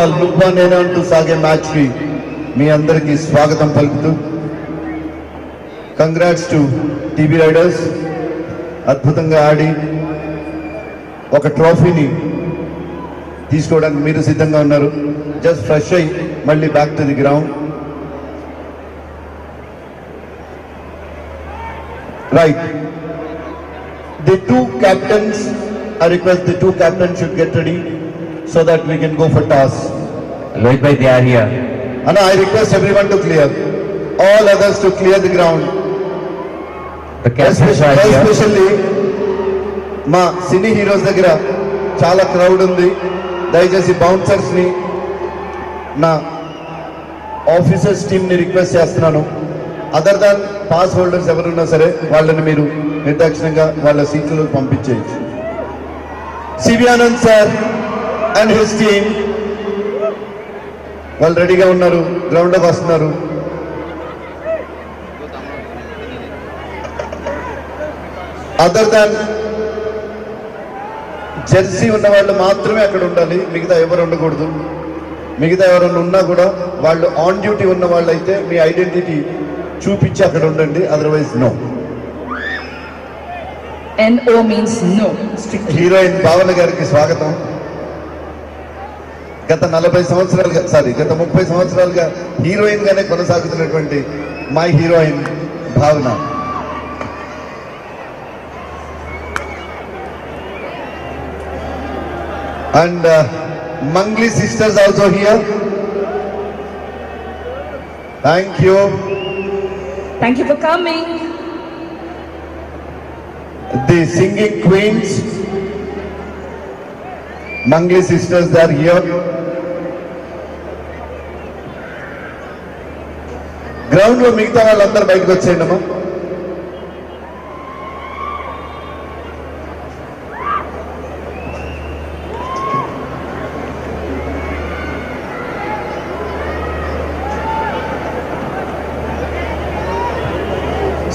All లుబ్బా నేనా అంటూ సాగే మ్యాచ్ కి మీ అందరికీ స్వాగతం పలుకుతూ కంగ్రాట్స్ టు టీబీ రైడర్స్. అద్భుతంగా ఆడి ఒక ట్రోఫీని తీసుకోవడానికి మీరు సిద్ధంగా ఉన్నారు. జస్ట్ ఫ్రెష్ అయ్యి మళ్ళీ back to the ground. Right, the two captains, I request the two captains should get ready so that we can go for toss. Rohit bhai, they are here. And I request everyone to clear, all others to clear the ground. The captains are here. Especially మా cine heroes దగ్గర చాలా crowd ఉంది. దయచేసి bouncers ని, నా officers team ని request చేస్తున్నాను. Other than pass holders ఎవరున్నా సరే వాళ్ళని మీరు నిర్దాక్షిణంగా వాళ్ళ సీట్లకు పంపించేయచ్చు. CV Anand sir and his team వాళ్ళు రెడీగా ఉన్నారు, గ్రౌండ్లోకి వస్తున్నారు. అదర్ దాన్ జెర్సీ ఉన్న వాళ్ళు మాత్రమే అక్కడ ఉండాలి, మిగతా ఎవరు ఉండకూడదు. మిగతా ఎవరన్నా ఉన్నా కూడా వాళ్ళు ఆన్ డ్యూటీ ఉన్న వాళ్ళు అయితే మీ ఐడెంటిటీ చూపించి అక్కడ ఉండండి, otherwise no. NO means no. Heroine Bhavana గారికి స్వాగతం. గత 40 సంవత్సరాలుగా గత 30 సంవత్సరాలుగా హీరోయిన్ గానే కొనసాగుతున్నటువంటి మై హీరోయిన్ భావన. And Mangli sisters also here. Thank you. Thank you for coming. The singing queens, Mangli sisters, they are here. Ground లో మిగతా వాళ్ళందరూ బయటకు వచ్చేయండి అమ్మా.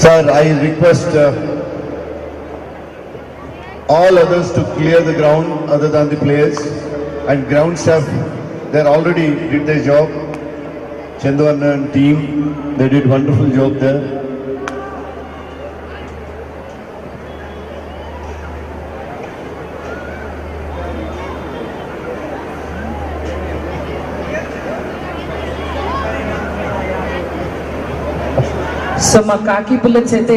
Sir, I request all others to clear the ground other than the players and ground staff. They already did their job. Chandu and team, they did wonderful job there. So మా కాకి bullets అయితే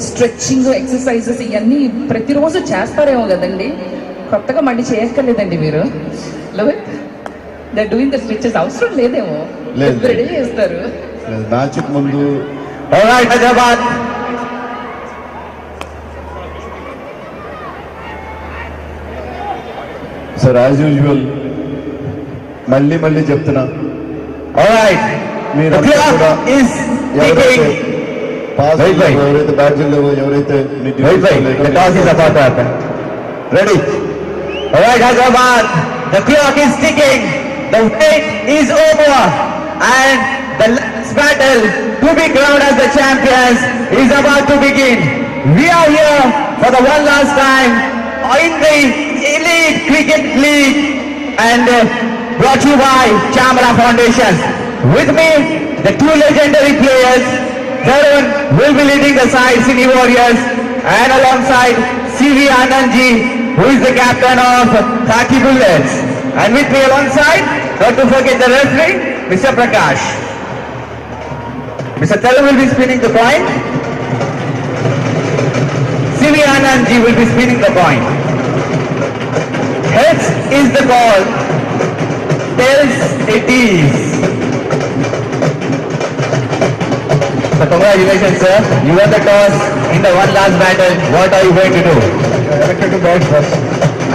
stretching exercises ఇవన్నీ ప్రతిరోజు చేస్తారేమో కదండి, కొత్తగా మళ్ళీ చేయక్కర్లేదండి మీరు. దే డూయింగ్ ద స్ట్రెచెస్ అవసరం లేదేమో, రెడీ చేస్తారు మ్యాచ్ ముందు. Hyderabad. సార్ యాజ్ యూజువల్ మళ్ళీ చెప్తున్నా, మీరు ఎవరైతే పాస్ ఎవరైతే బ్యాట్స్ లేవో ఎవరైతే Ready? Alright, Hyderabad. The clock is ticking. The wait is over, and the last battle to be crowned as the champions is about to begin. We are here for the one last time in the Elite Cricket League, and brought to you by Chamara Foundation. With me, the two legendary players. Tarun will be leading the side, Cine Warriors, and alongside CV Anandji, who is the captain of Khaki Bullets. And with me alongside, not to forget the referee, Mr. Prakash. Mr. Tarun will be spinning the coin. CV Anandji will be spinning the coin. Heads is the call, tails it is. So congratulations, sir. You won the toss in the one last battle. What are you going to do? I elected to bat first.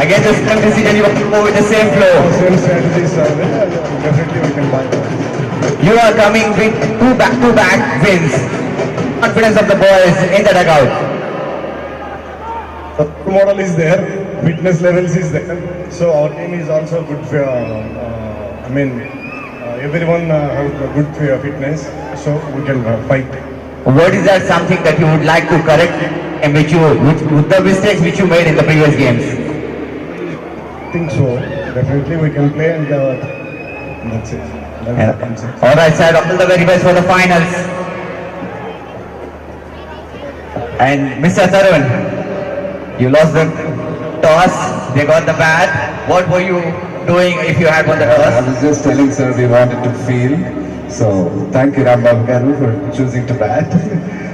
Against the same decision, you want to go with the same flow. Same strategies are there. Definitely we can bat. You are coming with two back-to-back wins. Confidence of the boys in the dugout. The model is there. Fitness levels is there. So our team is also good. Everyone has good fitness. So we can fight. What is that something that you would like to correct and which the mistakes which you made in the previous games? I think so. Definitely we can play and That's it. All right, sir. All the very best for the finals. And Mr. Tarun, you lost the toss. They got the bat. What were you doing if you had won the I toss? was just telling sir we wanted to feel. So thank you Rambam Garu for choosing to bat.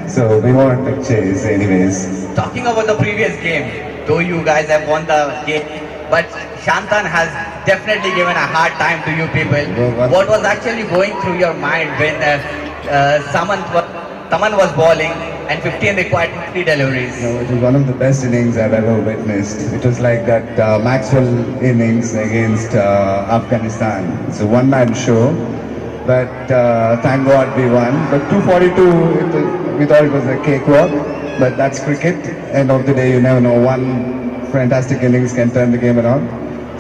So we wanted to chase anyways. Talking about the previous game, though you guys have won the game, but Shantan has definitely given a hard time to you people. What was actually going through your mind when Taman was bowling and 15 required 3 deliveries? No, it was one of the best innings I've ever witnessed. It was like that Maxwell innings against Afghanistan. It's a one-man show, but thank God we won. But 242, we thought it was a cakewalk, but that's cricket. End of the day, you never know. One fantastic innings can turn the game around.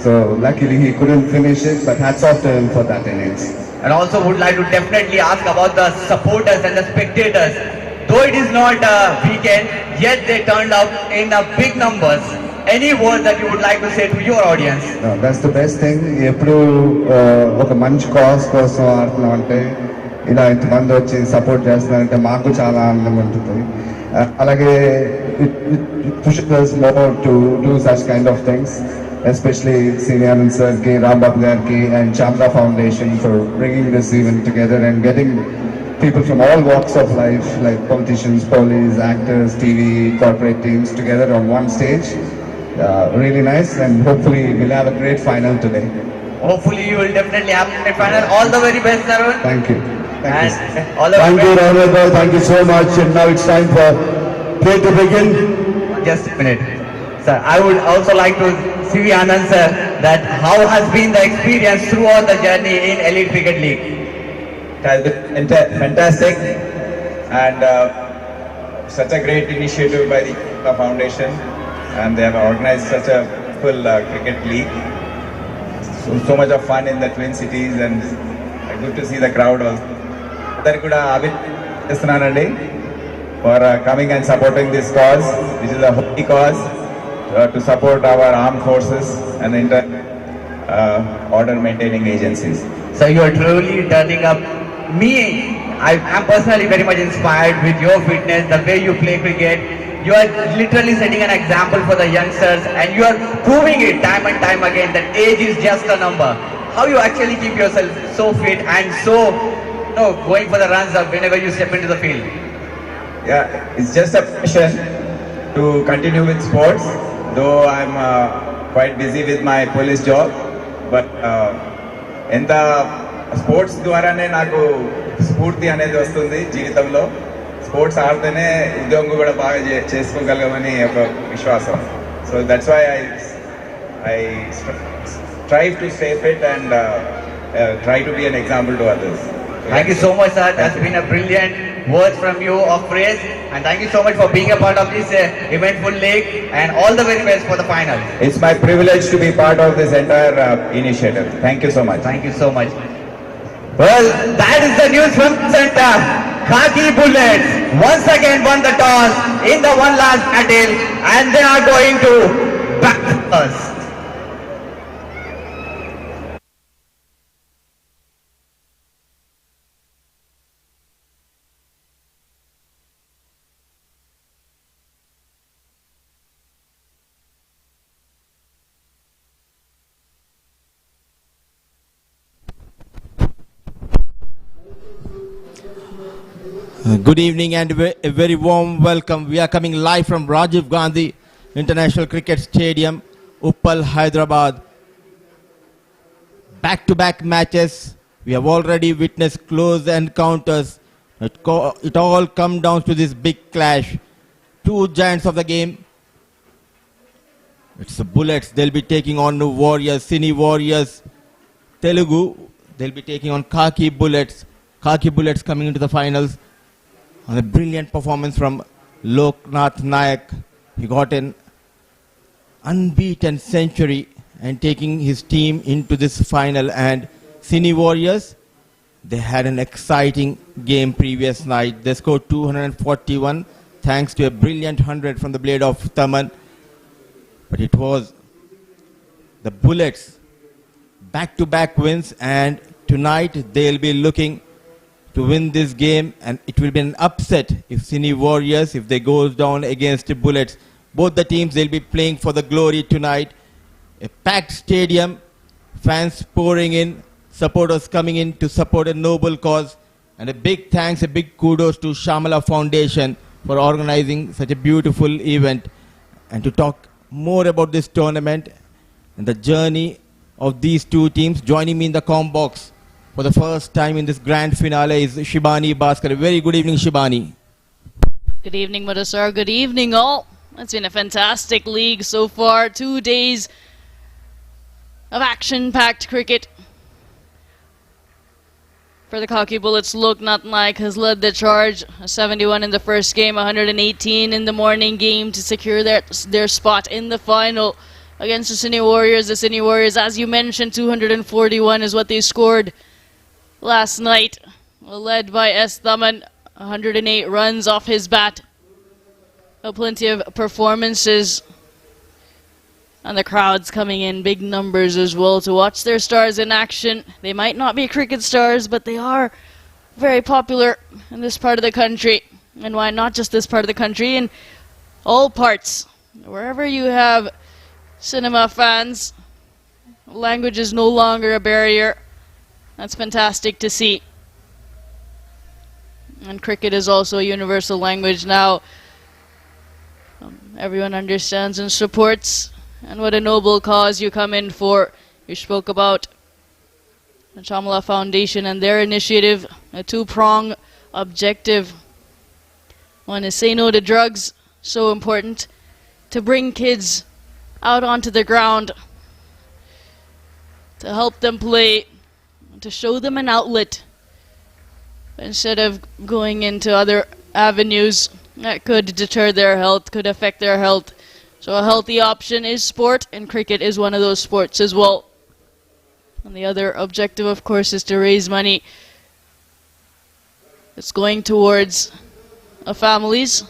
So luckily he couldn't finish it, but hats off to him for that innings. And also would like to definitely ask about the supporters and the spectators. Though it is not a weekend, yet they turned up in big numbers. Any words that you would like to say to your audience? No, that's the best thing. ఎప్పుడు ఒక మంచి cause కోసం ఆడుతున్నాం అంటే ఇలా ఇంతమంది వచ్చి support చేస్తున్నారంటే మాకు చాలా ఆనందం ఉంటుంది. అలాగే it pushes us more to do such kind of things, especially Senior Sirki, Rambab Garki and Chamda Foundation for bringing this event together and getting people from all walks of life like politicians, police, actors, TV, corporate teams together on one stage. Really nice, and hopefully we'll have a great final today. Hopefully you will definitely have a great final. All the very best, Tarun. Thank you. And all the Thank very you, best. Rajiv. Thank you so much. And now it's time for play to begin. Just a minute. Sir, I would also like to see Anand sir that how has been the experience throughout the journey in Elite Cricket League? It has been fantastic and such a great initiative by the foundation, and they have organized such a full cricket league. So much of fun in the Twin Cities, and good to see the crowd also. అందరికీ కూడా అభినందిస్తున్నానండి for coming and supporting this cause, which is a holy cause to support our armed forces and the order maintaining agencies. So you are truly turning up. I am personally very much inspired with your fitness, the way you play cricket. You are literally setting an example for the youngsters, and you are proving it time and time again that age is just a number. How you actually keep yourself so fit and so going for the runs up whenever you step into the field? Yeah, it's just a passion to continue with sports, though I'm quite busy with my police job, but ఎంత sports ద్వారానే నాకు స్ఫూర్తి అనేది వస్తుంది జీవితంలో. Sports ఆడితేనే ఉద్యోగం కూడా బాగా చేసుకోగలమని ఒక విశ్వాసం. So that's why I strive to stay fit and try to be an example to others. Thank you so much, sir. That's been a brilliant words from you of praise, and thank you so much for being a part of this eventful league, and all the very best for the final. It's my privilege to be part of this entire initiative. Thank you so much. Thank you so much. Well, that is the news from center. Khaki Bullets once again won the toss in the one last battle, and they are going to back us. Good evening and a very warm welcome. We are coming live from Rajiv Gandhi International Cricket Stadium, Uppal, Hyderabad. Back-to-back matches. We have already witnessed close encounters. It all comes down to this big clash. Two giants of the game. It's the Bullets. They'll be taking on the Warriors, Cine Warriors, Telugu. They'll be taking on Khaki Bullets. Khaki Bullets coming into the finals. On a brilliant performance from Loknath Nayak. He got an unbeaten century and taking his team into this final. And Cine Warriors, they had an exciting game previous night. They scored 241 thanks to a brilliant 100 from the blade of Taman. But it was the Bullets back-to-back wins, and tonight they'll be looking to win this game, and it will be an upset if Cine Warriors, if they goes down against the Bullets. Both the teams, they'll be playing for the glory tonight. A packed stadium, fans pouring in, supporters coming in to support a noble cause. And a big thanks, a big kudos to Shamala Foundation for organizing such a beautiful event. And to talk more about this tournament and the journey of these two teams, joining me in the comm box for the first time in this grand finale is Shibani Bhaskar. A very good evening, Shibani. Good evening, Madasar. Good evening, all. It's been a fantastic league so far. 2 days of action-packed cricket. For the Khaki Bullets, Loknath Naik has led the charge. 71 in the first game, 118 in the morning game to secure their spot in the final against the Cine Warriors. The Cine Warriors, as you mentioned, 241 is what they scored last night. Led by S. Thaman, 108 runs off his bat. Plenty of performances. And the crowds coming in big numbers as well to watch their stars in action. They might not be cricket stars, but they are very popular in this part of the country. And why not just this part of the country? In all parts. Wherever you have cinema fans, language is no longer a barrier. That's fantastic to see. And cricket is also a universal language now. Everyone understands and supports. And what a noble cause you come in for. You spoke about the Shamala Foundation and their initiative, a two-prong objective. One is say no to drugs, so important, to bring kids out onto the ground, to help them play, to show them an outlet, instead of going into other avenues that could deter their health, could affect their health. So a healthy option is sport, and cricket is one of those sports as well. And the other objective, of course, is to raise money. It's going towards families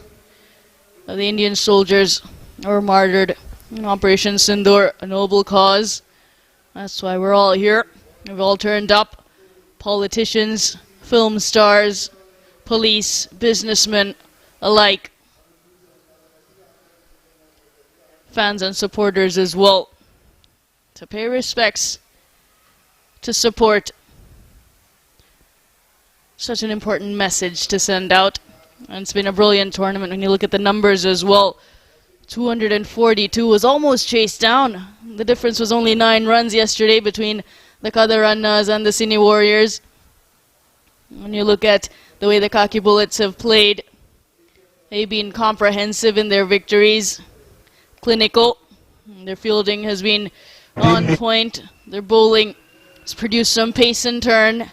of the Indian soldiers who were martyred in Operation Sindoor, a noble cause. That's why we're all here. We've all turned up. Politicians, film stars, police, businessmen alike. Fans and supporters as well, to pay respects, to support. Such an important message to send out. And it's been a brilliant tournament when you look at the numbers as well. 242 was almost chased down. The difference was only 9 runs yesterday between the Kadarannas and the Cine Warriors. When you look at the way the Khaki Bullets have played, they've been comprehensive in their victories. Clinical. Their fielding has been on point. Their bowling has produced some pace and turn.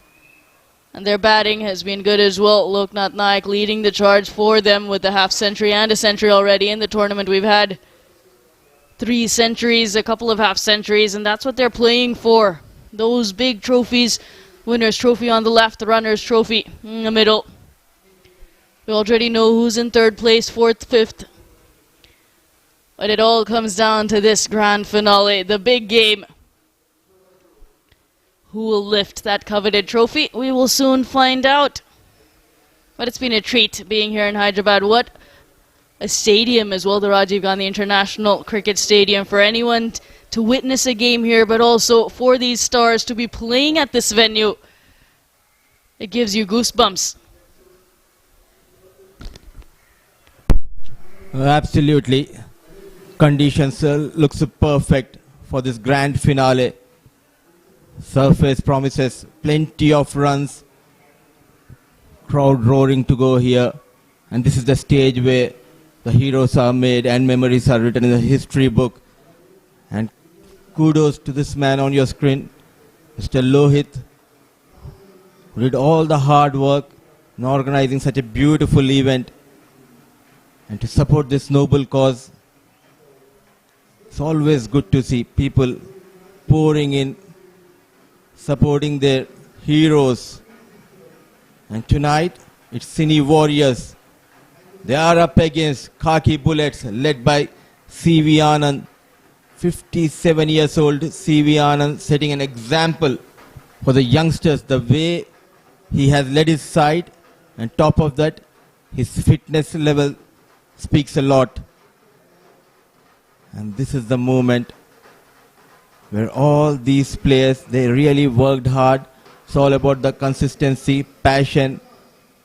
And their batting has been good as well. Loknath Naik leading the charge for them with a half century and a century already in the tournament. We've had 3 centuries, a couple of half centuries, and that's what they're playing for. Those big trophies. Winner's trophy on the left, the runner's trophy in the middle. We already know who's in 3rd place, 4th, 5th. But it all comes down to this grand finale, the big game. Who will lift that coveted trophy? We will soon find out. But it's been a treat being here in Hyderabad. What a stadium as well, the Rajiv Gandhi International Cricket Stadium. For anyone to witness a game here, but also for these stars to be playing at this venue, it gives you goosebumps. Absolutely. Conditions looks perfect for this grand finale. Surface promises plenty of runs. Crowd roaring to go here. And this is the stage where the heroes are made and memories are written in the history book. And kudos to this man on your screen, Mr. Lohit, who did all the hard work in organizing such a beautiful event. And to support this noble cause, it's always good to see people pouring in, supporting their heroes. And tonight, it's Cine Warriors. They are up against Khaki Bullets, led by C.V. Anand. 57 years old C.V. Anand, setting an example for the youngsters, the way he has led his side, and top of that, his fitness level speaks a lot. And this is the moment where all these players, they really worked hard. It's all about the consistency, passion,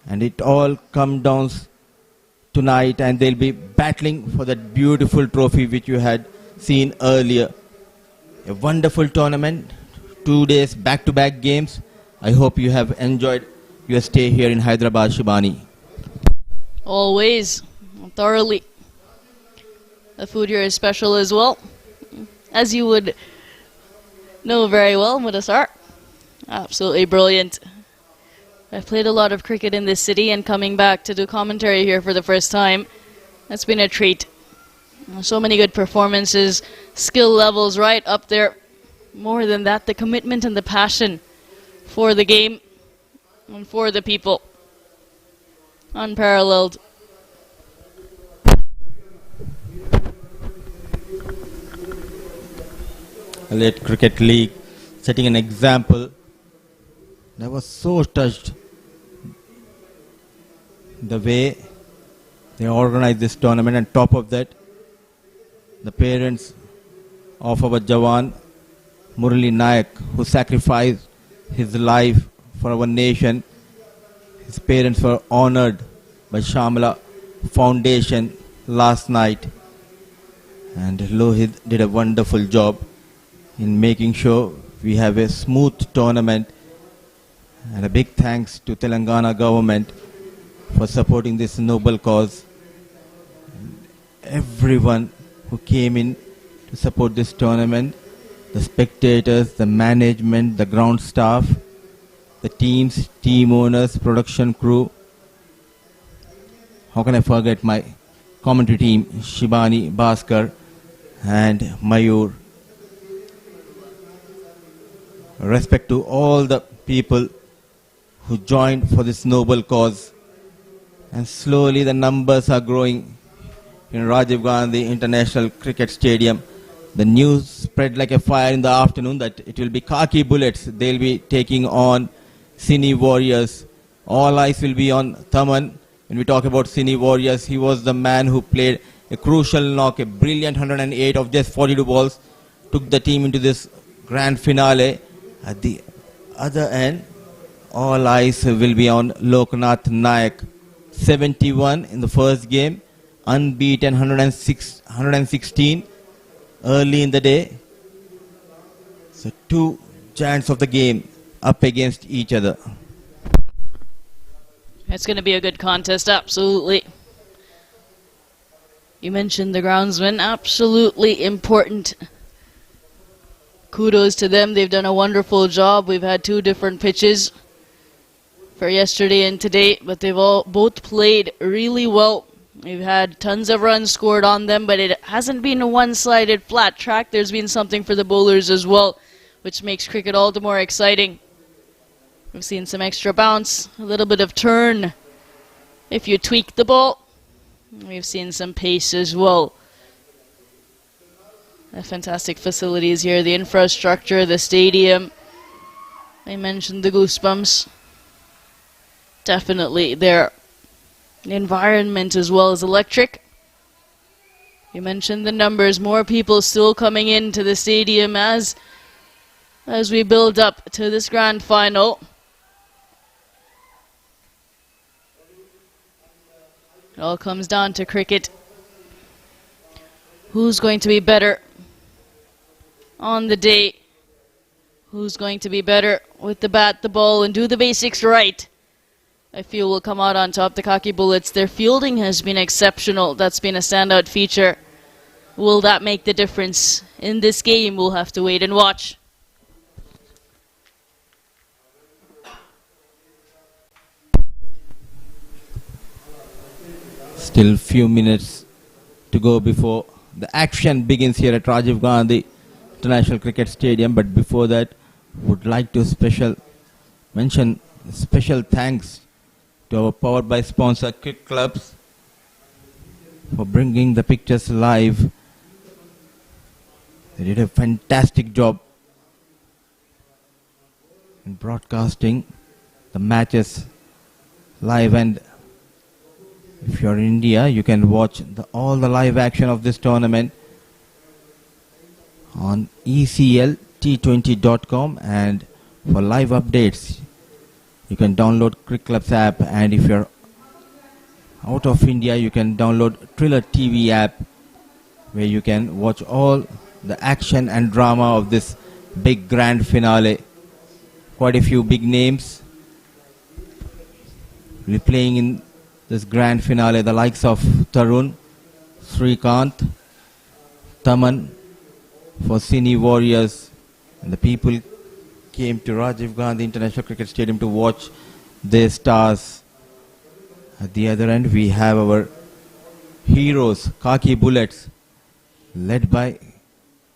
and it all comes down tonight, and they'll be battling for that beautiful trophy which you had seen earlier. A wonderful tournament, 2 days back-to-back games. I hope you have enjoyed your stay here in Hyderabad, Shibani. Always, thoroughly. The food here is special as well, as you would know very well, Mudasar. Absolutely brilliant. I've played a lot of cricket in this city, and coming back to do commentary here for the first time, it's been a treat. So many good performances, skill levels right up there. More than that, the commitment and the passion for the game and for the people. Unparalleled. Elite Cricket League setting an example. I was so touched the way they organized this tournament, and top of that, the parents of our Jawan Murali Nayak, who sacrificed his life for our nation. His parents were honored by Shamala Foundation last night, and Lohit did a wonderful job in making sure we have a smooth tournament. And a big thanks to Telangana government for supporting this noble cause. Everyone who came in to support this tournament, the spectators, the management, the ground staff, the teams, team owners, production crew. How can I forget my commentary team, Shibani, Bhaskar and Mayur. Respect to all the people who joined for this noble cause. And slowly the numbers are growing in Rajiv Gandhi International Cricket Stadium. The news spread like a fire in the afternoon that it will be Khaki Bullets. They'll be taking on Cine Warriors. All eyes will be on Thaman. When we talk about Cine Warriors, he was the man who played a crucial knock, a brilliant 108 of just 42 balls, took the team into this grand finale. At the other end, all eyes will be on Loknath Nayak. 71 in the first game, unbeaten 116 early in the day. So two giants of the game up against each other. It's going to be a good contest, absolutely. You mentioned the groundsmen, absolutely important. Kudos to them, they've done a wonderful job. We've had two different pitches for yesterday and today, but they've both played really well. We've had tons of runs scored on them, but it hasn't been a one-sided flat track. There's been something for the bowlers as well, which makes cricket all the more exciting. We've seen some extra bounce, a little bit of turn if you tweak the ball. We've seen some pace as well. The fantastic facilities here, the infrastructure, the stadium. I mentioned the goosebumps. Definitely there. The environment as well as electric. You mentioned the numbers, more people still coming into the stadium as we build up to this grand final. It all comes down to cricket. Who's going to be better on the day? Who's going to be better with the bat, the ball, and do the basics right? I feel will come out on top. The Khaki Bullets, their fielding has been exceptional. That's been a standout feature. Will that make the difference in this game? We'll have to wait and watch. Still few minutes to go before the action begins here at Rajiv Gandhi International Cricket Stadium. But before that, would like to mention special thanks to our powered by sponsor Cricclubs for bringing the pictures live. They did a fantastic job. and broadcasting the matches live. And if you're in India, you can watch all the live action of this tournament on eclt20.com. And for live updates, you can download Cricclubs app, and if you're out of India, you can download Thriller TV app, where you can watch all the action and drama of this big grand finale. Quite a few big names will be playing in this grand finale, the likes of Tarun, Srikanth, Taman for Cine Warriors. And the people came to Rajiv Gandhi International Cricket Stadium to watch their stars. At the other end, we have our heroes, Khaki Bullets, led by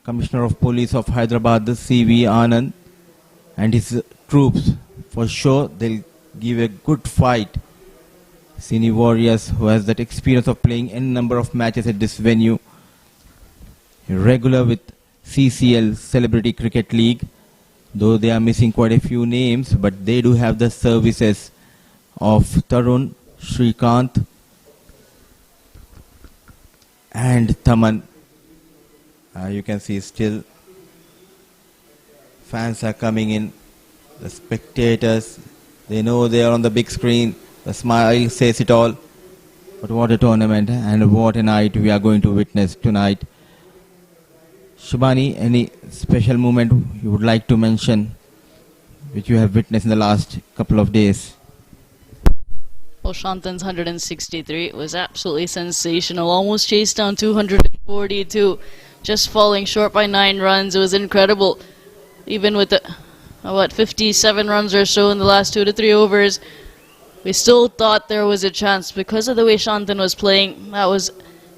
Commissioner of Police of Hyderabad, C.V. Anand, and his troops. For sure, they'll give a good fight. Cine Warriors, who has that experience of playing n number of matches at this venue, regular with CCL, Celebrity Cricket League, though they are missing quite a few names, but they do have the services of Tarun, Srikanth, and Taman. You can see still fans are coming in, the spectators, they know they are on the big screen, the smile says it all. But what a tournament and what a night we are going to witness tonight. Shubhani, any special moment you would like to mention which you have witnessed in the last couple of days? Well, Shantan's 163 was absolutely sensational. Almost chased down 242, just falling short by 9 runs. It was incredible. Even with the 57 runs or so in the last 2 to 3 overs, we still thought there was a chance because of the way Shantan was playing. That was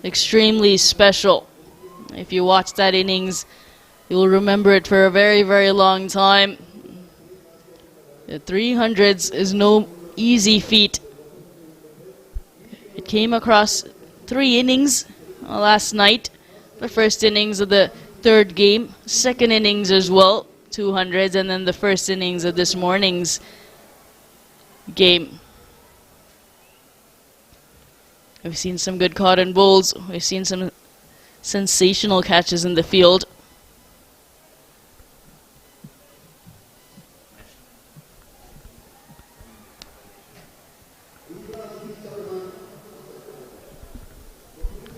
extremely special. If you watch that innings, you will remember it for a very, very long time. The 300s is no easy feat. It came across 3 innings last night. The first innings of the 3rd game, second innings as well, 200s, and then the first innings of this morning's game. We've seen some good cotton bowls. We've seen some sensational catches in the field.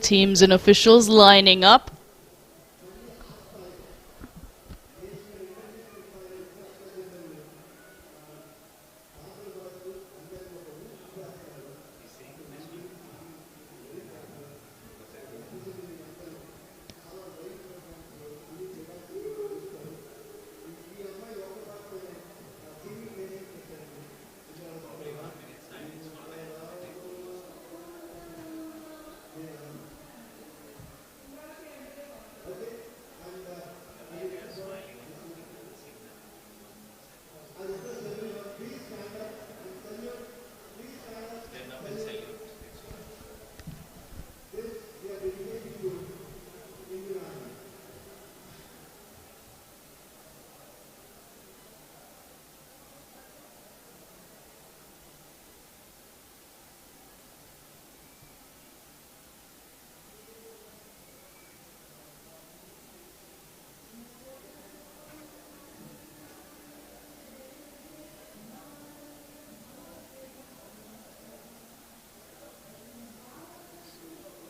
Teams and officials lining up.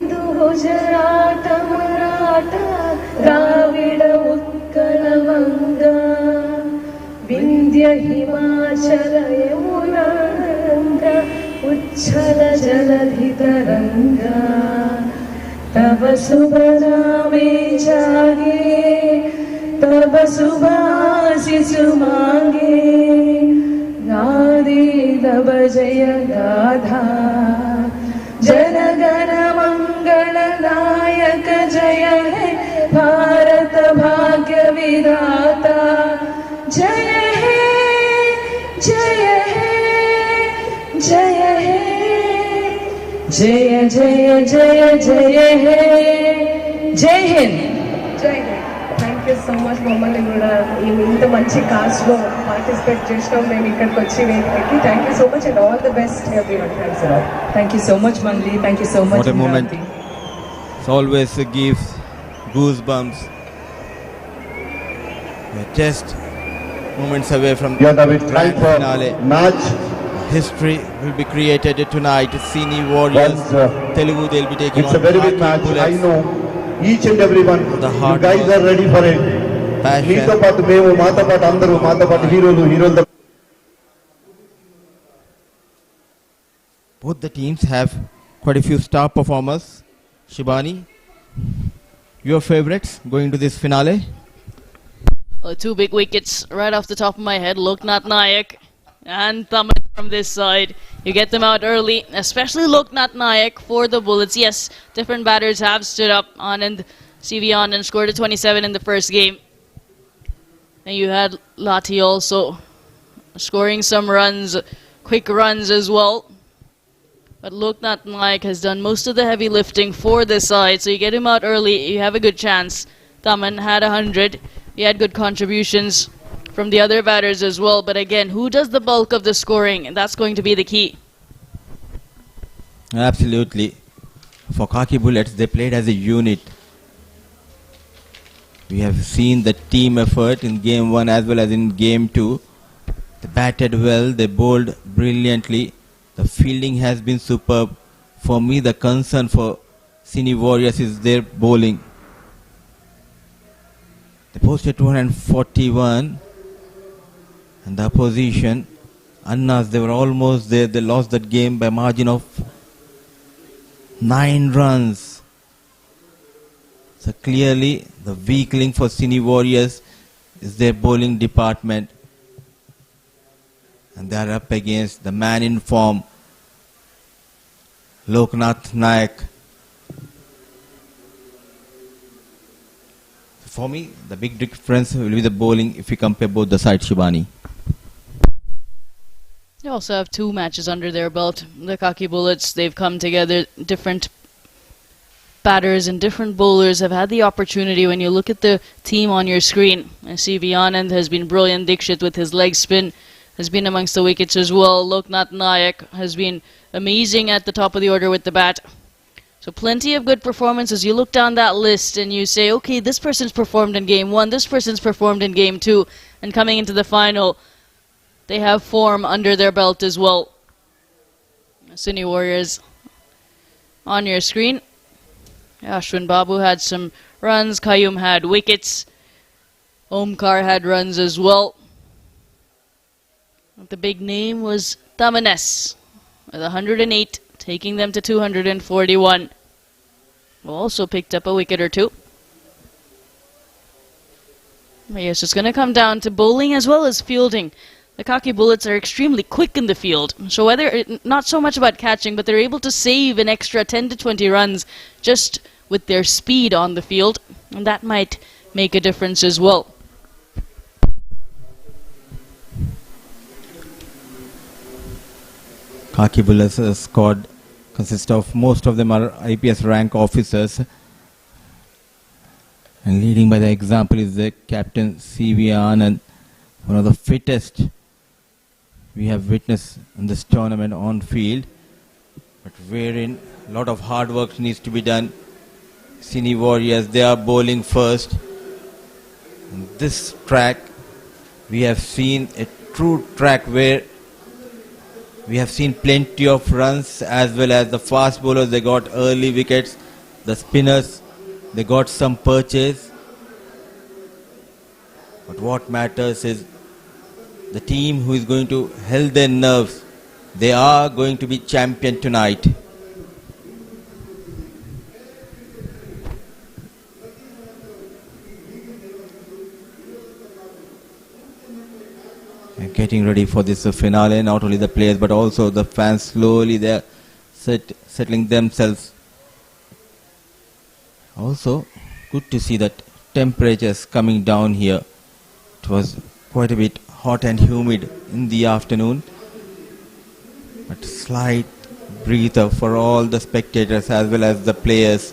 Gujarat Maratha Dravida Utkala Banga Vindhya Himachal Yamuna Ganga उच्छल जलधि तरंगा तब शुभ नामे जागे तब शुभाशिष मांगे गादे तब जय गाधा जनगण मंगल नायक जय है भारत भाग्य विधाता जय है जय है जय है जय जय जय जय है जय हिंद जय Hind thank you you so much మమ్మల్ని కూడా ఇంత మంచి కాస్ట్లో పార్టిసిపేట్ చేసినాం మేము ఇక్కడికి వచ్చి వేదికకి. Thank you so much and all the best everyone. Thanks a lot. Thank you so much Mangli, thank you so much. What a moment. It always gives goosebumps. We're just moments away from Yeah, the David, try grand for finale. Naj. History will be created tonight. Cine Warriors, Once, Telugu, they'll be taking It's on a very big Khaki match. Bullets. I know each and every one. The You hard guys work, are ready for it. passion. మీతో పాటు మేము, మాతో పాటు అందరూ, మాతో పాటు హీరోలు. Both the teams have quite a few star performers. Shibani, your favorites going to this finale? Two big wickets right off the top of my head. Loknath Nayak and Thaman from this side. You get them out early, especially Loknath Nayak for the Bullets. Yes, different batters have stood up. Anand, CV Anand scored a 27 in the first game. And you had Lati also scoring some runs, quick runs as well. But Loknath Nayak has done most of the heavy lifting for this side, so you get him out early, you have a good chance. Taman had 100. He had good contributions from the other batters as well. But again, who does the bulk of the scoring? And that's going to be the key. Absolutely. For Khaki Bullets, they played as a unit. We have seen the team effort in game 1 as well as in game 2. They batted well, they bowled brilliantly. The fielding has been superb. For me, the concern for Cine Warriors is their bowling. They posted 241 and the opposition, Annas, they were almost there. They lost that game by margin of 9 runs. So clearly the weak link for Cine Warriors is their bowling department. And they are up against the man in form, Loknath Nayak. For me, the big difference will be the bowling if we compare both the sides, Shibani. They also have 2 matches under their belt. The Khaki Bullets, they've come together. Different batters and different bowlers have had the opportunity. When you look at the team on your screen, CV Anand has been brilliant. Dikshit with his leg spin has been amongst the wickets as well. Loknath Nayak has been amazing at the top of the order with the bat. So plenty of good performances. You look down that list and you say, okay, this person's performed in game 1, this person's performed in game 2, and coming into the final, they have form under their belt as well. Cine Warriors on your screen. Ashwin Babu had some runs, Qayyum had wickets, Omkar had runs as well. The big name was Tamanes with 108, taking them to 241. Also picked up a wicket or 2. But yes, it's going to come down to bowling as well as fielding. The Khaki Bullets are extremely quick in the field. So whether, not so much about catching, but they're able to save an extra 10 to 20 runs just with their speed on the field. And that might make a difference as well. Khaki Bullets squad consists of, most of them are IPS rank officers. And leading by the example is the captain CV Anand, one of the fittest we have witnessed in this tournament on field, but wherein a lot of hard work needs to be done. Cine Warriors, they are bowling first. In this track, we have seen a true track where we have seen plenty of runs, as well as the fast bowlers, they got early wickets. The spinners, they got some purchase. But what matters is the team who is going to hold their nerves. They are going to be champion tonight. And getting ready for this finale, not only the players but also the fans, slowly they are settling themselves. Also, good to see that temperatures coming down here. It was quite a bit hot and humid in the afternoon, but slight breather for all the spectators as well as the players.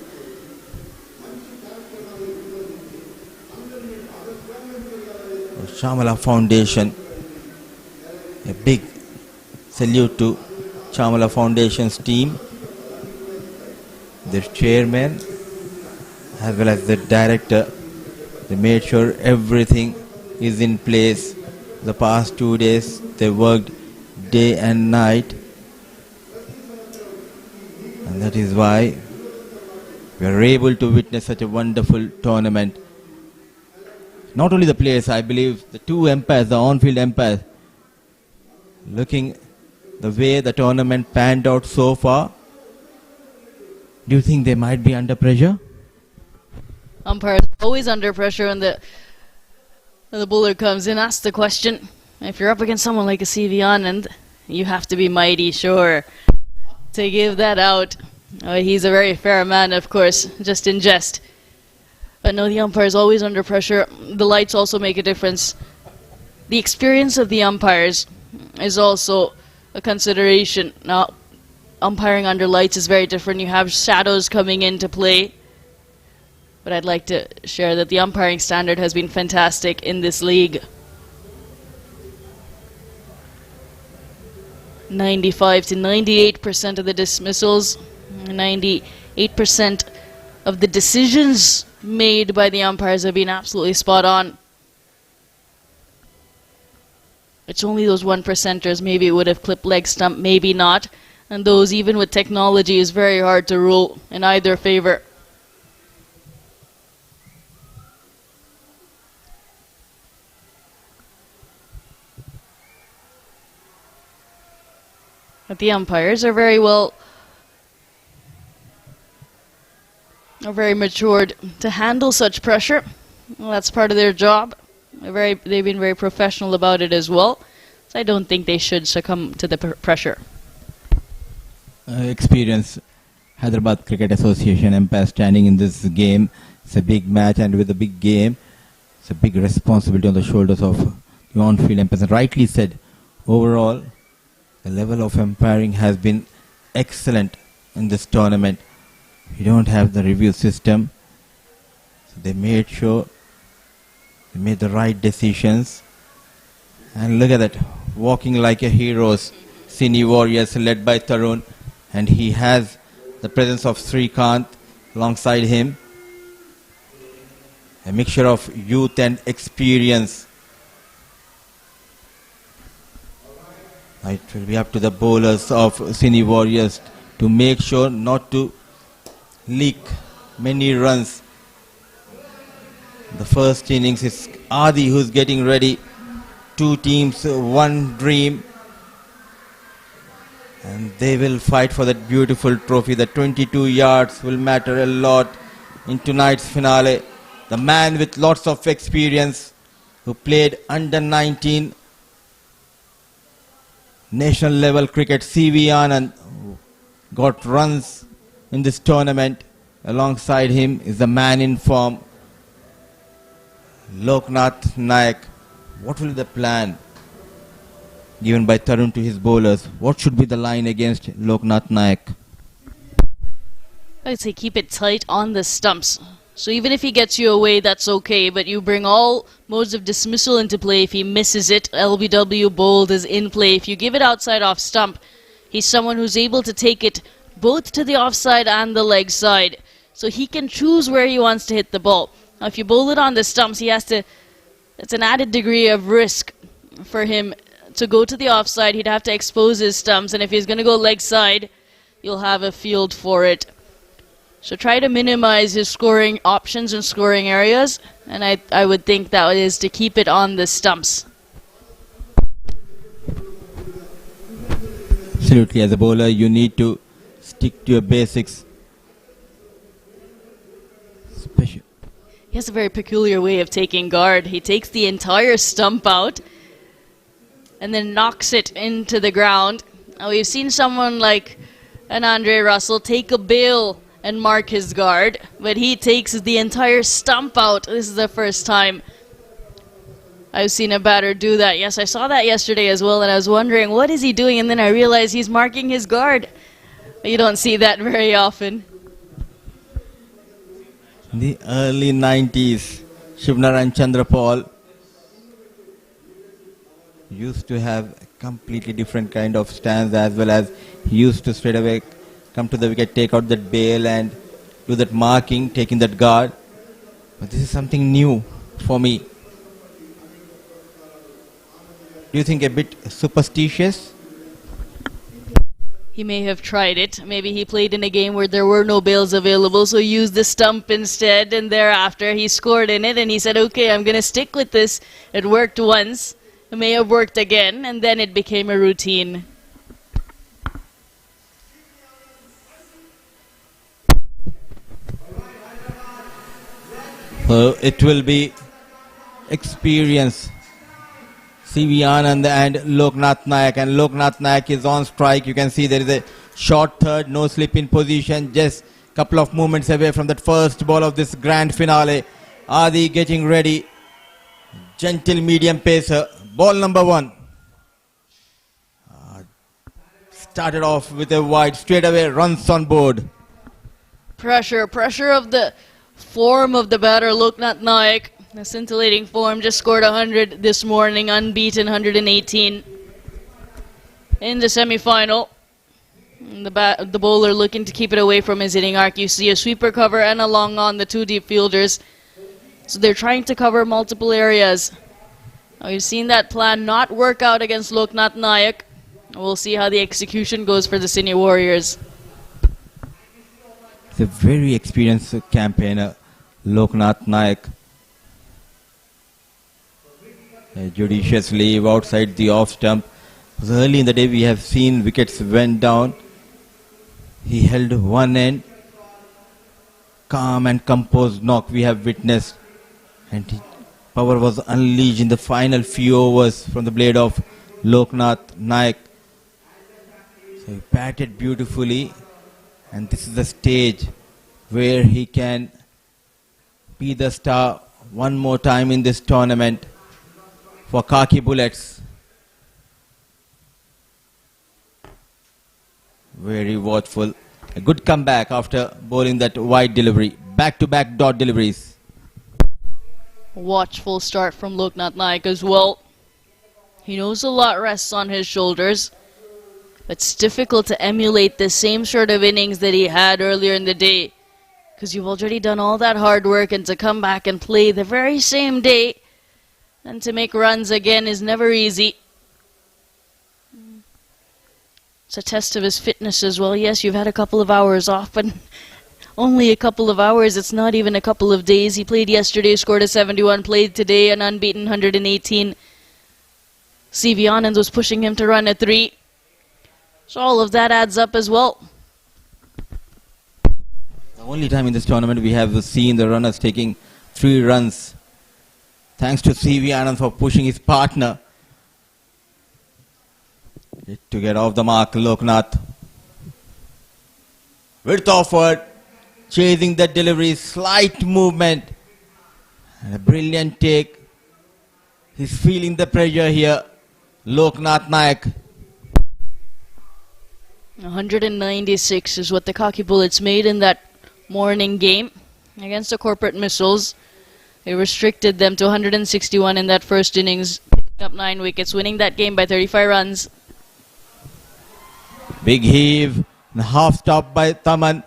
Chamala Foundation. A big salute to Chamala Foundation's team, their chairman, as well as the director. They made sure everything is in place. The past 2 days, they worked day and night. And that is why we are able to witness such a wonderful tournament. Not only the players, I believe the two umpires, the on-field umpires, looking the way the tournament panned out so far, do you think they might be under pressure? Umpires always under pressure when the bowler comes in, asks the question. If you're up against someone like a CV Anand, you have to be mighty sure to give that out. He's a very fair man, of course, just in jest. But no, the umpire is always under pressure. The lights also make a difference. The experience of the umpires is also a consideration. Now, umpiring under lights is very different. You have shadows coming into play. But I'd like to share that the umpiring standard has been fantastic in this league. 95 to 98% of the dismissals, 98% of the decisions made by the umpires have been absolutely spot on. It's only those 1%ers, maybe it would have clipped leg stump, maybe not. And those, even with technology, is very hard to rule in either favor. But the umpires are very matured to handle such pressure. Well, that's part of their job. They've been very professional about it as well. So I don't think they should succumb to the pressure. Experience Hyderabad Cricket Association umpire standing in this game. It's a big match, and with a big game, it's a big responsibility on the shoulders of the on-field umpires. And rightly said, overall, the level of umpiring has been excellent in this tournament. We don't have the review system, so they made sure they made the right decisions. And look at that, walking like a heroes, Cine Warriors led by Tarun, and he has the presence of Srikanth alongside him. A mixture of youth and experience. It will be up to the bowlers of Cine Warriors to make sure not to leak many runs. The first innings is Adi who's getting ready. Two teams, one dream. And they will fight for that beautiful trophy. The 22 yards will matter a lot in tonight's finale. The man with lots of experience who played under 19 national level cricket, CV Anand, got runs in this tournament. Alongside him is the man in form, Loknath Nayak. What will be the plan given by Tarun to his bowlers? What should be the line against Loknath Nayak? I'd say keep it tight on the stumps. So even if he gets you away, that's okay, but you bring all modes of dismissal into play. If he misses it, LBW bowled is in play. If you give it outside off stump, he's someone who's able to take it both to the offside and the leg side. So he can choose where he wants to hit the ball. Now if you bowl it on the stumps, he has to, it's an added degree of risk for him to go to the offside. He'd have to expose his stumps, and if he's going to go leg side, you'll have a field for it. So try to minimize his scoring options and scoring areas, and I would think that is to keep it on the stumps. Absolutely, as a bowler, you need to stick to your basics. He has a very peculiar way of taking guard. He takes the entire stump out and then knocks it into the ground. Now we've seen someone like an Andre Russell take a bail and mark his guard, but he takes the entire stump out. This is the first time I've seen a batter do that. Yes, I saw that yesterday as well, and I was wondering, what is he doing? And then I realized he's marking his guard. You don't see that very often. In the early 90s, Shivnaran Chandrapal used to have a completely different kind of stance, as well as he used to straight away come to the wicket, take out that bail and do that marking, taking that guard. But this is something new for me. Do you think a bit superstitious? He may have tried it. Maybe he played in a game where there were no bails available, so he used the stump instead, and thereafter he scored in it, and he said, okay, I'm going to stick with this. It worked once. It may have worked again, and then it became a routine. So it will be experience. CV Anand and Loknath Nayak, and Loknath Nayak is on strike. You can see there is a short third, no slip in position, just couple of movements away from that first ball of this grand finale. Adi getting ready. Gentle medium pacer. Ball number 1. Started off with a wide, straight away runs on board. Pressure of the form of the batter, Loknath Nayak. A scintillating form, just scored 100 this morning, unbeaten 118 in the semi-final. The bowler looking to keep it away from his hitting arc. You see a sweeper cover and a long on the 2 deep fielders. So they're trying to cover multiple areas. Now we've seen that plan not work out against Loknath Nayak. We'll see how the execution goes for the Cine Warriors. He's a very experienced campaigner, Loknath Nayak. A judicious leave outside the off stump. Because early in the day we have seen wickets went down. He held one end. Calm and composed knock we have witnessed. And power was unleashed in the final few overs from the blade of Loknath Nayak. So he batted beautifully. And this is the stage where he can be the star one more time in this tournament for Khaki Bullets. Very watchful. A good comeback after bowling that wide delivery. Back-to-back dot deliveries. Watchful start from Loknath Nayak as well. He knows a lot rests on his shoulders. It's difficult to emulate the same sort of innings that he had earlier in the day, because you've already done all that hard work, and to come back and play the very same day and to make runs again is never easy. It's a test of his fitness as well. Yes, you've had a couple of hours off, but only a couple of hours. It's not even a couple of days. He played yesterday, scored a 71, played today an unbeaten 118. CV Anand was pushing him to run a 3. So all of that adds up as well. The only time in this tournament we have seen the runners taking 3 runs. Thanks to CV Anand for pushing his partner. To get off the mark, Loknath. Width offered. Chasing that delivery. Slight movement. And a brilliant take. He's feeling the pressure here. Loknath Nayak. 196 is what the Khaki Bullets made in that morning game against the Corporate Missiles. They restricted them to 161 in that first innings, picking up 9 wickets, winning that game by 35 runs. Big heave, and half stop by Taman,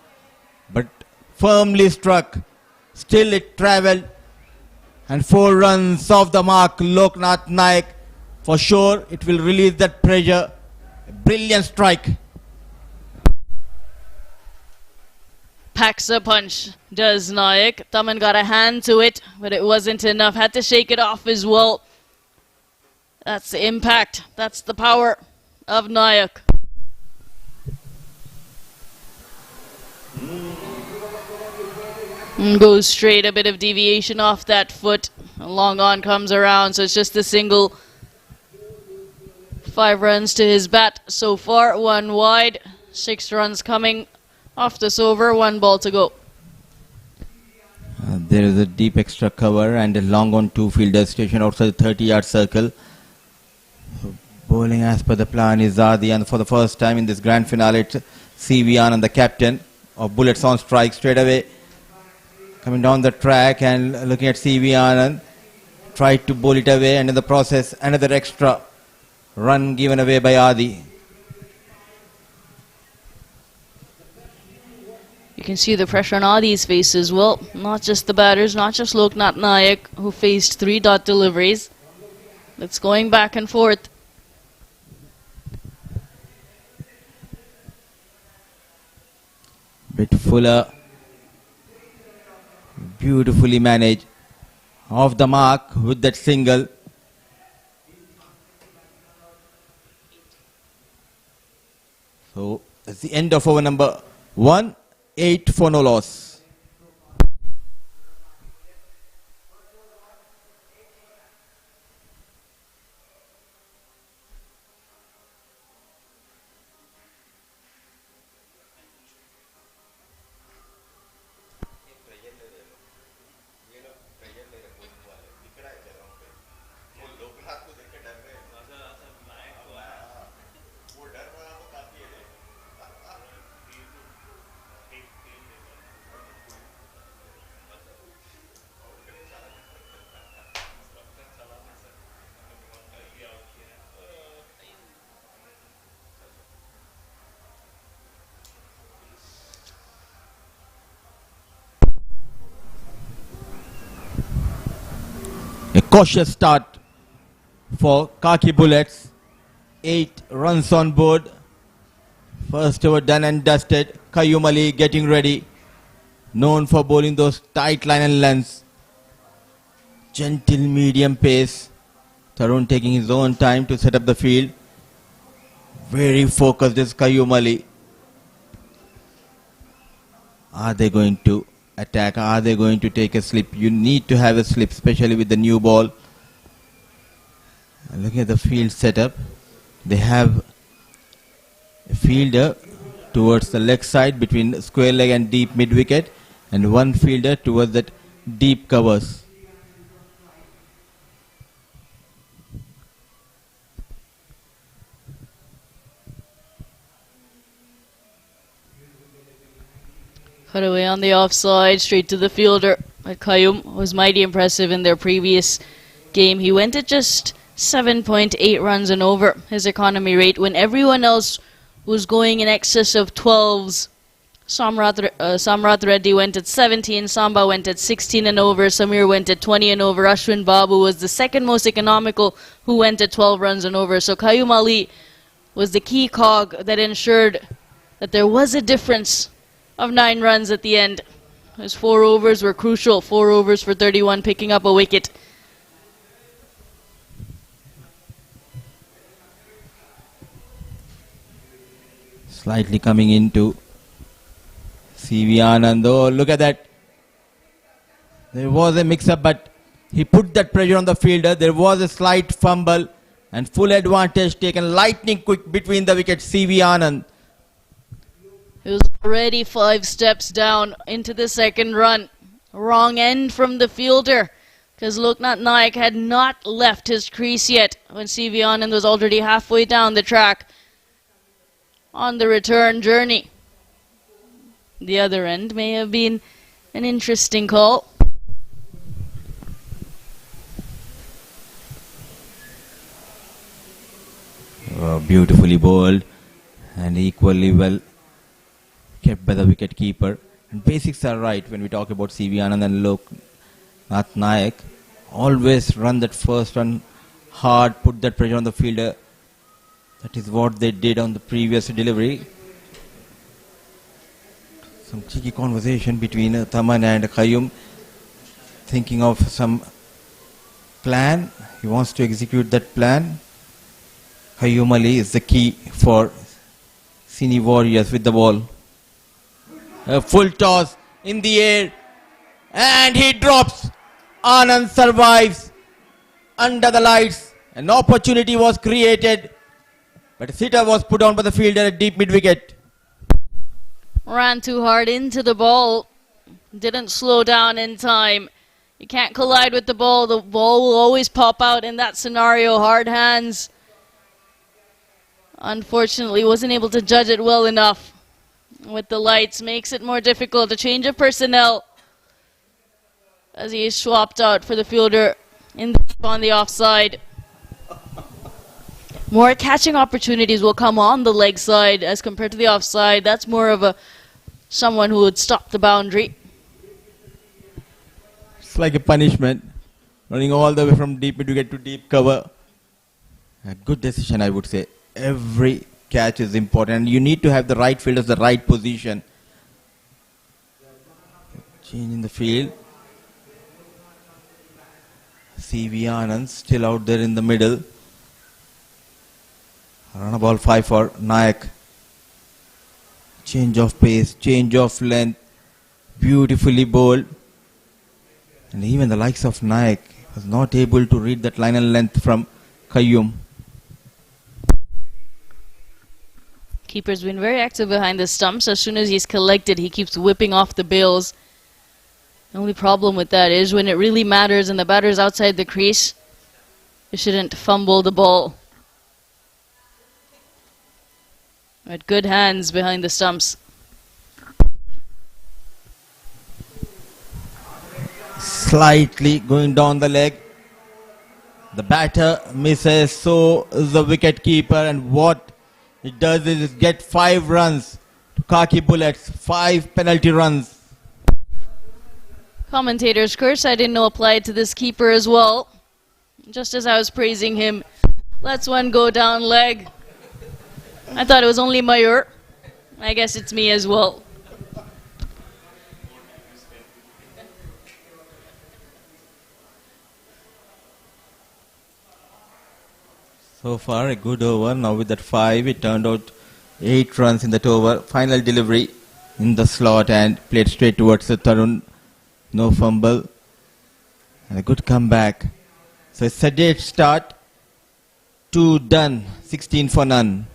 but firmly struck. Still it travelled, and 4 runs off the mark. Loknath Nayak, for sure it will release that pressure. A brilliant strike. Packs a punch, does Nayak. Taman got a hand to it, but it wasn't enough. Had to shake it off as well. That's the impact. That's the power of Nayak. Goes straight, a bit of deviation off that foot. A long on comes around, so it's just a single. 5 runs to his bat so far, 1 wide. 6 runs coming off this over, 1 ball to go. There is a deep extra cover and a long on 2 fielders stationed outside the 30-yard circle. Bowling as per the plan is Adi, and for the first time in this grand finale, it's CV Anand, the captain of Bullets, on strike straight away. Coming down the track and looking at CV Anand, tried to bowl it away, and in the process another extra run given away by Adi. You can see the pressure on Adi's face as well. Not just the batters, not just Loknath Nayak, who faced 3 dot deliveries. It's going back and forth. Bit Fuller, beautifully managed, off the mark with that single. So that's the end of over number 1, 8 for no loss. A cautious start for Khaki Bullets. 8 runs on board. First over done and dusted. Qayyum Ali getting ready. Known for bowling those tight line and lengths. Gentle medium pace. Tarun taking his own time to set up the field. Very focused is Qayyum Ali. Are they going to attack? Are they going to take a slip? You need to have a slip, especially with the new ball. And looking at the field setup, they have a fielder towards the leg side between square leg and deep mid wicket, and one fielder towards that deep covers. Cut away on the offside, straight to the fielder. But Qayyum was mighty impressive in their previous game. He went at just 7.8 runs and over his economy rate when everyone else was going in excess of 12s. Samrat Reddy went at 17, Samba went at 16 and over, Samir went at 20 and over, Ashwin Babu was the second most economical, who went at 12 runs and over. So Qayyum Ali was the key cog that ensured that there was a difference of 9 runs at the end. His 4 overs were crucial. 4 overs for 31, picking up a wicket. Slightly coming into CV Anand. Oh, look at that. There was a mix-up, but he put that pressure on the fielder. There was a slight fumble and full advantage taken lightning quick between the wickets. CV Anand. It was already 5 steps down into the second run. Wrong end from the fielder, because Loknath Nayak had not left his crease yet when CV Anand was already halfway down the track on the return journey. The other end may have been an interesting call. Oh, beautifully bowled and equally well kept by the wicket keeper. And basics are right when we talk about CV Anand and Loknath Nayak. Always run that first run hard, put that pressure on the fielder. That is what they did on the previous delivery. Some cheeky conversation between Taman and Qayyum, thinking of some plan. He wants to execute that plan. Qayyum Ali is the key for Cine Warriors with the ball. A full toss in the air and he drops. Anand survives under the lights. An opportunity was created, but a sitter was put on by the fielder at deep mid wicket. Ran too hard into the ball. Didn't slow down in time. You can't collide with the ball. The ball will always pop out in that scenario. Hard hands. Unfortunately, wasn't able to judge it well enough with the lights. Makes it more difficult. A change of personnel as he is swapped out for the fielder on the offside. More catching opportunities will come on the leg side as compared to the offside. That's more of a someone who would stop the boundary. It's like a punishment. Running all the way from deep mid to get to deep cover. A good decision, I would say. Every catch is important. And you need to have the right fielders, the right position. Change in the field. CV Anand still out there in the middle. Run a ball 5 for Nayak. Change of pace, change of length. Beautifully bowled. And even the likes of Nayak was not able to read that line and length from Qayyum. Keeper's been very active behind the stumps. As soon as he's collected, he keeps whipping off the bails. The only problem with that is when it really matters and the batter's outside the crease, you shouldn't fumble the ball. But good hands behind the stumps. Slightly going down the leg. The batter misses, so is the wicket keeper, and what it does is get 5 runs to Khaki Bullets, 5 penalty runs. Commentator's curse, I didn't know applied to this keeper as well. Just as I was praising him, lets one go down leg. I thought it was only Mayur. I guess it's me as well. So far a good over. Now with that 5, it turned out 8 runs in that over. Final delivery in the slot and played straight towards the Tarun. No fumble. And a good comeback. So it's a sedate start. 2 done. 16 for none.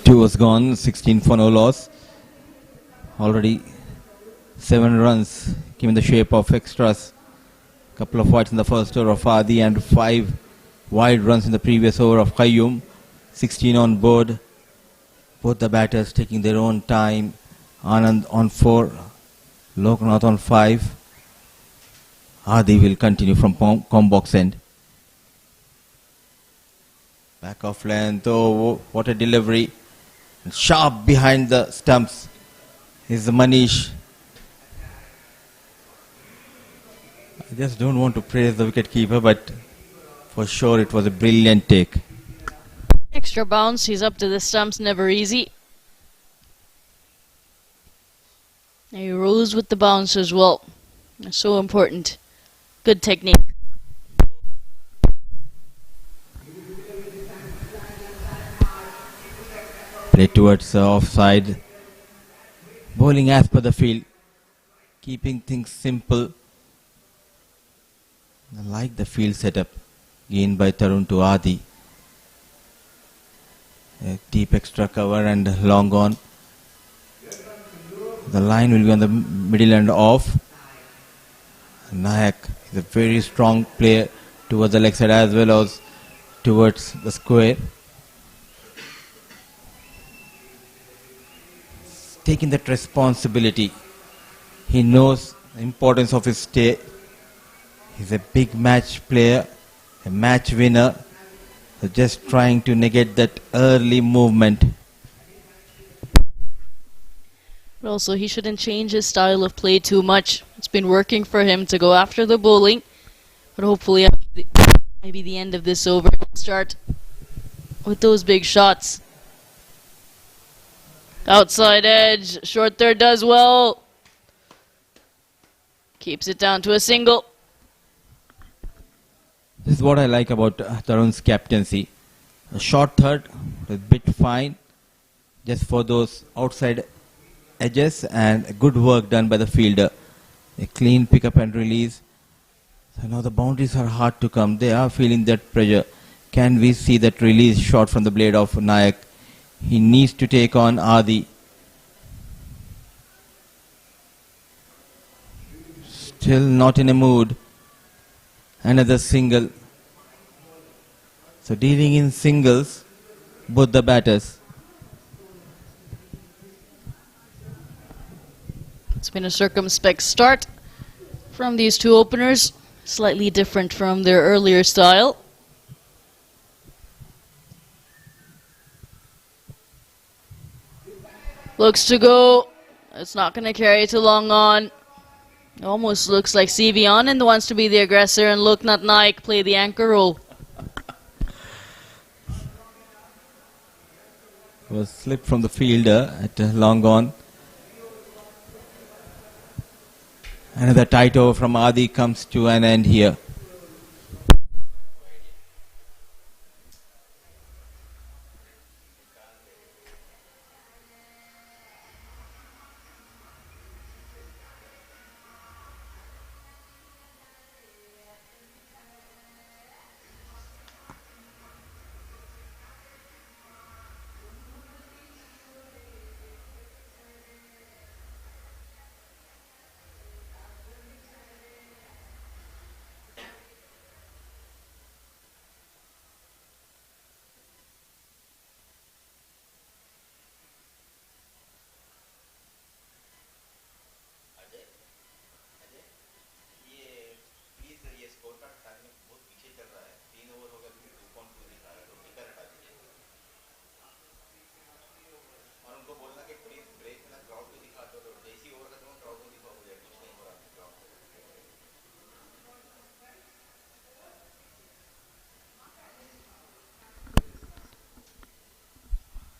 Two was gone, 16 for no loss. Already 7 runs came in the shape of extras. Couple of wides in the first over of Adi and 5 wide runs in the previous over of Qayyum. 16 on board. Both the batters taking their own time. Anand on 4, Loknath on 5. Adi will continue from combox end. Back off length. Oh, what a delivery. Sharp behind the stumps is Manish. I just don't want to praise the wicketkeeper, but for sure it was a brilliant take. Extra bounce, he's up to the stumps, never easy. And he rose with the bounce as well. That's so important. Good technique. Play towards the offside. Bowling as per the field. Keeping things simple. I like the field setup. Gained by Tarun to Adi. A deep extra cover and long on. The line will be on the middle and off. Nayak is a very strong player towards the leg side as well as towards the square. Taking that responsibility. He knows the importance of his stay. He's a big match player, a match winner. So just trying to negate that early movement. But also, he shouldn't change his style of play too much. It's been working for him to go after the bowling. But hopefully, maybe the end of this over, he'll start with those big shots. Outside edge, short third does well. Keeps it down to a single. This is what I like about Tarun's captaincy. A short third, a bit fine. just for those outside edges, and good work done by the fielder. A clean pickup and release. So now the boundaries are hard to come. They are feeling that pressure. Can we see that release shot from the blade of Nayak? He needs to take on Adi. Still not in a mood. Another single. So dealing in singles, both the batters. It's been a circumspect start from these two openers, slightly different from their earlier style. Looks to go. It's not going to carry too long on. Almost looks like CV Anand wants to be the aggressor and Loknath Naik play the anchor role. Was slipped from the fielder at long on. Another tight over from Adi comes to an end here.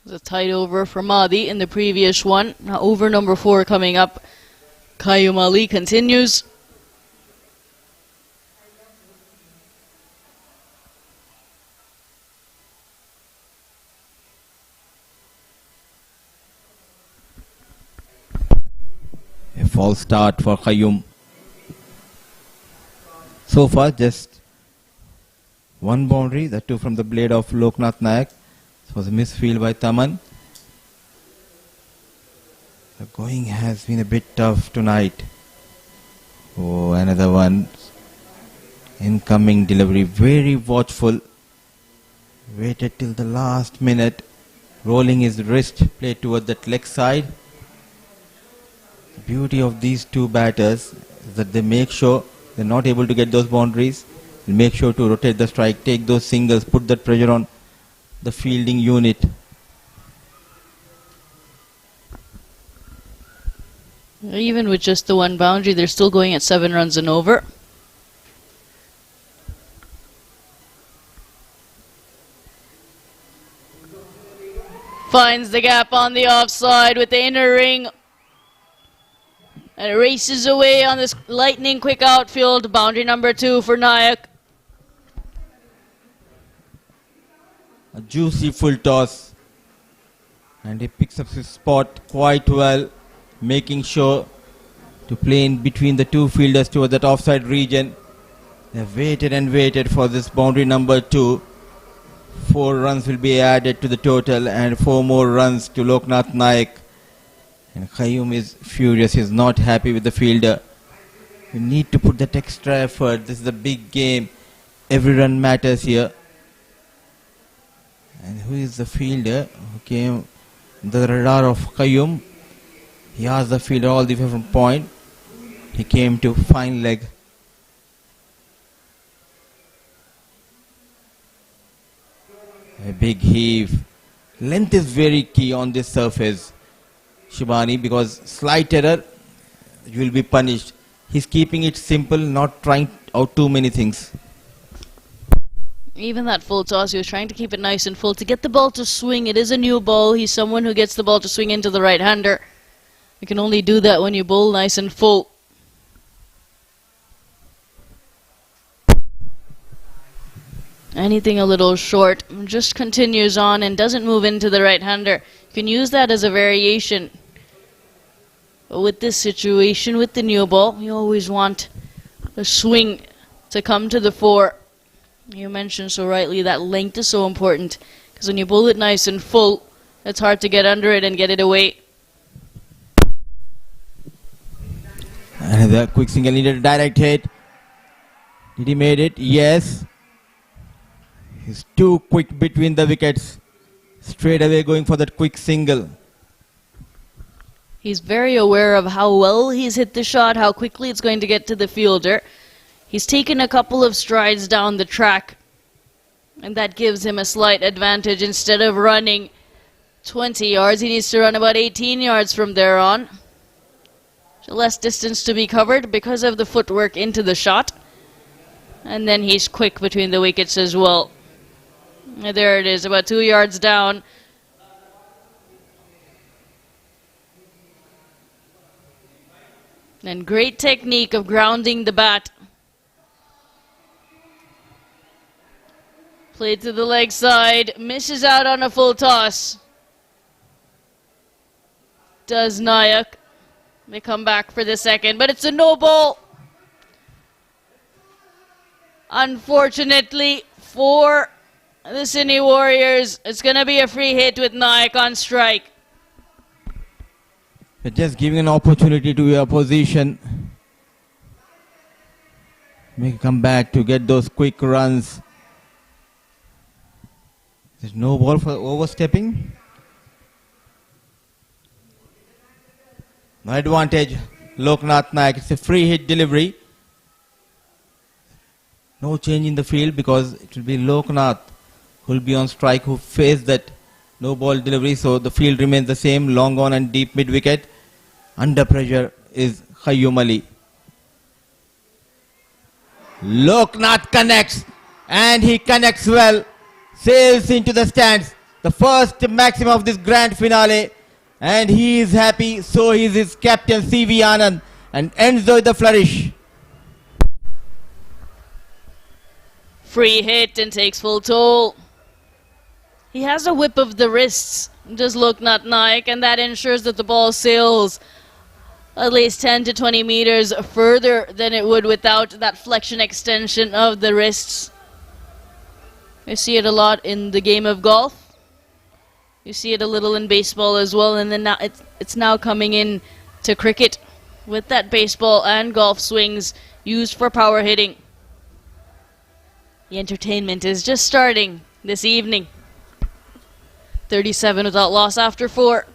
A tight over from Adi in the previous one. Now over number 4 coming up. Qayyum Ali continues. A false start for Qayyum. So far just one boundary, that too from the blade of Loknath Nayak. It was a misfield by Taman. The going has been a bit tough tonight. Oh, another one. Incoming delivery, very watchful. Waited till the last minute. Rolling his wrist, played toward that leg side. The beauty of these two batters is that they make sure they're not able to get those boundaries. They make sure to rotate the strike, take those singles, put that pressure on the fielding unit. Even with just the one boundary, they're still going at 7 runs and over. Finds the gap on the offside with the inner ring. And it races away on this lightning quick outfield. Boundary number 2 for Nayak. A juicy full toss. And he picks up his spot quite well, making sure to play in between the two fielders toward that offside region. They waited and waited for this boundary number 2. 4 runs will be added to the total and 4 more runs to Loknath Naik. And Qayyum is furious. He's not happy with the fielder. You need to put that extra effort. This is a big game. Every run matters here. And who is the fielder who came? The radar of Qayyum. He asked the fielder all the way from point. He came to fine leg. A big heave. Length is very key on this surface, Shibani, because slight error, you will be punished. He's keeping it simple, not trying out too many things. Even that full toss, he was trying to keep it nice and full to get the ball to swing. It is a new ball. He's someone who gets the ball to swing into the right-hander. You can only do that when you bowl nice and full. Anything a little short just continues on and doesn't move into the right-hander. You can use that as a variation. But with this situation, with the new ball, you always want the swing to come to the fore. You mentioned so rightly that length is so important, because when you bowl it nice and full, it's hard to get under it and get it away. Another quick single, needed a direct hit. Did he made it? Yes. He's too quick between the wickets. Straight away going for that quick single. He's very aware of how well he's hit the shot, how quickly it's going to get to the fielder. He's taken a couple of strides down the track, and that gives him a slight advantage. Instead of running 20 yards, he needs to run about 18 yards from there on. So less distance to be covered because of the footwork into the shot. And then he's quick between the wickets as well. There it is, about 2 yards down. And great technique of grounding the bat. Played to the leg side, misses out on a full toss. Does Nayak. They come back for the second, but it's a no ball. Unfortunately for the Cine Warriors, it's going to be a free hit with Nayak on strike. They're just giving an opportunity to your opposition. Make a comeback to get those quick runs. There's no ball for overstepping. No advantage. Loknath Nayak. It's a free hit delivery. No change in the field because it will be Loknath who will be on strike, who faced that no ball delivery. So the field remains the same. Long on and deep mid wicket. Under pressure is Khayyum Ali. Loknath connects, and he connects well. Sails into the stands. The first maximum of this grand finale. And he is happy, so is his captain C.V. Anand, and ends with the flourish. Free hit and takes full toll. He has a whip of the wrists, does Loknath Nayak, and that ensures that the ball sails at least 10 to 20 meters further than it would without that flexion extension of the wrists. You see it a lot in the game of golf. You see it a little in baseball as well, and then now it's now coming in to cricket with that baseball and golf swings used for power hitting. The entertainment is just starting this evening. 37 without loss after 4.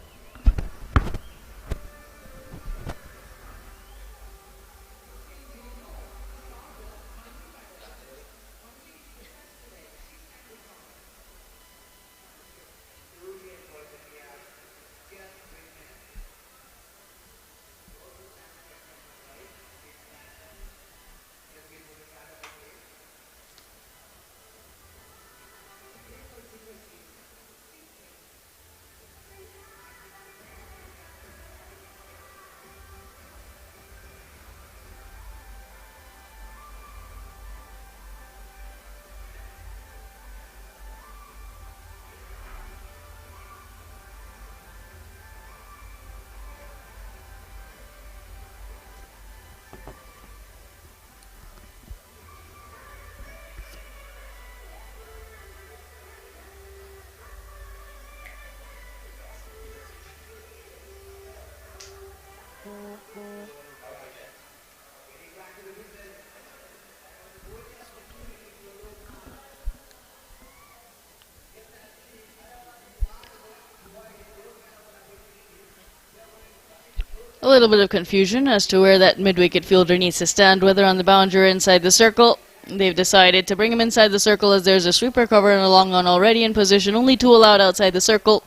A little bit of confusion as to where that mid-wicket fielder needs to stand, whether on the boundary or inside the circle. They've decided to bring him inside the circle as there's a sweeper cover and a long on already in position. Only 2 allowed outside the circle,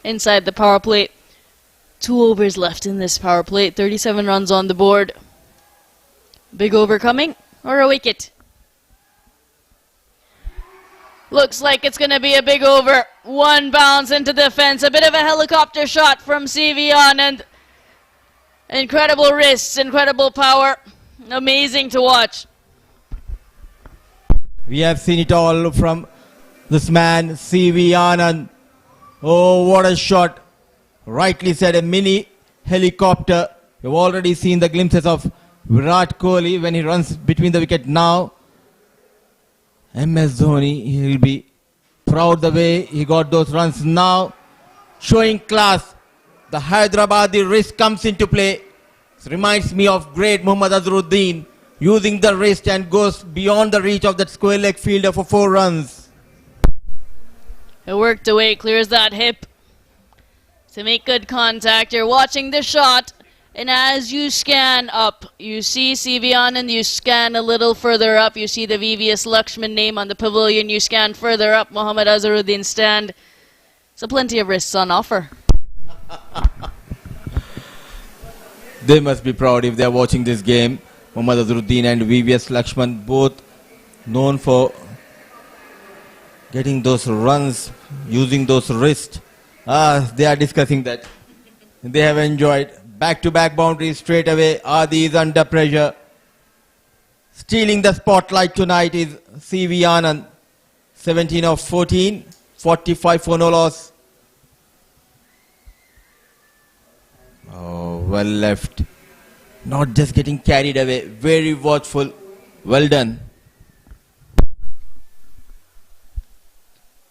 inside the power play. 2 overs left in this power play. 37 runs on the board. Big over coming or a wicket? Looks like it's going to be a big over. 1 bounce into the fence. A bit of a helicopter shot from CV Anand. Incredible wrists, incredible power. Amazing to watch. We have seen it all from this man, CV Anand. Oh, what a shot. Rightly said, a mini helicopter. You've already seen the glimpses of Virat Kohli when he runs between the wicket. Now, MS Dhoni, he'll be proud the way he got those runs. Now, showing class. The Hyderabadi wrist comes into play. This reminds me of great Muhammad Azharuddin using the wrist and goes beyond the reach of that square leg fielder for 4 runs. It worked away, clears that hip to make good contact. You're watching the shot, and as you scan up, you see CV Anand, you scan a little further up, you see the VVS Lakshman name on the pavilion, you scan further up, Muhammad Azharuddin stand. So plenty of wrists on offer. They must be proud if they are watching this game. Muhammad Azharuddin and VVS Lakshman, both known for getting those runs using those wrists. They are discussing that. They have enjoyed back-to-back boundaries straight away. Adi is under pressure. Stealing the spotlight tonight is CV Anand. 17 of 14, 45 for no loss. Oh, well left. Not just getting carried away. Very watchful. Well done.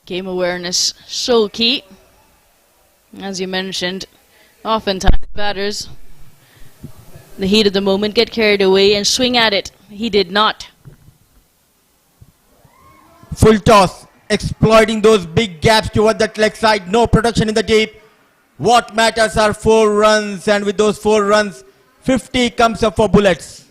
Game awareness so key. As you mentioned, oftentimes batters, the heat of the moment, get carried away and swing at it. He did not. Full toss. Exploiting those big gaps toward that leg side. No protection in the deep. What matters are 4 runs, and with those 4 runs, 50 comes up for Bullets.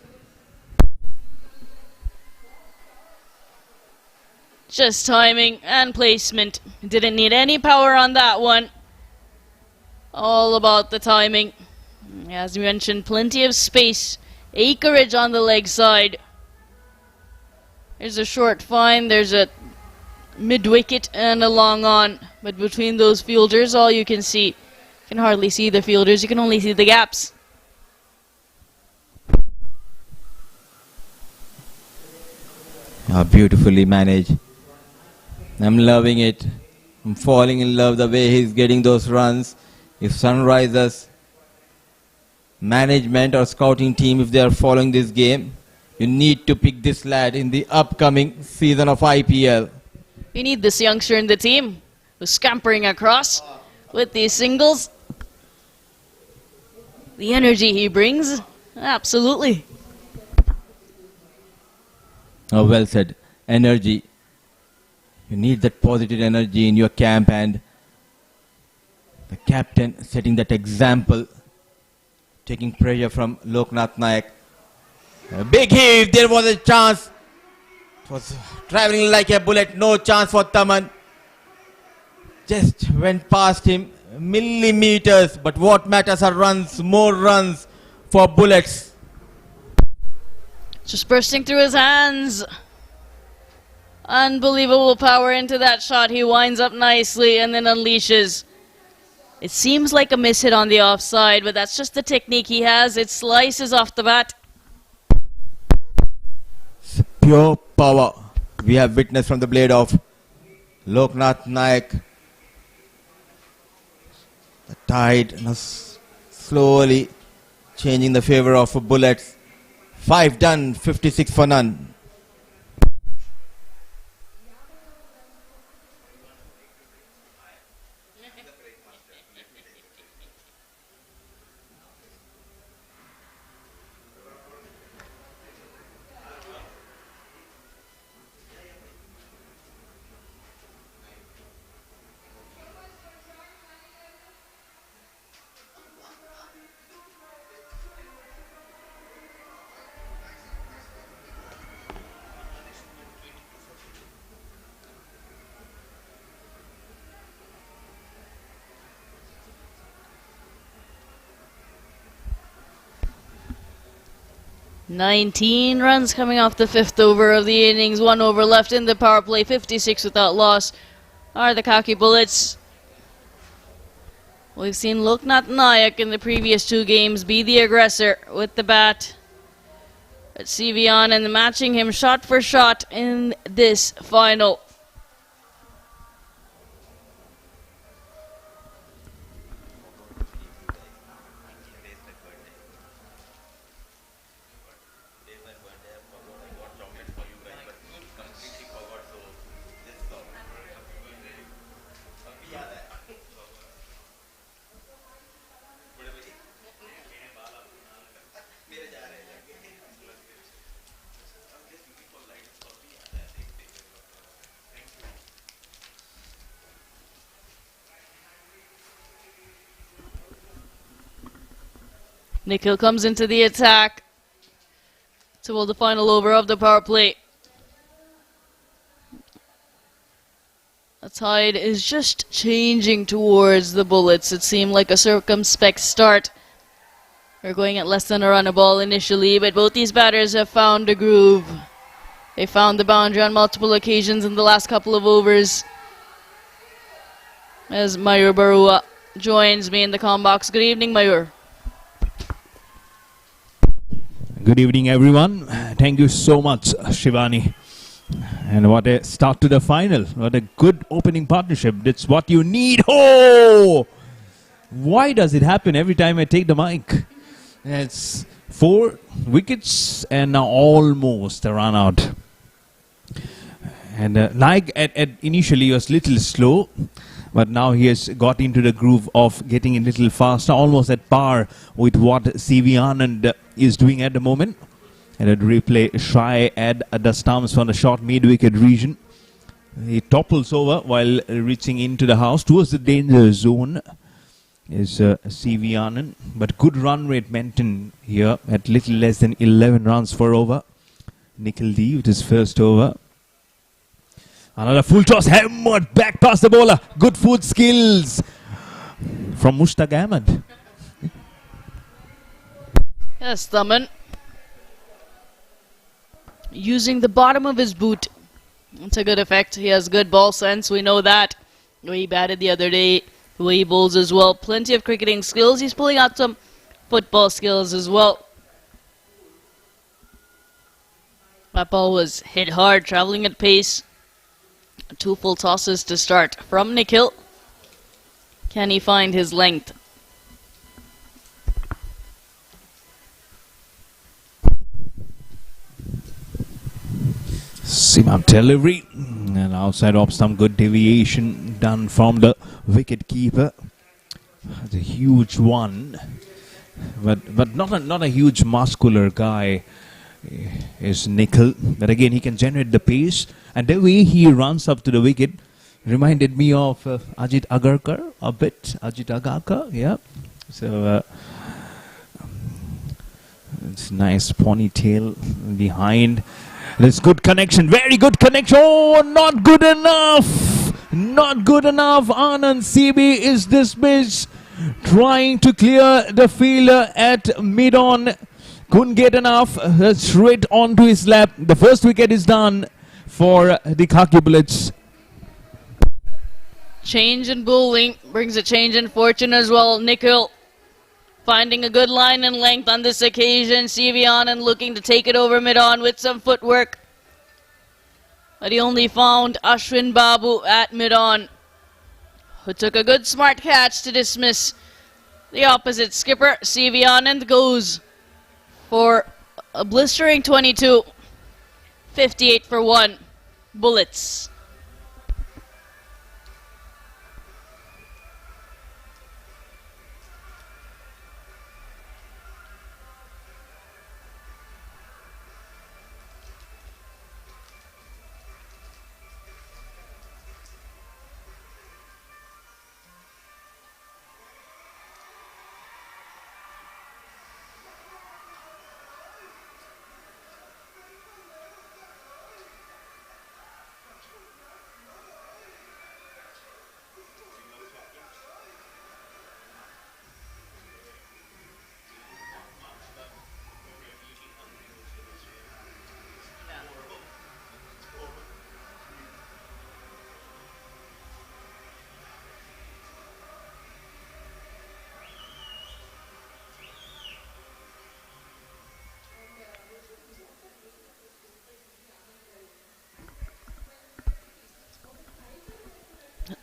Just timing and placement. Didn't need any power on that one. All about the timing. As we mentioned, plenty of space. Acreage on the leg side. There's a short fine, there's a mid-wicket and a long on. But between those fielders, all you can see, you can hardly see the fielders, you can only see the gaps. Beautifully managed. I'm loving it. I'm falling in love the way he's getting those runs. If Sunrisers management or scouting team, if they are following this game, you need to pick this lad in the upcoming season of IPL. You need this youngster in the team who's scampering across with these singles. The energy he brings, absolutely. Oh, well said. Energy. You need that positive energy in your camp, and the captain setting that example, taking pressure from Loknath Nayak. A big hit, there was a chance. It was traveling like a bullet, no chance for Taman. Just went past him millimeters, but what matters are runs, more runs for Bullets. Just bursting through his hands. Unbelievable power into that shot. He winds up nicely and then unleashes. It seems like a miss hit on the offside, but that's just the technique he has. It slices off the bat. It's pure power we have witnessed from the blade of Loknath Nayak. The tide now slowly changing the favor of Bullets. 5 done, 56 for none. "19 runs coming off the 5th over of the innings. 1 over left in the power play. 56 without loss are the Khaki Bullets. We've seen Loknath Nayak in the previous 2 games be the aggressor with the bat. But CV Anand matching him shot for shot in this final. Nikhil comes into the attack toward the final over of the power play. The tide is just changing towards the Bullets. It seemed like a circumspect start. They're going at less than a run a ball initially, but both these batters have found a groove. They found the boundary on multiple occasions in the last couple of overs. As Mayur Barua joins me in the comm box. Good evening, Mayur. Good evening, everyone. Thank you so much, Shivani. And what a start to the final. What a good opening partnership. That's what you need. Oh! Why does it happen every time I take the mic? It's 4 wickets and now almost a run out. And like initially he was a little slow, but now he has got into the groove of getting a little faster, almost at par with what CV Anand is doing at the moment. And a replay shy at the stumps from the short mid-wicket region. He topples over while reaching into the house towards the danger zone. Is CV Anand, but good run rate maintained here at little less than 11 runs per over. Nikhil D with his first over. Another full toss, hammered back past the bowler. Good foot skills from Mushtaq Ahmed. Yes, Thaman. Using the bottom of his boot to good effect. He has good ball sense, we know that. The way he batted the other day, the way he bowls as well. Plenty of cricketing skills. He's pulling out some football skills as well. That ball was hit hard, traveling at pace. 2 full tosses to start from Nikhil. Can he find his length? Simam delivery. And outside off some good deviation done from the wicket keeper. That's a huge one. But not a huge muscular guy is Nikhil. But again, he can generate the pace. And the way he runs up to the wicket reminded me of Ajit Agarkar a bit. Ajit Agarkar, yeah. So it's nice ponytail behind. There's good connection, very good connection. Oh, not good enough. Not good enough. Anand CB is dismissed. Trying to clear the fielder at mid-on. Couldn't get enough. Straight onto his lap. The first wicket is done for the Khaki Bullets. Change in bowling brings a change in fortune as well. Nikhil finding a good line and length on this occasion. CV Anand looking to take it over mid-on with some footwork. But he only found Ashwin Babu at mid-on, who took a good smart catch to dismiss the opposite skipper. CV Anand goes for a blistering 22. 58 for 1. Bullets.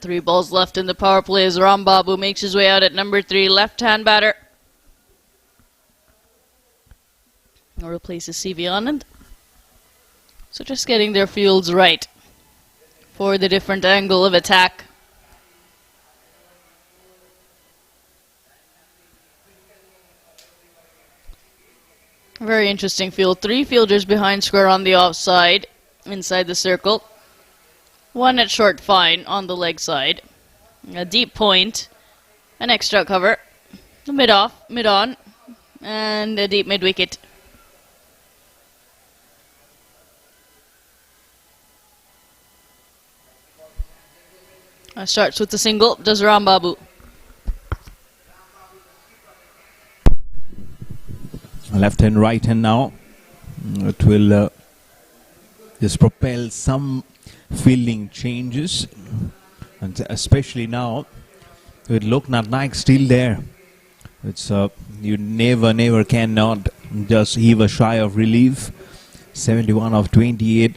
3 balls left in the power play as Rambabu makes his way out at number 3, left-hand batter. Replaces CV Anand. So just getting their fields right for the different angle of attack. Very interesting field. 3 fielders behind square on the offside, inside the circle. 1 at short fine on the leg side. A deep point, an extra cover, mid off, mid on, and a deep mid wicket. Starts with the single, does Rambabu. Left hand, right hand now. It will just propel some fielding changes, and especially now with Loknath Naik still there. It's you never cannot just heave a sigh of relief. 71 of 28.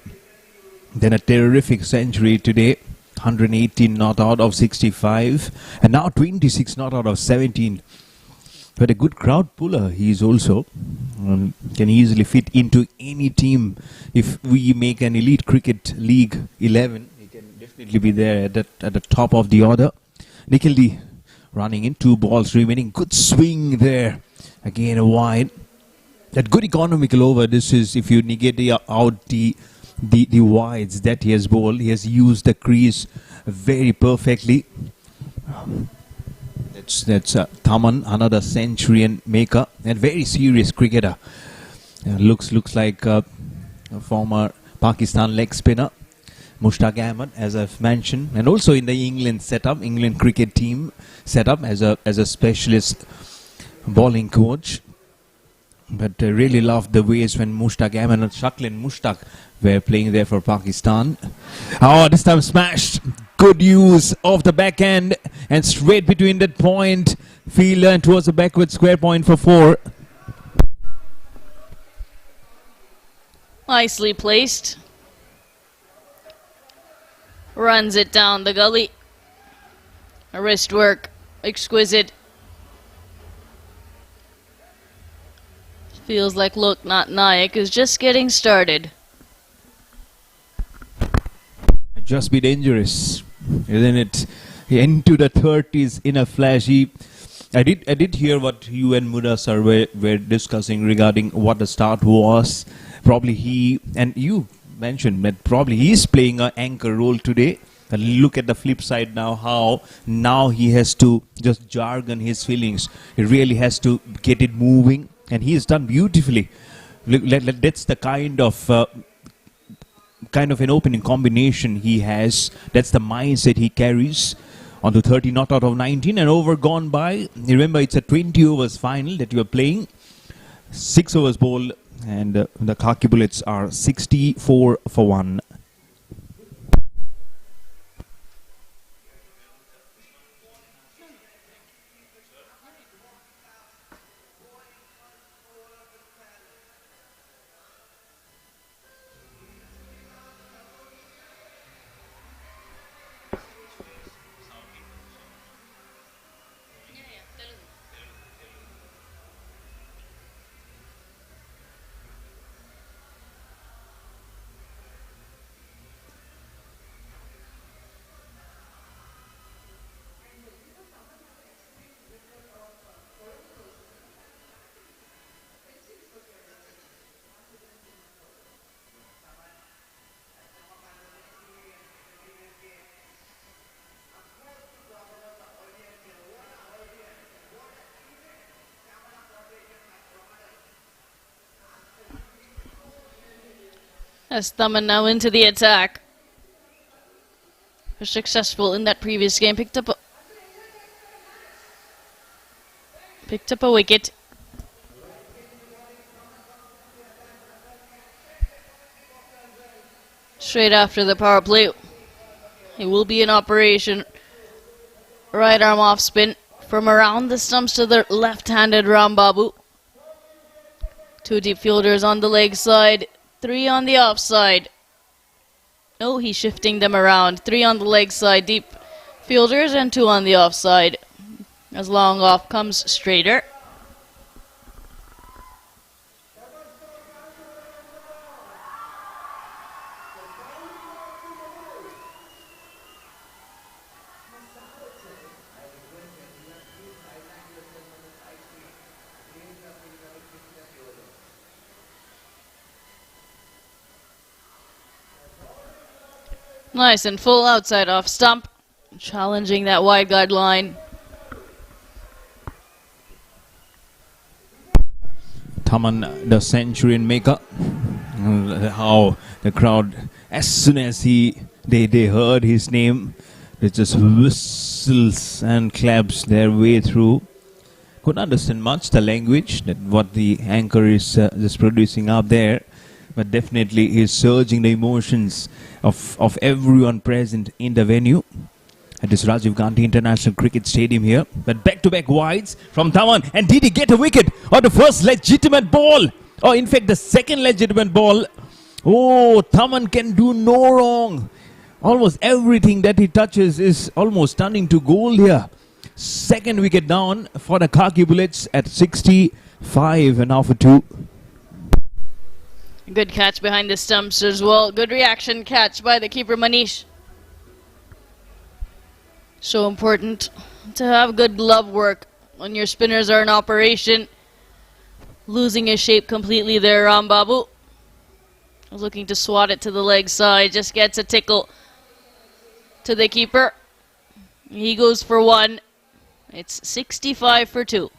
Then a terrific century today. 118 not out of 65, and now 26 not out of 17. But a good crowd puller he is also. Can easily fit into any team. If we make an elite cricket league 11, he can definitely be there at the top of the order. Nikhildi running in, 2 balls remaining. Good swing there. Again a wide. That good economical over. This is if you negate out the wides that he has bowled. He has used the crease very perfectly. That's Thaman, another centurion maker and very serious cricketer. Looks like a former Pakistan leg spinner, Mushtaq Ahmed, as I've mentioned, and also in the England cricket team setup as a specialist bowling coach. But I really loved the ways when Mushtaq Ahmed and Shaklin Mushtaq were playing there for Pakistan. Oh, this time smashed. Good use of the backhand and straight between that point. Fielder and towards the backward square point for 4. Nicely placed. Runs it down the gully. A wrist work. Exquisite. Feels like Loknath Naik is just getting started. Just be dangerous, isn't it? Into the 30s in a flash. I did hear what you and Mudassar were discussing regarding what the start was. Probably he, and you mentioned that probably he's playing an anchor role today. And look at the flip side now, how now he has to just jargon his feelings. He really has to get it moving, and he has done beautifully. That's the kind of an opening combination he has. That's the mindset he carries. On to 30 not out of 19, and over gone by. Remember, it's a 20 overs final that you are playing. 6 overs bowled, and the Khaki Bullets are 64 for 1. As Thaman now into the attack. Was successful in that previous game. Picked up a wicket. Straight after the power play. It will be in operation. Right arm off spin from around the stumps to the left-handed Rambabu. 2 deep fielders on the leg side. 3 on the offside. Oh, he's shifting them around. 3 on the leg side. Deep fielders and 2 on the offside. As long off comes straighter. Nice and full outside off stump, challenging that wide guard line. Taman, the centurion maker. How the crowd, as soon as they heard his name, they just whistles and claps their way through. Couldn't understand much the language that what the anchor is just producing out there, but definitely he's surging the emotions of everyone present in the venue. At this Rajiv Gandhi International Cricket Stadium here. But back-to-back wides from Taman. And did he get a wicket? Or the first legitimate ball? Or in fact the second legitimate ball. Oh, Taman can do no wrong. Almost everything that he touches is almost turning to gold here. Second wicket down for the Khaki Bullets at 65 and now for 2. Good catch behind the stumps as well. Good reaction catch by the keeper Manish. So important to have good glove work when your spinners are in operation. Losing his shape completely there, Rambabu. Was looking to swat it to the leg side. Just gets a tickle to the keeper. He goes for 1. It's 65 for 2.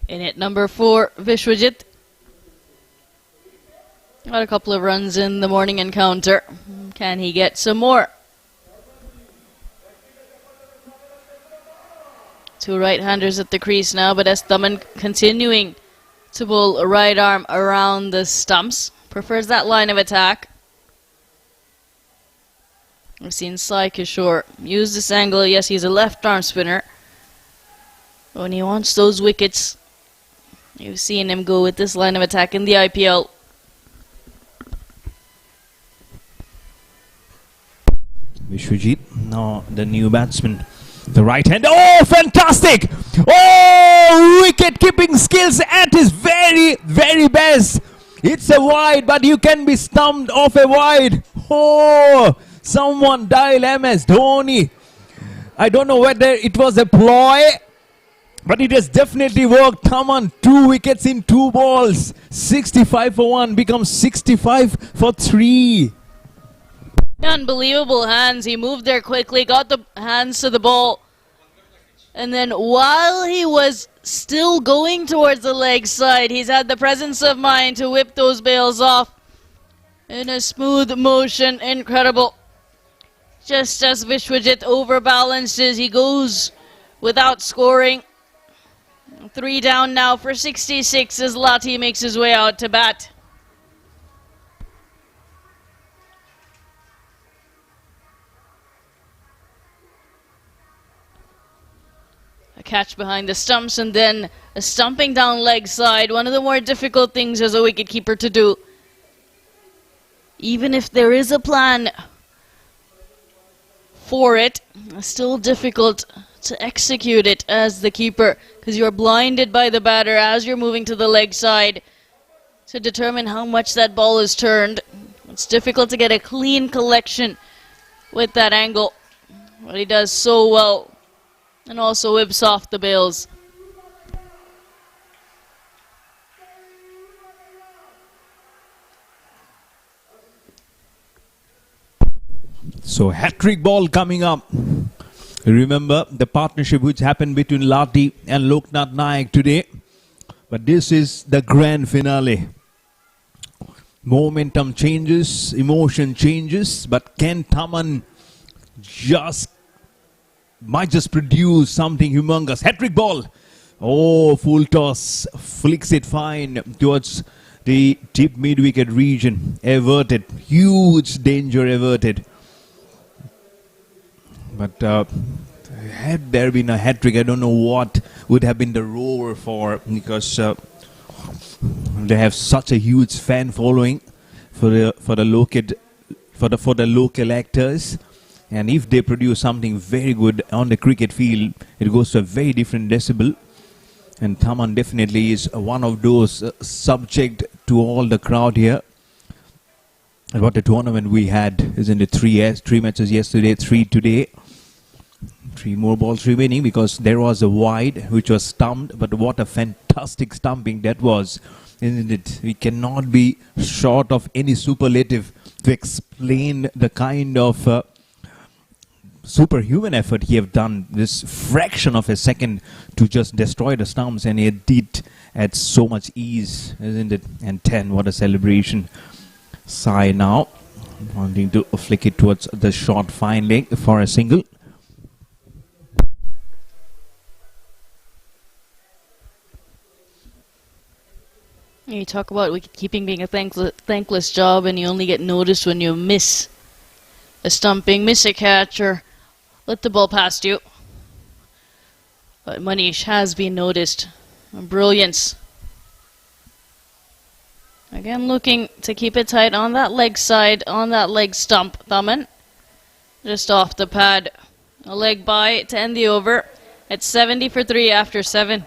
In at number 4, Vishwajit. Got a couple of runs in the morning encounter. Can he get some more? 2 right-handers at the crease now, but Estaman continuing to bowl a right arm around the stumps. Prefers that line of attack. We've seen Sai Kishore use this angle. Yes, he's a left-arm spinner. When he wants those wickets, you've seen him go with this line of attack in the IPL. Vishwajit, now the new batsman. The right hand. Oh, fantastic! Oh, wicket-keeping skills at his very, very best. It's a wide, but you can be stumped off a wide. Oh, someone dial MS Dhoni. I don't know whether it was a ploy, but it has definitely worked. Come on, 2 wickets in 2 balls. 65 for 1 becomes 65 for 3. Unbelievable hands. He moved there quickly, got the hands to the ball. And then while he was still going towards the leg side, he's had the presence of mind to whip those bails off in a smooth motion. Incredible. Just as Vishwajit overbalances, he goes without scoring. 3 down now for 66 as Lati makes his way out to bat. A catch behind the stumps and then a stumping down leg side. One of the more difficult things as a wicketkeeper to do. Even if there is a plan for it, it's still difficult to execute it as the keeper because you're blinded by the batter as you're moving to the leg side to determine how much that ball is turned. It's difficult to get a clean collection with that angle, but he does so well and also whips off the bails. So hat-trick ball coming up. Remember the partnership which happened between Lati and Loknath Naik today. But this is the grand finale. Momentum changes, emotion changes, but can Taman might just produce something humongous. Hat-trick ball. Oh, full toss. Flicks it fine towards the deep mid-wicket region. Averted. Huge danger averted. But had there been a hat-trick, I don't know what would have been the roar for, because they have such a huge fan following for the local actors, and if they produce something very good on the cricket field, it goes to a very different decibel. And Taman definitely is one of those subject to all the crowd here. And what a tournament we had, isn't it? Three matches yesterday, 3 today. 3 more balls remaining because there was a wide which was stumped, but what a fantastic stumping that was, isn't it? We cannot be short of any superlative to explain the kind of superhuman effort he have done, this fraction of a second to just destroy the stumps, and he did at so much ease, isn't it? And 10, what a celebration. Sai now wanting to flick it towards the short fine leg for a single. You talk about wicket-keeping being a thankless job, and you only get noticed when you miss a stumping, miss a catch, or let the ball past you. But Manish has been noticed. Brilliance. Again, looking to keep it tight on that leg side, on that leg stump. Taman just off the pad. A leg by to end the over. It's 70 for 3 after 7.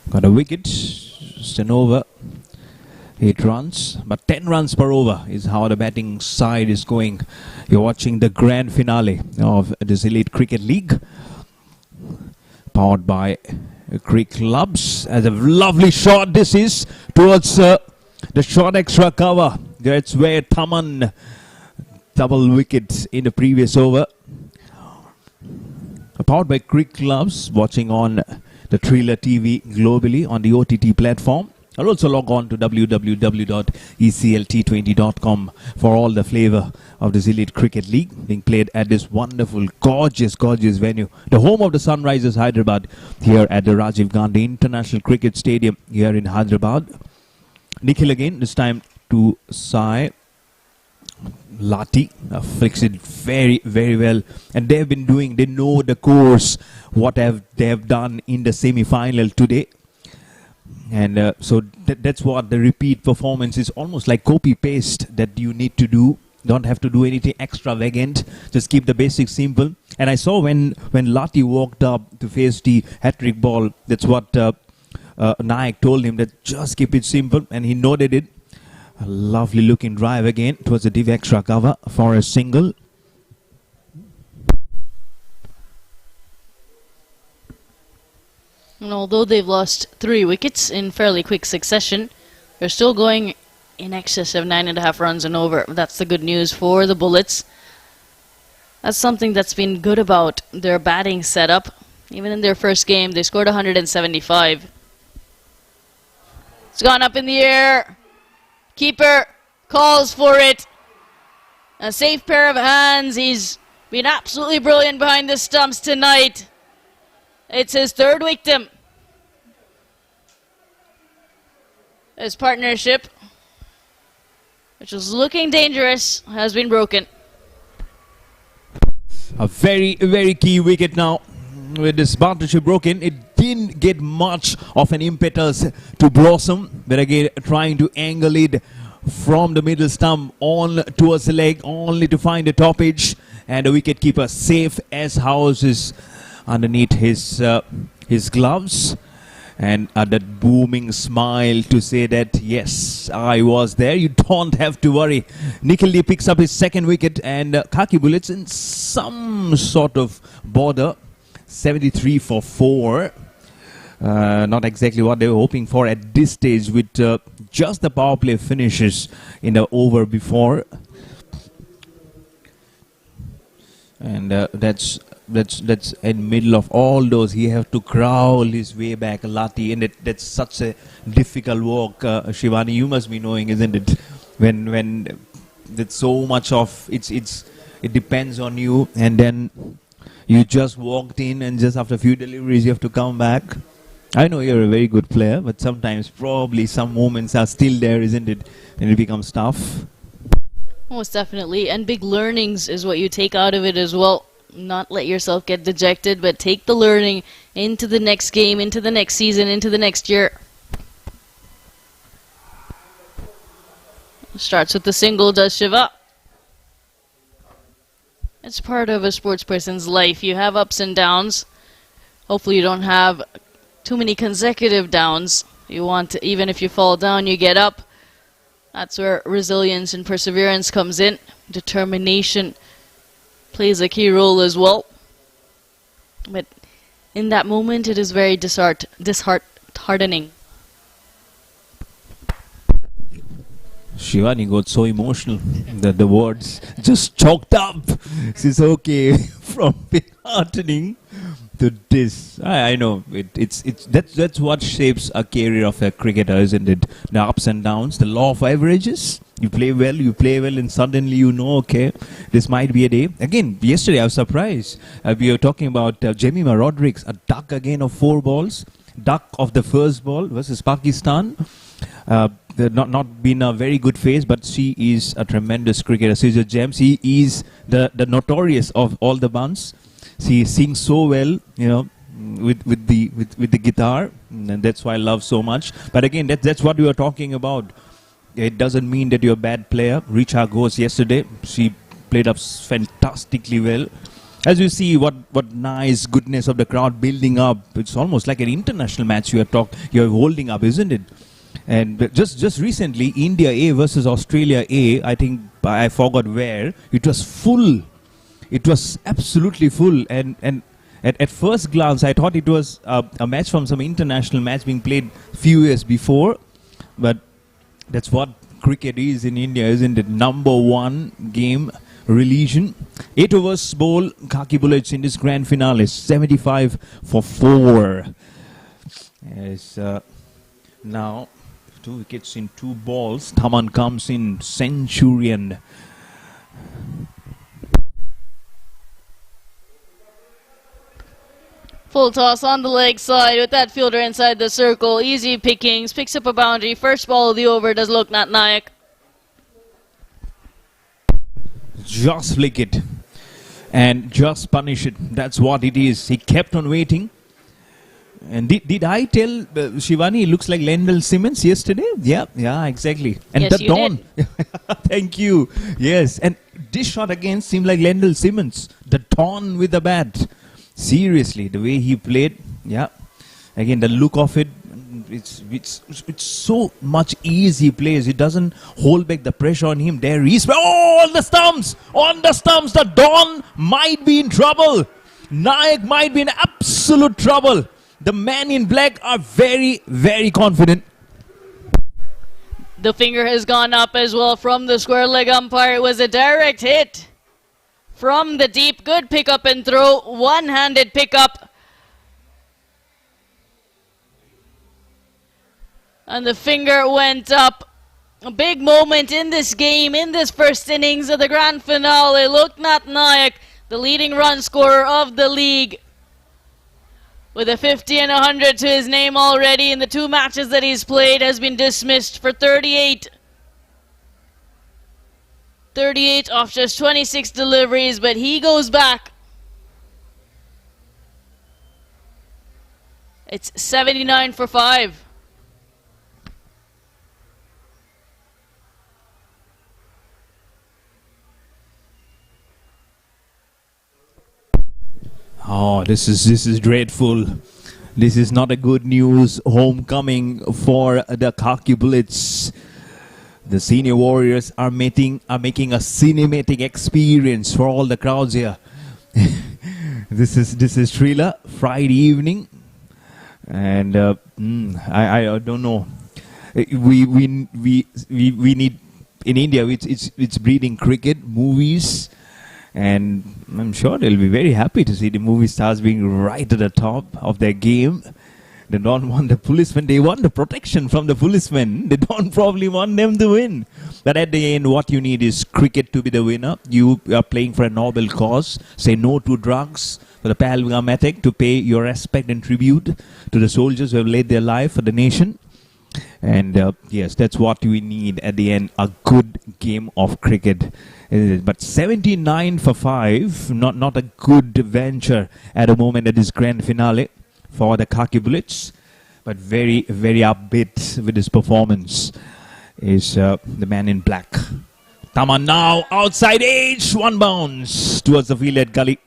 Got a wicket, just an over, 8 runs, but 10 runs per over is how the batting side is going. You're watching the grand finale of this Elite Cricket League, powered by Cricclubs. As a lovely shot this is towards the short extra cover. That's where Taman double wicket in the previous over. Powered by Cricclubs, watching on the Trailer TV globally on the OTT platform. I'll also log on to www.eclt20.com for all the flavor of this Elite Cricket League being played at this wonderful, gorgeous venue, the home of the Sunrisers Hyderabad, here at the Rajiv Gandhi International Cricket Stadium here in Hyderabad. Nikhil again, this time to Sai. Lati flicks it very, very well, and they know the course, what they have done in the semi-final today, and so that's what the repeat performance is, almost like copy-paste that you need to do. Don't have to do anything extravagant, just keep the basics simple. And I saw when Lati walked up to face the hat-trick ball, that's what Naik told him, that just keep it simple, and he noted it. A lovely looking drive again towards the deep extra cover for a single. And although they've lost 3 wickets in fairly quick succession, they're still going in excess of 9.5 runs and over. That's the good news for the Bullets. That's something that's been good about their batting setup. Even in their first game, they scored 175. It's gone up in the air. Keeper calls for it. A safe pair of hands. He's been absolutely brilliant behind the stumps tonight. It's his 3rd victim. His partnership, which was looking dangerous, has been broken. A very, very key wicket now. With this partnership broken, it didn't get much of an impetus to blossom. But again, trying to angle it from the middle stump on towards the leg, only to find the top edge. And the wicketkeeper safe as houses underneath his gloves. And that booming smile to say that, yes, I was there. You don't have to worry. Nikhil picks up his 2nd wicket, and Khaki Bullets in some sort of border. 73 for 4. Not exactly what they were hoping for at this stage with just the power play finishes in the over before. And that's in middle of all those. He have to crawl his way back, Lati, and that's such a difficult walk. Shivani, you must be knowing, isn't it? When there's so much of it depends on you, and then you just walked in, and just after a few deliveries you have to come back. I know you're a very good player, but sometimes probably some moments are still there, isn't it? And it becomes tough. Most definitely, and big learnings is what you take out of it as well. Not let yourself get dejected, but take the learning into the next game, into the next season, into the next year. Starts with the single, does Shiva. It's part of a sports person's life. You have ups and downs. Hopefully you don't have too many consecutive downs. You want to, even if you fall down, you get up. That's where resilience and perseverance comes in. Determination plays a key role as well. But in that moment, it is very disheartening. Shivani got so emotional that the words just choked up. She's okay from disheartening to this. I know that's what shapes a career of a cricketer, isn't it? The ups and downs, the law of averages. You play well, and suddenly you know, okay, this might be a day. Again, yesterday I was surprised. We were talking about Jemima Rodriguez, a duck again of 4 balls. Duck of the first ball versus Pakistan. Not been a very good phase, but she is a tremendous cricketer. She's a gem. She is the notorious of all the bunts. She sings so well, you know, with the guitar, and that's why I love so much. But again, that's what we were talking about. It doesn't mean that you're a bad player. Richa Ghosh yesterday, she played up fantastically well. As you see, what nice goodness of the crowd building up. It's almost like an international match you're holding up, isn't it? And just recently, India A versus Australia A, I think I forgot where, it was full. It was absolutely full. And at first glance, I thought it was a match from some international match being played a few years before. But that's what cricket is in India, isn't it? #1 game religion. 8 overs bowl, Khaki Bullets in this grand finale, 75 for 4. Yes, now 2 wickets in 2 balls. Thaman comes in centurion. Full toss on the leg side with that fielder inside the circle. Easy pickings, picks up a boundary. First ball of the over does Loknath Nayak. Just flick it and just punish it. That's what it is. He kept on waiting. And did I tell Shivani he looks like Lendl Simmons yesterday? Yeah, exactly. And yes, the dawn. Thank you. Yes, and this shot again seemed like Lendl Simmons. The dawn with the bat. Seriously, the way he played. Yeah. Again, the look of it. It's so much easy plays. It doesn't hold back the pressure on him. There he is. Oh, on the stumps. The Dawn might be in trouble. Nayak might be in absolute trouble. The men in black are very, very confident. The finger has gone up as well from the square leg umpire. It was a direct hit from the deep. Good pick up and throw. One-handed pickup. And the finger went up. A big moment in this game, in this first innings of the grand finale. Loknath Nayak, the leading run scorer of the league, with a 50 and 100 to his name already in the 2 matches that he's played, has been dismissed for 38. 38 off just 26 deliveries, but he goes back. It's 79 for 5. Oh, this is dreadful. This is not a good news homecoming for the Khaki Bullets. The senior warriors are making a cinematic experience for all the crowds here. This is Srila Friday evening, and I don't know. We need in India. It's breeding cricket movies. And I'm sure they'll be very happy to see the movie stars being right at the top of their game. They don't want the policemen. They want the protection from the policemen. They don't probably want them to win. But at the end, what you need is cricket to be the winner. You are playing for a noble cause. Say no to drugs. For the Pahalgam attack, to pay your respect and tribute to the soldiers who have laid their life for the nation. And yes, that's what we need at the end. A good game of cricket. But 79 for 5, not a good venture at the moment at this grand finale for the Khaki Bullets. But very, very upbeat with his performance is the man in black. Taman now outside edge, 1 bounce towards the field at gully.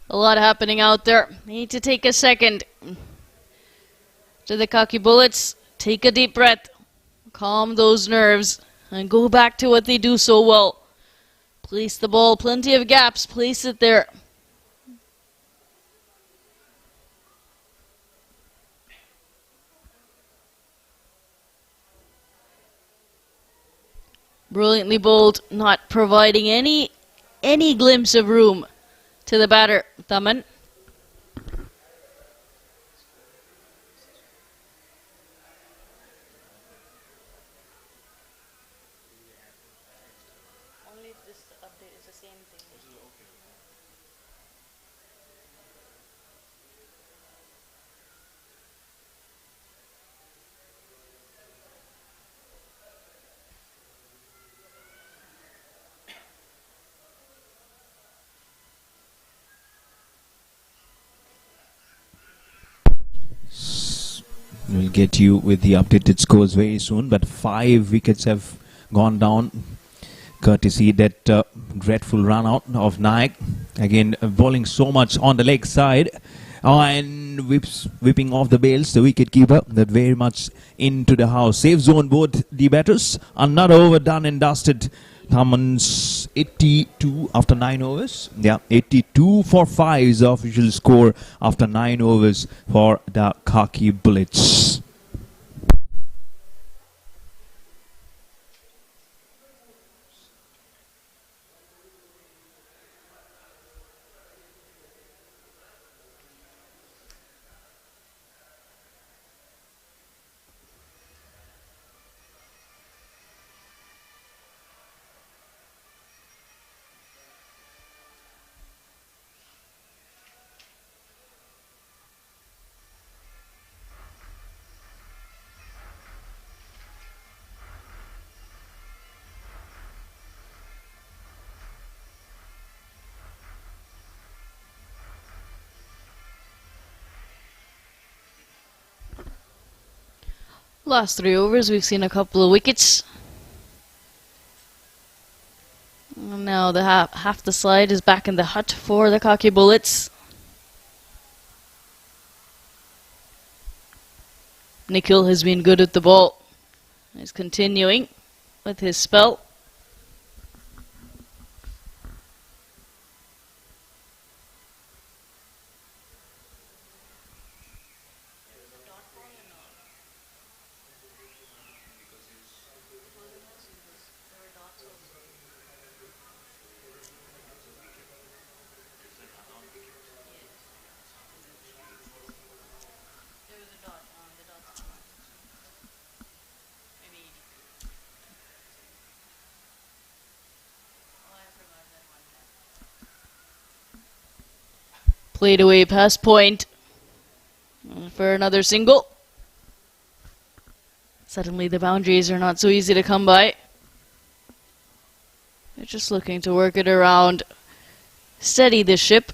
A lot happening out there. Need to take a second. To the Khaki Bullets, take a deep breath. Calm those nerves and go back to what they do so well. Place the ball, plenty of gaps, place it there. Brilliantly bowled, not providing any glimpse of room to the batter, Taman. We'll get you with the updated scores very soon, but 5 wickets have gone down courtesy that dreadful run out of Nayak. Again, bowling so much on the leg side and whipping off the bails, the wicket keeper, that very much into the house. Safe zone both the batters. Another over done and dusted. Taman's 82 after 9 overs. Yeah, 82 for 5 is the official score after 9 overs for the Khaki Bullets. Last 3 overs, we've seen a couple of wickets. And now the half the side is back in the hut for the Khaki Bullets. Nikhil has been good at the ball. He's continuing with his spell. Played away past point for another single. Suddenly the boundaries are not so easy to come by. They're just looking to work it around, steady the ship,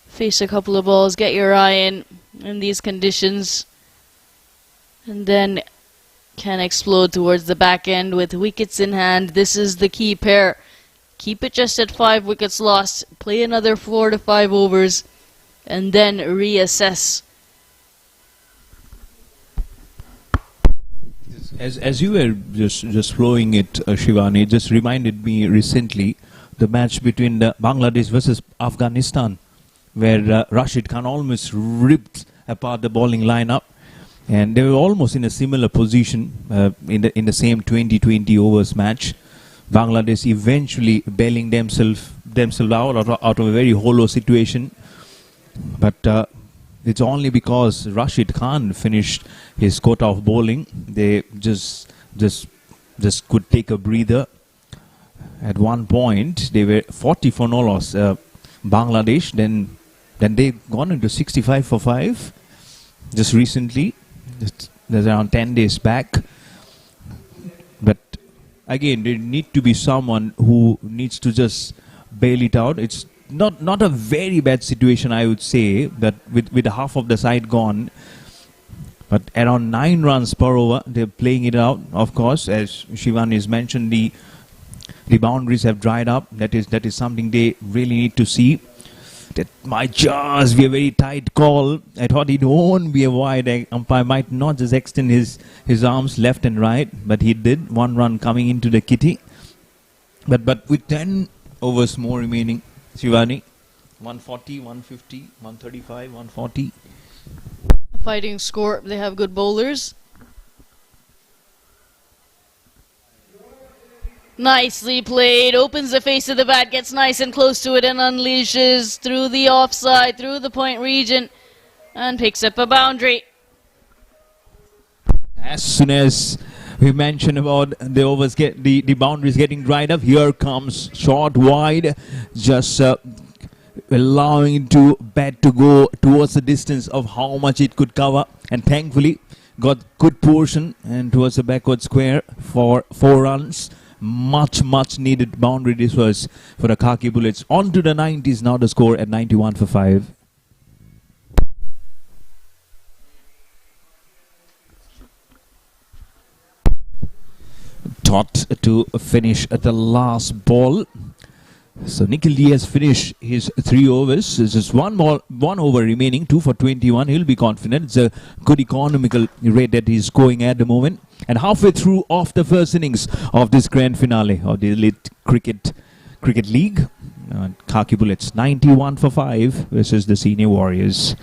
face a couple of balls, get your eye in these conditions, and then can explode towards the back end with wickets in hand. This is the key pair. Keep it just at 5 wickets lost, play another 4 to 5 overs, and then reassess. As you were just flowing it, Shivani, it just reminded me recently the match between Bangladesh versus Afghanistan, where Rashid Khan almost ripped apart the bowling lineup, and they were almost in a similar position in the same 20-20 overs match. Bangladesh eventually bailing themselves out of a very hollow situation, but it's only because Rashid Khan finished his quota of bowling. They just could take a breather. At one point, they were 40 for no loss, Bangladesh. Then they gone into 65 for 5 just recently. That's around 10 days back. But again, there need to be someone who needs to just bail it out. It's not a very bad situation, I would say, that with half of the side gone, but around 9 runs per over, they're playing it out. Of course, as Shivani has mentioned, the boundaries have dried up. That is something they really need to see. That might just be a very tight call. I thought it won't be a wide. Umpire might not just extend his arms left and right, but he did. 1 run coming into the kitty. But with 10 overs more remaining, Shivani, 140, 150, 135, 140. Fighting score. They have good bowlers. Nicely played. Opens the face of the bat, gets nice and close to it, and unleashes through the offside, through the point region, and picks up a boundary. As soon as we mentioned about the overs the boundaries getting dried up, here comes short wide, just allowing to bat to go towards the distance of how much it could cover, and thankfully got good portion and towards the backward square for 4 runs. Much needed boundary this was for the Khaki Bullets. On to the 90s now, the score at 91 for 5. Dot to finish at the last ball. So Nikhil D has finished his 3 overs. There's just one over remaining, 2 for 21. He'll be confident. It's a good economical rate that he's scoring at the moment. And halfway through of the first innings of this grand finale of the Elite Cricket League, Khaki Bullets 91 for 5 versus the Cine Warriors.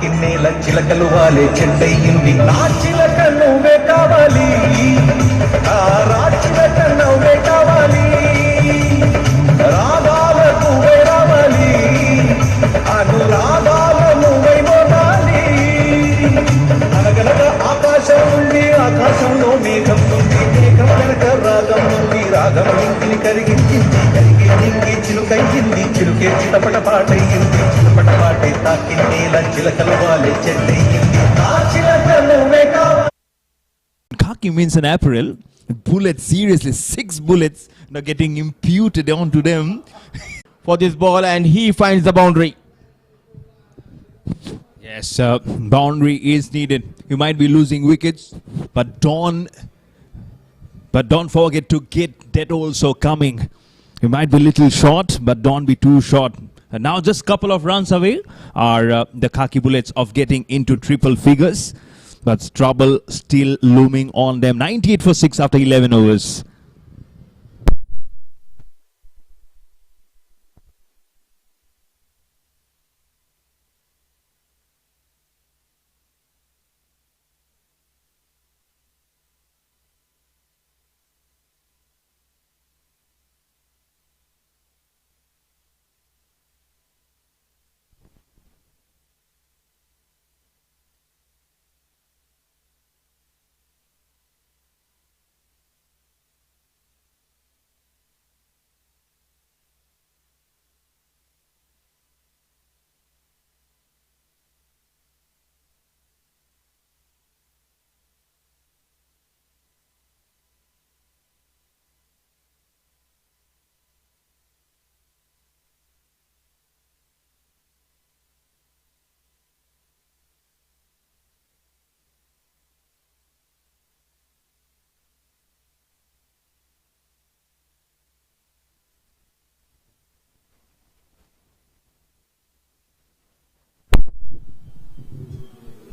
కిన్నేల చిలకలు వాలే చెడ్డయ్యింది నా చిలక నువ్వే కావాలి ఆ రాచిలక నువ్వే కావాలి రాగాల నువ్వే రావాలి అనురాగాల నువ్వై మోగాలి అనగనగా ఆకాశం నుండి ఆకాశంలో మేఘం నుండి మేఘం వెనక రాగం నుండి రాగం ఇంకిని కరిగించింది కరిగి ఇంకి చిలుకయ్యింది చిలుకే చిటపట పాటయ్యింది చిటపట పాటే తాకిన్నేల చిలకలు వాలే చెడ్డయ్యింది నా చిలక నువ్వే కావాలి. Khaki means an apparel. Bullets, seriously, 6 bullets now getting imputed onto them for this ball, and he finds the boundary. Yes, boundary is needed. You might be losing wickets, but don't forget to get that also coming. You might be a little short, but don't be too short. And now just a couple of runs away are the Khaki Bullets of getting into triple figures. But trouble still looming on them. 98 for 6 after 11 overs.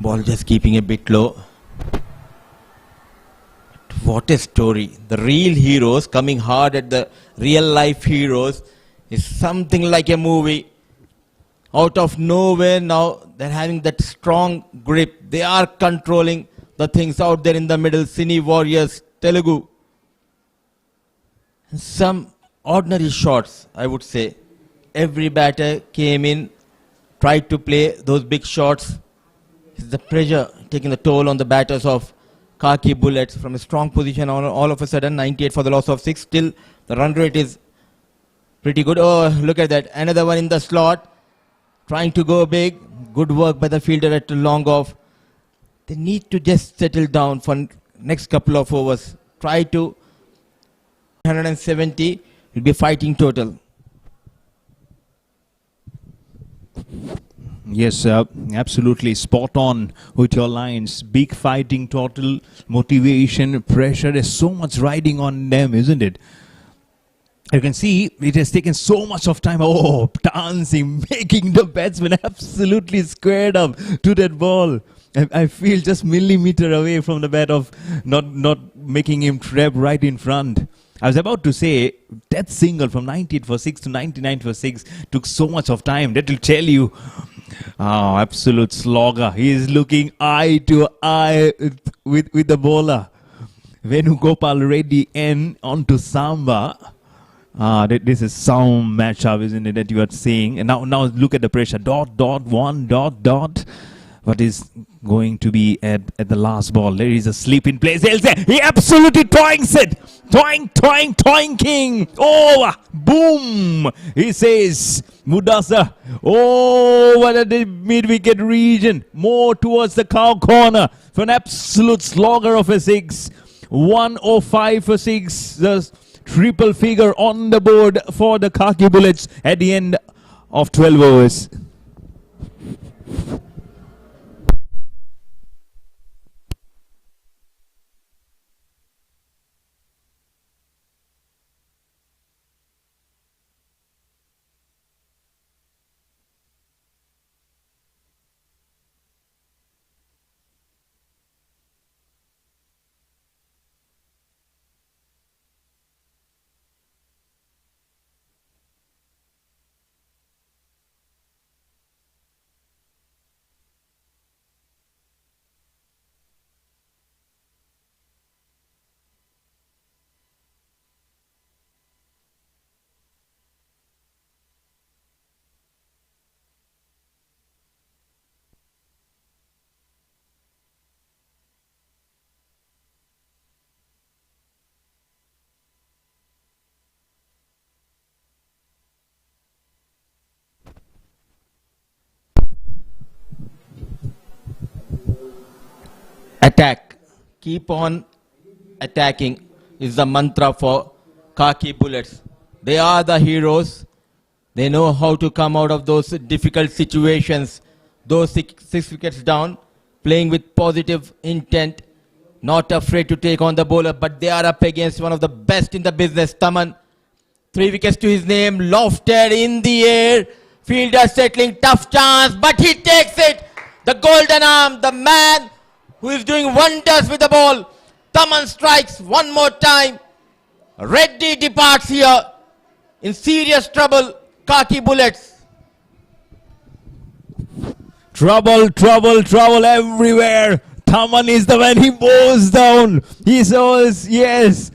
Ball just keeping a bit low. What a story. The real heroes coming hard at the real life heroes is something like a movie. Out of nowhere now, they're having that strong grip. They are controlling the things out there in the middle. Cine Warriors, Telugu. Some ordinary shots, I would say. Every batter came in, tried to play those big shots. It's the pressure taking the toll on the batters of Khaki Bullets from a strong position. All of a sudden, 98 for the loss of 6. Still, the run rate is pretty good. Oh, look at that. Another one in the slot. Trying to go big. Good work by the fielder at long off. They need to just settle down for next couple of overs. Try to 170 will be fighting total. Yes, absolutely spot on with your lines. Big fighting total, motivation, pressure. There's so much riding on them, isn't it? You can see it has taken so much of time. Oh, dancing, making the batsman absolutely squared up to that ball. I feel just millimeter away from the bat of not making him trap right in front. I was about to say that single from 98 for 6 to 99 for 6 took so much of time. That will tell you. Oh, absolute slogger. He is looking eye to eye with the bowler. Venugopal Reddy N onto Samba. This is some matchup, isn't it, that you are seeing? And now look at the pressure. Dot, dot, one, dot, dot. What is going to be at the last ball? There is a slip in place. He absolutely toings it. Toing king. Oh, boom. He says, Mudasa, over the mid-wicket region. More towards the cow corner for an absolute slogger of a 6. 105 for 6. The triple figure on the board for the Khaki Bullets at the end of 12 overs. Attack. Keep on attacking is the mantra for Khaki Bullets. They are the heroes. They know how to come out of those difficult situations. Those six wickets down, playing with positive intent, not afraid to take on the bowler, but they are up against one of the best in the business, Taman. 3 wickets to his name, lofted in the air. Fielder settling, tough chance, but he takes it. The golden arm, the man who is doing wonders with the ball. Taman strikes one more time. Reddy departs here in serious trouble. Khaki Bullets. Trouble everywhere. Taman is the man. He bows down. He says, yes,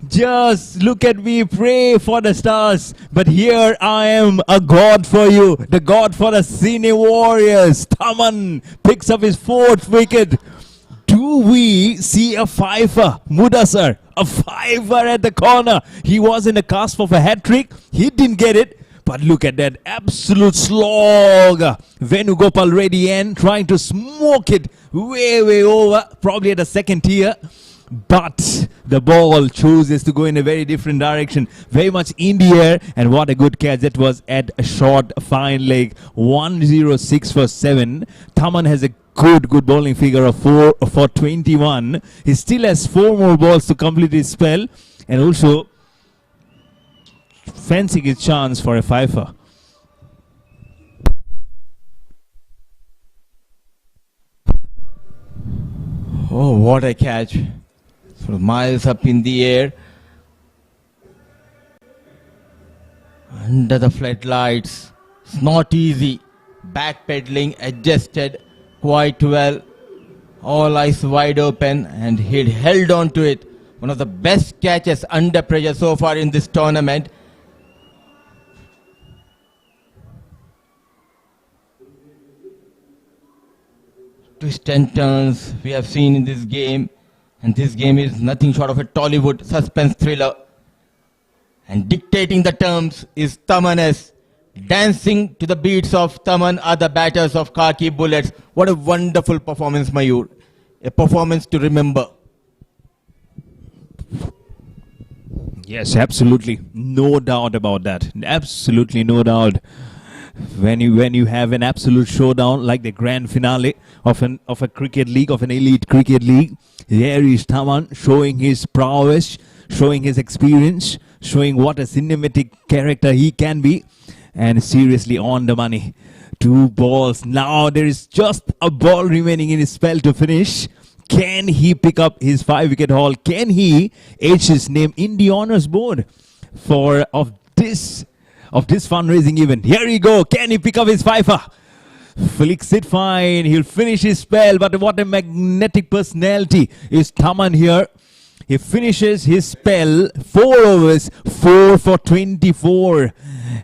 just look at me, pray for the stars. But here I am, a god for you, the god for the Cine Warriors. Taman picks up his 4th wicket. Do we see a fiver? Mudasar, a fiver at the corner. He was in the cusp of a hat-trick. He didn't get it. But look at that absolute slog. Venugopal Reddy N trying to smoke it way over, probably at the 2nd tier. But the ball chooses to go in a very different direction. Very much in the air. And what a good catch that was at a short, fine leg. 106 for 7. Taman has a good bowling figure of 4 for 21. He still has 4 more balls to complete his spell. And also fancying his chance for a fifer. Oh, what a catch. Sort of miles up in the air. Under the floodlights. It's not easy. Backpedaling, adjusted quite well. All eyes wide open, and he held on to it. One of the best catches under pressure so far in this tournament. Twists and turns we have seen in this game, and this game is nothing short of a Tollywood suspense thriller. And dictating the terms is Taman. Dancing to the beats of Taman are the batters of Khaki Bullets. What a wonderful performance, Mayur. A performance to remember. Yes, absolutely. No doubt about that. Absolutely no doubt. When you have an absolute showdown like the grand finale of a cricket league, of an elite cricket league, there is Taman showing his prowess, showing his experience, showing what a cinematic character he can be, and seriously on the money. 2 balls. Now there is just a ball remaining in his spell to finish. Can he pick up his 5-wicket haul? Can he etch his name in the honours board of this fundraising event? Here we go. Can he pick up his fifer? Flicks it fine. He'll finish his spell. But what a magnetic personality is Taman here. He finishes his spell, 4 overs, 4 for 24.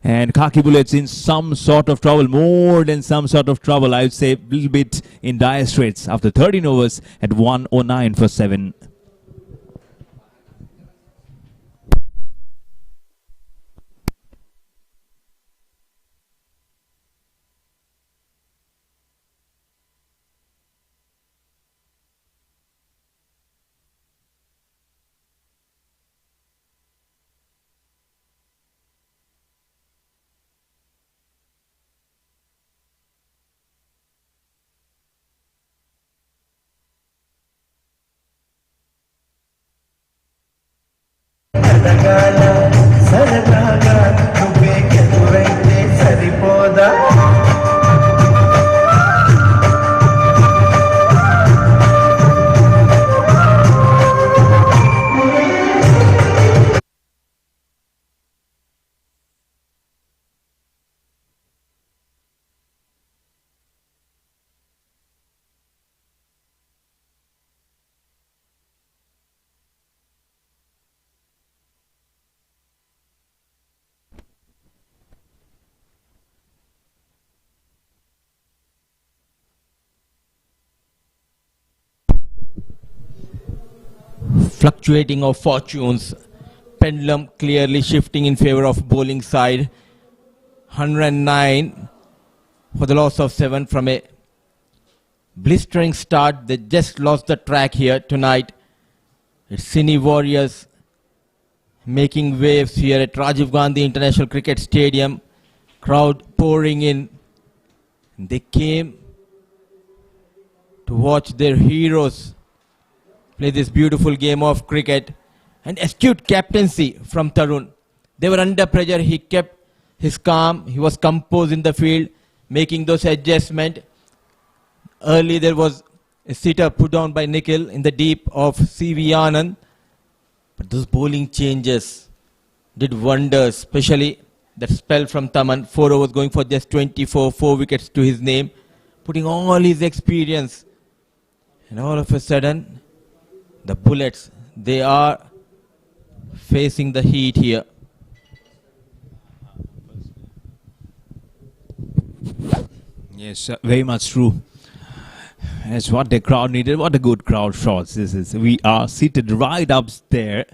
And Khaki Bullets in some sort of trouble, more than some sort of trouble. I would say a little bit in dire straits after 13 overs at 109 for 7. సరదాగా నువ్వే ఎదురైతే సరిపోదా Fluctuating of fortunes, pendulum clearly shifting in favor of bowling side. 109 for the loss of 7 from a blistering start. They just lost the track here tonight. It's Cine Warriors making waves here at Rajiv Gandhi International Cricket Stadium. Crowd pouring in. They came to watch their heroes play this beautiful game of cricket. And astute captaincy from Tarun. They were under pressure. He kept his calm. He was composed in the field, making those adjustments. Early there was a sitter put down by Nikhil in the deep of C.V. Anand. But those bowling changes did wonders, especially that spell from Taman. 4 overs going for just 24, 4 wickets to his name, putting all his experience. And all of a sudden, the Bullets, they are facing the heat here. Yes, very much true. That's what the crowd needed. What a good crowd shots this is. We are seated right up there,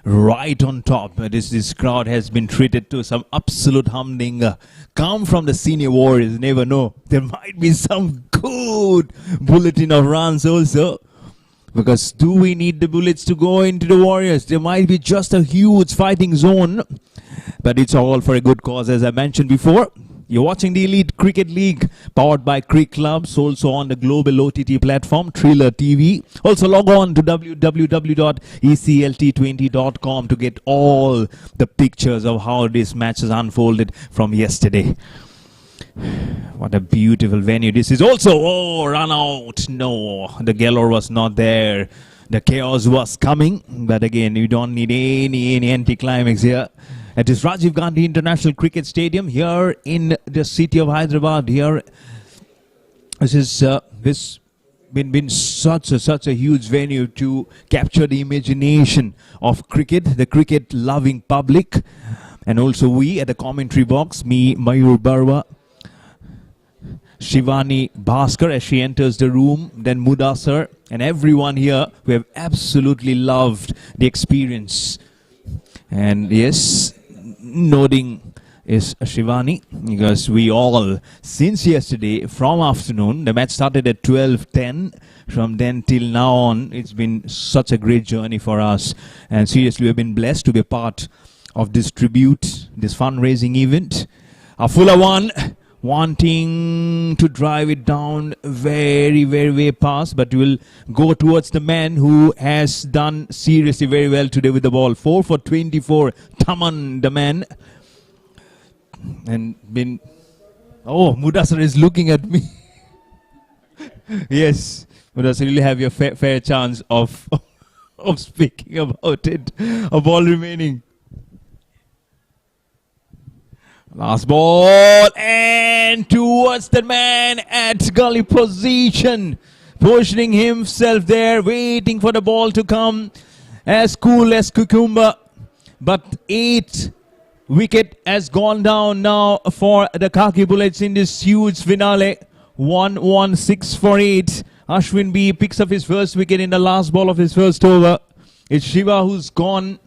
right on top. This crowd has been treated to some absolute humdinger. Come from the Cine Warriors, never know. There might be some good bulletin of runs also. Because do we need the Bullets to go into the Warriors? There might be just a huge fighting zone. But it's all for a good cause, as I mentioned before. You're watching the Elite Cricket League, powered by Cricclubs, also on the global OTT platform, Thriller TV. Also log on to www.eclt20.com to get all the pictures of how this match has unfolded from yesterday. What a beautiful venue this is. Also, oh, run out. No, the galore was not there. The chaos was coming. But again, you don't need any anticlimax here. It is Rajiv Gandhi International Cricket Stadium here in the city of Hyderabad. Here, this is been such a huge venue to capture the imagination of cricket, the cricket loving public, and also we at the commentary box, me, Mayur Barwa, Shivani Bhaskar as she enters the room, then Mudassar and everyone here who have absolutely loved the experience. And yes, nodding is Shivani, because we all, since yesterday, from afternoon, the match started at 12:10, from then till now on, it's been such a great journey for us. And seriously, we've been blessed to be a part of this tribute, this fundraising event. A fuller one, wanting to drive it down very past, but we'll go towards the man who has done seriously very well today with the ball. 4 for 24, Taman, the man. And been, oh, Mudassar is looking at me. Yes, Mudassar, you'll have your fair chance of speaking about it. A ball remaining. Last ball, and towards the man at gully position, positioning himself there, waiting for the ball to come, as cool as cucumber. But 8 wicket has gone down now for the Khaki Bullets in this huge finale. 1-1-6 for 8. Ashwin B picks up his first wicket in the last ball of his first over. It's Shiva who's gone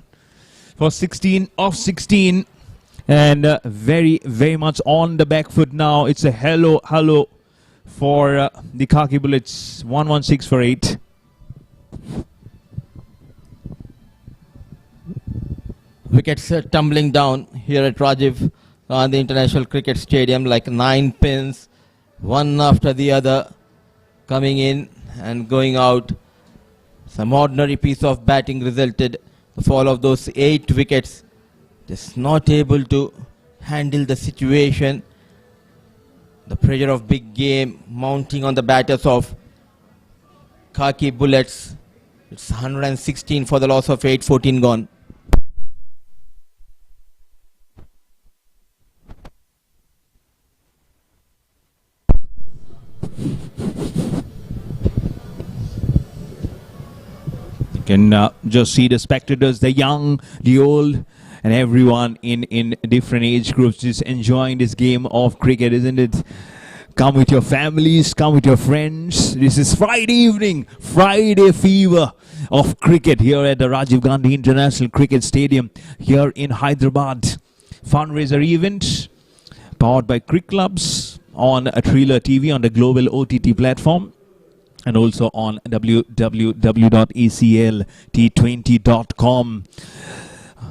for 16 of 16. And very much on the back foot now. It's a hello for the Khaki Bullets. 1-1-6 for 8. Wickets tumbling down here at Rajiv Gandhi International Cricket Stadium like 9 pins, one after the other, coming in and going out. Some ordinary piece of batting resulted the fall of those 8 wickets. Just not able to handle the situation. The pressure of big game mounting on the batters of Khaki Bullets. It's 116 for the loss of 8, 14 gone. You can just see the spectators, the young, the old, and everyone in different age groups just enjoying this game of cricket, isn't it? Come with your families, come with your friends. This is Friday evening, Friday fever of cricket here at the Rajiv Gandhi International Cricket Stadium here in Hyderabad. Fundraiser event powered by Cricclubs on a Thriller TV on the global OTT platform, and also on www.aclt20.com.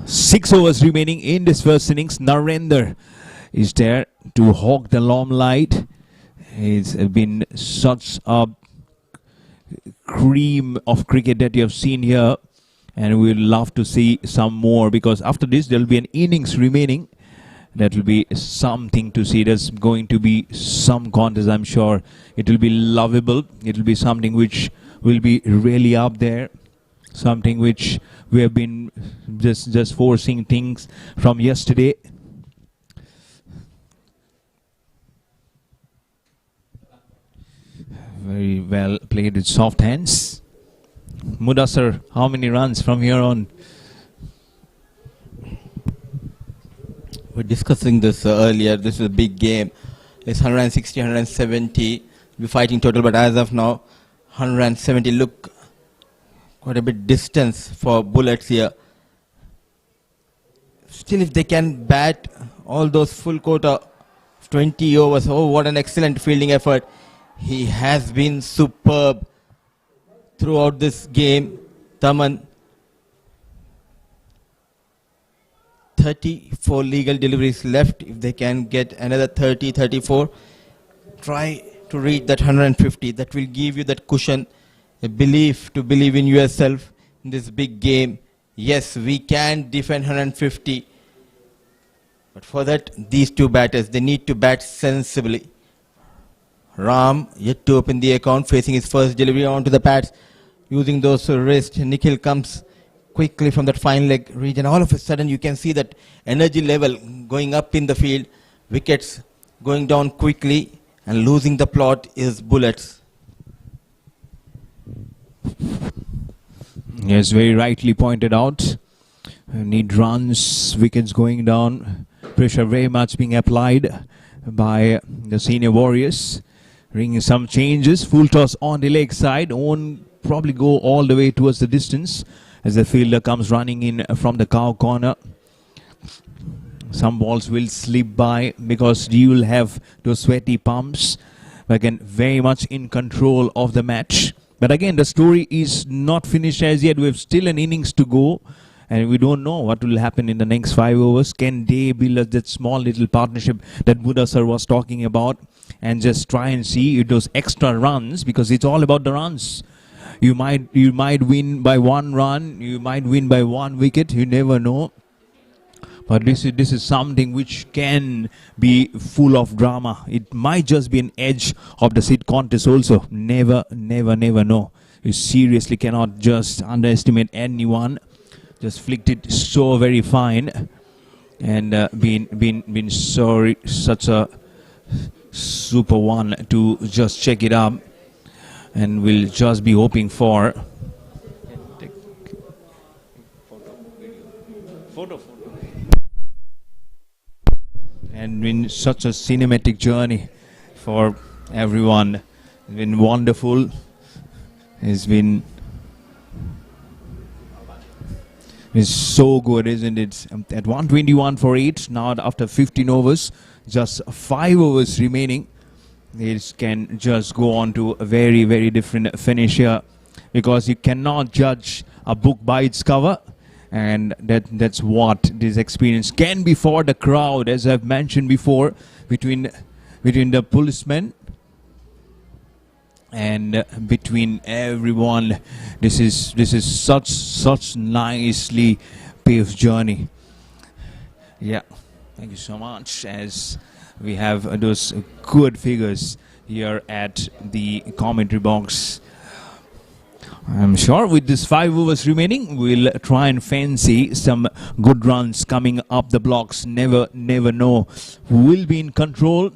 6 overs remaining in this first innings. Narendra is there to hog the limelight. It's been such a cream of cricket that you have seen here, and we'd love to see some more, because after this there will be an innings remaining. That will be something to see. There's going to be some contest, I'm sure. It will be lovable. It will be something which will be really up there. Something which we have been just foreseeing things from yesterday. Very well played with soft hands. Mudassar, how many runs from here on? We're discussing this earlier. This is a big game. It's 160, 170. We're fighting total, but as of now, 170 look quite a bit distance for Bullets here. Still, if they can bat all those full quota, 20 overs, oh, what an excellent fielding effort. He has been superb throughout this game. Taman, 34 legal deliveries left. If they can get another 30, 34, try to reach that 150. That will give you that cushion, a belief to believe in yourself in this big game. Yes, we can defend 150. But for that, these two batters, they need to bat sensibly. Ram yet to open the account, facing his first delivery onto the pads, using those wrists. Nikhil comes quickly from that fine leg region. All of a sudden, you can see that energy level going up in the field. Wickets going down quickly, and losing the plot is bullets. Yes, very rightly pointed out. Need runs, wickets going down. Pressure very much being applied by the senior warriors. Bringing some changes. Full toss on the leg side. Won't probably go all the way towards the distance as the fielder comes running in from the cow corner. Some balls will slip by because you will have those sweaty pumps. But again, very much in control of the match. But again, the story is not finished as yet. We have still an innings to go. And we don't know what will happen in the next 5 overs. Can they build that small little partnership that Buddha sir was talking about? And just try and see those extra runs, because it's all about the runs. You might win by 1 run. You might win by 1 wicket. You never know. But this is something which can be full of drama. It might just be an edge of the seat contest also. Never know. You seriously cannot just underestimate anyone. Just flicked it so very fine, and been sorry, such a super one to just check it up, and we'll just be hoping for photo. And been such a cinematic journey for everyone. It's been wonderful. It's been so good, isn't it? At 121 for 8, now after 15 overs, just 5 overs remaining. It can just go on to a very, very different finish here, because you cannot judge a book by its cover. And that's what this experience can be for the crowd, as I've mentioned before, between the policemen and between everyone. This is such nicely paved journey. Yeah, thank you so much, as we have those good figures here at the commentary box. I'm sure with this 5 overs remaining, we'll try and fancy some good runs coming up the blocks. Never know who will be in control.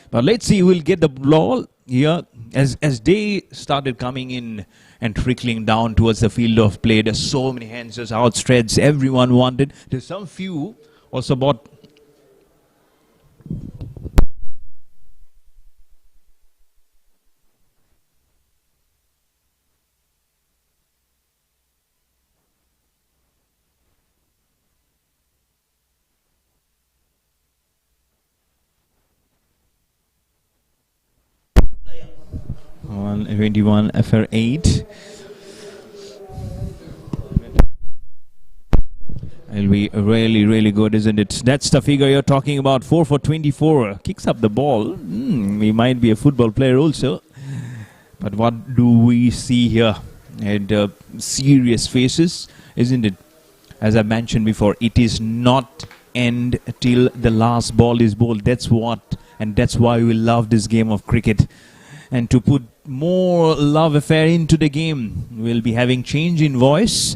But let's see who will get the ball here. As they started coming in and trickling down towards the field of play, there's so many hands just outstretched. Everyone wanted. There's some few also bought. On 21 for 8. It'll be really good, isn't it? That's the figure you're talking about. 4 for 24. Kicks up the ball. He might be a football player also. But what do we see here? And serious faces, isn't it? As I mentioned before, it is not end till the last ball is bowled. That's what, and that's why we love this game of cricket. And to put more love affair into the game, we'll be having change in voice.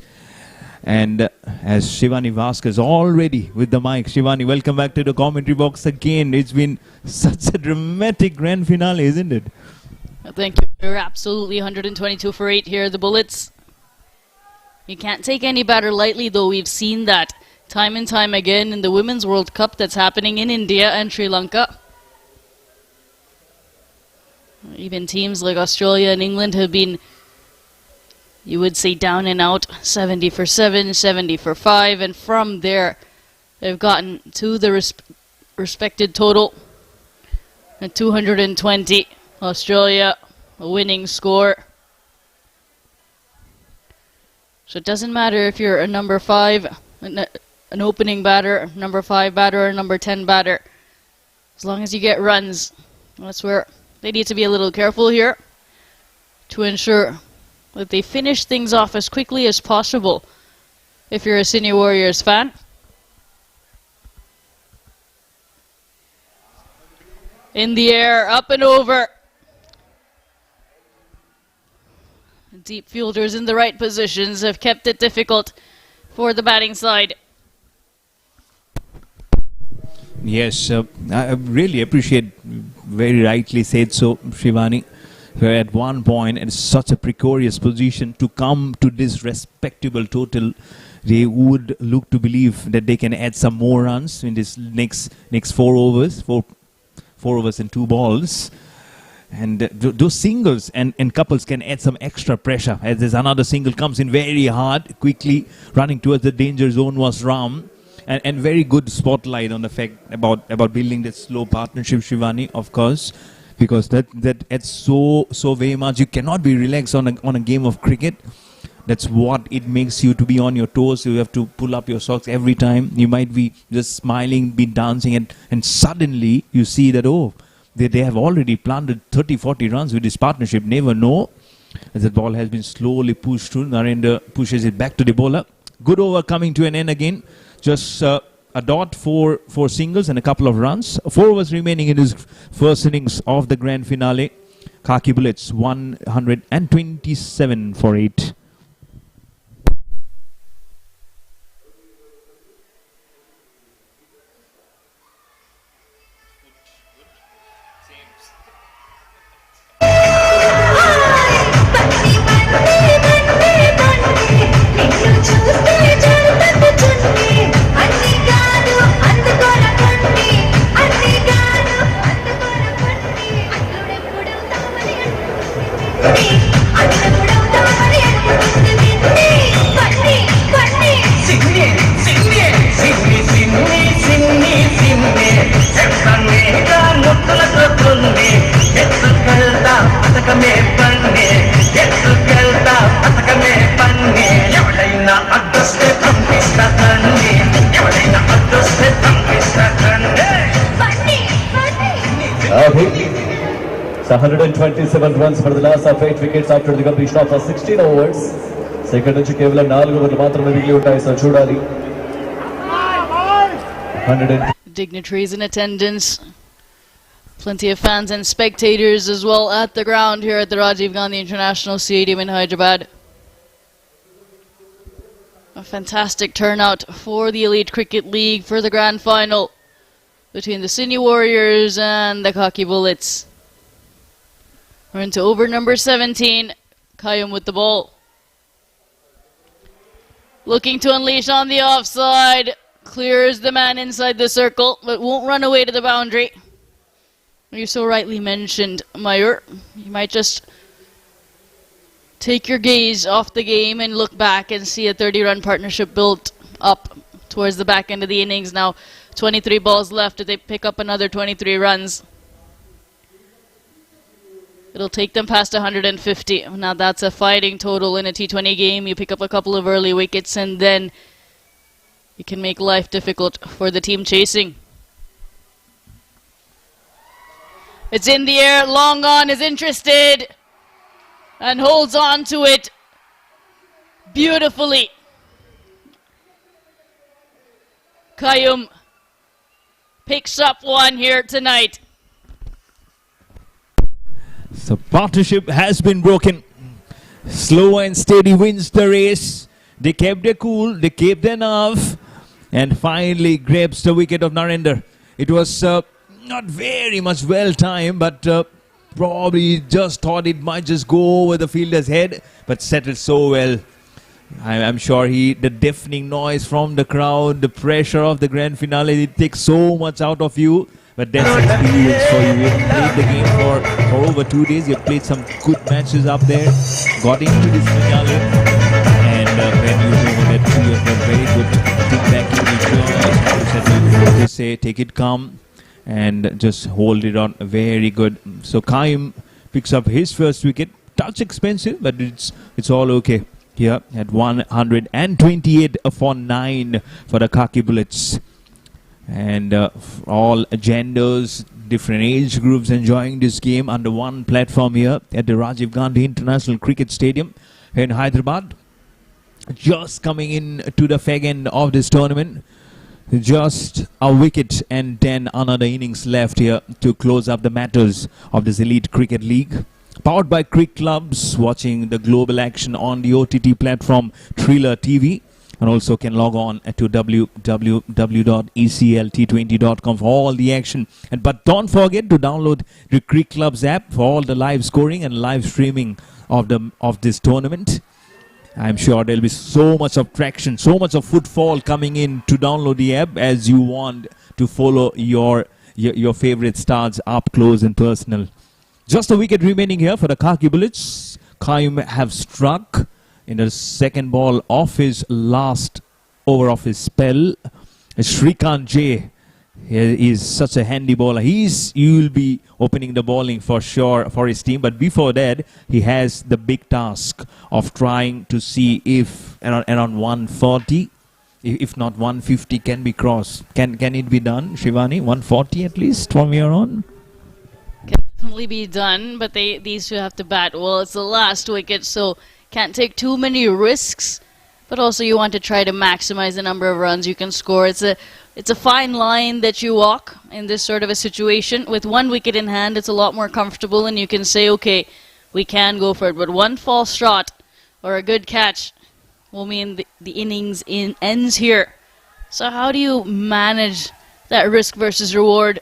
And as Shivani Vasquez already with the mic. Shivani, welcome back to the commentary box again. It's been such a dramatic grand finale, isn't it? Thank you. You're absolutely 122 for 8 here. The Bullets. You can't take any batter lightly, though. We've seen that time and time again in the Women's World Cup that's happening in India and Sri Lanka. Even teams like Australia and England have been, you would say, down and out. 70 for 7, 70 for 5. And from there, they've gotten to the respected total at 220. Australia, a winning score. So it doesn't matter if you're a number 5, an opening batter, number 5 batter, or number 10 batter. As long as you get runs, that's where they need to be a little careful here to ensure that they finish things off as quickly as possible if you're a Cine Warriors fan. In the air, up and over. Deep fielders in the right positions have kept it difficult for the batting side. Yes, I really appreciate, very rightly said so, Shivani. Where at one point, in such a precarious position, to come to this respectable total, they would look to believe that they can add some more runs in this next 4 overs, four overs and 2 balls. And those singles and couples can add some extra pressure. As there's another single comes in very hard, quickly running towards the danger zone was Ram. And very good spotlight on the fact about building that slow partnership, Shivani, of course. Because that adds so very much. You cannot be relaxed on a game of cricket. That's what it makes you to be on your toes. You have to pull up your socks every time. You might be just smiling, be dancing, and suddenly you see that, oh, they have already planted 30-40 runs with this partnership. Never know. As the ball has been slowly pushed through, Narendra pushes it back to the bowler. Good over coming to an end again. Just a dot for singles and a couple of runs. 4 overs remaining in his first innings of the grand finale. Khaki Bullets 127 for 8. So 127 runs for the last of 8 wickets after the completion of 16 overs. Second నుంచి కేవలం 4 ఓవర్లు మాత్రమే మిగిలి ఉంటాయి. So చూడాలి. Dignitaries in attendance. Plenty of fans and spectators as well at the ground here at the Rajiv Gandhi International Stadium in Hyderabad. A fantastic turnout for the Elite Cricket League for the grand final between the Cine Warriors and the Khaki Bullets. We're into over number 17. Kayum with the ball. Looking to unleash on the offside. Clears the man inside the circle, but won't run away to the boundary. You so rightly mentioned, Mayur. You might just take your gaze off the game and look back and see a 30-run partnership built up towards the back end of the innings. Now 23 balls left. If they pick up another 23 runs, it'll take them past 150. Now that's a fighting total in a T20 game. You pick up a couple of early wickets and then you can make life difficult for the team chasing. It's in the air. Long on is interested and holds on to it beautifully. Kayum picks up one here tonight. So partnership has been broken. Slow and steady wins the race. They kept their cool, they kept their nerve, and finally grabs the wicket of Narendra. It was not very much well timed, but probably just thought it might just go over the fielder's head, but settled so well. I'm sure the deafening noise from the crowd, the pressure of the grand finale, it takes so much out of you. But that's experience for you. You've played the game for over 2 days. You've played some good matches up there. Got into this finale. And when you know that you have got very good think back in the just say, take it calm and just hold it on. Very good. So Kayum picks up his first wicket. Touch expensive, but it's all okay. Here at 128 for 9 for the Khaki Bullets. And all genders, different age groups enjoying this game under one platform here at the Rajiv Gandhi International Cricket Stadium in Hyderabad. Just coming in to the fag end of this tournament. Just a wicket and then another innings left here to close up the matters of this Elite Cricket League. Powered by Cricclubs, watching the global action on the OTT platform Thriller TV. And also can log on to www.eclt20.com for all the action. But don't forget to download the Cricclubs app for all the live scoring and live streaming of this tournament. I'm sure there'll be so much of traction, so much of footfall coming in to download the app as you want to follow your favorite stars up close and personal. Just a wicket remaining here for the Khaki Bullets. Qayyum have struck in the second ball of his last over of his spell. Shrikant J is such a handy bowler. You'll be opening the bowling for sure for his team. But before that, he has the big task of trying to see if around 140, if not 150, can be crossed. Can it be done, Shivani? 140 at least from here on? Can definitely be done, but these two have to bat well. It's the last wicket, so can't take too many risks. But also you want to try to maximize the number of runs you can score. It's a fine line that you walk in this sort of a situation. With one wicket in hand, it's a lot more comfortable, and you can say, okay, we can go for it. But one false shot or a good catch will mean the innings ends here. So how do you manage that risk versus reward?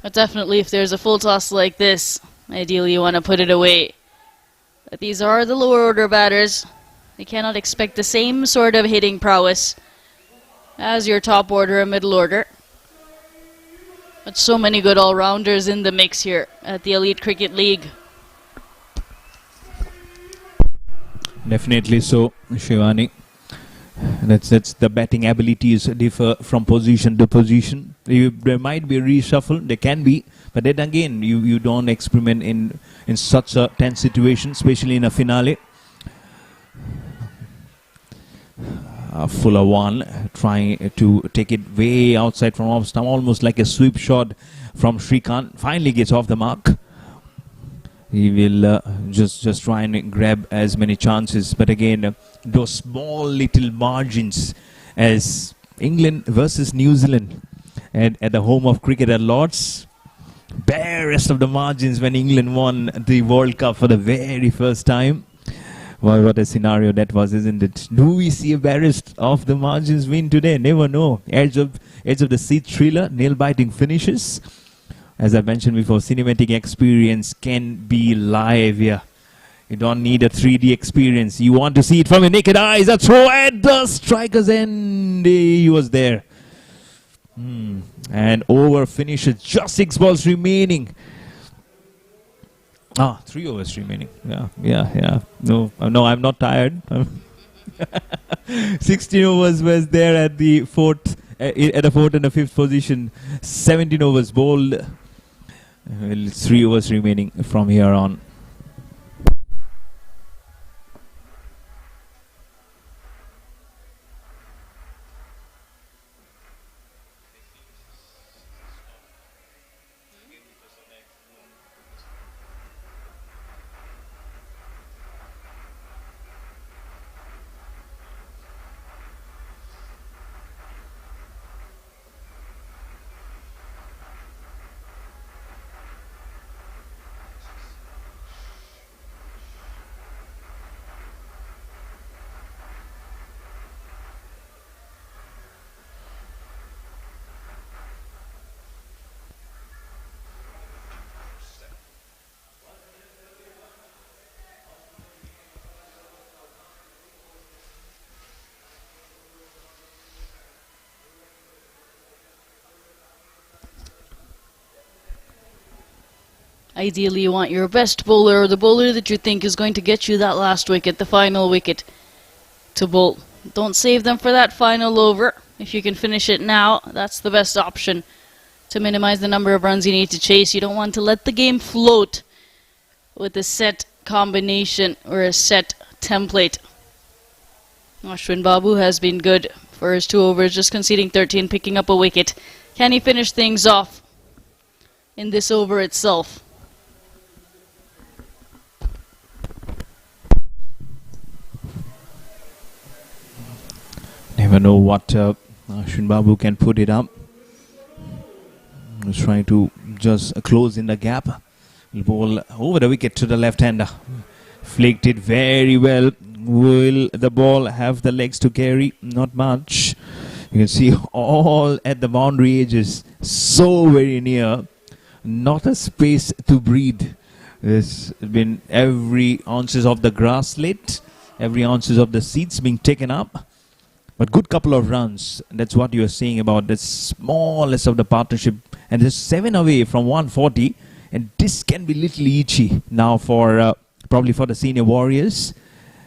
But definitely if there's a full toss like this, ideally you want to put it away. But these are the lower order batters. You cannot expect the same sort of hitting prowess as your top order and middle order. But so many good all-rounders in the mix here at the Elite Cricket League. Definitely so, Shivani. That's the batting abilities differ from position to position. There might be a reshuffle, there can be, but then again, you don't experiment in such a tense situation, especially in a finale. Fuller one, trying to take it way outside from off stump, almost like a sweep shot from Shrikant. Finally gets off the mark. He will just try and grab as many chances. But again, those small little margins as England versus New Zealand and at the home of cricket at Lord's. Barest of the margins when England won the World Cup for the very first time. Well, what a scenario that was, isn't it? Do we see a barest of the margins win today? Never know. Edge of the seat thriller, nail-biting finishes. As I mentioned before, cinematic experience can be live here. You don't need a 3D experience. You want to see it from your naked eyes. A throw at the striker's end. He was there. And over finishes. Just 6 balls remaining. 3 overs remaining. Yeah. No, I'm not tired. 16 overs was there at the fourth and the fifth position. 17 overs bowled. 3 overs remaining from here on. Ideally, you want your best bowler, or the bowler that you think is going to get you that last wicket, the final wicket, to bowl. Don't save them for that final over. If you can finish it now, that's the best option to minimize the number of runs you need to chase. You don't want to let the game float with a set combination or a set template. Ashwin Babu has been good for his 2 overs, just conceding 13, picking up a wicket. Can he finish things off in this over itself? Never know what Ashwin Babu can put it up. He's trying to just close in the gap. Ball over the wicket to the left-hander. Flicked it very well. Will the ball have the legs to carry? Not much. You can see all at the boundary edges. So very near. Not a space to breathe. There's been every ounces of the grass lit. Every ounces of the seats being taken up. But good couple of runs. That's what you're saying about the smallest of the partnership. And there's 7 away from 140. And this can be little itchy now for probably for the senior warriors.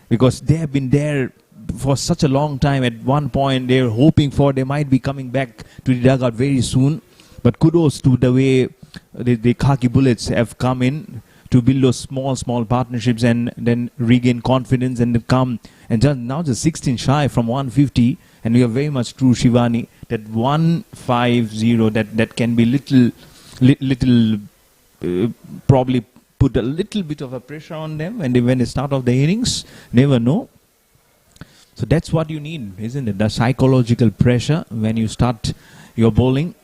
Because they have been there for such a long time. At one point they're hoping for they might be coming back to the dugout very soon. But kudos to the way the Khaki Bullets have come in to build those small partnerships and then regain confidence and come and just now just 16 shy from 150, and we are very much true, Shivani, that 150 that can be little probably put a little bit of a pressure on them when they start off the innings. Never know. So that's what you need, isn't it? The psychological pressure when you start your bowling.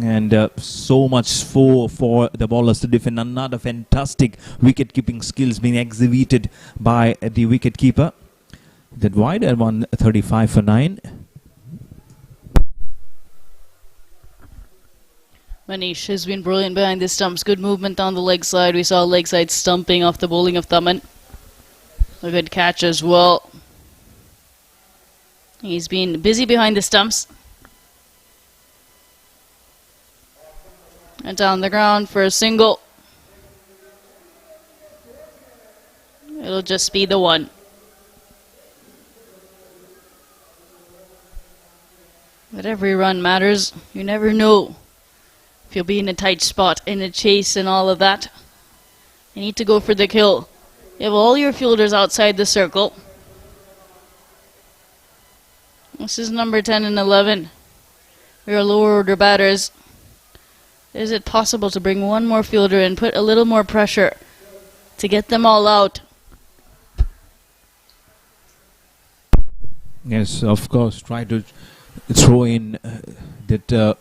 And so much for the bowlers to defend. Another fantastic wicket-keeping skills being exhibited by the wicket-keeper. That wide at 135 for 9. Manish has been brilliant behind the stumps. Good movement on the leg side. We saw leg side stumping off the bowling of Thaman. A good catch as well. He's been busy behind the stumps. And down the ground for a single. It'll just be the one. But every run matters. You never know if you'll be in a tight spot, in a chase and all of that. You need to go for the kill. You have all your fielders outside the circle. This is number 10 and 11. We are lower order batters. Is it possible to bring one more fielder and put a little more pressure to get them all out? Yes, of course. Try to throw in that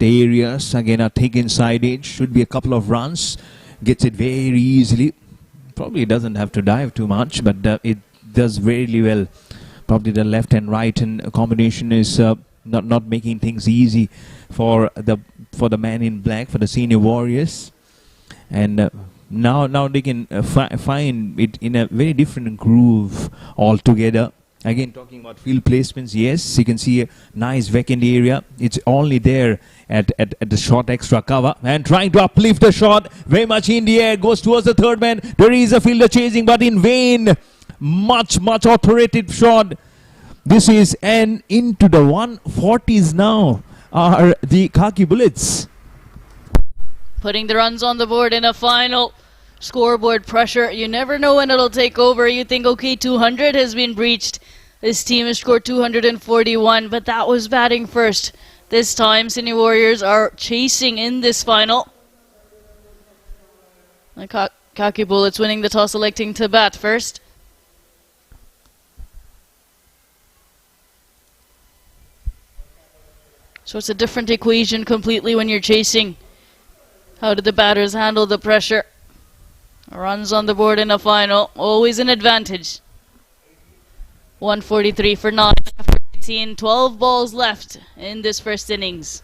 areas again are thick inside edge. Should be a couple of runs. Gets it very easily. Probably doesn't have to dive too much, but it does very well. Probably the left and right and combination is not making things easy for the man in black, for the senior warriors. And now they can find it in a very different groove altogether. Again, talking about field placements, yes, you can see a nice vacant area. It's only there at the short extra cover. And trying to uplift the shot, very much in the air, goes towards the third man. There is a fielder chasing, but in vain. Much operated shot. This is and into the 140s now are the Khaki Bullets. Putting the runs on the board in a final. Scoreboard pressure. You never know when it'll take over. You think, okay, 200 has been breached. This team has scored 241, but that was batting first. This time, Cine Warriors are chasing in this final. The Khaki Bullets winning the toss, electing to bat first. So it's a different equation completely when you're chasing. How did the batters handle the pressure? Runs on the board in a final, always an advantage. 143 for 9 after 18, 12 balls left in this first innings.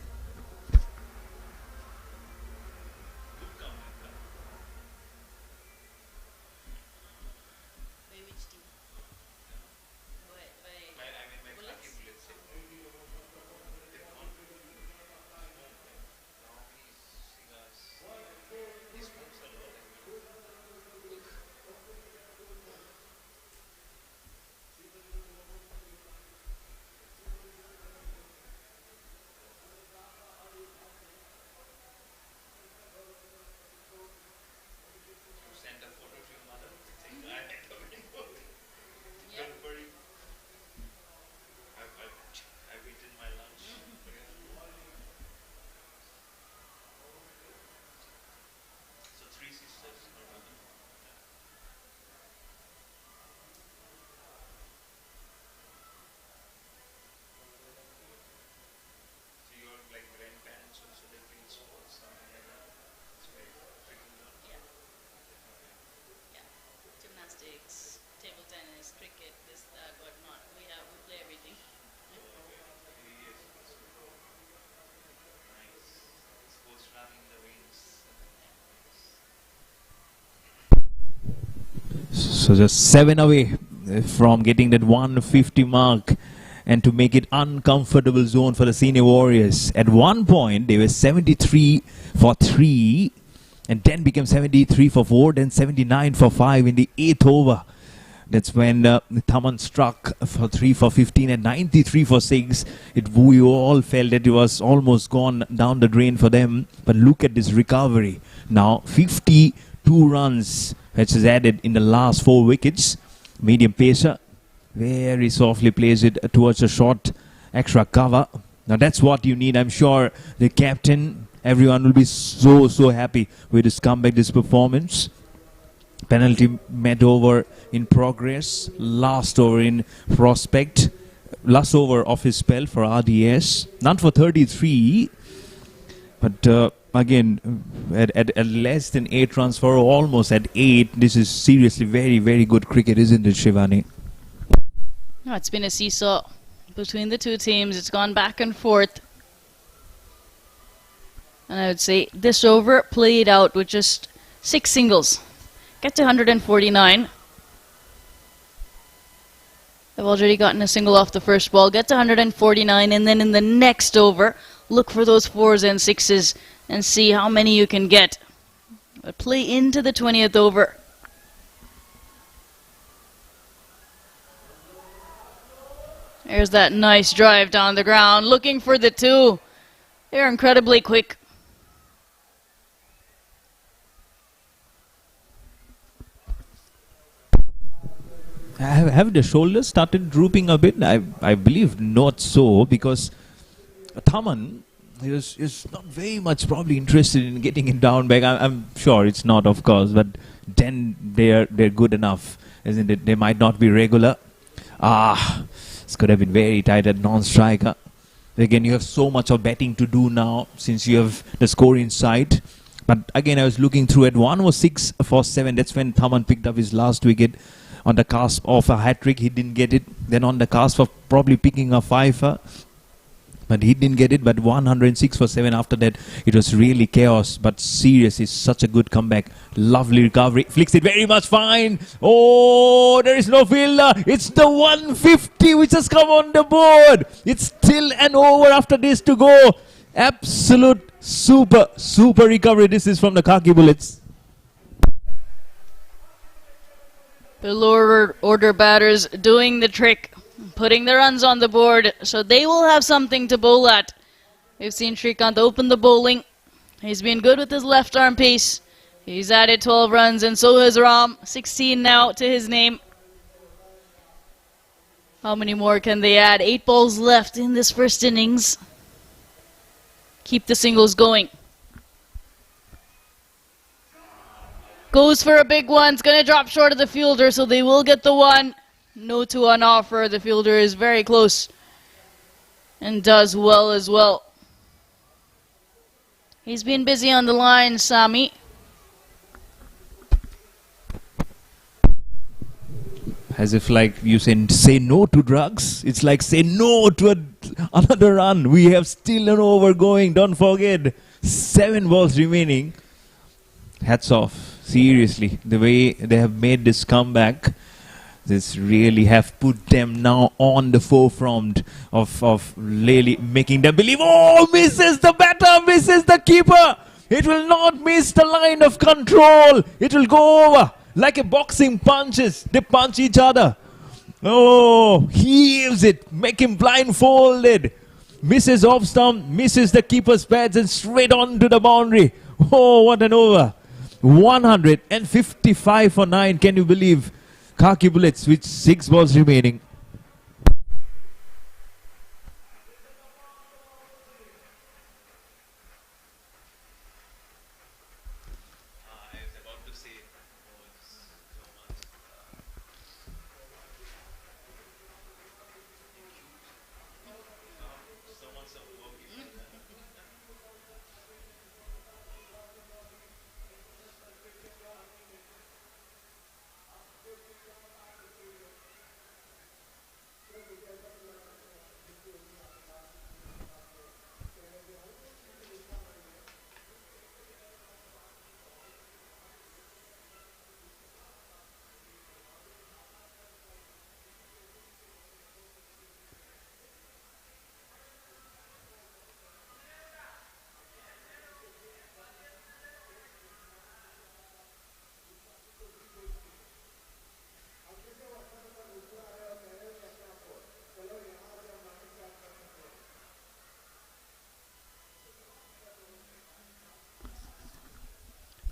So just 7 away from getting that 150 mark and to make it uncomfortable zone for the Cine Warriors. At one point, they were 73 for 3 and then became 73 for 4, then 79 for 5 in the 8th over. That's when Thaman struck for 3 for 15 and 93 for 6. We all felt that it was almost gone down the drain for them. But look at this recovery. Now 52 runs, which is added in the last 4 wickets. Medium pacer very softly plays it towards a short extra cover. Now that's what you need. I'm sure the captain, everyone will be so happy with this comeback, this performance. Penalty met over in progress. Last over in prospect. Last over of his spell for RDS. None for 33. But again, at less than 8 runs for almost at 8. This is seriously very good cricket, isn't it, Shivani? No, it's been a seesaw between the two teams. It's gone back and forth. And I would say this over played out with just 6 singles. Get to 149. They've already gotten a single off the first ball. Get to 149, and then in the next over, look for those 4s and 6s and see how many you can get. But play into the 20th over. There's that nice drive down the ground, looking for the 2. They're incredibly quick. Have the shoulders started drooping a bit? I believe not so, because Thaman is not very much probably interested in getting it down back. I'm sure it's not, of course, but then they're good enough, isn't it? They might not be regular. This could have been very tight at non-striker. Again, you have so much of batting to do now since you have the score in sight. But again, I was looking through at 1 was 6 for 7. That's when Thaman picked up his last wicket. On the cusp of a hat-trick, he didn't get it. Then on the cusp of probably picking a 5, but he didn't get it. But 106 for 7 after that, it was really chaos. But seriously, such a good comeback. Lovely recovery. Flicks it very much fine. Oh, there is no fielder. It's the 150 which has come on the board. It's still an over after this to go. Absolute super recovery. This is from the Khaki Bullets. The lower order batters doing the trick, putting the runs on the board, so they will have something to bowl at. We've seen Shrikant open the bowling. He's been good with his left arm pace. He's added 12 runs, and so has Ram. 16 now to his name. How many more can they add? 8 balls left in this first innings. Keep the singles going. Goes for a big one. It's going to drop short of the fielder, so they will get the 1. No 2 on offer. The fielder is very close and does well as well. He's been busy on the line, Sami. As if like you say no to drugs. It's like say no to another run. We have still an over going. Don't forget. 7 balls remaining. Hats off. Seriously, the way they have made this comeback, this really have put them now on the forefront of really making them believe. Oh, misses the batter, misses the keeper. It will not miss the line of control. It will go over like a boxing punches. They punch each other. Oh, heaves it, make him blindfolded. Misses off stump, misses the keeper's pads and straight on to the boundary. Oh, what an over. 155 for 9. Can you believe? Khaki Bullets with 6 balls remaining.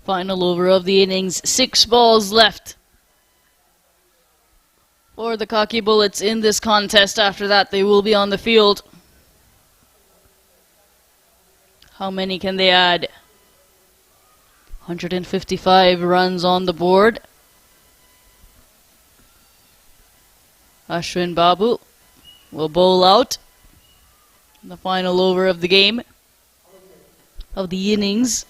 Final over of the innings. 6 balls left for the Khaki Bullets in this contest. After that, they will be on the field. How many can they add? 155 runs on the board. Ashwin Babu will bowl out in the final over of the game, of the innings.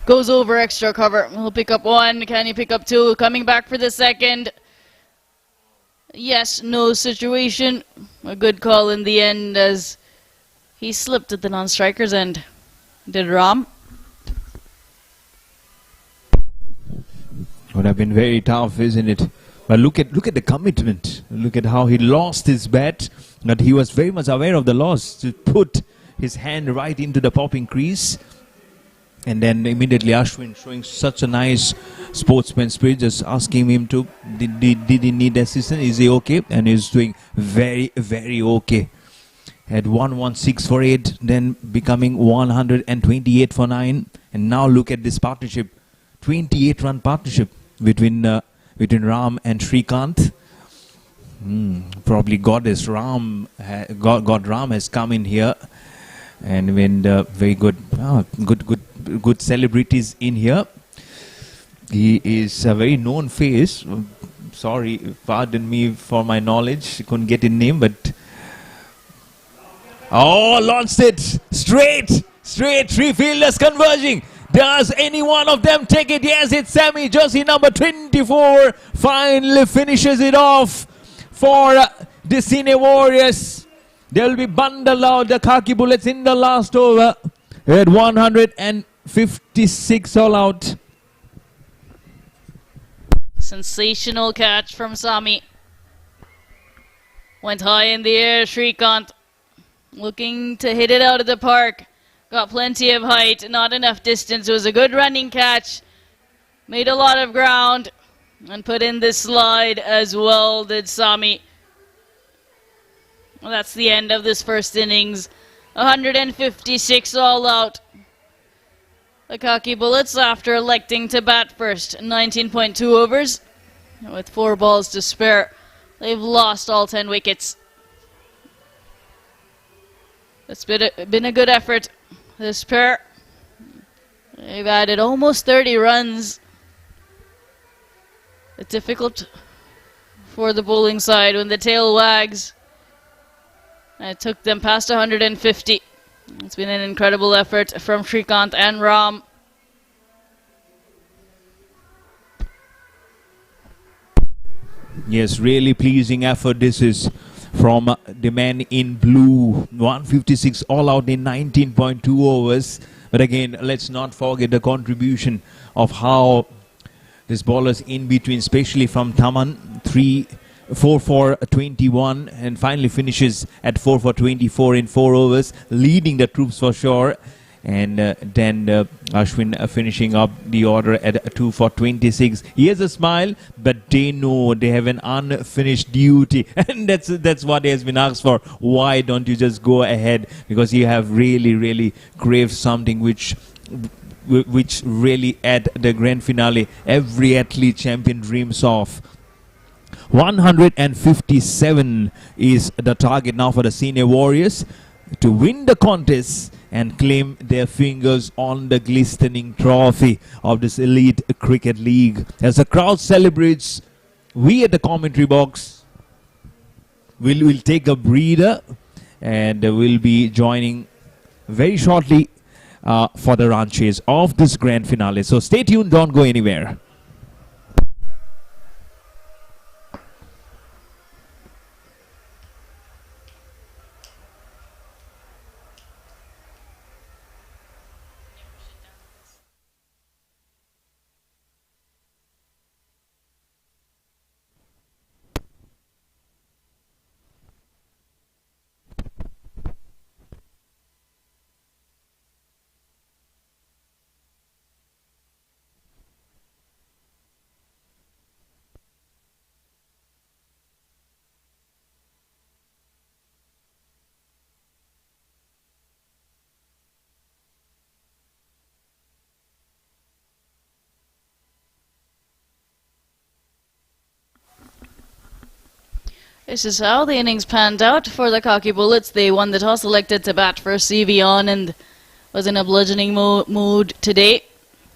Goes over extra cover. He'll pick up 1. Can he pick up 2? Coming back for the second. Yes, no situation. A good call in the end as he slipped at the non-striker's end. Did Ram. Would have been very tough, isn't it? But look at the commitment. Look at how he lost his bat. But he was very much aware of the loss to put his hand right into the popping crease. And then immediately Ashwin showing such a nice sportsman spirit, just asking him to, did he need assistance? Is he okay? And he's doing very, very okay. At 116 for 8, then becoming 128 for 9. And now look at this partnership. 28-run partnership between Ram and Shrikant. Probably Goddess Ram, God Ram has come in here. And when very good celebrities in here. He is a very known face. Sorry, pardon me for my knowledge. Couldn't get his name, but launched it straight. 3 fielders converging. Does any one of them take it? Yes, it's Sammy. Jersey number 24 finally finishes it off for the Cine Warriors. They'll be bundled out, the Khaki Bullets, in the last over at 156 all out. Sensational catch from Sami. Went high in the air. Shrikant looking to hit it out of the park. Got plenty of height, not enough distance. It was a good running catch. Made a lot of ground and put in this slide as well, did Sami. Well, that's the end of this first innings. 156 all out. The Khaki Bullets, after electing to bat first, 19.2 overs. With 4 balls to spare, they've lost all 10 wickets. It's been a good effort, this pair. They've added almost 30 runs. It's difficult for the bowling side when the tail wags. And it took them past 150. It's been an incredible effort from Shrikant and Ram. Yes, really pleasing effort this is from the man in blue. 156 all out in 19.2 overs. But again, let's not forget the contribution of how this bowlers in between, especially from Taman, 4 for 21, and finally finishes at 4 for 24 in 4 overs, leading the troops for sure. And then Ashwin finishing up the order at 2 for 26. He has a smile, but they know they have an unfinished duty, and that's what has been asked for. Why don't you just go ahead? Because you have really craved something which really at the grand finale every athlete champion dreams of. 157 is the target now for the Senior Warriors to win the contest and claim their fingers on the glistening trophy of this elite cricket league. As the crowd celebrates, we at the commentary box will take a breather and we'll be joining very shortly for the run chase of this grand finale. So stay tuned, don't go anywhere. This is how the innings panned out for the Khaki Bullets. They won the toss, elected to bat first. CV Anand was in a bludgeoning mood today.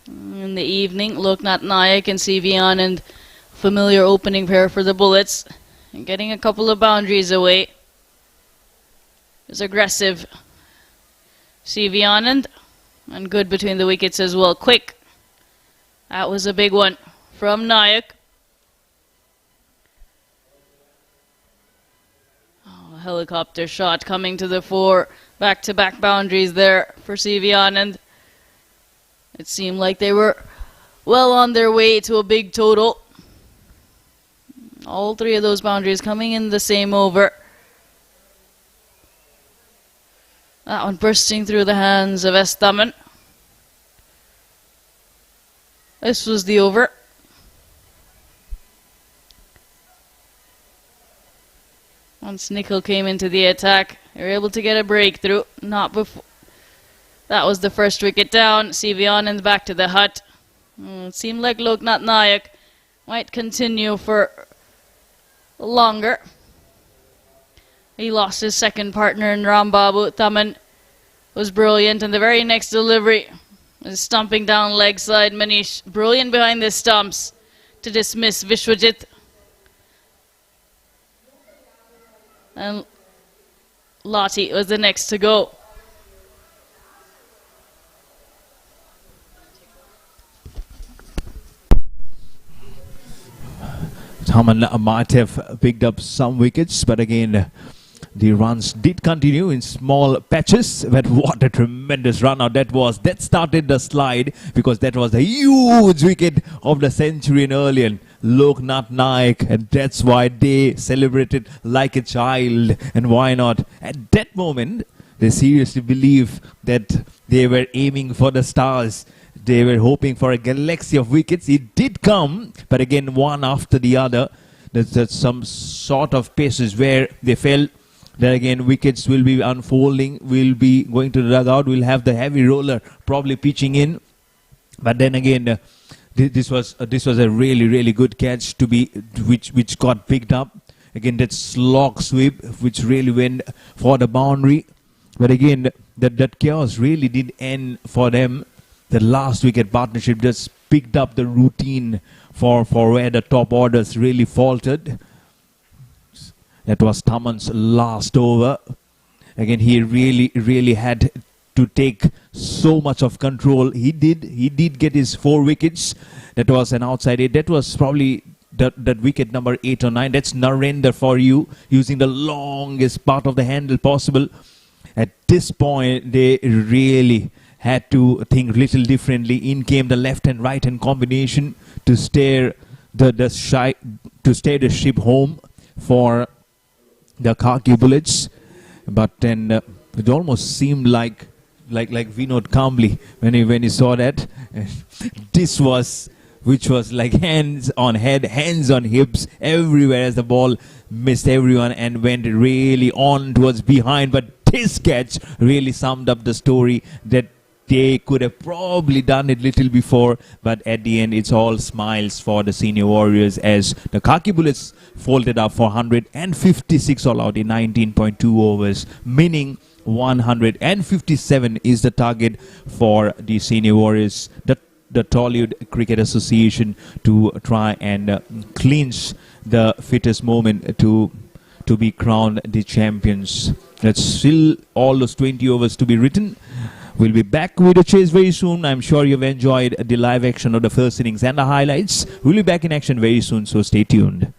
In the evening, Loknath Nayak and CV Anand, familiar opening pair for the Bullets, and getting a couple of boundaries away. It was aggressive. CV Anand, and good between the wickets as well. Quick. That was a big one from Nayak. Helicopter shot coming to the fore. Back-to-back boundaries there for CV Anand. It seemed like they were well on their way to a big total. All three of those boundaries coming in the same over. That one bursting through the hands of S. Thaman. This was the over. Once Nickel came into the attack, they were able to get a breakthrough. Not before. That was the first wicket down. CV Anand back to the hut. It seemed like Loknath Nayak might continue for longer. He lost his second partner in Rambabu. Thaman was brilliant, and the very next delivery was stumping down leg side. Manish brilliant behind the stumps to dismiss Vishwajit. And Lottie was the next to go. Thaman might have picked up some wickets, but again, the runs did continue in small patches. But what a tremendous run out that was. That started the slide, because that was a huge wicket of the century earlier. Loknath Nayak, and that's why they celebrated like a child. And why not? At that moment, they seriously believe that they were aiming for the stars. They were hoping for a galaxy of wickets. It did come, but again, one after the other. There's some sort of paces where they felt that again wickets will be unfolding, will be going to the dugout, will have the heavy roller probably pitching in. But then again, this was a really good catch to be which got picked up. Again, that slog sweep which really went for the boundary. But again, that chaos really did end for them. The last wicket partnership just picked up the routine for where the top orders really faltered. That was Thaman's last over. Again, he really had to take so much of control. He did get his 4 wickets. That was an outside 8. That was probably that wicket number 8 or 9. That's Narendra for you, using the longest part of the handle possible. At this point, they really had to think little differently. In came the left and right hand combination to steer the ship home for the Khaki Bullets. But then it almost seemed like Vinod Kambli when he saw that. Which was like hands on head, hands on hips, everywhere as the ball missed everyone and went really on towards behind. But this catch really summed up the story, that they could have probably done it little before, but at the end it's all smiles for the senior warriors as the Khaki Bullets folded up for 156 all out in 19.2 overs, meaning 157 is the target for the senior warriors, the Tollywood Cricket Association, to try and clinch the fittest moment to be crowned the champions. That's still all those 20 overs to be written. We'll be back with the chase very soon. I'm sure you've enjoyed the live action of the first innings and the highlights. We'll be back in action very soon, so stay tuned.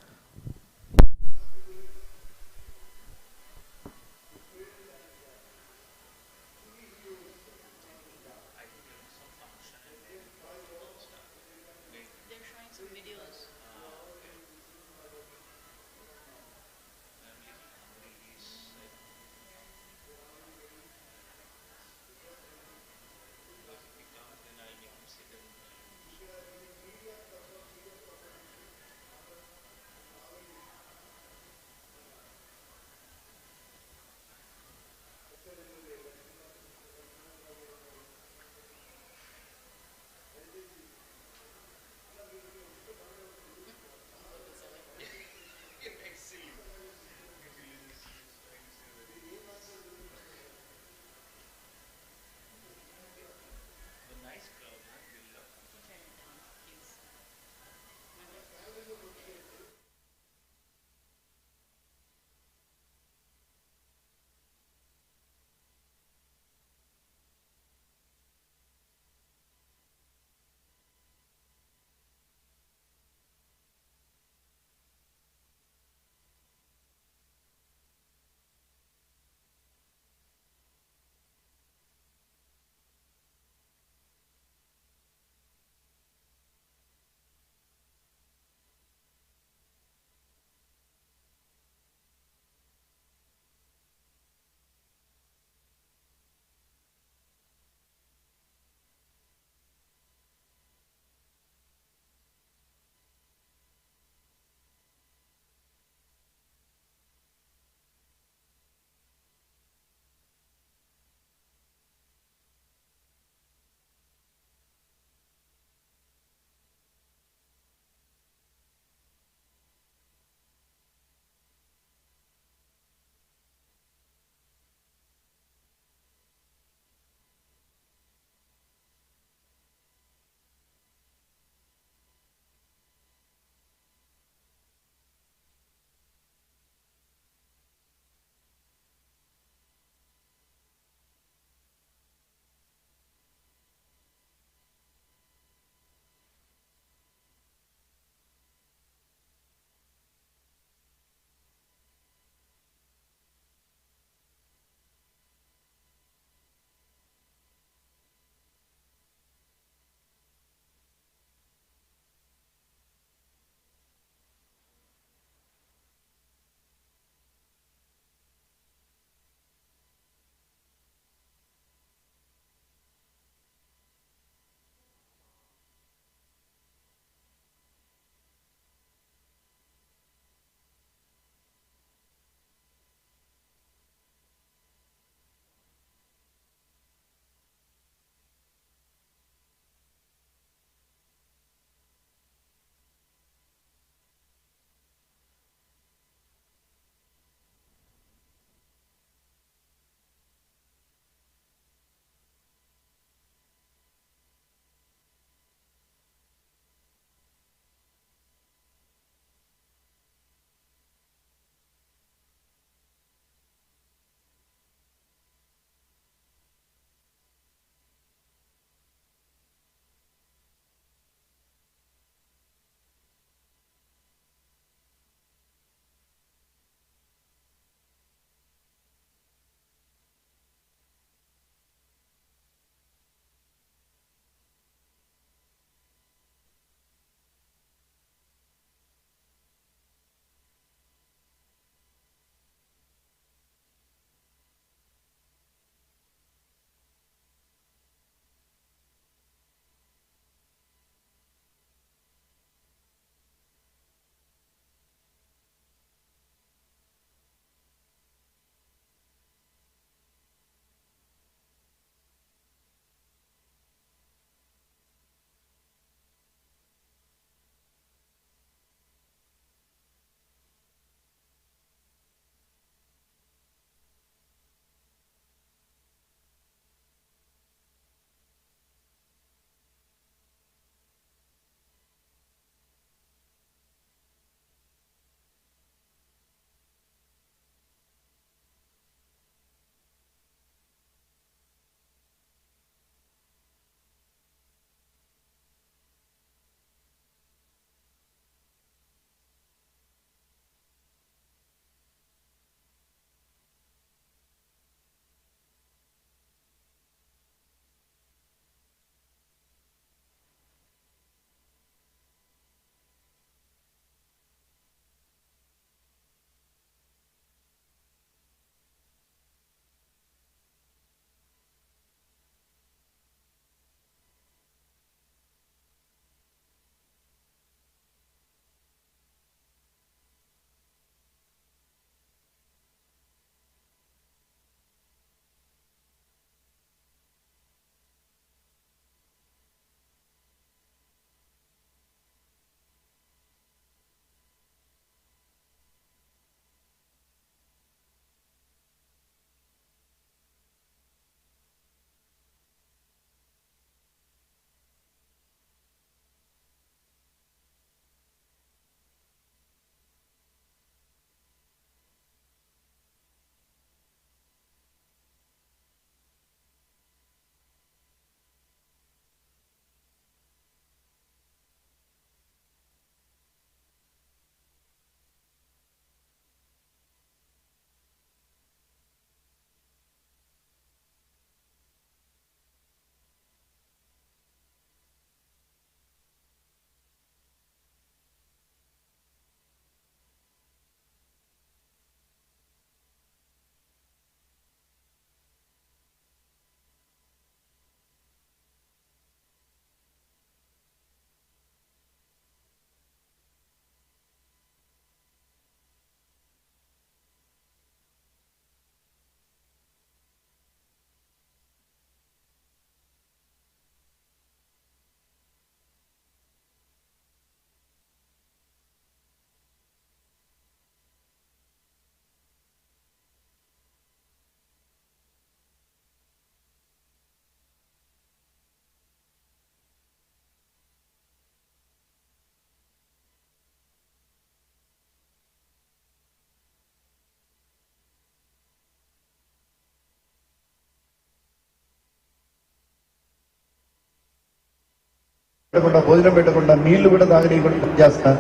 పెట్టకుండా భోజనం పెట్టకుండా నీళ్లు కూడా తాగనీయకుండా చేస్తా.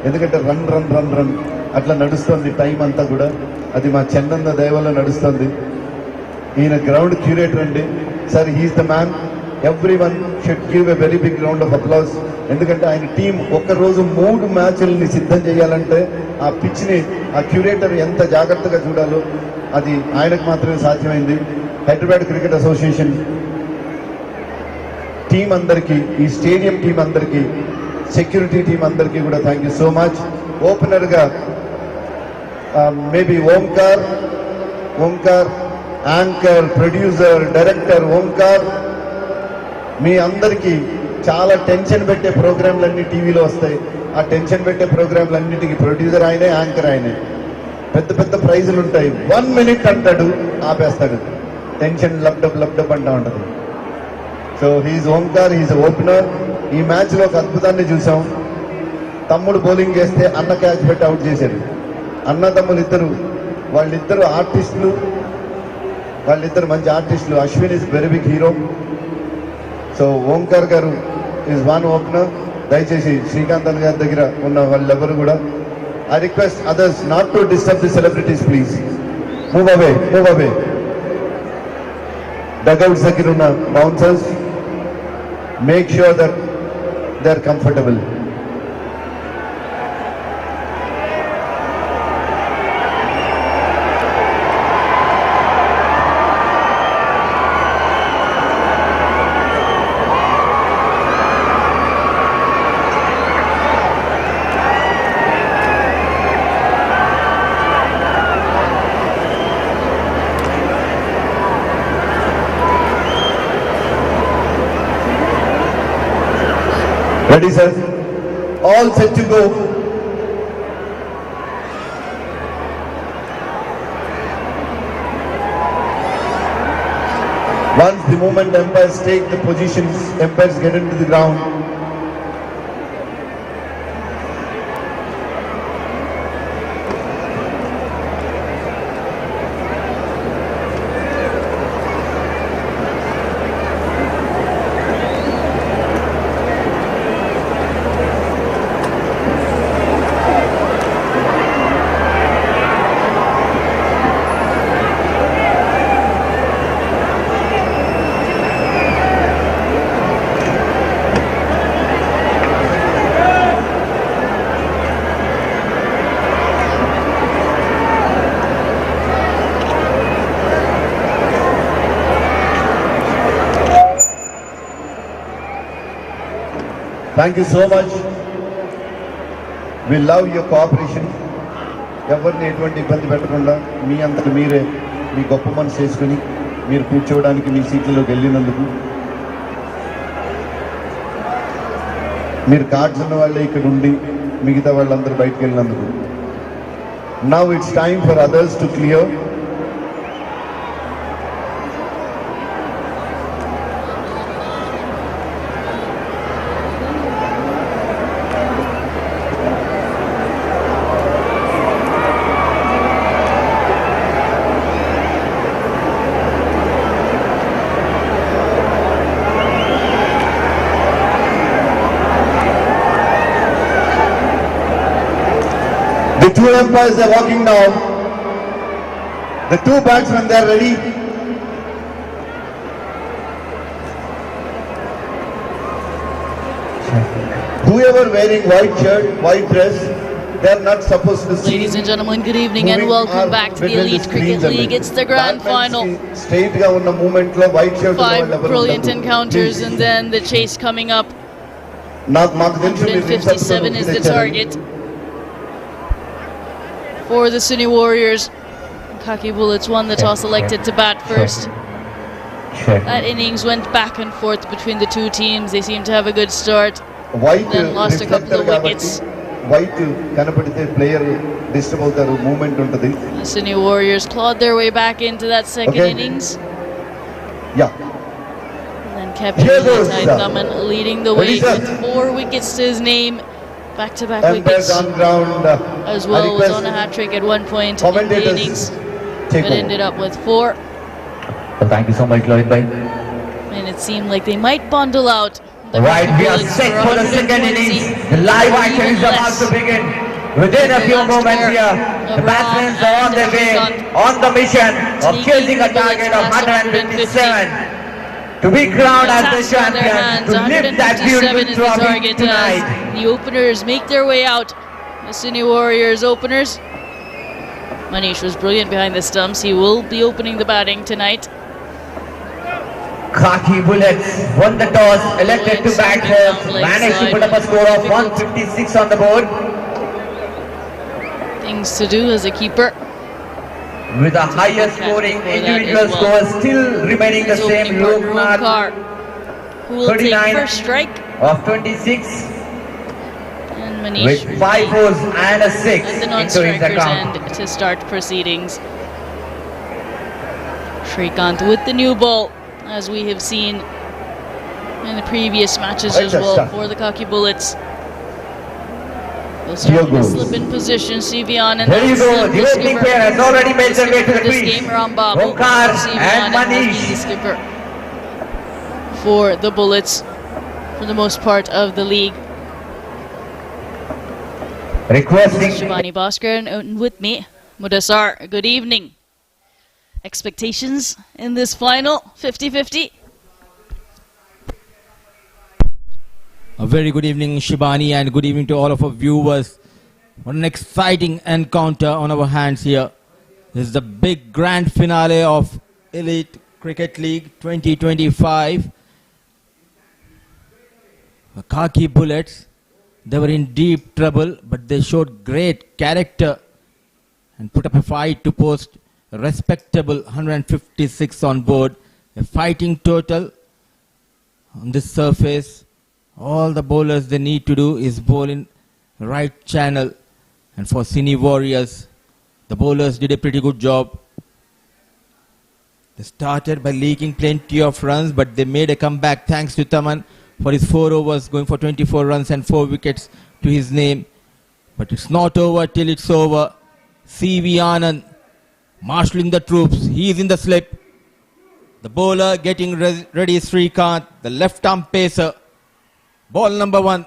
ఎందుకంటే run run run run అట్లా నడుస్తుంది time అంతా కూడా. అది మా చెన్నన్న దయవల్ల నడుస్తుంది. ఈయన గ్రౌండ్ క్యూరేటర్ అండి sir. He's the man. Everyone should give a very big round of applause. ఎందుకంటే ఆయన టీం ఒక్కరోజు 3 మ్యాచ్ల్ని సిద్ధం చేయాలంటే ఆ పిచ్ని ఆ క్యూరేటర్ ఎంత జాగ్రత్తగా చూడాలో అది ఆయనకు మాత్రమే సాధ్యమైంది. హైదరాబాద్ క్రికెట్ అసోసియేషన్ టీం అందరికీ, ఈ స్టేడియం టీం అందరికీ, సెక్యూరిటీ టీం అందరికీ కూడా థ్యాంక్ యూ సో మచ్. ఓపెనర్గా maybe Omkar, anchor, producer, director Omkar, మీ అందరికీ చాలా టెన్షన్ పెట్టే ప్రోగ్రాంలన్నీ టీవీలో వస్తాయి. ఆ టెన్షన్ పెట్టే ప్రోగ్రాంలన్నిటికీ ప్రొడ్యూసర్ ఆయనే, యాంకర్ ఆయనే. పెద్ద పెద్ద ప్రైజులు ఉంటాయి. 1 minute అంటాడు, ఆపేస్తాడు. టెన్షన్ లబ్డబ్ అంటా ఉంటుంది. So he's Omkar, he's opener. ఈ మ్యాచ్లో ఒక అద్భుతాన్ని చూసాం. తమ్ముడు బౌలింగ్ చేస్తే అన్న క్యాచ్ పెట్టి అవుట్ చేశాడు. అన్న తమ్ములు ఇద్దరు, వాళ్ళిద్దరు ఆర్టిస్టులు, వాళ్ళిద్దరు మంచి ఆర్టిస్టులు. Ashwin is very big hero. So Omkar garu is one opener. దయచేసి శ్రీకాంత్ అన్న గారి దగ్గర ఉన్న వాళ్ళెవరు కూడా I request others not to disturb the celebrities please. Move away. Dugouts దగ్గర ఉన్న bouncers make sure that they are comfortable. Ready, sir? All set to go. Once the moment umpires take the positions, umpires get into the ground. Thank you so much. We love your cooperation. ఎవరిని ఎటువంటి ఇబ్బంది పెట్టకుండా మీ అంతటి మీరే మీ గొప్ప మనసు చేసుకుని మీరు కూర్చోవడానికి మీ సీట్లలోకి వెళ్ళినందుకు, మీరు కార్డ్స్ ఉన్న వాళ్ళే ఇక్కడ ఉండి మిగతా వాళ్ళందరూ బయటకు వెళ్ళినందుకు. Now it's time for others to clear. The two umpires are walking now. The two batsmen, they are ready. Whoever wearing white shirt, white dress, they are not supposed to see. Ladies and gentlemen, good evening and welcome back to the Elite Cricket League. It's the grand final. Straight ga unna movement lo white shirt 5 brilliant encounters and then the chase coming up. 157 is the target for the Cine Warriors. Khaki Bullets won the toss, elected to bat first. That innings went back and forth between the two teams. They seemed to have a good start, then lost a couple of wickets. White kanapadithe player disturb avutaru, movement untadi. The Cine Warriors clawed their way back into that second innings. Yeah. And then kept Thaman leading the way with 4 wickets to his name. Back-to-back wickets on ground, as well. Was on a hat-trick at one point in the innings, but ended up with 4. Well, thank you so much, Lloyd bhai. And it seemed like they might bundle out The Right, we are Bullets set for the second 120, innings. The live action is about less. to begin. Within a few Last moments pair here, the of batsmen Ram are on and their way, Shrikant on the mission of taking chasing a the Bullets target of past 157. To be crowned as the Task on their champion, hands. to lift that 157 beautiful is the trophy target tonight. as the openers make their way out. The Cine Warriors openers. Manish was brilliant behind the stumps. He will be opening the batting tonight. Khaki Bullets won the toss, elected to bat first, managed to put up a score of 156 on the board. Things to do as a keeper. With the highest scoring individual score still remaining the same, Loknath, who will take 39 first strike, of 26, and Manish with 5 fours and a 6 at the into his non-strikers account. end to start proceedings. Shrikant with the new ball, as we have seen in the previous matches as well for the Khaki Bullets. They'll start to slip in position. Sivian and There you go, the opening pair has already made their way to the this crease. game. Rambab, Omkar Sivian and has been Manish. the skipper for the Bullets for the most part of the league. Requesting Shivani Bhaskar and with me, Mudassar. Good evening. Expectations in this final 50-50? A very good evening, Shibani, and good evening to all of our viewers. What an exciting encounter on our hands here. This is the big grand finale of Elite Cricket League 2025. The Khaki Bullets, they were in deep trouble, but they showed great character and put up a fight to post a respectable 156 on board. A fighting total on this surface. All the bowlers they need to do is bowl in right channel. And for Cine Warriors, the bowlers did a pretty good job. They started by leaking plenty of runs, but they made a comeback thanks to Taman for his 4 overs, going for 24 runs and 4 wickets to his name. But it's not over till it's over. C.V. Anand marshalling the troops. He is in the slip. The bowler getting ready, Shrikant, the left arm pacer. Ball number 1.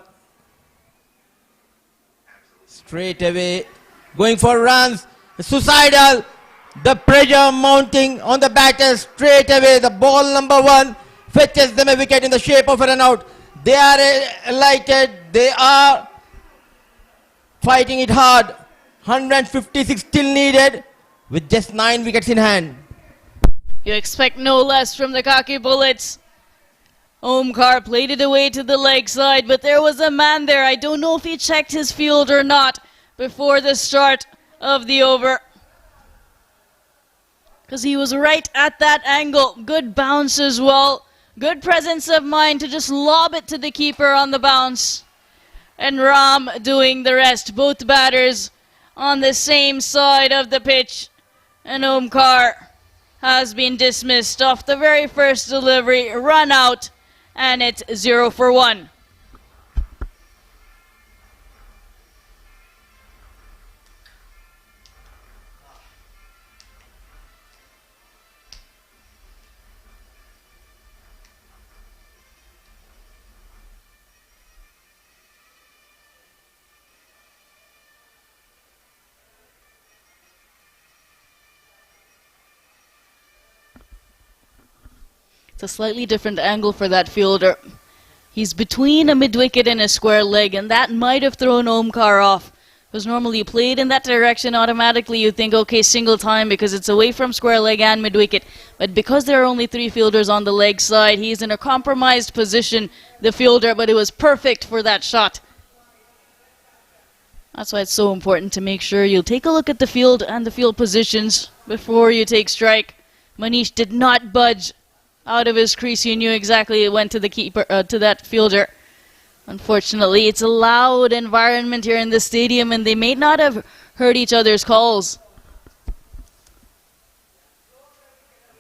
Straight away, going for runs. Suicidal. The pressure mounting on the batters. Straight away, the ball number 1 fetches them a wicket in the shape of a run out. They are elated. They are fighting it hard. 156 still needed with just 9 wickets in hand. You expect no less from the Khaki Bullets. Omkar played it away to the leg side, but there was a man there. I don't know if he checked his field or not before the start of the over, because he was right at that angle. Good bounce as well. Good presence of mind to just lob it to the keeper on the bounce. And Ram doing the rest. Both batters on the same side of the pitch. And Omkar has been dismissed off the very first delivery. Run out. And it's 0 for 1. It's a slightly different angle for that fielder. He's between a mid-wicket and a square leg, and that might have thrown Omkar off. Because normally you played in that direction, automatically you think, okay, single time, because it's away from square leg and mid-wicket. But because there are only 3 fielders on the leg side, he's in a compromised position, the fielder, but it was perfect for that shot. That's why it's so important to make sure you take a look at the field and the field positions before you take strike. Manish did not budge out of his crease. You knew exactly it went to the keeper, to that fielder. Unfortunately, it's a loud environment here in the stadium, and they may not have heard each other's calls. I'm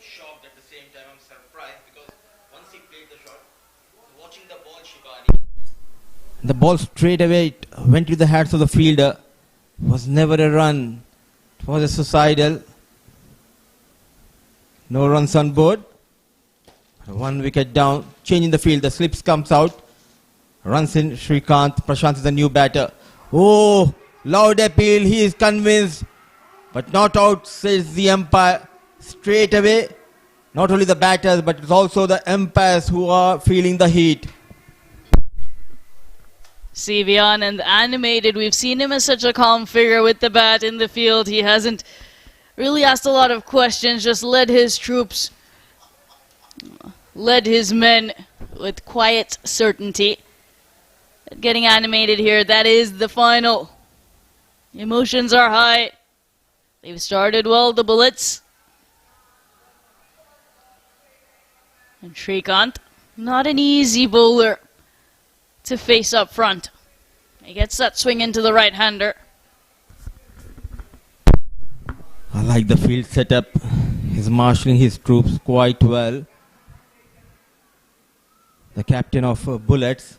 shocked at the same time. I'm surprised because once he played the shot, watching the ball, Shibani, the ball straight away it went to the hands of the fielder. It was never a run. It was a suicidal. No runs on board. 1 wicket down, changing the field. The slips comes out. Runs in Srikanth. Prashant is the new batter. Oh, loud appeal. He is convinced. But not out, says the umpire. Straight away. Not only the batters, but it's also the umpires who are feeling the heat. CV Anand animated. We've seen him as such a calm figure with the bat in the field. He hasn't really asked a lot of questions, just led his troops, led his men with quiet certainty. Getting animated here, that is the final. Emotions are high. They've started well, the Bullets. And Srikanth, not an easy bowler to face up front. He gets that swing into the right-hander. I like the field setup. He's marshalling his troops quite well. The captain of Bullets.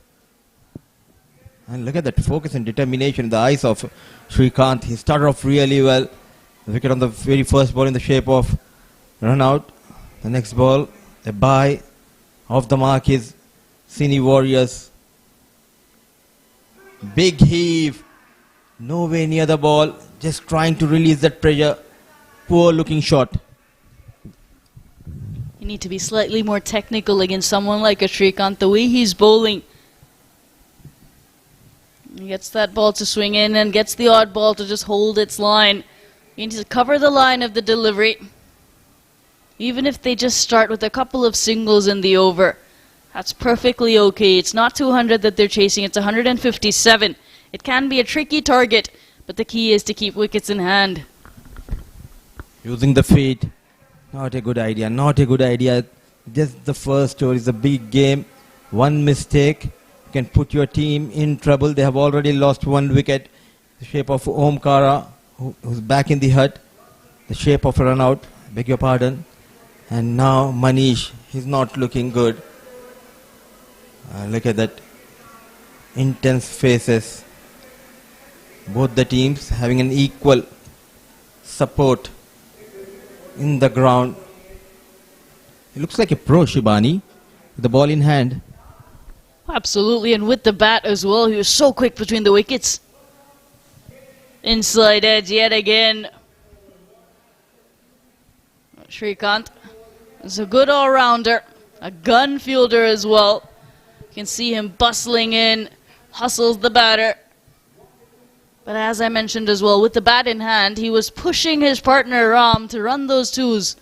And look at that focus and determination in the eyes of Srikanth. He started off really well. The wicket on the very first ball in the shape of run out. The next ball, a bye. Off the mark is Cine Warriors. Big heave. Nowhere near the ball. Just trying to release that pressure. Poor looking shot. You need to be slightly more technical against someone like a Srikanth. The way he's bowling. He gets that ball to swing in and gets the odd ball to just hold its line. You need to cover the line of the delivery. Even if they just start with a couple of singles in the over, that's perfectly okay. It's not 200 that they're chasing, it's 157. It can be a tricky target, but the key is to keep wickets in hand. Using the feet, not a good idea, not a good idea. Just the first over is a big game. One mistake can put your team in trouble. They have already lost one wicket. The shape of Omkara, who's back in the hut. The shape of a run out, beg your pardon. And now Manish, he's not looking good. Look at that. Intense faces. Both the teams having an equal support in the ground. He looks like a pro, Shibani, with the ball in hand. Absolutely, and with the bat as well. He was so quick between the wickets. Inside edge yet again. Srikanth is a good all-rounder, a gun fielder as well. You can see him bustling in, hustles the batter. But as I mentioned as well, with the bat in hand, he was pushing his partner Ram to run those twos.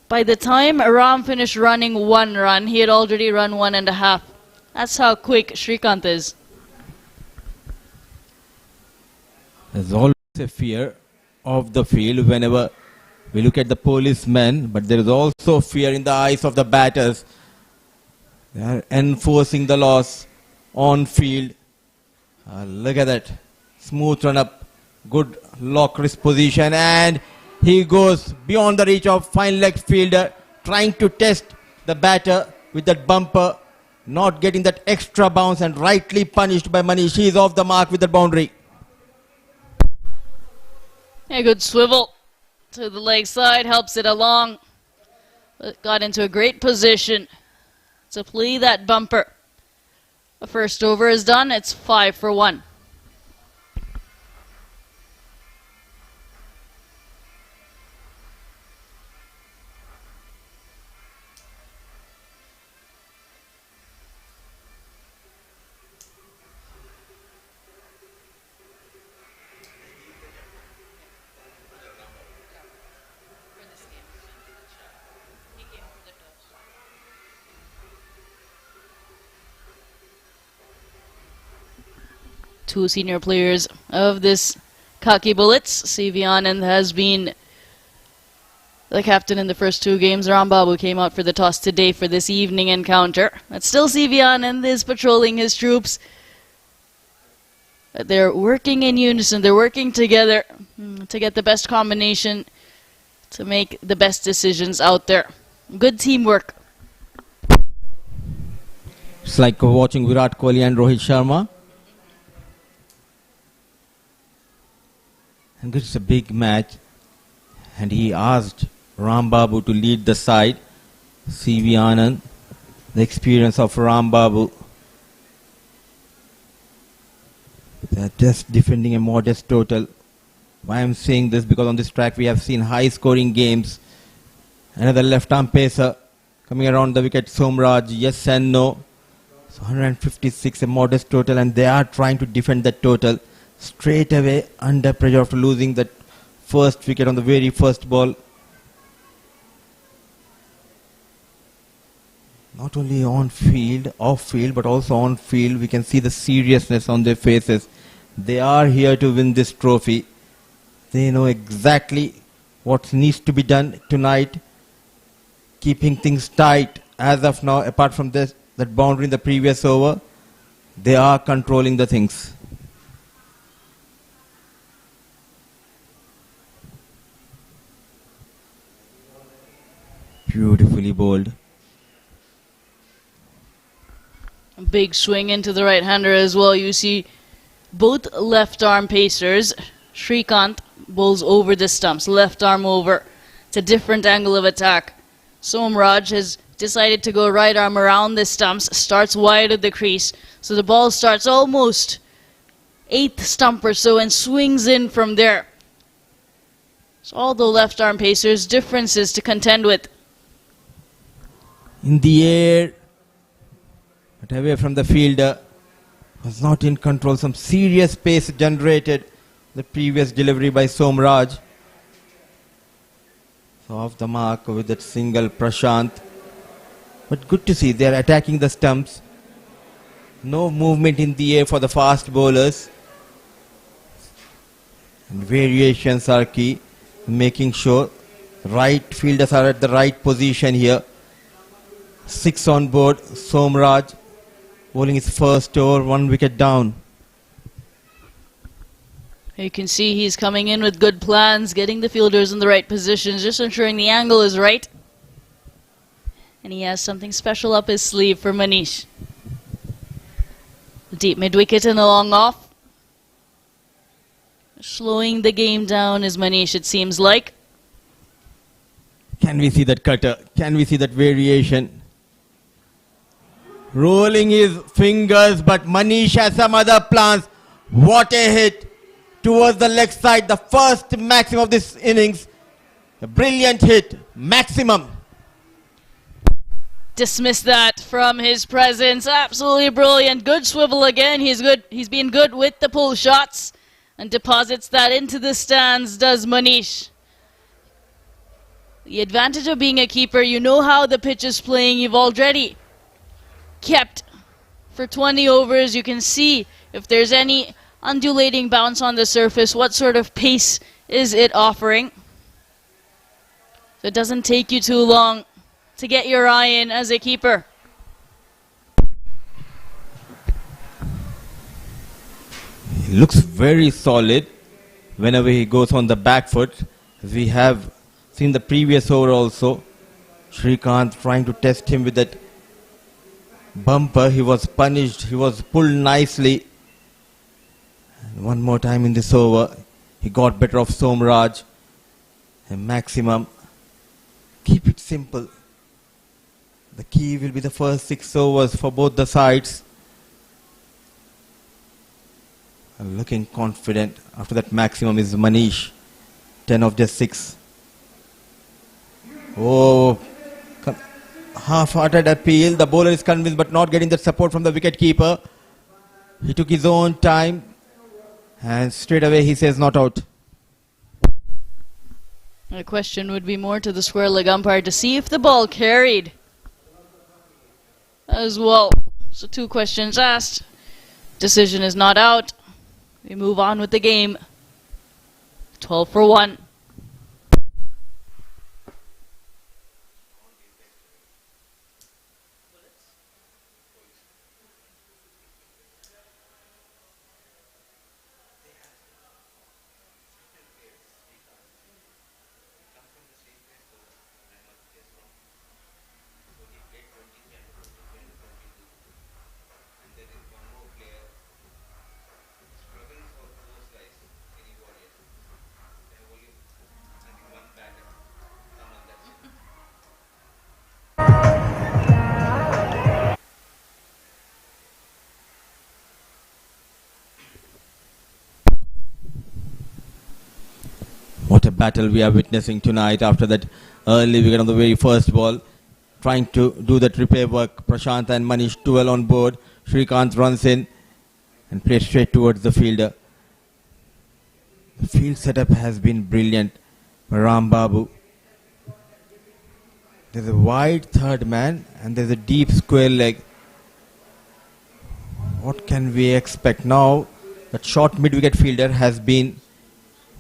By the time Ram finished running one run, he had already run 1.5. That's how quick Srikanth is. There's always a fear of the field whenever we look at the policemen, but there is also fear in the eyes of the batters. They are enforcing the laws on field. Look at that. Smooth run up. Good lock wrist position. And he goes beyond the reach of fine leg fielder, trying to test the batter with that bumper. Not getting that extra bounce and rightly punished by Manish. He is off the mark with the boundary. A good swivel to the leg side, helps it along. Got into a great position to play that bumper. The first over is done. It's 5 for 1. Two senior players of this Khaki Bullets. CV Anand has been the captain in the first 2 games. Rambabu came out for the toss today for this evening encounter. But still CV Anand is patrolling his troops. They're working in unison. They're working together to get the best combination, to make the best decisions out there. Good teamwork. It's like watching Virat Kohli and Rohit Sharma. And this is a big match. And he asked Rambabu to lead the side. CV Anand, the experience of Rambabu They are just defending a modest total. Why I'm saying this? Because on this track we have seen high scoring games. Another left arm pacer coming around the wicket, Somraj, yes and no. So 156, a modest total, and they are trying to defend that total straight away under pressure after losing that first wicket on the very first ball. Not only on field, off field, but also on field, we can see the seriousness on their faces. They are here to win this trophy. They know exactly what needs to be done tonight, keeping things tight as of now. Apart from this, that boundary in the previous over, they are controlling the things. Beautifully bowled. A big swing into the right-hander as well. You see both left-arm pacers. Shrikant bowls over the stumps, left arm over. It's a different angle of attack. Somraj has decided to go right arm around the stumps, starts wide of the crease. So the ball starts almost 8th stump or so and swings in from there. So all the left arm pacers, differences to contend with. In the air, but away from the fielder, was not in control. Some serious pace generated the previous delivery by Somraj. So off the mark with that single, Prashant. But good to see they are attacking the stumps. No movement in the air for the fast bowlers. And variations are key, making sure right fielders are at the right position here. 6 on board, Somraj bowling his first over, 1 wicket down. You can see he's coming in with good plans, getting the fielders in the right positions, just ensuring the angle is right. And he has something special up his sleeve for Manish. Deep mid-wicket and the long off. Slowing the game down is Manish, it seems like. Can we see that cutter? Can we see that variation? Rolling his fingers, but Manish has some other plans. What a hit towards the leg side. The first maximum of this innings. A brilliant hit. Maximum. Dismiss that from his presence. Absolutely brilliant. Good swivel again. He's good. He's been good with the pull shots. And deposits that into the stands, does Manish. The advantage of being a keeper, you know how the pitch is playing. You've already kept for 20 overs. You can see if there's any undulating bounce on the surface, what sort of pace is it offering. So it doesn't take you too long to get your eye in as a keeper. He looks very solid whenever he goes on the back foot. We have seen the previous over also. Shrikant trying to test him with that bumper. He was punished. He was pulled nicely. And one more time in this over, he got better of Somraj. A maximum. Keep it simple. The key will be the first 6 overs for both the sides. Looking confident. After that maximum is Manish. 10 of just 6. Oh, half-hearted appeal. The bowler is convinced but not getting the support from the wicket-keeper. He took his own time and straight away he says not out. The question would be more to the square leg umpire to see if the ball carried as well. So 2 questions asked. Decision is not out. We move on with the game. 12 for 1. a battle we are witnessing tonight after that early wicket on the very first ball. Trying to do that repair work. Prashant and Manish 12 on board. Srikanth runs in and plays straight towards the fielder. The field setup has been brilliant. Ram Babu. There's a wide third man and there's a deep square leg. What can we expect now? That short mid-wicket fielder has been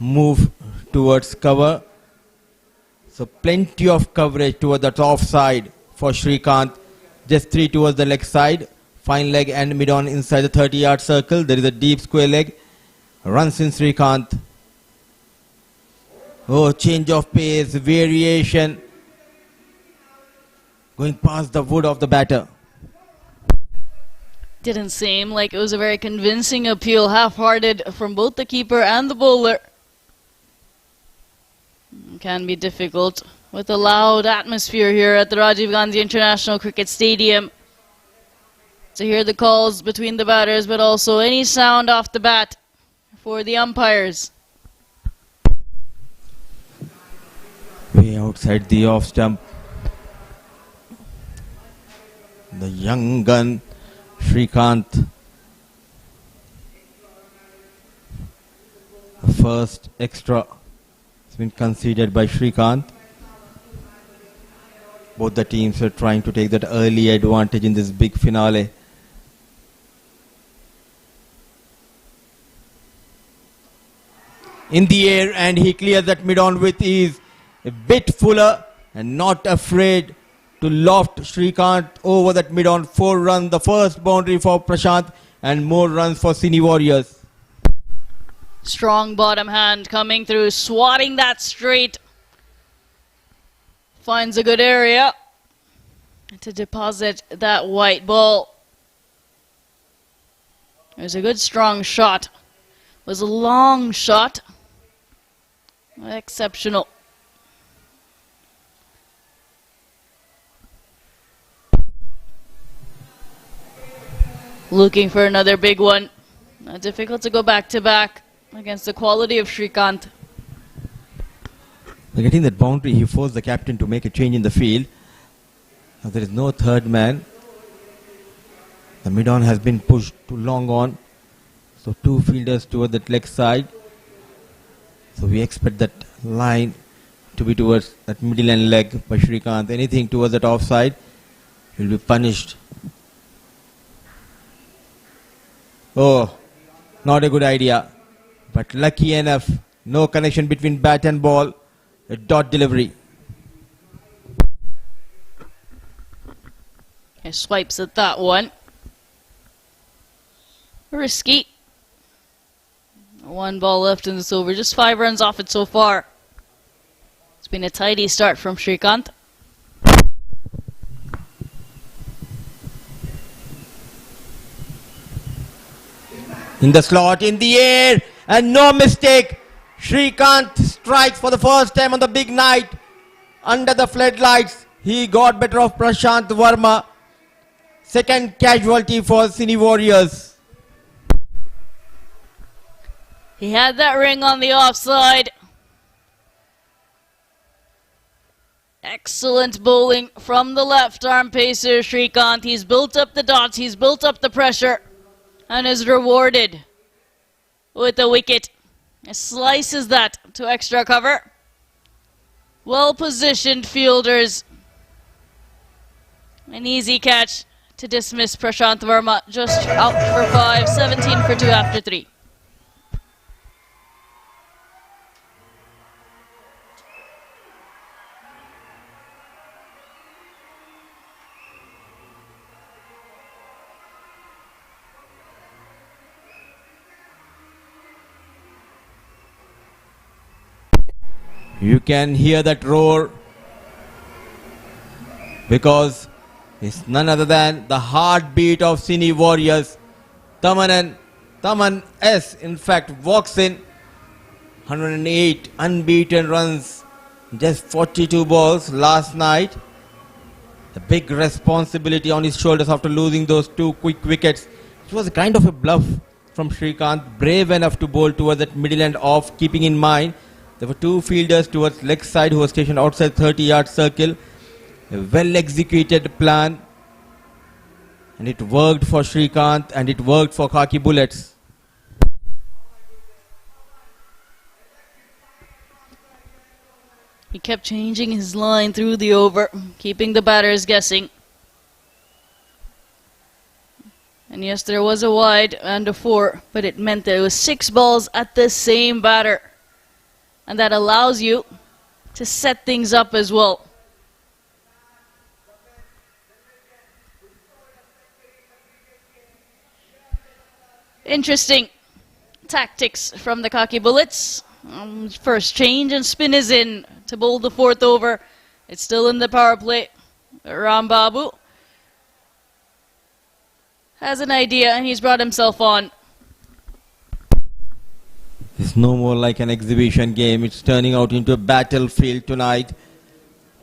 moved towards cover. So plenty of coverage towards the top side for Srikanth. Just 3 towards the leg side. Fine leg and mid-on inside the 30-yard circle. There is a deep square leg. Runs in Srikanth. Oh, change of pace, variation. Going past the wood of the batter. Didn't seem like it was a very convincing appeal, half-hearted from both the keeper and the bowler. Can be difficult with a loud atmosphere here at the Rajiv Gandhi International Cricket Stadium to hear the calls between the batters, but also any sound off the bat for the umpires. Way outside the off stump. The young gun, Srikanth. The first extra has been conceded by Srikanth. Both the teams are trying to take that early advantage in this big finale. In the air, and he clears that mid-on with ease. A bit fuller and not afraid to loft Srikanth over that mid-on. 4 runs, the first boundary for Prashant, and more runs for Cine Warriors. Strong bottom hand coming through, swatting that straight. Finds a good area to deposit that white ball. It was a good strong shot. It was a long shot. Exceptional. Looking for another big one. Difficult to go back to back against the quality of Srikanth. Getting that boundary, he forced the captain to make a change in the field. Now there is no third man. The mid-on has been pushed too long on. So 2 fielders toward that leg side. So we expect that line to be towards that middle and leg by Srikanth. Anything towards that offside will be punished. Oh, not a good idea. But lucky enough, no connection between bat and ball. A dot delivery. He swipes at that one. Risky. 1 ball left in this over. Just 5 runs off it so far. It's been a tidy start from Srikanth. In the slot, in the air, and no mistake. Srikanth strikes for the first time on the big night. Under the floodlights, he got better of Prashant Verma. Second casualty for Cine Warriors. He had that ring on the offside. Excellent bowling from the left arm pacer Srikanth. He's built up the dots, he's built up the pressure, and is rewarded with a wicket. He slices that to extra cover. Well positioned fielders. An easy catch to dismiss Prashant Verma. Just out for 5, 17 for 2 after 3. You can hear that roar because it's none other than the heartbeat of Cine Warriors. Taman S in fact walks in. 108 unbeaten runs, just 42 balls last night. The big responsibility on his shoulders after losing those 2 quick wickets. It was a kind of a bluff from Srikanth, brave enough to bowl towards that middle and off, keeping in mind There were two fielders towards leg side who were stationed outside 30-yard circle. A well-executed plan. And it worked for Srikanth and it worked for Khaki Bullets. He kept changing his line through the over, keeping the batters guessing. And yes, there was a wide and a 4, but it meant that it was 6 balls at the same batter. And that allows you to set things up as well. Interesting tactics from the Khaki Bullets. First change and spin is in to bowl the 4th over. It's still in the power play. Rambabu has an idea and he's brought himself on. It's no more like an exhibition game. It's turning out into a battlefield tonight.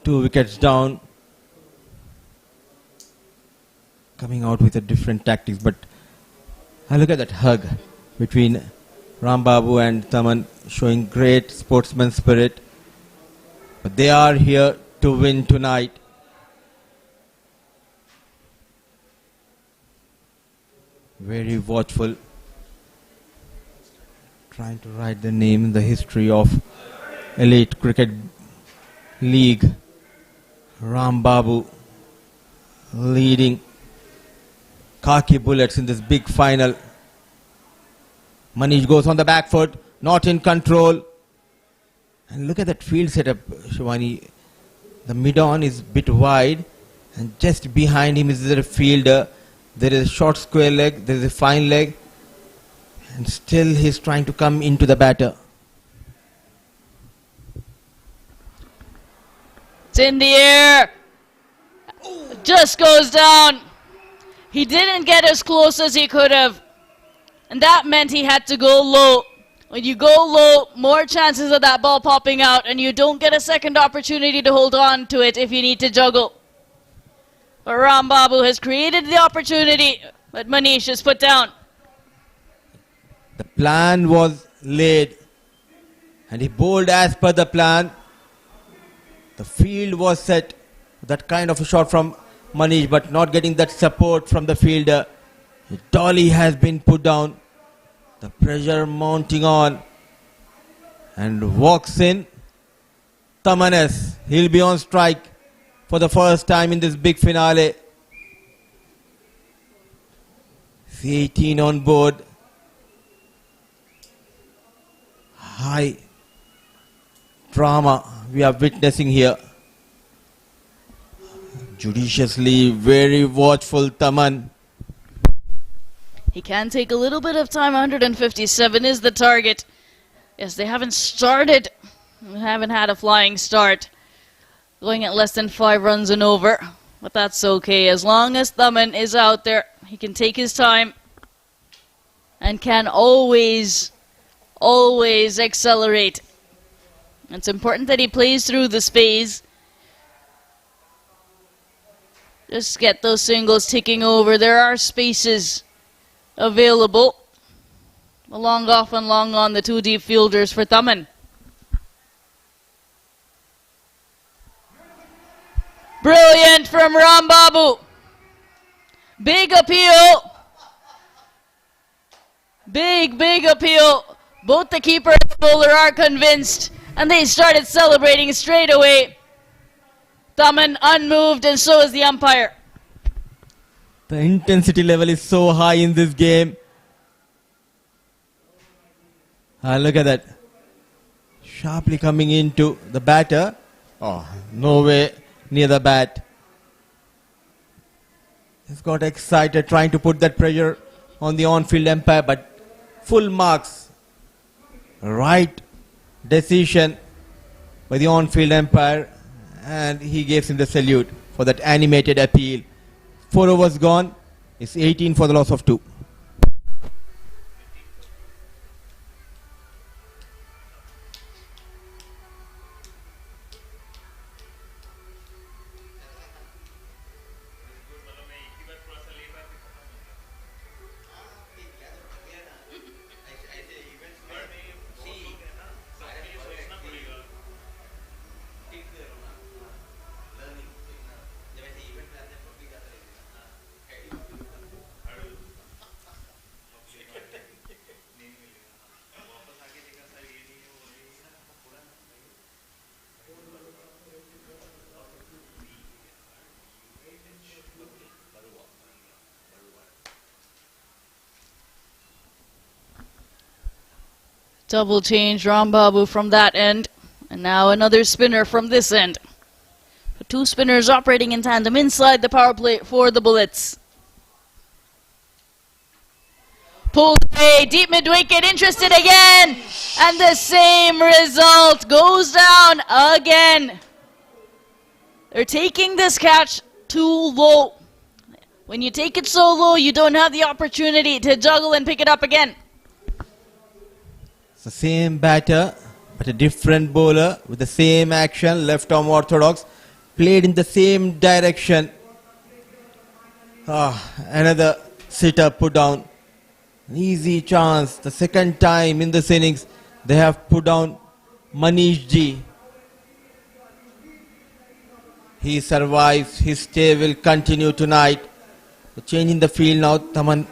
2 wickets down. Coming out with a different tactics, but I look at that hug between Rambabu and Taman, showing great sportsman spirit. But they are here to win tonight. Very watchful. Trying to write the name in the history of Elite Cricket League. Rambabu leading Khaki Bullets in this big final. Manish goes on the back foot, not in control. And look at that field setup, Shivani. The mid-on is a bit wide, and just behind him is a fielder. There is a short square leg, there is a fine leg, and still he's trying to come into the batter. It's in the air. Just goes down. He didn't get as close as he could have. And that meant he had to go low. When you go low, more chances of that ball popping out, and you don't get a second opportunity to hold on to it if you need to juggle. But Rambabu has created the opportunity, but Manish is put down. The plan was laid, and he bowled as per the plan. The field was set. That kind of a shot from Manish, but not getting that support from the fielder. Dolly has been put down. The pressure mounting on. And walks in Tamanes. He'll be on strike for the first time in this big finale. C18 on board. High drama we are witnessing here. Judiciously, very watchful Taman. He can take a little bit of time. 157 is the target. Yes, they haven't started. They haven't had a flying start. Going at less than 5 runs and over. But that's okay. As long as Taman is out there, he can take his time. And can always accelerate. It's important that he plays through the space. Just get those singles ticking over. There are spaces available. A long off and long on, the 2 deep fielders for Taman. Brilliant from Rambabu. Big appeal. Big appeal. Both the keeper and the bowler are convinced, and they started celebrating straight away. Taman unmoved, and so is the umpire. The intensity level is so high in this game. Look at that. Sharply coming into the batter. Oh, no way near the bat. He's got excited trying to put that pressure on the on-field umpire, but full marks. Right decision by the on-field umpire, and he gives him the salute for that animated appeal. 4 overs gone. It's 18 for the loss of 2. Double change Rambabu from that end. And now another spinner from this end. The two spinners operating in tandem inside the power play for the Bullets. Pulled away, deep mid-wicket, interested again. And the same result goes down again. They're taking this catch too low. When you take it so low, you don't have the opportunity to juggle and pick it up again. It's the same batter, but a different bowler with the same action, left arm orthodox, played in the same direction. Another sitter put down. An easy chance. The second time in this innings, they have put down Manish Ji. He survives. His stay will continue tonight. The change in the field now. Taman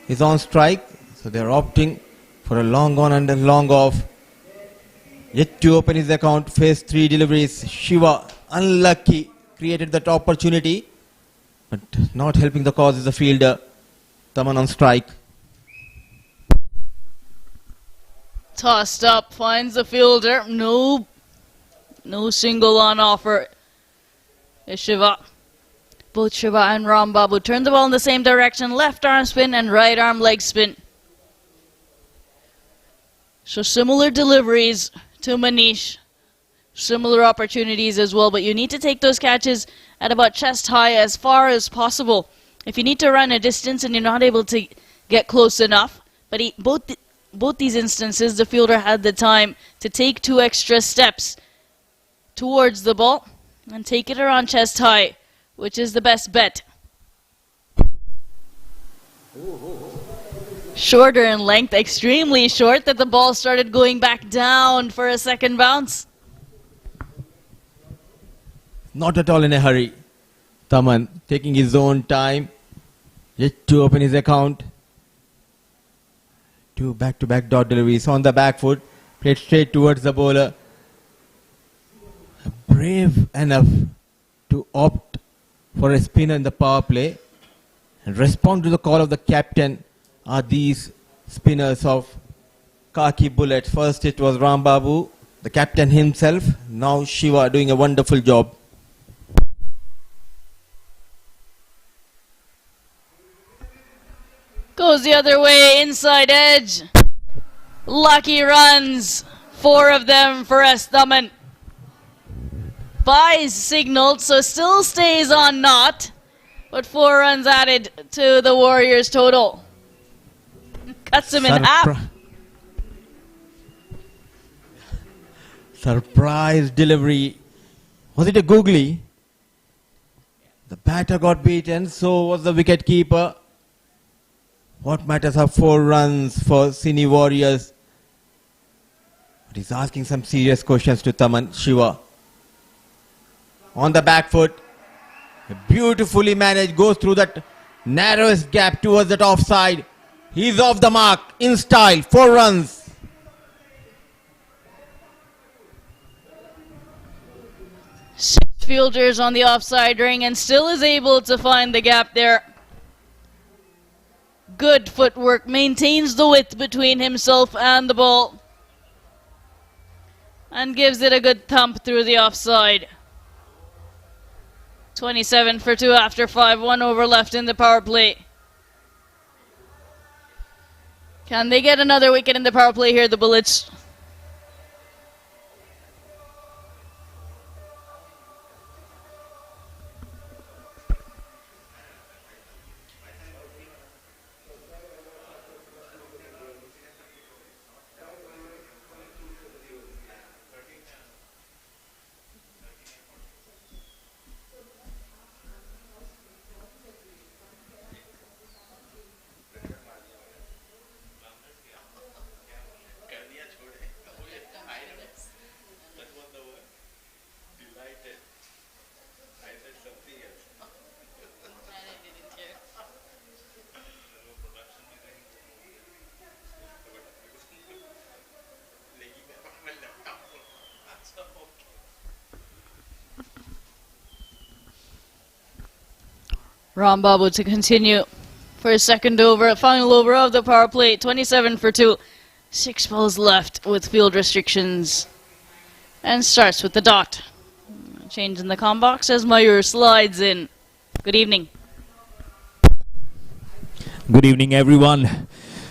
is on strike. So they are opting for a long on and a long off. Yet to open his account. Face 3 deliveries. Shiva, unlucky, created that opportunity. But not helping the cause is the fielder. Taman on strike. Tossed up, finds the fielder. No single on offer. Shiva. Both Shiva and Rambabu turn the ball in the same direction. Left arm spin and right arm leg spin. So similar deliveries to Manish. Similar opportunities as well. But you need to take those catches at about chest high as far as possible. If you need to run a distance and you're not able to get close enough. But both these instances, the fielder had the time to take 2 extra steps towards the ball and take it around chest high, which is the best bet. Shorter in length, extremely short, that the ball started going back down for a second bounce. Not at all in a hurry. Taman taking his own time, yet to open his account. 2 back-to-back dot deliveries on the back foot, played straight towards the bowler. Brave enough to opt for a spinner in the power play and respond to the call of the captain are these spinners of Khaki Bullets. First it was Rambabu, the captain himself. Now Shiva doing a wonderful job. Goes the other way, inside edge. Lucky runs, 4 of them for S. Taman. Buys signaled, so still stays on not, but 4 runs added to the Warriors total. Cuts him in half. Surprise delivery. Was it a googly? The batter got beaten, so was the wicket keeper. What matters are 4 runs for Cine Warriors. But he's asking some serious questions to Taman. Shiva. On the back foot. Beautifully managed. Goes through that narrowest gap towards that offside. He's off the mark. In style. 4 runs. Six fielders on the offside ring and still is able to find the gap there. Good footwork. Maintains the width between himself and the ball. And gives it a good thump through the offside. 27 for 2 after 5. 1 over left in the power play. Can they get another wicket in the power play here, the Bullets? Rambabu to continue for his second over, final over of the power play. 27 for 2. 6 balls left with field restrictions. And starts with the dot. Change in the comm box as Mayur slides in. Good evening. Good evening, everyone.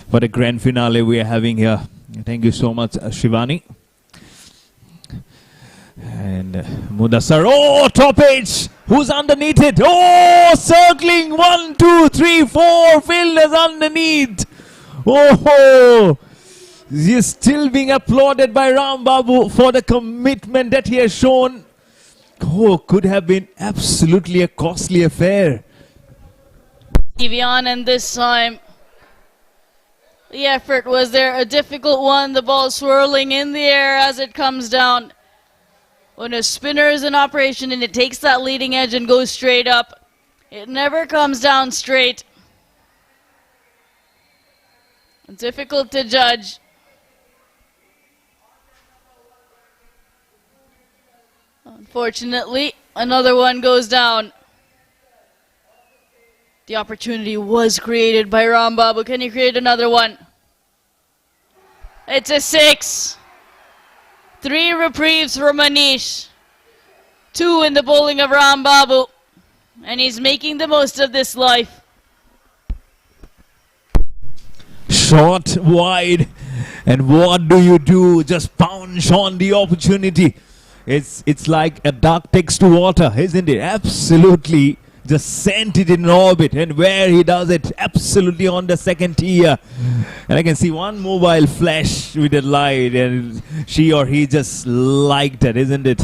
What a grand finale we are having here. Thank you so much, Shivani. And Mudassar. Oh, top edge. Who's underneath it? Oh, circling. 1, 2, 3, 4 fielders underneath. Oh, he's still being applauded by Ram Babu for the commitment that he has shown. Oh, could have been absolutely a costly affair. Evian, and this time the effort was there, a difficult one. The ball swirling in the air as it comes down. When a spinner is in operation and it takes that leading edge and goes straight up, it never comes down straight. Difficult to judge. Unfortunately, another one goes down. The opportunity was created by Ram Babu. Can he create another one? It's a 6. 3 reprieves for Manish. 2 in the bowling of Ram Babu. And he's making the most of this life. Short wide. And what do? Just pounce on the opportunity. It's like a duck takes to water, isn't it? Absolutely. Just sent it in orbit, and where he does it, absolutely on the second tier. And I can see one mobile flash with a light, and she or he just liked it, isn't it?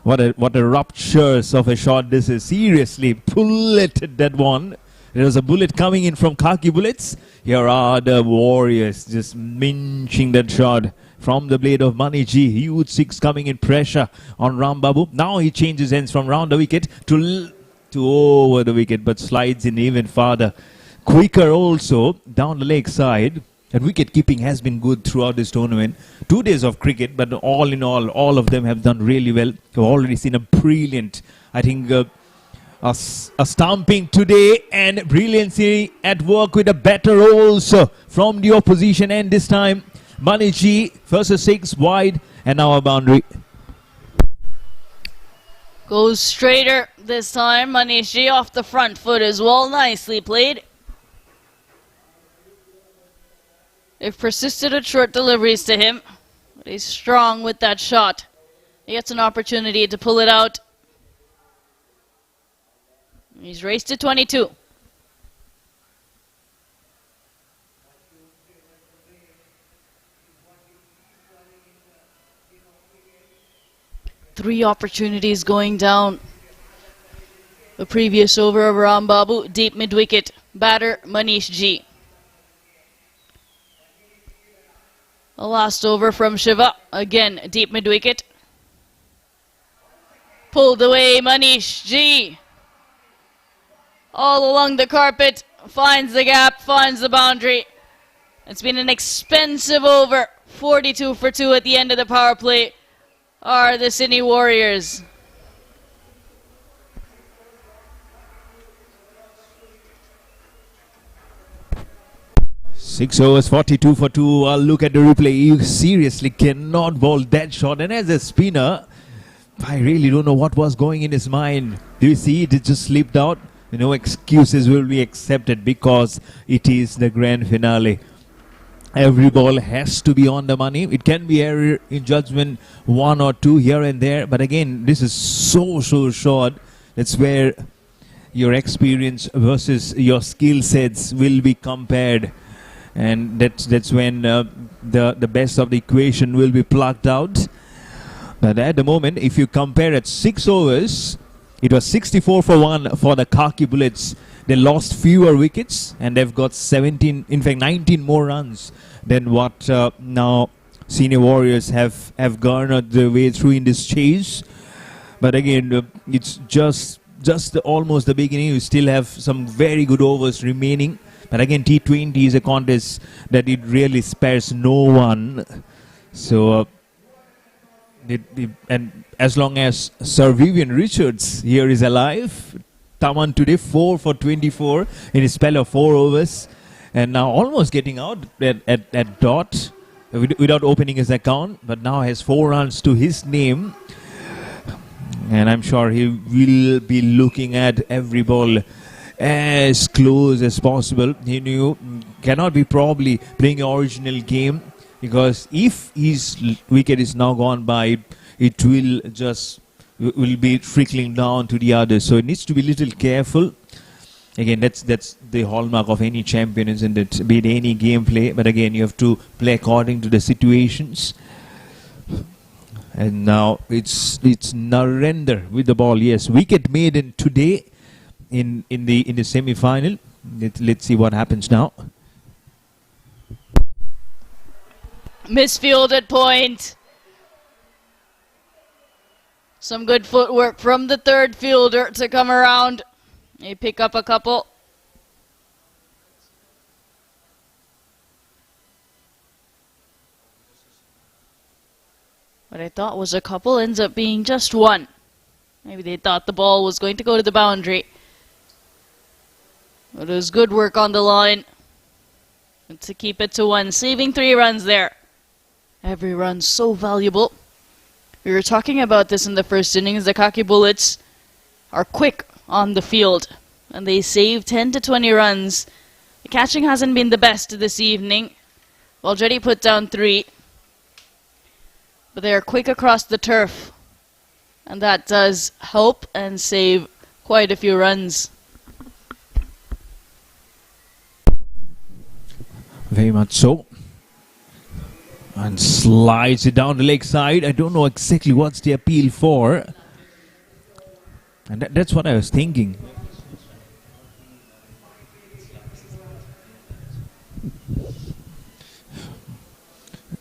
What a ruptures of a shot this is. Seriously, bulleted that one. There was a bullet coming in from Khaki bullets. Here are the Warriors just minching that shot from the blade of Maniji. Huge 6 coming in, pressure on Ram Babu. Now he changes ends from round the wicket to over the wicket, but slides in even farther. Quicker also down the leg side. And wicket keeping has been good throughout this tournament. 2 days of cricket, but all in all of them have done really well. We've already seen a brilliant, I think, a stamping today, and brilliancy at work with a batter also from the opposition. And this time, Maniji versus 6 wide, and now a boundary. Goes straighter this time. Manishi off the front foot as well. Nicely played. They've persisted at short deliveries to him, but he's strong with that shot. He gets an opportunity to pull it out. He's raced to 22. Three opportunities going down. The previous over of Ram Babu, deep mid-wicket. Batter Manish G. The last over from Shiva, again deep mid-wicket. Pulled away Manish G. All along the carpet, finds the gap, finds the boundary. It's been an expensive over. 42 for 2 at the end of the power play are the Cine Warriors. Six overs, 42 for 2. Look at the replay. You seriously cannot bowl that shot. And as a spinner, I really don't know what was going in his mind. Do you see it? It just slipped out. No excuses will be accepted because it is the grand finale. Every ball has to be on the money. It can be error in judgment, 1 or 2 here and there. But again, this is so short. That's where your experience versus your skill sets will be compared. And that's when the best of the equation will be plucked out. But at the moment, if you compare at 6 overs, it was 64 for 1 for the Khaki Bullets. They lost fewer wickets and they've got 17, in fact 19 more runs than what now Cine Warriors have garnered their way through in this chase. But again, it's just almost the beginning. You still have some very good overs remaining. But again, T20 is a contest that it really spares no one. So, and as long as Sir Vivian Richards here is alive, Taman today 4 for 24 in his spell of 4 overs. And now almost getting out at dot. without opening his account, but now has 4 runs to his name. And I'm sure he will be looking at every ball as close as possible. He knew cannot be probably playing the original game, because if his wicket is now gone by, it will be trickling down to the others. So it needs to be a little careful. Again, that's the hallmark of any champion, isn't it? Be it any gameplay, but again, you have to play according to the situations. And now it's Narendra with the ball. Yes, wicket made in today in the semi-final. Let's see what happens now. Misfielded point. Some good footwork from the third fielder to come around. They pick up a couple. What I thought was a couple ends up being just one. Maybe they thought the ball was going to go to the boundary. But it was good work on the line to keep it to 1, saving 3 runs there. Every run so valuable. We were talking about this in the first innings. The Khaki Bullets are quick on the field, and they save 10 to 20 runs. The catching hasn't been the best this evening. Already put down 3, but they are quick across the turf, and that does help and save quite a few runs. Very much so. And slides it down the leg side. I don't know exactly what's the appeal for. And that's what I was thinking.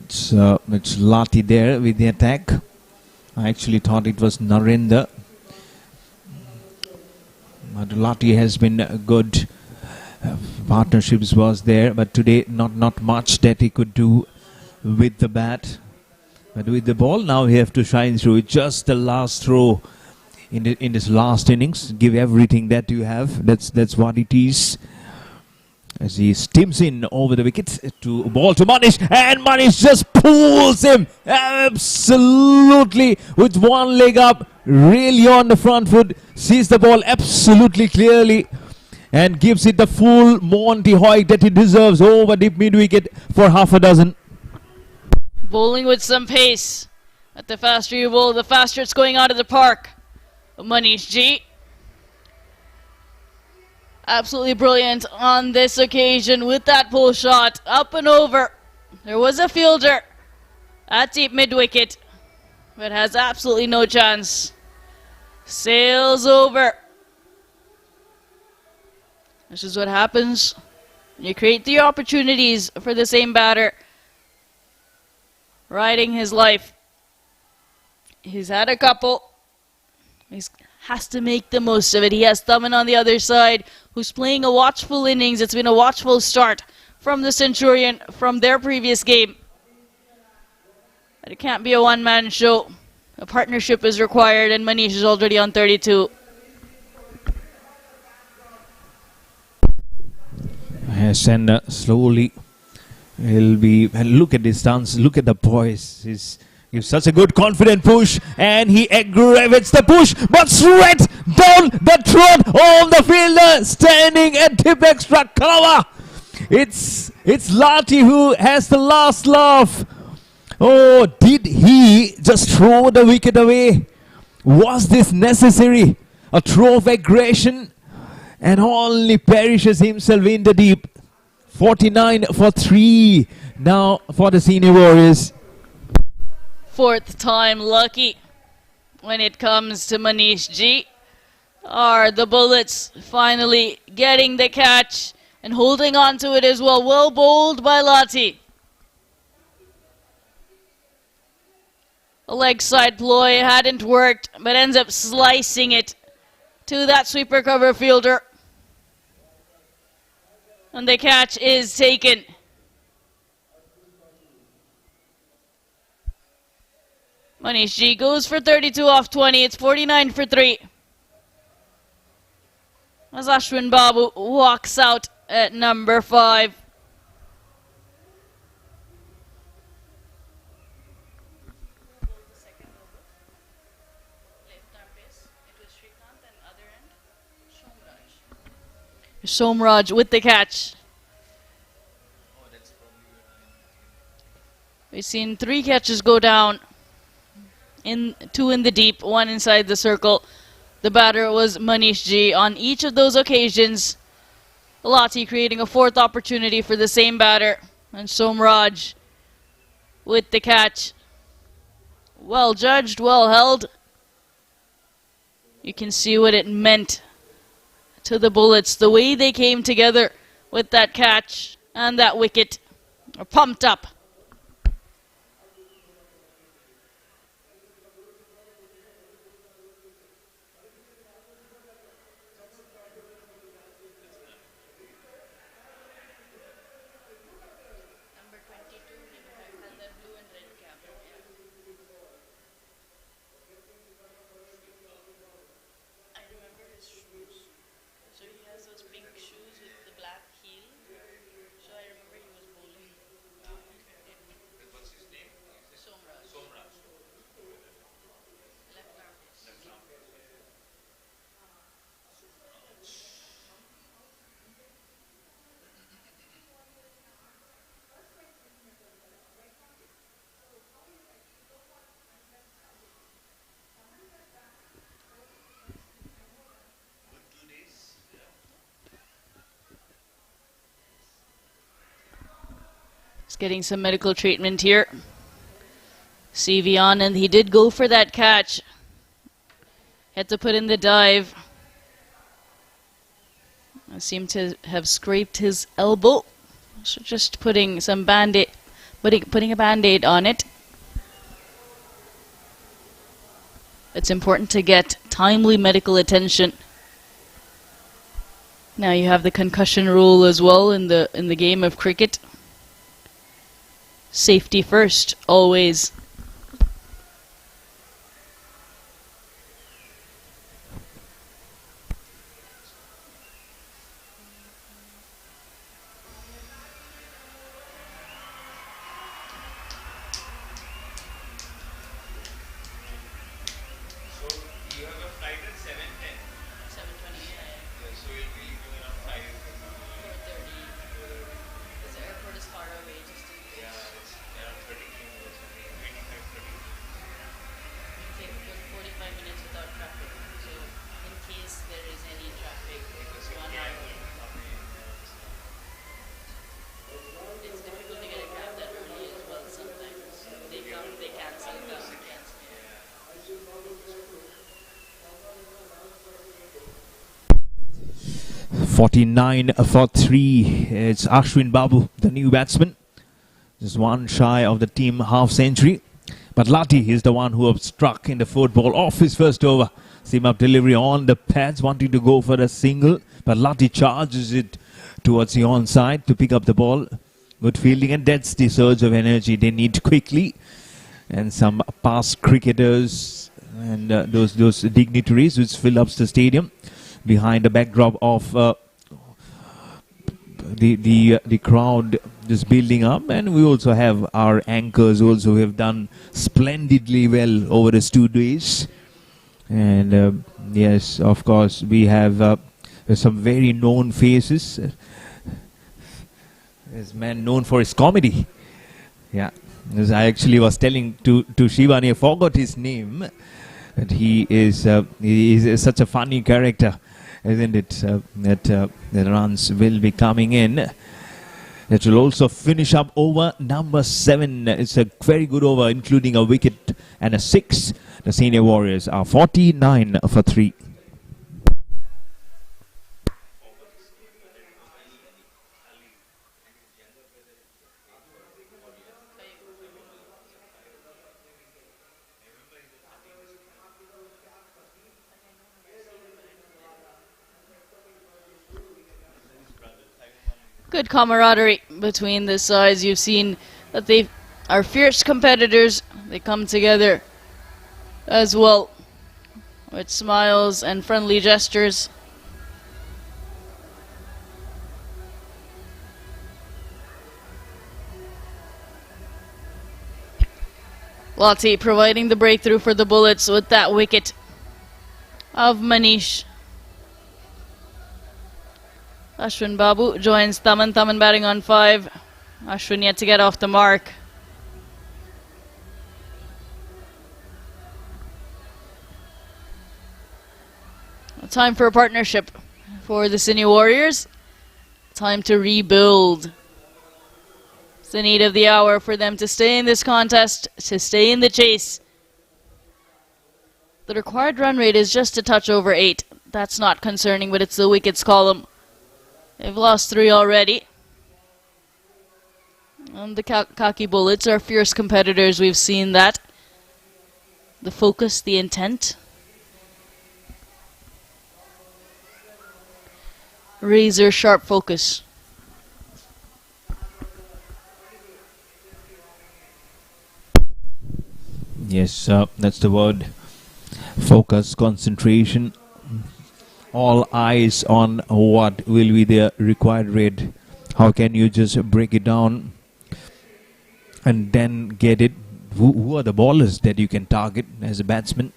It's Lati there with the attack. I actually thought it was Narendra. But Lati has been good. Partnerships was there, but today not much that he could do with the bat. But with the ball, now he have to shine through. Just the last throw in this last innings. Give everything that you have. That's what it is. As he steams in over the wicket to ball to Manish, and Manish just pulls him absolutely with one leg up, really on the front foot, sees the ball absolutely clearly, and gives it the full Monty Hoyt that he deserves over deep mid wicket for half a dozen. Bowling with some pace. But the faster you bowl, the faster it's going out of the park. Manish G. Absolutely brilliant on this occasion with that pull shot. Up and over. There was a fielder at deep mid-wicket, but has absolutely no chance. Sails over. This is what happens. You create the opportunities for the same batter. Riding his life. He's had a couple. He has to make the most of it. He has Thuman on the other side, who's playing a watchful innings. It's been a watchful start from the Centurion from their previous game. But it can't be a one-man show. A partnership is required, and Manish is already on 32. Yes, and slowly he'll be. And look at this dance. Look at the poise. He's such a good confident push, and he aggravates the push, but straight down the throat of the fielder standing at tip extra cover. It's Lati who has the last laugh. Oh, did he just throw the wicket away? Was this necessary? A throw of aggression, and only perishes himself in the deep. 49 for 3 now for the Senior Warriors. Fourth time lucky when it comes to Manish G. Are the Bullets finally getting the catch and holding on to it as well? Well bowled by Lati. A leg side ploy hadn't worked, but ends up slicing it to that sweeper cover fielder. And the catch is taken. Manish G goes for 32 off 20. It's 49 for 3. As Ashwin Babu walks out at number 5. Somraj with the catch. We've seen 3 catches go down. 2 in the deep, 1 inside the circle. The batter was Manish G. On each of those occasions, Lati creating a 4th opportunity for the same batter. And Somraj with the catch. Well judged, well held. You can see what it meant to the Bullets. The way they came together with that catch and that wicket are pumped up. He's getting some medical treatment here. CV on, and he did go for that catch. Had to put in the dive. I seem to have scraped his elbow. So just putting some band-aid, putting a band-aid on it. It's important to get timely medical attention. Now you have the concussion rule as well in the game of cricket. Safety first, always. .49 for 3. It's Ashwin Babu, the new batsman. Just one shy of the team half century. But Lati is the one who have struck in the 4th ball off his first over. Seam up delivery on the pads, wanting to go for a single. But Lati charges it towards the onside to pick up the ball. Good fielding, and that's the surge of energy they need quickly. And some past cricketers and those dignitaries which fill up the stadium behind the backdrop of the crowd just building up. And we also have our anchors also who have done splendidly well over these 2 days. And yes, of course, we have some very known faces. This man known for his comedy. Yeah, as I actually was telling to Shivani, I forgot his name. But he is such a funny character, isn't it? That the runs will be coming in. It will also finish up over number 7. It's a very good over, including a wicket and a 6. The Senior Warriors are 49 for 3. Good camaraderie between the sides. You've seen that they are fierce competitors. They come together as well with smiles and friendly gestures. Lati providing the breakthrough for the Bullets with that wicket of Manish. Ashwin Babu joins Thaman. Thaman batting on 5. Ashwin yet to get off the mark. Time for a partnership for the Cine Warriors. Time to rebuild. It's the need of the hour for them to stay in this contest, to stay in the chase. The required run rate is just a touch over 8. That's not concerning, but it's the wickets column. They've lost 3 already. And the Khaki Bullets are fierce competitors. We've seen that. The focus, the intent. Razor sharp focus. Yes, that's the word. Focus, concentration. All eyes on what will be the required rate. How can you just break it down and then get it? Who are the ballers that you can target as a batsman?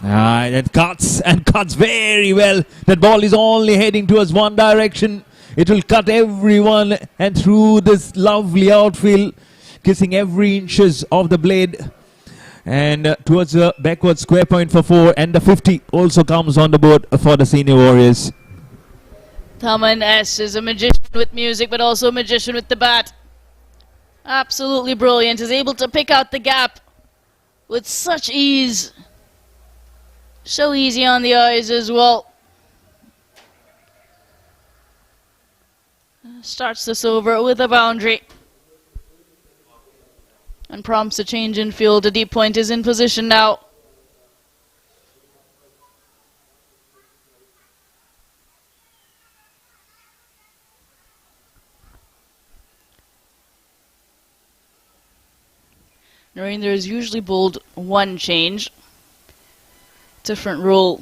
It cuts and cuts very well. That ball is only heading towards one direction. It will cut everyone and through this lovely outfield, kissing every inches of the blade. And towards the backward square point for 4, and the 50 also comes on the board for the Cine Warriors. Thaman S is a magician with music, but also a magician with the bat. Absolutely brilliant. Is able to pick out the gap with such ease. So easy on the eyes as well. Starts this over with a boundary. And prompts a change in field. A deep point is in position now. Narendra is usually bowled one change. Different role.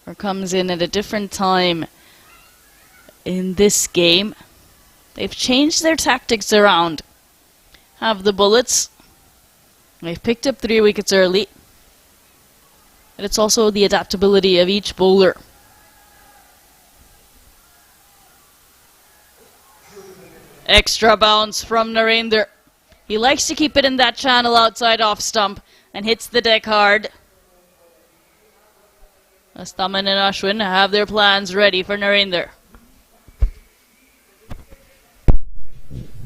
Or comes in at a different time in this game. They've changed their tactics around. Have the Bullets. They've picked up 3 wickets early. And it's also the adaptability of each bowler. Extra bounce from Narendra. He likes to keep it in that channel outside off stump and hits the deck hard. As Thaman and Ashwin have their plans ready for Narendra.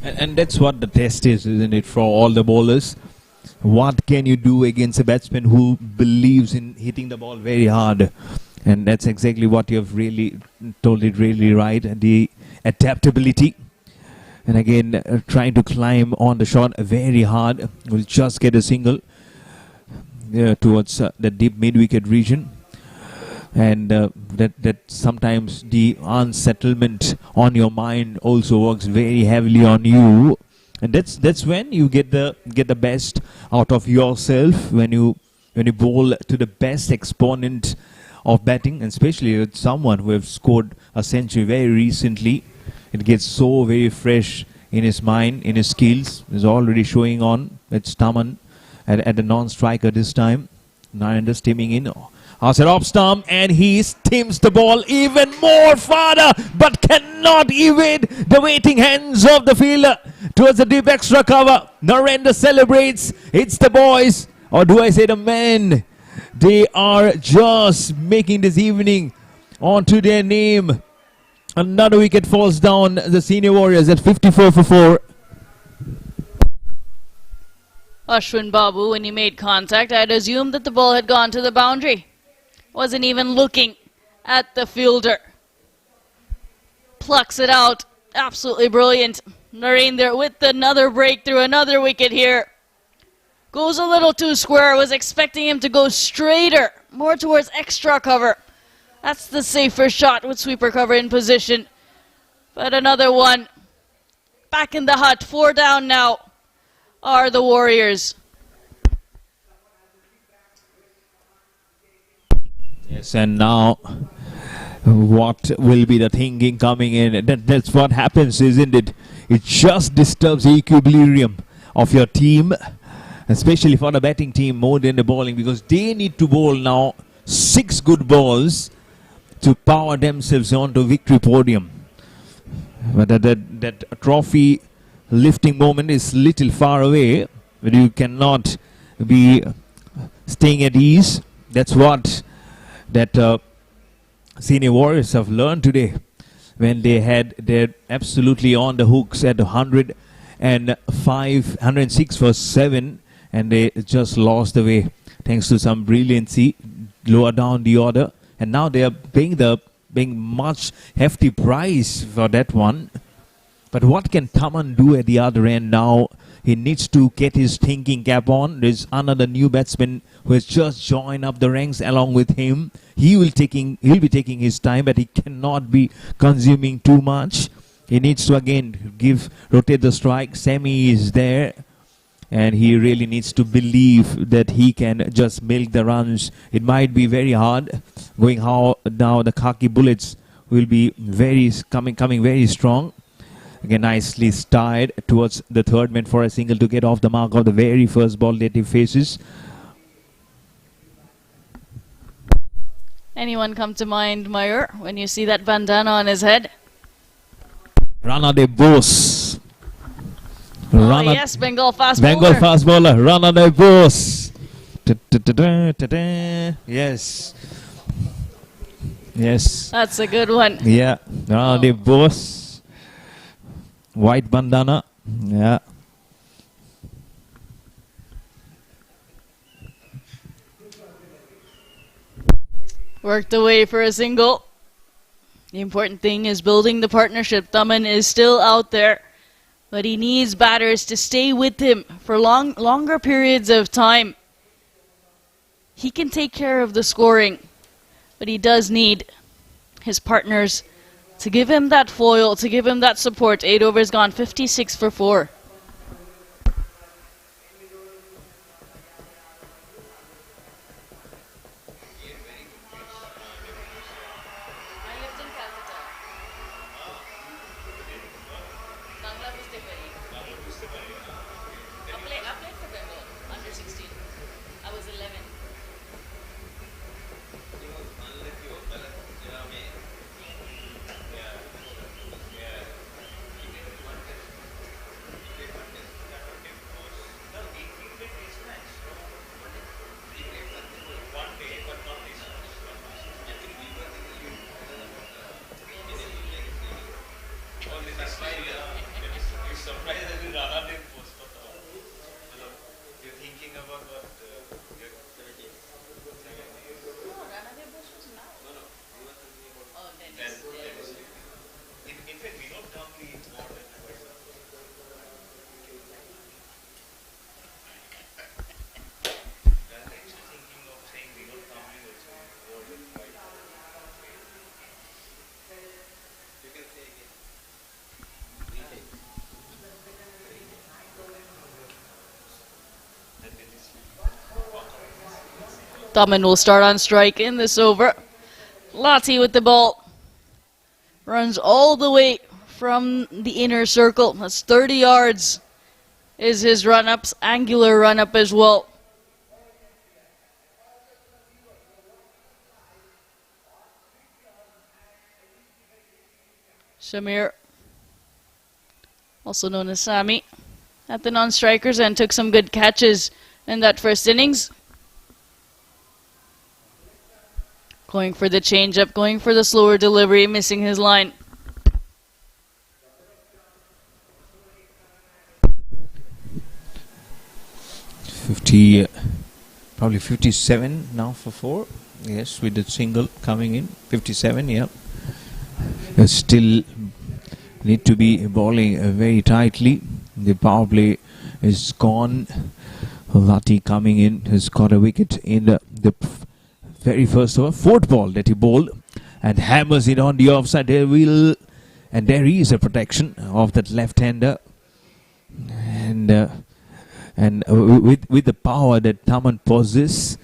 And that's what the test is, isn't it, for all the bowlers? What can you do against a batsman who believes in hitting the ball very hard? And that's exactly what you've really told it really right. The adaptability. And again, trying to climb on the shot very hard. Will just get a single towards the deep mid-wicket region. And that sometimes the unsettlement on your mind also works very heavily on you, and that's when you get the best out of yourself, when you bowl to the best exponent of batting, and especially with someone who have scored a century very recently. It gets so very fresh in his mind, in his skills. Is already showing on. It's Thaman at the non-striker this time. Narendra steaming in. Outside off stump, and he steams the ball even more farther, but cannot evade the waiting hands of the fielder towards the deep extra cover. Narendra celebrates. It's the boys, or do I say the men? They are just making this evening onto their name. Another wicket falls down. The Cine Warriors at 54 for 4. Ashwin Babu, when he made contact, I'd assumed that the ball had gone to the boundary. Wasn't even looking at the fielder. Plucks it out. Absolutely brilliant. Narendra with another breakthrough, another wicket here. Goes a little too square. Was expecting him to go straighter, more towards extra cover. That's the safer shot with sweeper cover in position. But another one. Back in the hut. 4 down now are the Warriors. Yes, and now what will be the thinking coming in? That's what happens, isn't it? It just disturbs the equilibrium of your team, especially for the batting team more than the bowling, because they need to bowl now 6 good balls to power themselves onto victory podium. But that trophy lifting moment is little far away, but you cannot be staying at ease. That's what that Cine Warriors have learned today, when they're absolutely on the hooks at 106 for 7, and they just lost the way thanks to some brilliancy lower down the order, and now they are paying much hefty price for that one. But what can Taman do at the other end now? He needs to get his thinking cap on. There's another new batsman who has just joined up the ranks along with him. He'll be taking his time, but he cannot be consuming too much. He needs to again rotate the strike. Semi is there, and he really needs to believe that he can just milk the runs. It might be very hard going how now the Khaki Bullets will be coming very strong. Again, nicely started towards the third man for a single to get off the mark of the very first ball that he faces. Anyone come to mind, Mayur, when you see that bandana on his head? Rana de Bose. Oh yes, Bengal fast Bengal bowler. fast bowler, Rana de Bose. Yes. Yes. That's a good one. Yeah, Rana de Bose. White bandana. Yeah. Worked away for a single. The important thing is building the partnership. Taman is still out there, but he needs batters to stay with him for longer periods of time. He can take care of the scoring, but he does need his partners to give him that foil, to give him that support. 8 overs gone, 56 for 4. Taman will start on strike in this over. Lati with the ball. Runs all the way from the inner circle. That's 30 yards is his run-ups. Angular run-up as well. Shamir, also known as Sami, at the non-strikers and took some good catches in that first innings. Going for the change-up, going for the slower delivery, missing his line. Probably 57 now for 4. Yes, with the single coming in. 57, yeah. Still need to be bowling very tightly. The power play is gone. Lati coming in has got a wicket in the very first over. Fourth ball that he bowled and hammers it on the offside. There is a protection of that left-hander. And with the power that Taman possesses,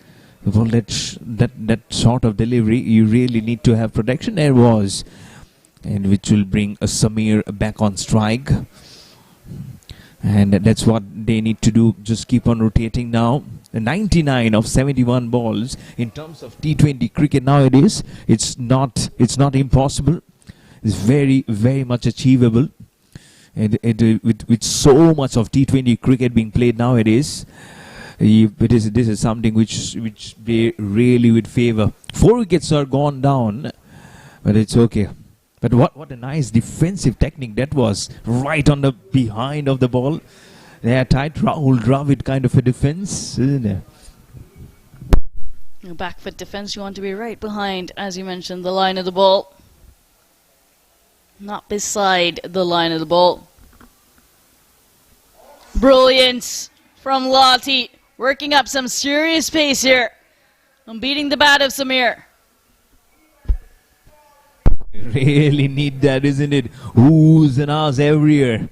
well, that sort of delivery, you really need to have protection. There was, and which will bring a Samir back on strike. And that's what they need to do. Just keep on rotating now. 99 of 71 balls in terms of T20 cricket nowadays. It's not impossible. It's very, very much achievable. And with so much of T20 cricket being played nowadays, this is something which they really would favor. 4 wickets are gone down, but it's okay. But what a nice defensive technique that was, right on the behind of the ball. They are tight Rahul Dravid kind of a defense, isn't it? Back foot defense, you want to be right behind, as you mentioned, the line of the ball. Not beside the line of the ball. Brilliance from Lottie, working up some serious pace here. I'm beating the bat of Samir. Really need that, isn't it? Oohs and ahs everywhere.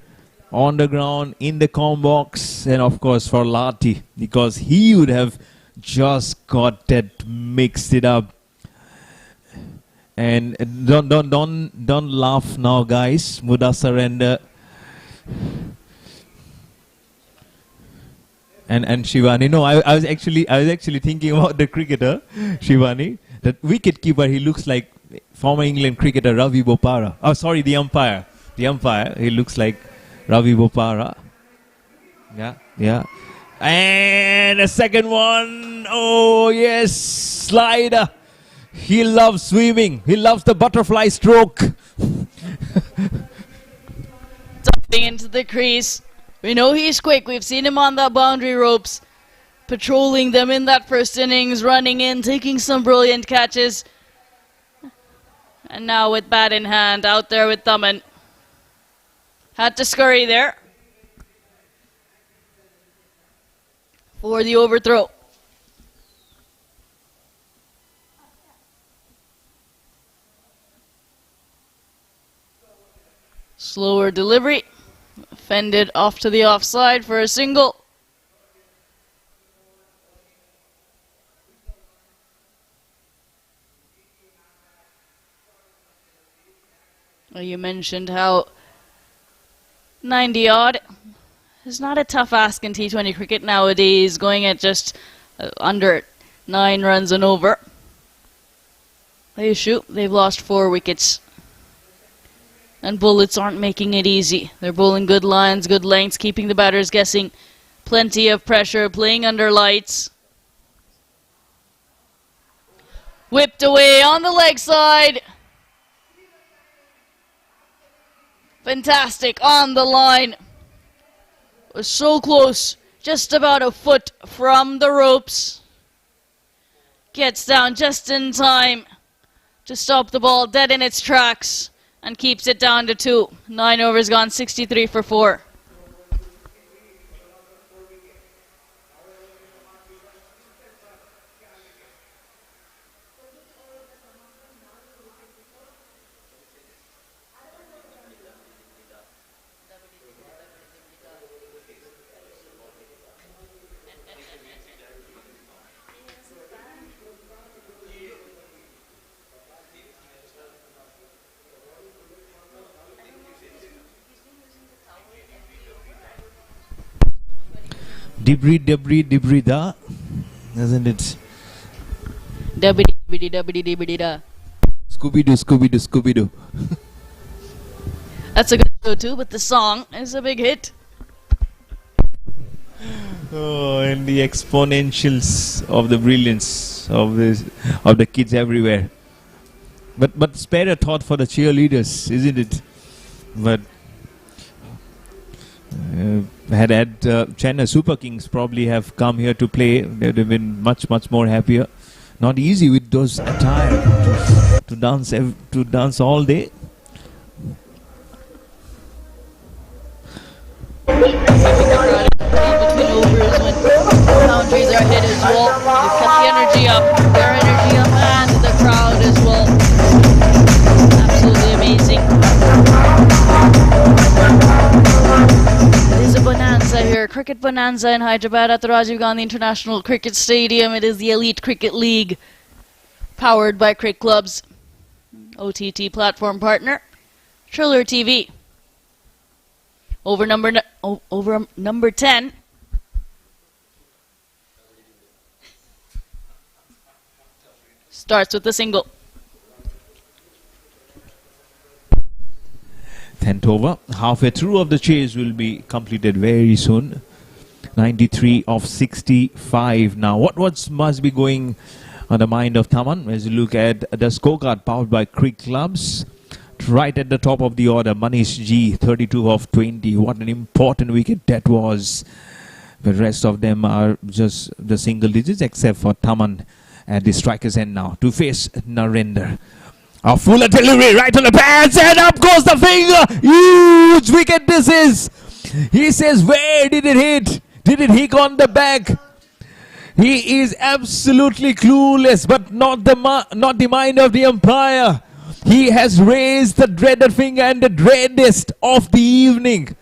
On the ground, in the com box, and of course for Lati, because he would have just got that mixed it up. And don't laugh now, guys. Mudassar and Shivani. No, I was actually thinking about the cricketer Shivani. That wicket keeper, he looks like former England cricketer Ravi Bopara. Oh, sorry, the umpire. The umpire, he looks like Ravi Bopara. Yeah. And a second one. Oh, yes. Slider. He loves swimming. He loves the butterfly stroke. Diving into the crease. We know he's quick. We've seen him on the boundary ropes, patrolling them in that first innings, running in, taking some brilliant catches. And now with bat in hand, out there with Daman. Had to scurry there for the overthrow. Slower delivery. Fended off to the offside for a single. You mentioned how 90 odd is not a tough ask in T20 cricket nowadays, going at just under 9 runs and over. They shoot, they've lost 4 wickets. And Bullets aren't making it easy. They're bowling good lines, good lengths, keeping the batters guessing. Plenty of pressure, playing under lights. Whipped away on the leg side. Fantastic on the line. Was so close, just about a foot from the ropes. Gets down just in time to stop the ball dead in its tracks and keeps it down to 2. 9 overs gone, 63 for 4. Debris da, isn't it? Da. Scooby-Doo. That's a good go too, but the song is a big hit. Oh, and the exponentials of the brilliance of the kids everywhere. But spare a thought for the cheerleaders, isn't it? But had Chennai Super Kings probably have come here to play, they would have been much more happier. Not easy with those attire to dance all day. Between overs when boundaries are hit as well. They've kept the energy up, their energy up, and the crowd as well. Absolutely amazing. It is a bonanza here, cricket bonanza in Hyderabad at the Rajiv Gandhi International Cricket Stadium. It is the Elite Cricket League, powered by Cricclubs, OTT platform partner, Triller TV. Over number 10. Starts with a single. 10th over. Halfway through of the chase will be completed very soon. 93 of 65 now. What must be going on the mind of Taman as you look at the scorecard powered by Cricclubs? Right at the top of the order, Manish G, 32 of 20. What an important wicket that was. The rest of them are just the single digits except for Taman at the striker's end now to face Narendra. A fuller delivery right on the pads and up goes the finger. Huge wicket this is. He says, where did it hit? Did it hit on the back? He is absolutely clueless, but not the mind of the umpire. He has raised the dreaded finger and the dreadest of the evening.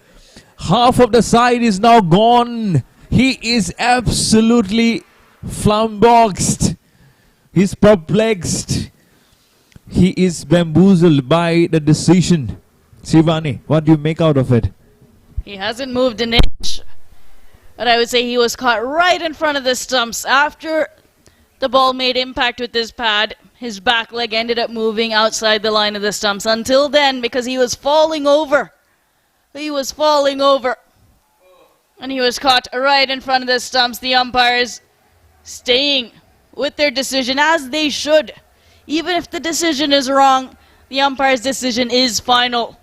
Half of the side is now gone. He is absolutely flummoxed. He's perplexed. He is bamboozled by the decision. Shivani, what do you make out of it? He hasn't moved an inch. But I would say he was caught right in front of the stumps. After the ball made impact with his pad, his back leg ended up moving outside the line of the stumps. Until then, because he was falling over. He was falling over. And he was caught right in front of the stumps. The umpires staying with their decision, as they should. Even if the decision is wrong, the umpire's decision is final.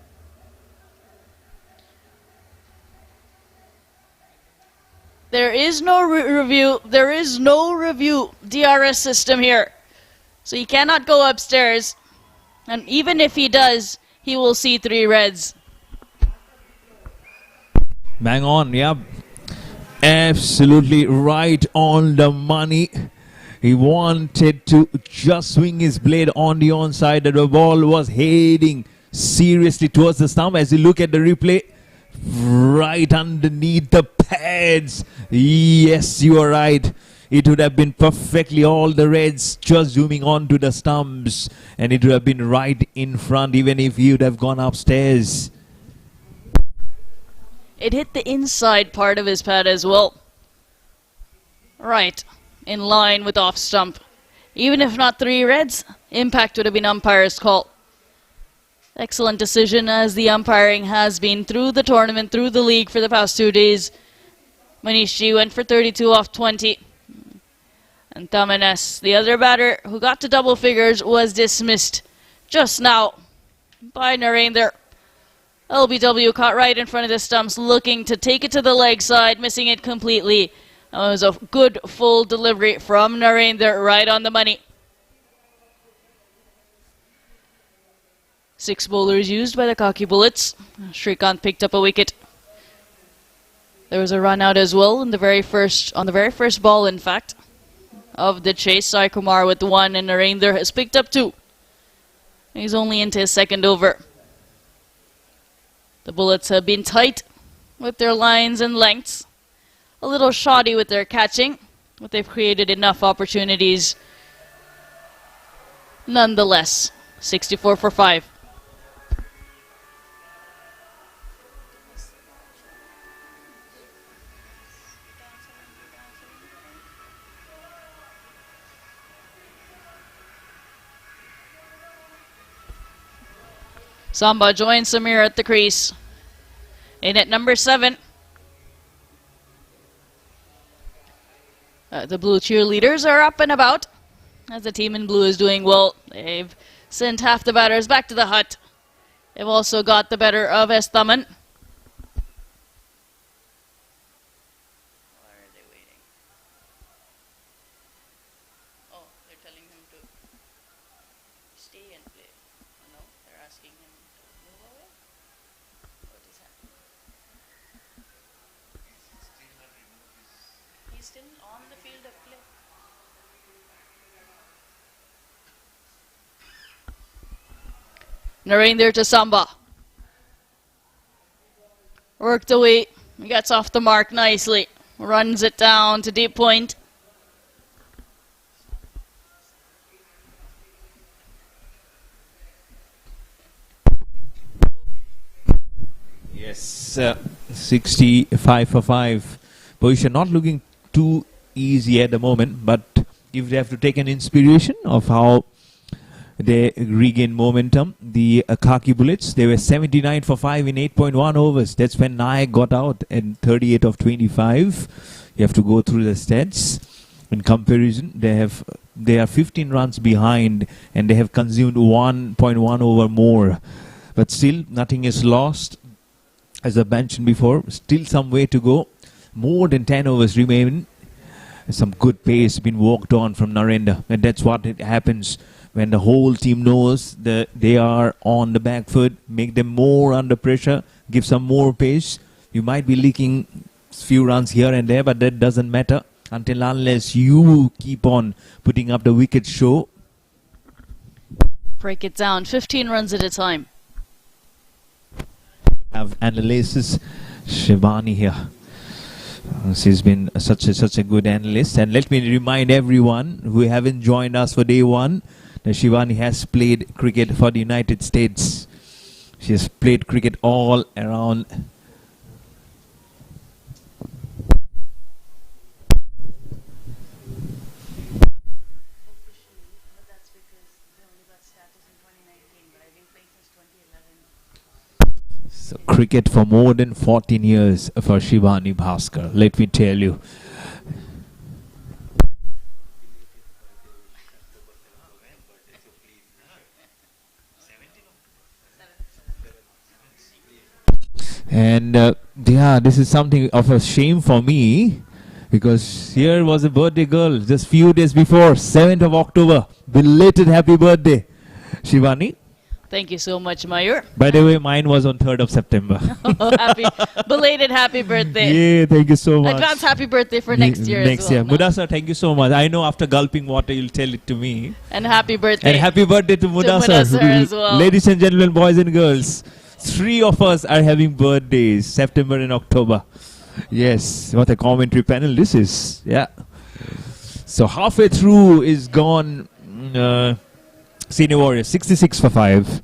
There is no review. There is no review DRS system here. So he cannot go upstairs. And even if he does, he will see 3 reds. Bang on, yeah. Absolutely right on the money. He wanted to just swing his blade on the onside. The ball was heading seriously towards the stump. As you look at the replay, right underneath the pads. Yes, you are right. It would have been perfectly all the reds just zooming on to the stumps. And it would have been right in front even if he would have gone upstairs. It hit the inside part of his pad as well. Right. In line with off stump. Even if not 3 reds, impact would have been umpire's call. Excellent decision, as the umpiring has been through the tournament, through the league for the past 2 days. Manish G went for 32 off 20. And Tamanes, the other batter who got to double figures, was dismissed just now by Narendra. LBW caught right in front of the stumps, looking to take it to the leg side, missing it completely. It was a good full delivery from Narendra, right on the money. 6 bowlers used by the Khaki Bullets. Shrikant picked up a wicket. There was a run out as well on the very first ball, in fact, of the chase. Sai Kumar with 1 and Narendra has picked up 2. He's only into his 2nd over. The Bullets have been tight with their lines and lengths. A little shoddy with their catching, but they've created enough opportunities. Nonetheless, 64 for 5. Samba joins Samir at the crease. In at number 7. The blue cheerleaders are up and about, as the team in blue is doing well. They've sent half the batters back to the hut. They've also got the better of Estaman. Narendra to Samba. Worked away. He gets off the mark nicely. Runs it down to deep point. Yes, 65 for 5. Position not looking too easy at the moment, but if they have to take an inspiration of how they regain momentum, the Khaki Bullets, they were 79 for 5 in 8.1 overs. That's when Nayak got out in 38 of 25. You have to go through the stats. In comparison, they are 15 runs behind and they have consumed 1.1 over more. But still, nothing is lost. As I mentioned before, still some way to go. More than 10 overs remain. Some good pace been walked on from Narendra, and that's what it happens when the whole team knows that they are on the back foot. Make them more under pressure, give some more pace. You might be leaking few runs here and there, but that doesn't matter until unless you keep on putting up the wicket show. Break it down, 15 runs at a time. Have analysis Shivani here. She's been such a good analyst, and let me remind everyone who haven't joined us for day one that Shivani has played cricket for the United States. She has played cricket all around. So cricket for more than 14 years for Shivani Bhaskar, let me tell you. And yeah, this is something of a shame for me, because here was a birthday girl just few days before, 7th of October. Belated happy birthday, Shivani. Thank you so much, Mayur. By the way, mine was on 3rd of September. Belated happy birthday. Yeah, thank you so much. Advance happy birthday for next year Next as well. year. Mudasar, thank you so much. I know after gulping water, you'll tell it to me. And happy birthday. And happy birthday to Mudasar. As well. Ladies and gentlemen, boys and girls, 3 of us are having birthdays, September and October. Yes, what a commentary panel this is. Yeah. So halfway through is gone. Cine Warriors, 66 for 5.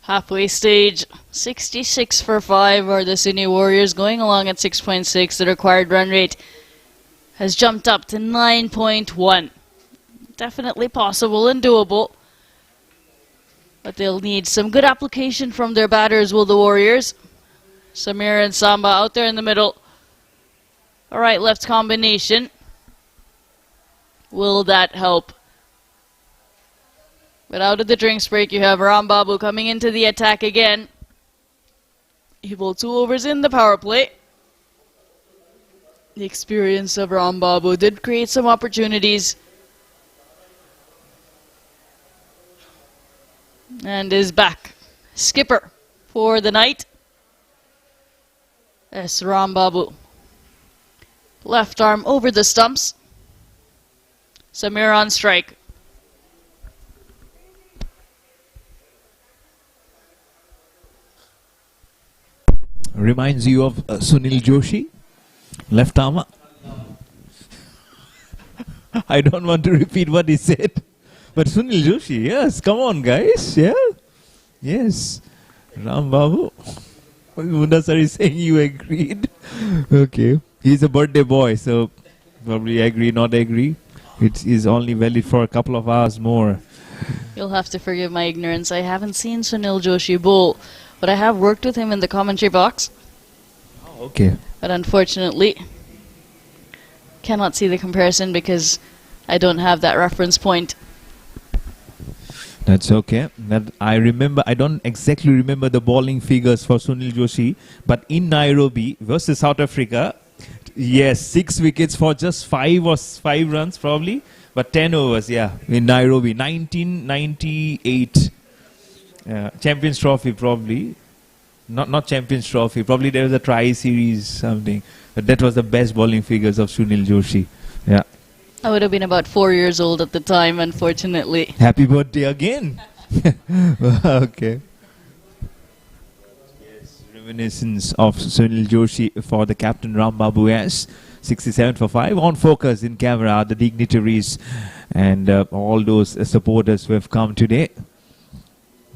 Halfway stage, 66 for 5 are the Cine Warriors, going along at 6.6. The required run rate has jumped up to 9.1. Definitely possible and doable. But they'll need some good application from their batters, will the Warriors. Samir and Samba out there in the middle. A right-left combination. Will that help? But out of the drinks break, you have Rambabu coming into the attack again. He bowled 2 overs in the power play. The experience of Rambabu did create some opportunities. And is back. Skipper for the night. Yes, Rambabu. Left arm over the stumps. Samir on strike. Reminds you of Sunil Joshi, left armer. I don't want to repeat what he said. But Sunil Joshi, yes, come on, guys, yeah, yes. Ram Babu, Munda sir is saying you agreed. Okay, he's a birthday boy, so probably agree, not agree. It is only valid for a couple of hours more. You'll have to forgive my ignorance. I haven't seen Sunil Joshi bowl, but I have worked with him in the commentary box. Oh, okay. But unfortunately, cannot see the comparison because I don't have that reference point. That's okay. That I remember. I don't exactly remember the bowling figures for Sunil Joshi, but in Nairobi versus South Africa, yes, 6 wickets for just 5 runs probably, but 10 overs. Yeah, in Nairobi, 1998 Champions Trophy probably. Not Champions Trophy. Probably there was a tri-series something. But that was the best bowling figures of Sunil Joshi. Yeah. I would have been about 4 years old at the time, unfortunately. Happy birthday again. Okay. Yes, reminiscence of Sunil Joshi for the captain Ram Babu S. 67 for 5. On focus in camera, the dignitaries and all those supporters who have come today.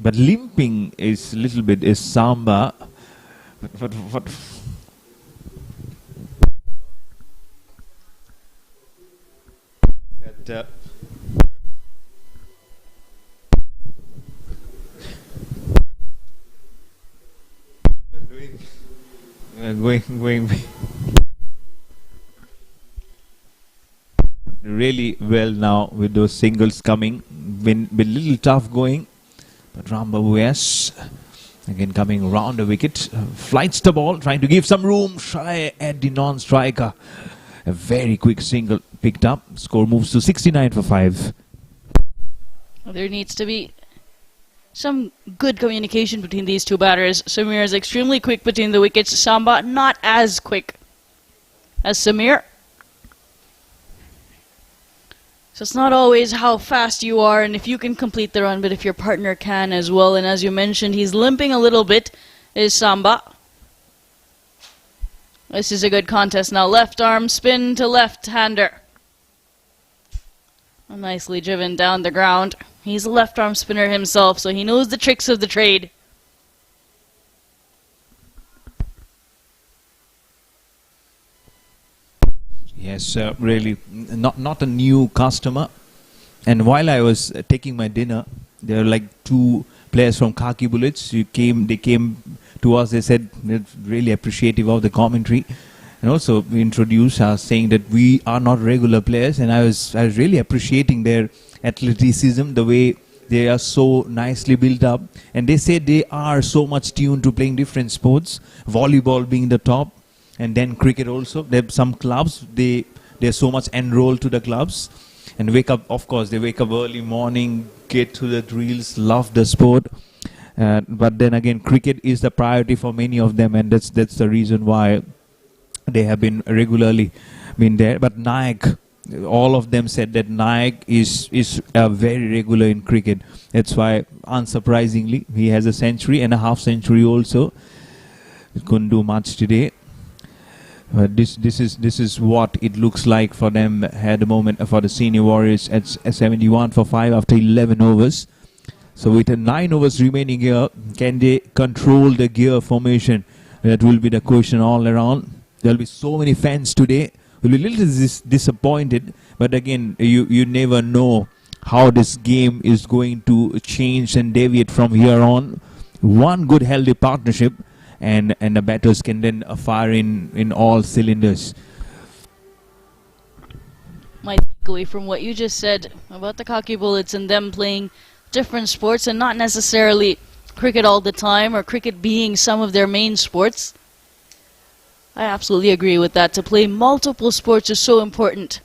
But limping is a little bit is Samba. What that, going really well now with those singles coming. Been little tough going. But Rambabu S again coming round the wicket, flights the ball, trying to give some room, shy at the non-striker. A very quick single picked up. Score moves to 69 for 5. There needs to be some good communication between these two batters. Samir is extremely quick between the wickets. Samba not as quick as Samir. So it's not always how fast you are and if you can complete the run, but if your partner can as well. And as you mentioned, he's limping a little bit, is Samba. This is a good contest now. Left arm spin to left-hander. Nicely driven down the ground. He's a left arm spinner himself, so he knows the tricks of the trade. Yes, really not a new customer. And while I was taking my dinner, there were like 2 players from Khaki Bullets. They came to us. They said they're really appreciative of the commentary, and also introduced us saying that we are not regular players. And I was really appreciating their athleticism, the way they are so nicely built up. And they said they are so much tuned to playing different sports, volleyball being the top. And then cricket also. There are some clubs, they're so much enrolled to the clubs. And wake up, of course, they wake up early morning, get to the drills, love the sport. But then again, cricket is the priority for many of them. And that's the reason why they have been regularly been there. But Nayak, all of them said that Nayak is very regular in cricket. That's why, unsurprisingly, he has a century and a half century also. He couldn't do much today. This is what it looks like for them at the moment for the Senior Warriors at 71 for 5 after 11 overs. So with 9 overs remaining here, can they control the gear formation? That will be the question all around. There will be so many fans today. Will be a little disappointed, but again, you never know how this game is going to change and deviate from here on. One good healthy partnership. And the batters can then fire in all cylinders. My takeaway from what you just said about the Khaki Bullets and them playing different sports and not necessarily cricket all the time or cricket being some of their main sports. I absolutely agree with that. To play multiple sports is so important.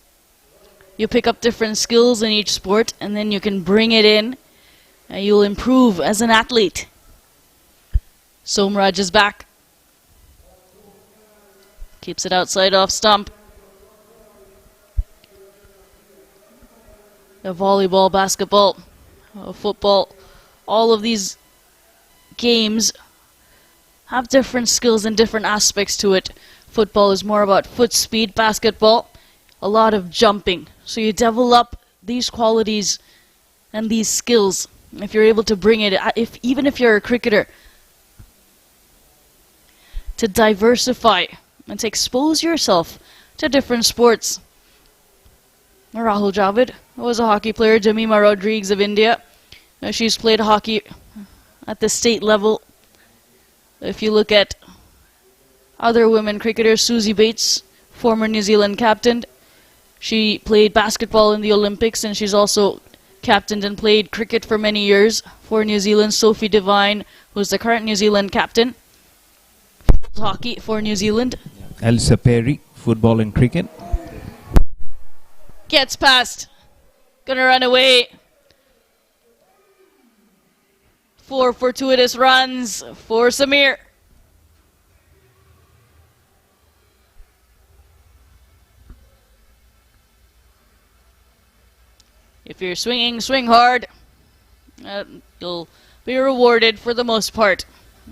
You pick up different skills in each sport and then you can bring it in and you'll improve as an athlete. Somraj is back. Keeps it outside off stump. The volleyball, basketball, football, all of these games have different skills and different aspects to it. Football is more about foot speed, basketball, a lot of jumping. So you develop these qualities and these skills, if you're able to bring it, even if you're a cricketer, to diversify and to expose yourself to different sports. Rahul Dravid was a hockey player. Jamima Rodriguez of India, she's played hockey at the state level. If you look at other women cricketers, Susie Bates, former New Zealand captain, she played basketball in the Olympics, and she's also captained and played cricket for many years for New Zealand. Sophie Devine, who's the current New Zealand captain, hockey for New Zealand. Elsa Perry, football and cricket. Gets past, gonna run away. 4 fortuitous runs for Samir. If you're swinging, swing hard. You'll be rewarded for the most part.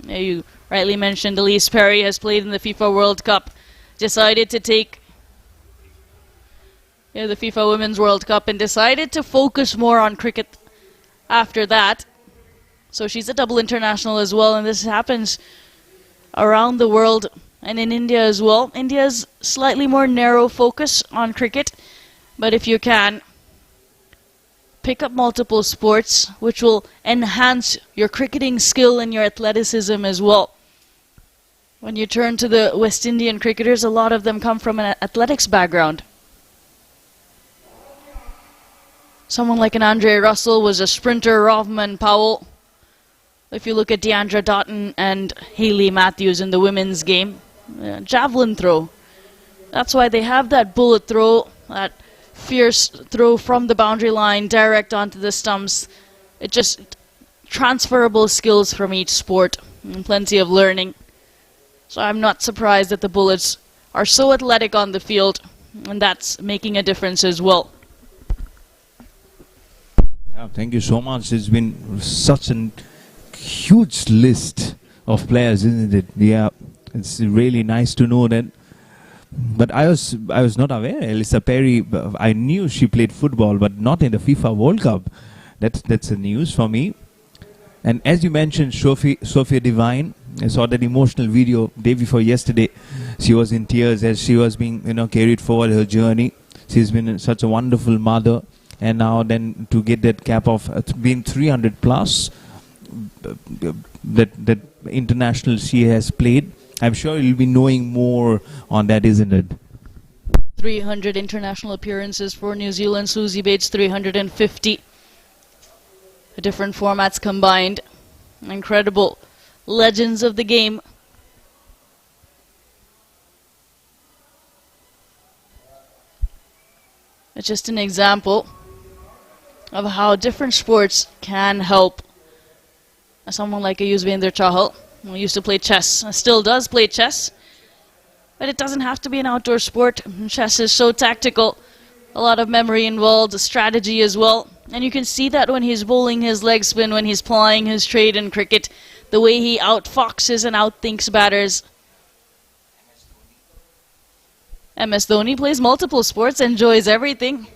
You rightly mentioned Elise Perry has played in the FIFA World Cup. Decided to take the FIFA Women's World Cup and decided to focus more on cricket after that. So she's a double international as well, and this happens around the world and in India as well. India's slightly more narrow focus on cricket, but if you can, pick up multiple sports, which will enhance your cricketing skill and your athleticism as well. When you turn to the West Indian cricketers, a lot of them come from an athletics background. Someone like an Andre Russell was a sprinter, Rovman Powell. If you look at Deandra Doughton and Hayley Matthews in the women's game, javelin throw. That's why they have that bullet throw, that fierce throw from the boundary line direct onto the stumps. It just transferable skills from each sport and plenty of learning. So I'm not surprised that the Bullets are so athletic on the field, and that's making a difference as well. Yeah, thank you so much. It's been such a huge list of players, isn't it? Yeah, it's really nice to know that. But I was not aware. Elisa Perry, I knew she played football, but not in the FIFA World Cup. That's a news for me. And as you mentioned, Sophia Devine, I saw that emotional video day before yesterday. She was in tears as she was being, carried forward her journey. She's been such a wonderful mother, and now then to get that cap of being 300 plus, that international she has played. I'm sure you'll be knowing more on that, isn't it? 300 international appearances for New Zealand. Susie Bates, 350. The different formats combined. Incredible legends of the game. It's just an example of how different sports can help. Someone like a Yuzvendra Chahal, who used to play chess, still does play chess, but it doesn't have to be an outdoor sport. Chess is so tactical, a lot of memory involved, strategy as well, and you can see that when he's bowling his leg spin, when he's plying his trade in cricket, the way he outfoxes and outthinks batters. MS Dhoni plays multiple sports, enjoys everything,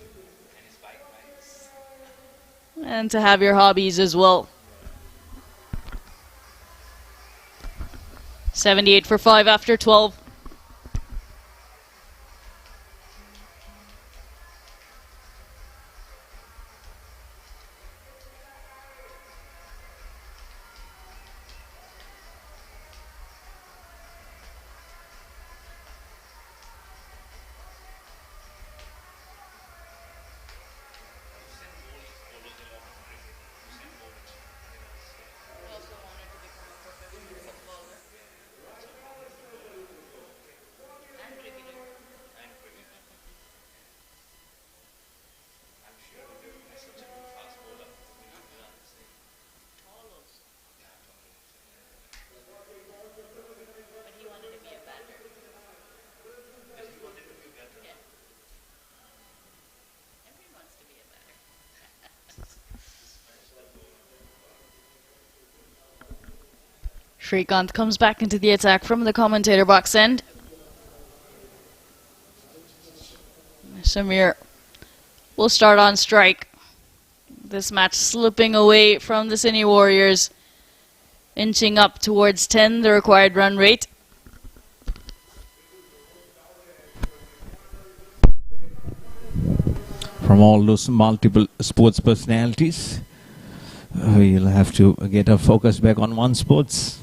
and to have your hobbies as well. 78 for 5 after 12. Shrikant comes back into the attack from the commentator box end. Samir will start on strike. This match slipping away from the Cine Warriors, inching up towards 10, the required run rate. From all those multiple sports personalities, we'll have to get our focus back on one sports.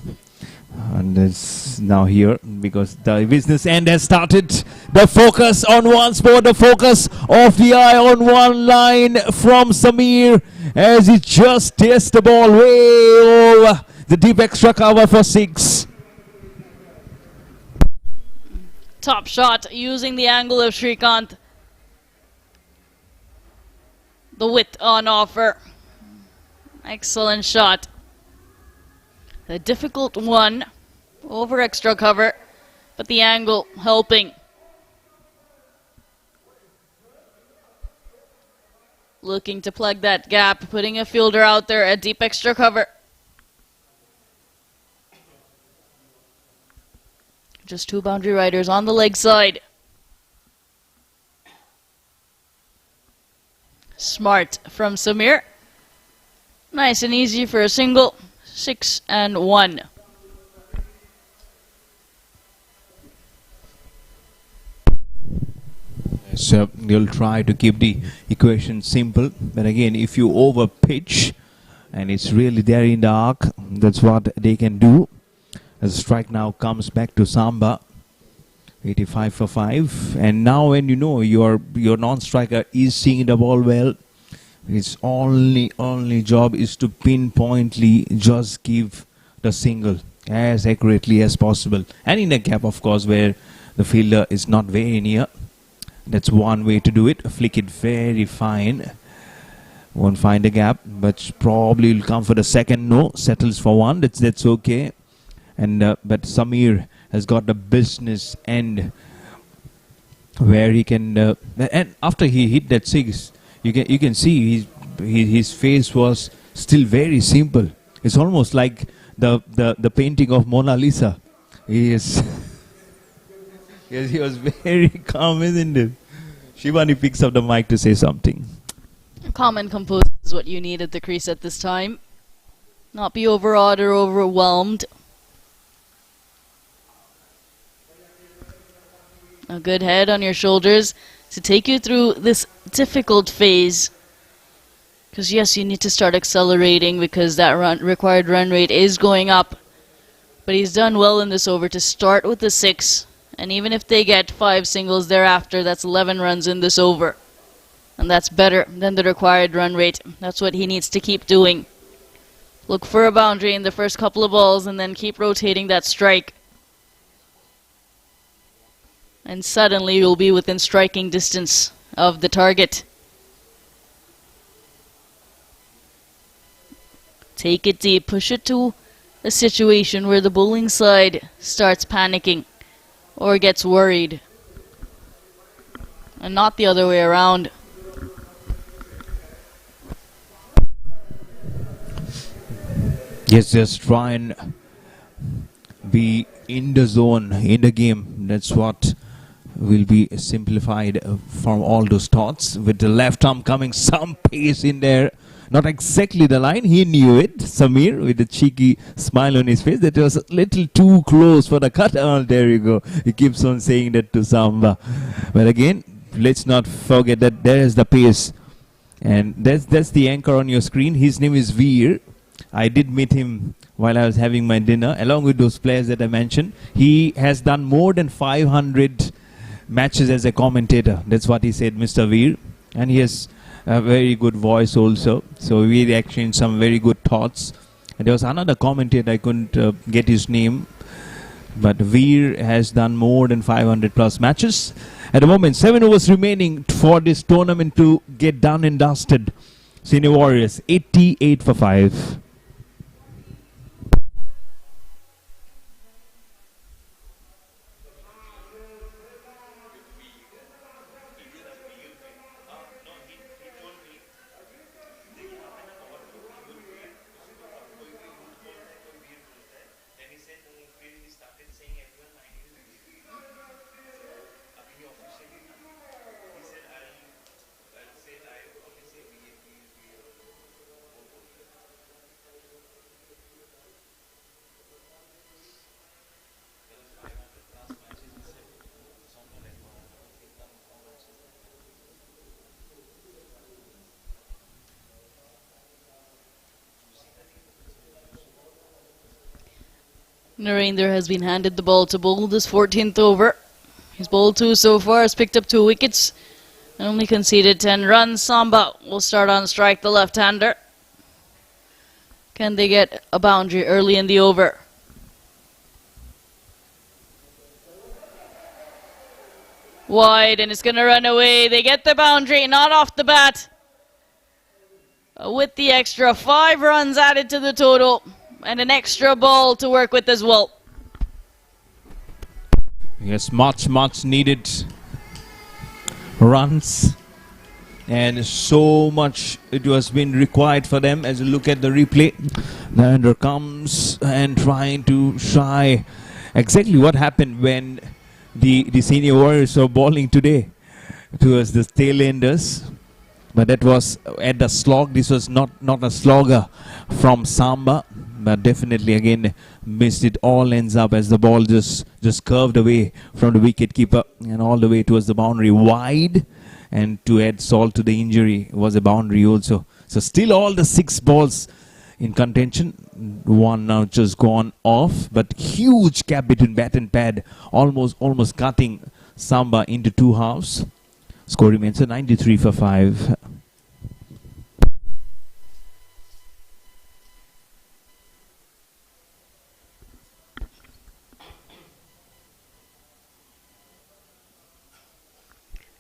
And it's now here because the business end has started. The focus on one sport, the focus of the eye on one line from Samir as he just tests the ball way over the deep extra cover for 6. Top shot using the angle of Srikanth. The width on offer. Excellent shot. A difficult one over extra cover, but the angle helping. Looking to plug that gap, putting a fielder out there at deep extra cover. Just 2 boundary riders on the leg side. Smart from Samir. Nice and easy for a single. 6 and 1. So you'll try to keep the equation simple, but again, if you over pitch and it's really there in the arc, that's what they can do. The strike now comes back to Samba. 85 for 5, and now when you know your non-striker is seeing the ball well, his only job is to pinpointly just give the single as accurately as possible, and in a gap, of course, where the fielder is not very near. That's one way to do it. Flick it very fine. Won't find a gap, but probably will come for the second. No, settles for 1. That's okay. And but Samir has got the business end where he can and after he hit that 6, you can see his face was still very simple. It's almost like the painting of Mona Lisa. Yes, he was very calm, isn't it? Shivani picks up the mic to say something. Calm and composed is what you need at the crease at this time. Not be overawed or overwhelmed. A good head on your shoulders to take you through this difficult phase. Because yes, you need to start accelerating because that required run rate is going up. But he's done well in this over to start with the 6. And even if they get 5 singles thereafter, that's 11 runs in this over. And that's better than the required run rate. That's what he needs to keep doing. Look for a boundary in the first couple of balls and then keep rotating that strike. And suddenly you'll be within striking distance of the target. Take it deep, push it to a situation where the bowling side starts panicking or gets worried. And not the other way around. Yes, just try and be in the zone, in the game. That's what will be simplified from all those thoughts. With the left arm coming some pace in there. Not exactly the line, he knew it. Samir with a cheeky smile on his face. That was a little too close for the cut. Oh, there you go. He keeps on saying that to Samba. But again, let's not forget that there is the pace. And that's the anchor on your screen. His name is Veer. I did meet him while I was having my dinner, along with those players that I mentioned. He has done more than 500 matches as a commentator. That's what he said, Mr. Veer. And he has a very good voice also. So we exchanged some very good thoughts. And there was another commentator, I couldn't get his name. But Veer has done more than 500 plus matches. At the moment, 7 overs remaining for this tournament to get done and dusted. Cine Warriors, 88 for 5. Narendra has been handed the ball to bowl this 14th over. He's bowled 2 so far, has picked up 2 wickets, and only conceded 10 runs. Samba will start on strike, the left-hander. Can they get a boundary early in the over? Wide, and it's going to run away. They get the boundary, not off the bat. With the extra, 5 runs added to the total, and an extra ball to work with as well. Yes, much needed runs, and so much it was been required for them. As you look at the replay, Narendra comes and trying to shy. Exactly what happened when the senior warriors were bowling today towards the tail-enders. But that was at the slog. This was not a slogger from Samba, but definitely again missed it. All ends up as the ball just curved away from the wicket keeper and all the way towards the boundary wide. And to add salt to the injury was a boundary also. So still all the 6 balls in contention. One now just gone off, but huge gap between bat and pad, almost cutting Samba into 2 halves. Score remains at 93 for 5.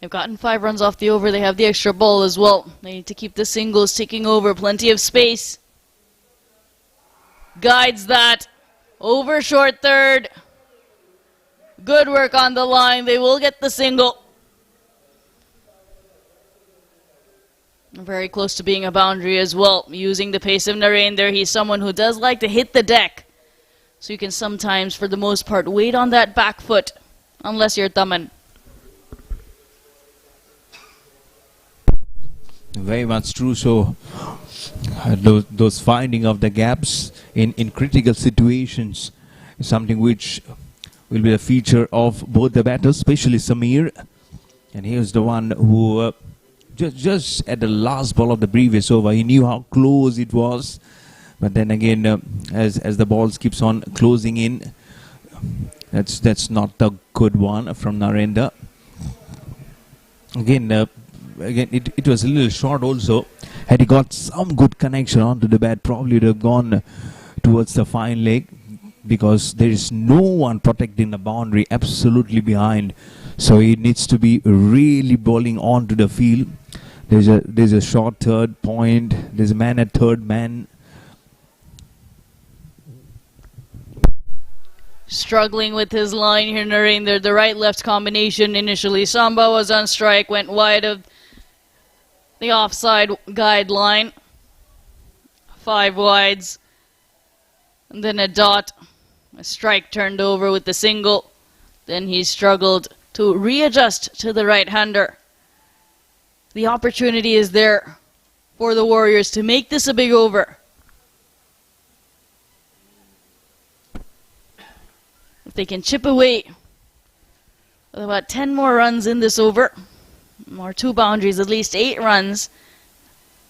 They've gotten 5 runs off the over. They have the extra ball as well. They need to keep the singles ticking over. Plenty of space. Guides that. Over short third. Good work on the line. They will get the single. Very close to being a boundary as well. Using the pace of Narendra. He's someone who does like to hit the deck. So you can sometimes, for the most part, wait on that back foot. Unless you're Taman. Very much true. So those finding of the gaps in critical situations is something which will be a feature of both the batters, especially Samir. And he was the one who just at the last ball of the previous over, he knew how close it was. But then again, as the balls keeps on closing in, that's not a good one from Narendra. Again, it was a little short also. Had he got some good connection onto the bat, probably would have gone towards the fine leg, because there is no one protecting the boundary absolutely behind. So he needs to be really bowling onto the field. There's a short third point. There's a man at third man. Struggling with his line here, Narendra. The right-left combination initially. Samba was on strike, went wide of the offside guideline. 5 wides. And then a dot. A strike turned over with the single. Then he struggled to readjust to the right-hander. The opportunity is there for the Warriors to make this a big over. If they can chip away with about 10 more runs in this over, or 2 boundaries, at least 8 runs,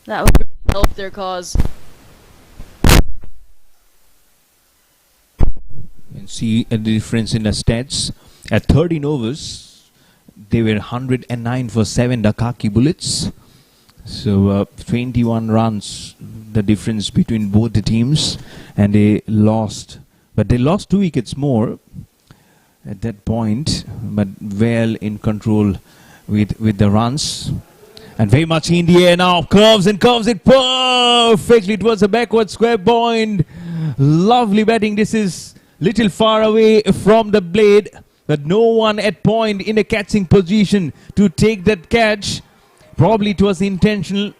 that would really help their cause. You can see a difference in the stats. At 13 overs, they were 109 for 7, the Khaki Bullets. So 21 runs, the difference between both the teams, and they lost. But they lost 2 wickets more at that point, but well in control with the runs. And very much in the air now, curves it perfectly. It was a backward square point. Lovely batting. This is little far away from the blade, but no one at point in a catching position to take that catch. Probably it was intentional,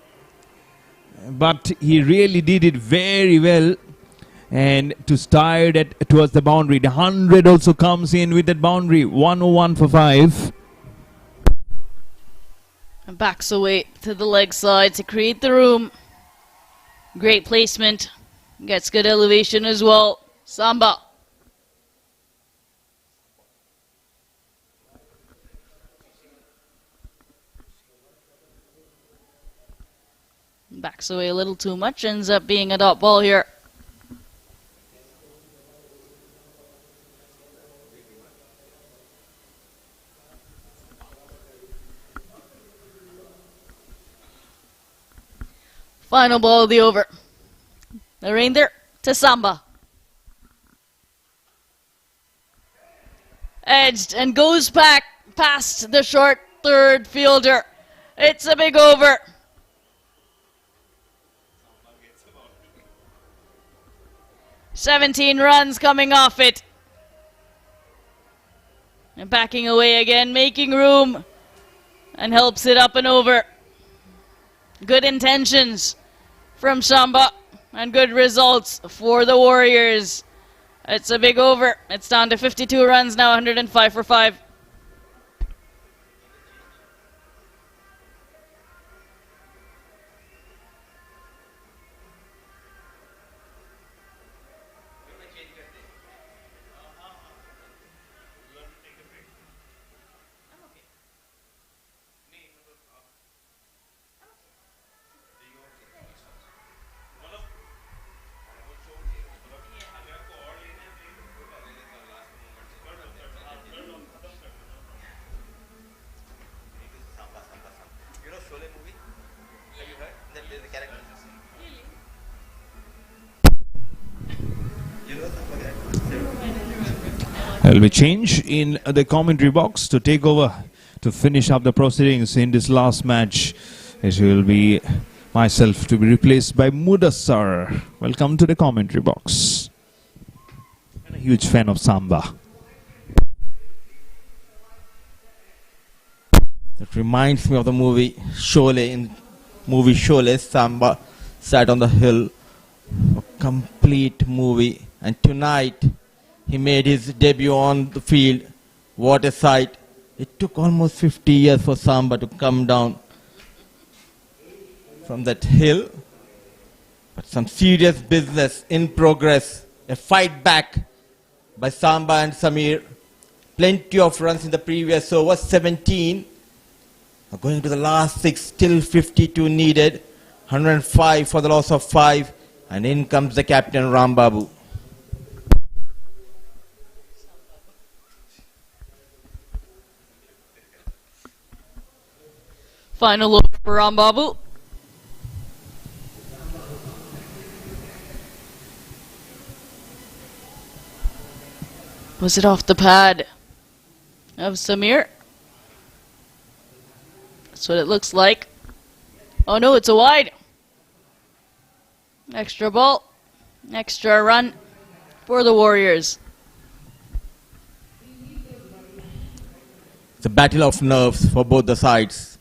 but he really did it very well. And to start it towards the boundary. The 100 also comes in with that boundary. 101 for 5. And backs away to the leg side to create the room. Great placement. Gets good elevation as well. Samba. Backs away a little too much. Ends up being a dot ball here. Final ball of the over. Narendra to Samba. Edged and goes back past the short third fielder. It's a big over. "17 runs coming off it. And backing away again, making room, and helps it up and over. Good intentions from Samba and good results for the Warriors. It's a big over. It's down to 52 runs now, 105 for 5. There will be change in the commentary box to take over to finish up the proceedings in this last match. It will be myself to be replaced by Mudassar. Welcome to the commentary box. I'm a huge fan of Samba. That reminds me of the movie Sholay. In movie Sholay, Samba sat on the hill. A complete movie. And tonight, he made his debut on the field. What a sight. It took almost 50 years for Samba to come down from that hill. But some serious business in progress. A fight back by Samba and Samir. Plenty of runs in the previous over, 17. Going to the last 6, still 52 needed. 105 for the loss of 5. And in comes the captain, Rambabu. Final over for Rambabu. Was it off the pad of Samir? That's what it looks like. Oh no, it's a wide. Extra ball. Extra run for the Warriors. It's a battle of nerves for both the sides.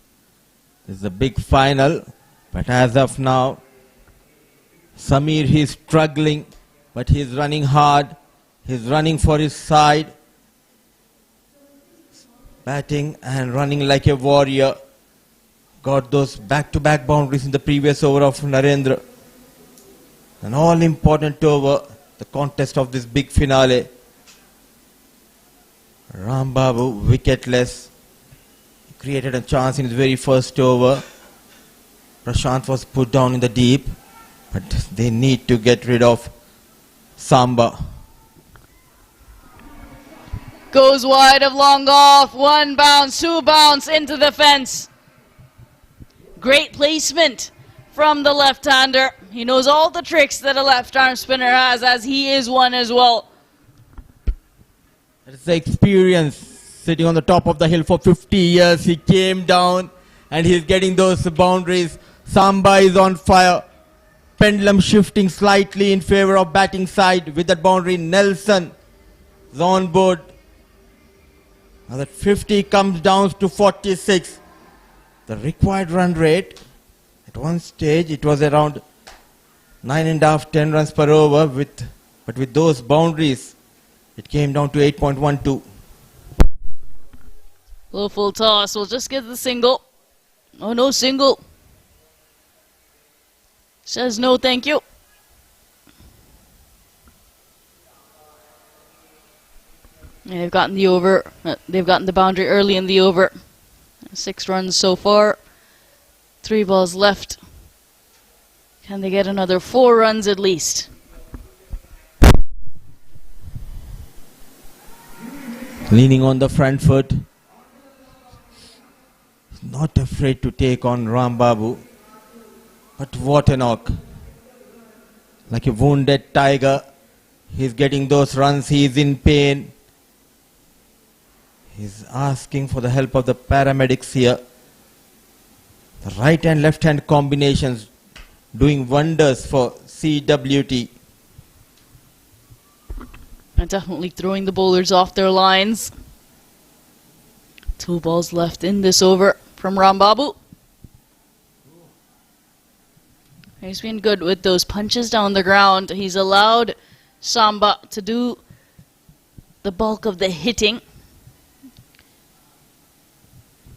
It's a big final, but as of now, Samir, he's struggling, but he's running hard. He's running for his side, batting and running like a warrior. Got those back-to-back boundaries in the previous over of Narendra. An all-important over, the contest of this big finale. Rambabu, wicketless. Created a chance in his very first over. Prashant was put down in the deep, but they need to get rid of Samba. Goes wide of long off. 1 bounce, 2 bounce into the fence. Great placement from the left-hander. He knows all the tricks that a left-arm spinner has, as he is one as well. It's the experience. Sitting on the top of the hill for 50 years, he came down and he's getting those boundaries. Samba is on fire. Pendulum shifting slightly in favor of batting side with that boundary. Nelson is on board. Now that 50 comes down to 46. The required run rate, at one stage it was around 9.5, 10 runs per over, but with those boundaries, it came down to 8.12. Low full toss. We'll just get the single. Oh, no single. Says no, thank you. And they've gotten the over. They've gotten the boundary early in the over. 6 runs so far. 3 balls left. Can they get another 4 runs at least? Leaning on the front foot. Not afraid to take on Rambabu. But what a knock. Like a wounded tiger. He's getting those runs. He's in pain. He's asking for the help of the paramedics here. The right and left hand combinations doing wonders for CWT. And definitely throwing the bowlers off their lines. 2 balls left in this over from Rambabu. He's been good with those punches down the ground. He's allowed Samba to do the bulk of the hitting.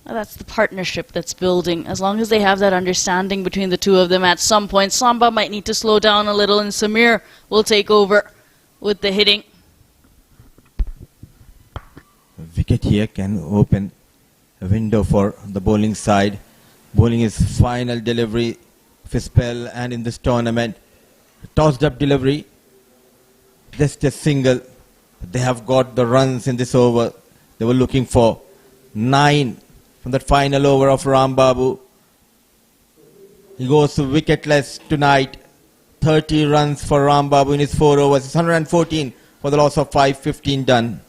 That's the partnership that's building. As long as they have that understanding between the two of them, at some point Samba might need to slow down a little and Samir will take over with the hitting. A wicket here can open a window for the bowling side. Bowling is final delivery of a spell, and in this tournament, tossed up delivery, just a single. They have got the runs in this over they were looking for. 9 from that final over of Rambabu. He goes wicketless tonight. 30 runs for Rambabu in his 4 overs. It's 114 for the loss of 5, 15 done.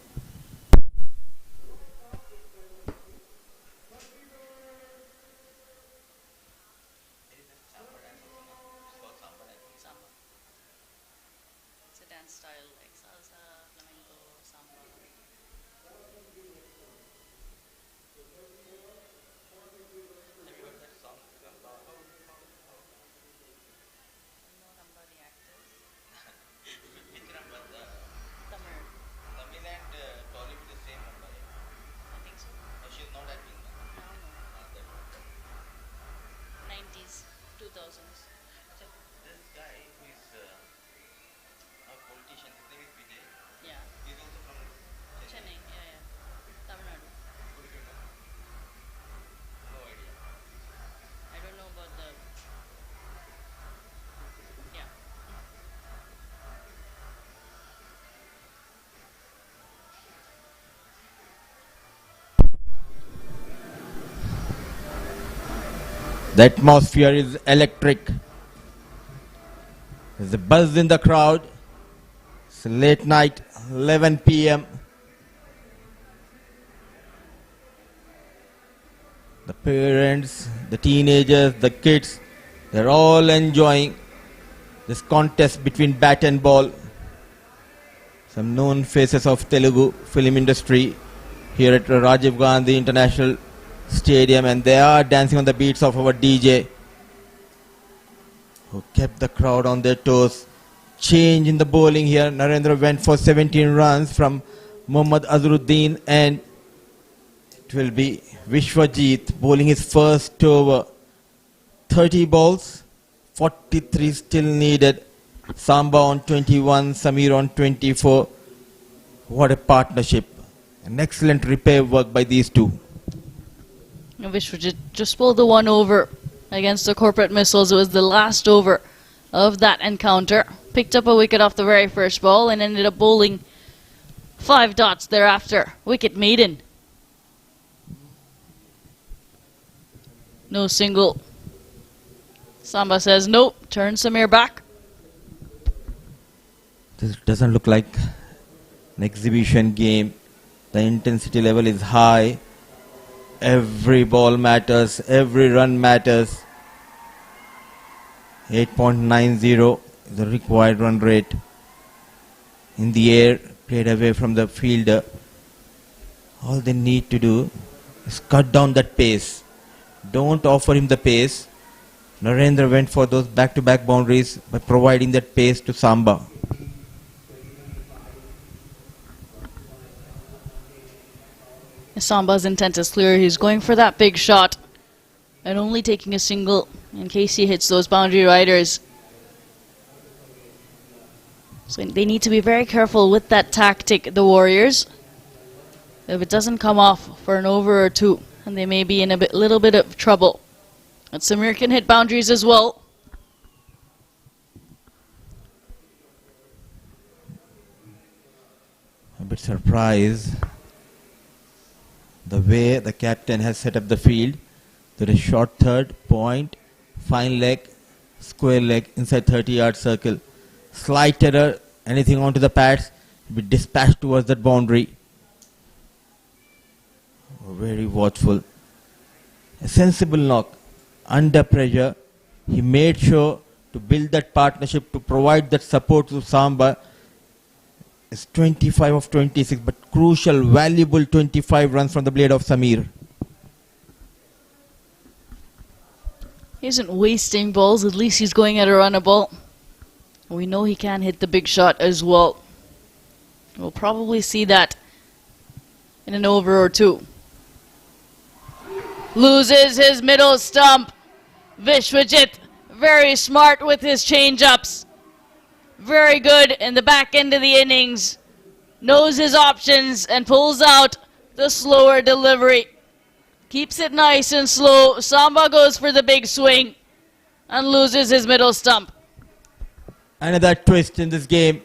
The atmosphere is electric. There's a buzz in the crowd. It's late night, 11 p.m. The parents, the teenagers, the kids, they're all enjoying this contest between bat and ball. Some known faces of Telugu film industry here at Rajiv Gandhi International Stadium, and they are dancing on the beats of our DJ, who kept the crowd on their toes. Change in the bowling here. Narendra went for 17 runs from Mohammad Azharuddin, and it will be Vishwajit bowling his first over. 30 balls, 43 still needed. Samba on 21, Samir on 24. What a partnership. An excellent repair work by these two. Vishwajit just pulled the 1 over against the corporate missiles. It was the last over of that encounter. Picked up a wicket off the very first ball and ended up bowling 5 dots thereafter. Wicket maiden. No single. Samba says nope. Turns Samir back. This doesn't look like an exhibition game. The intensity level is high. Every ball matters, every run matters. 8.90 is the required run rate. In the air, played away from the fielder. All they need to do is cut down that pace. Don't offer him the pace. Narendra went for those back-to-back boundaries by providing that pace to Samba. Samba's intent is clear. He's going for that big shot and only taking a single in case he hits those boundary riders. So they need to be very careful with that tactic, the Warriors. If it doesn't come off for an over or 2, and they may be in a little bit of trouble. But Samir can hit boundaries as well. A bit surprised the way the captain has set up the field. There is short third, point, fine leg, square leg inside 30-yard circle. Slight error, anything onto the pads, be dispatched towards that boundary. Very watchful. A sensible knock. Under pressure, he made sure to build that partnership, to provide that support to Samba. It's 25 of 26, but crucial, valuable 25 runs from the blade of Samir. He isn't wasting balls, at least he's going at a run a ball. We know he can hit the big shot as well. We'll probably see that in an over or two. Loses his middle stump. Vishwajit, very smart with his change-ups. Very good in the back end of the innings. Knows his options and pulls out the slower delivery. Keeps it nice and slow. Samba goes for the big swing and loses his middle stump. Another twist in this game.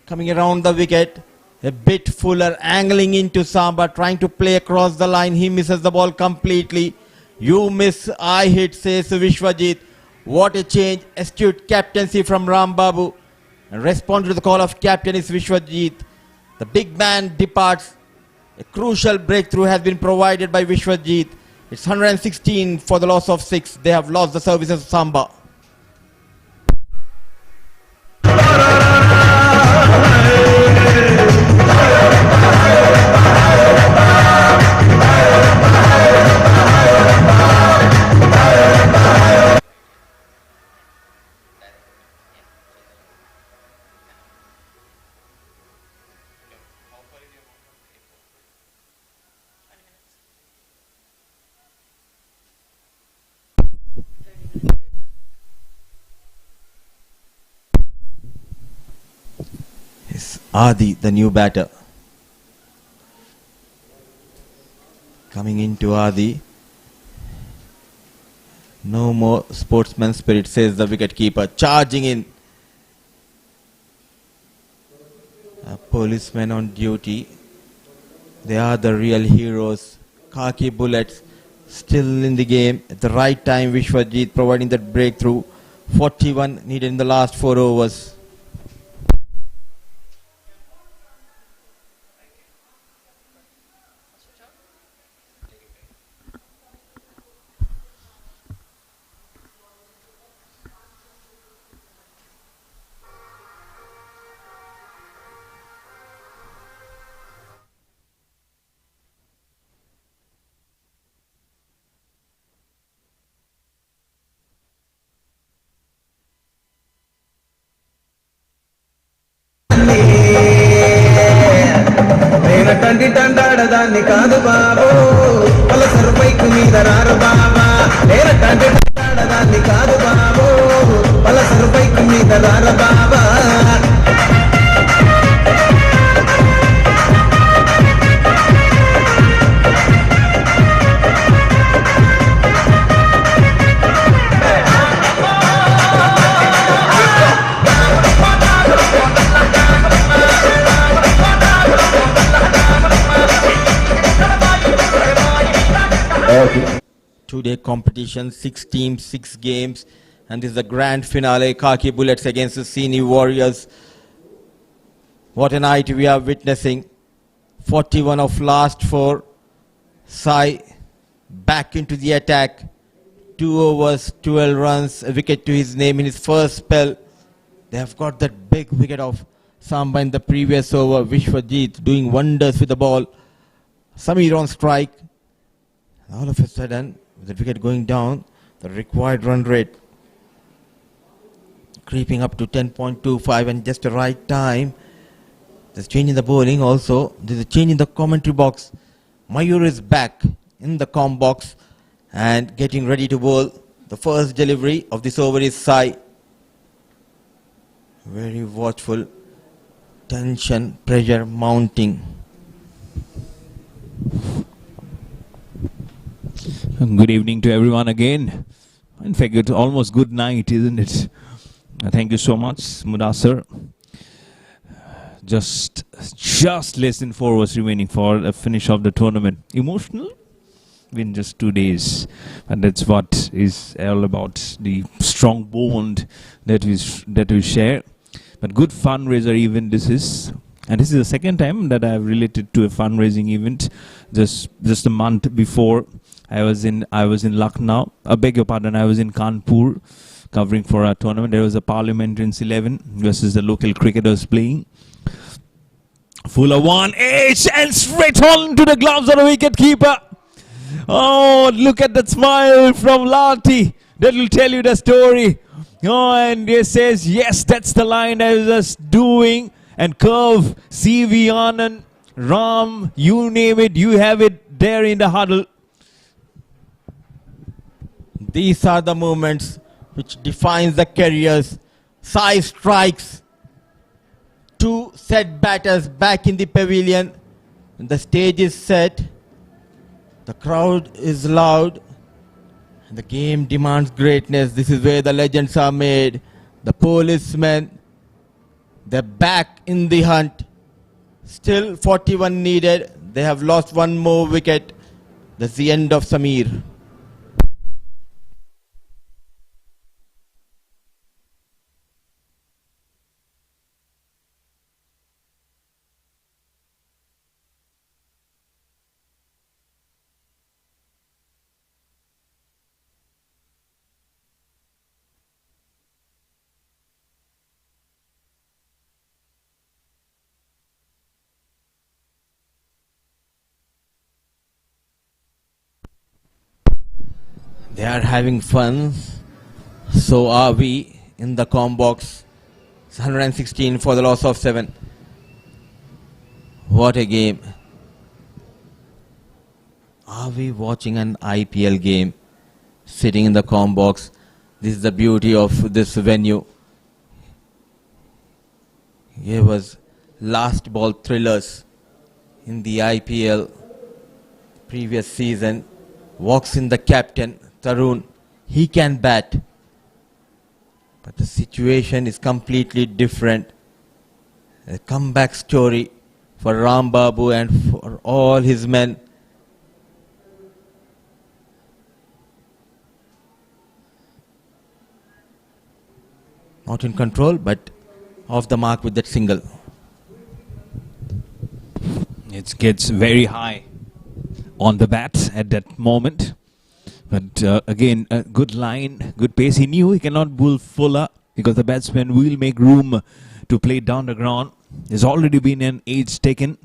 Coming around the wicket. A bit fuller, angling into Samba, trying to play across the line. He misses the ball completely. You miss, I hit, says Vishwajit. What a change. Astute captaincy from Ram Babu. And respond to the call of captain is Vishwajit. The big man departs. A crucial breakthrough has been provided by Vishwajit. It's 116 for the loss of 6. They have lost the services of Samba. Adi, the new batter. Coming into Adi. No more sportsman spirit, says the wicketkeeper. Charging in. A policeman on duty. They are the real heroes. Khaki bullets still in the game. At the right time, Vishwajit providing that breakthrough. 41 needed in the last 4 overs. తండ్రి తండాడదాన్ని కాదు బాబు Pulsar bike మీద రారు బాబా నేను తండ్రి తండాడదాన్ని కాదు బాబు Pulsar bike మీద రారు బాబా Two-day competition, 6 teams, 6 games, and this is the grand finale. Khaki Bullets against the Cine Warriors. What a night we are witnessing. 41 of last 4. Sai back into the attack. 2 overs, 12 runs, a wicket to his name in his first spell. They have got that big wicket of Samba in the previous over. Vishwajit doing wonders with the ball. Samir on strike. All of a sudden, with the wicket going down, the required run rate creeping up to 10.25, and just the right time. There's change in the bowling also. There's a change in the commentary box. Mayur is back in the comm box and getting ready to bowl. The first delivery of this over is Sai. Very watchful. Tension, pressure mounting. Good evening to everyone again. In fact, it's almost good night, isn't it? Thank you so much, Mudassar. Just less than 4 hours remaining for the finish of the tournament. Emotional? win just 2 days. And that's what is all about, the strong bond that we share. But good fundraiser event this is. And this is the second time that I have related to a fundraising event. Just a month before, I was in Lucknow. I beg your pardon, I was in Kanpur covering for our tournament. There was a Parliamentarians 11 versus the local cricketers playing. Fuller one edge and straight on to the gloves of the wicket keeper. Oh, look at that smile from Lati. That will tell you the story. Oh, and he says, yes, that's the line I was just doing. And curve, CV Anand, Ram, you name it, you have it there in the huddle. These are the moments which defines the careers. Sai strikes. 2 set batters back in the pavilion. The stage is set. The crowd is loud. And the game demands greatness. This is where the legends are made. The policemen, they're back in the hunt. Still 41 needed. They have lost 1 more wicket. That's the end of Samir. They are having fun. So are we in the com box. It's 116 for the loss of 7. What a game. Are we watching an IPL game sitting in the com box? This is the beauty of this venue. Here was last ball thrillers in the IPL previous season. Walks in the captain, Tarun. He can bat. But the situation is completely different. A comeback story for Ram Babu and for all his men. Not in control, but off the mark with that single. It gets very high on the bat at that moment. But again, a good line, good pace. He knew he cannot bowl Fuller because the batsman will make room to play down the ground. There's already been an edge taken.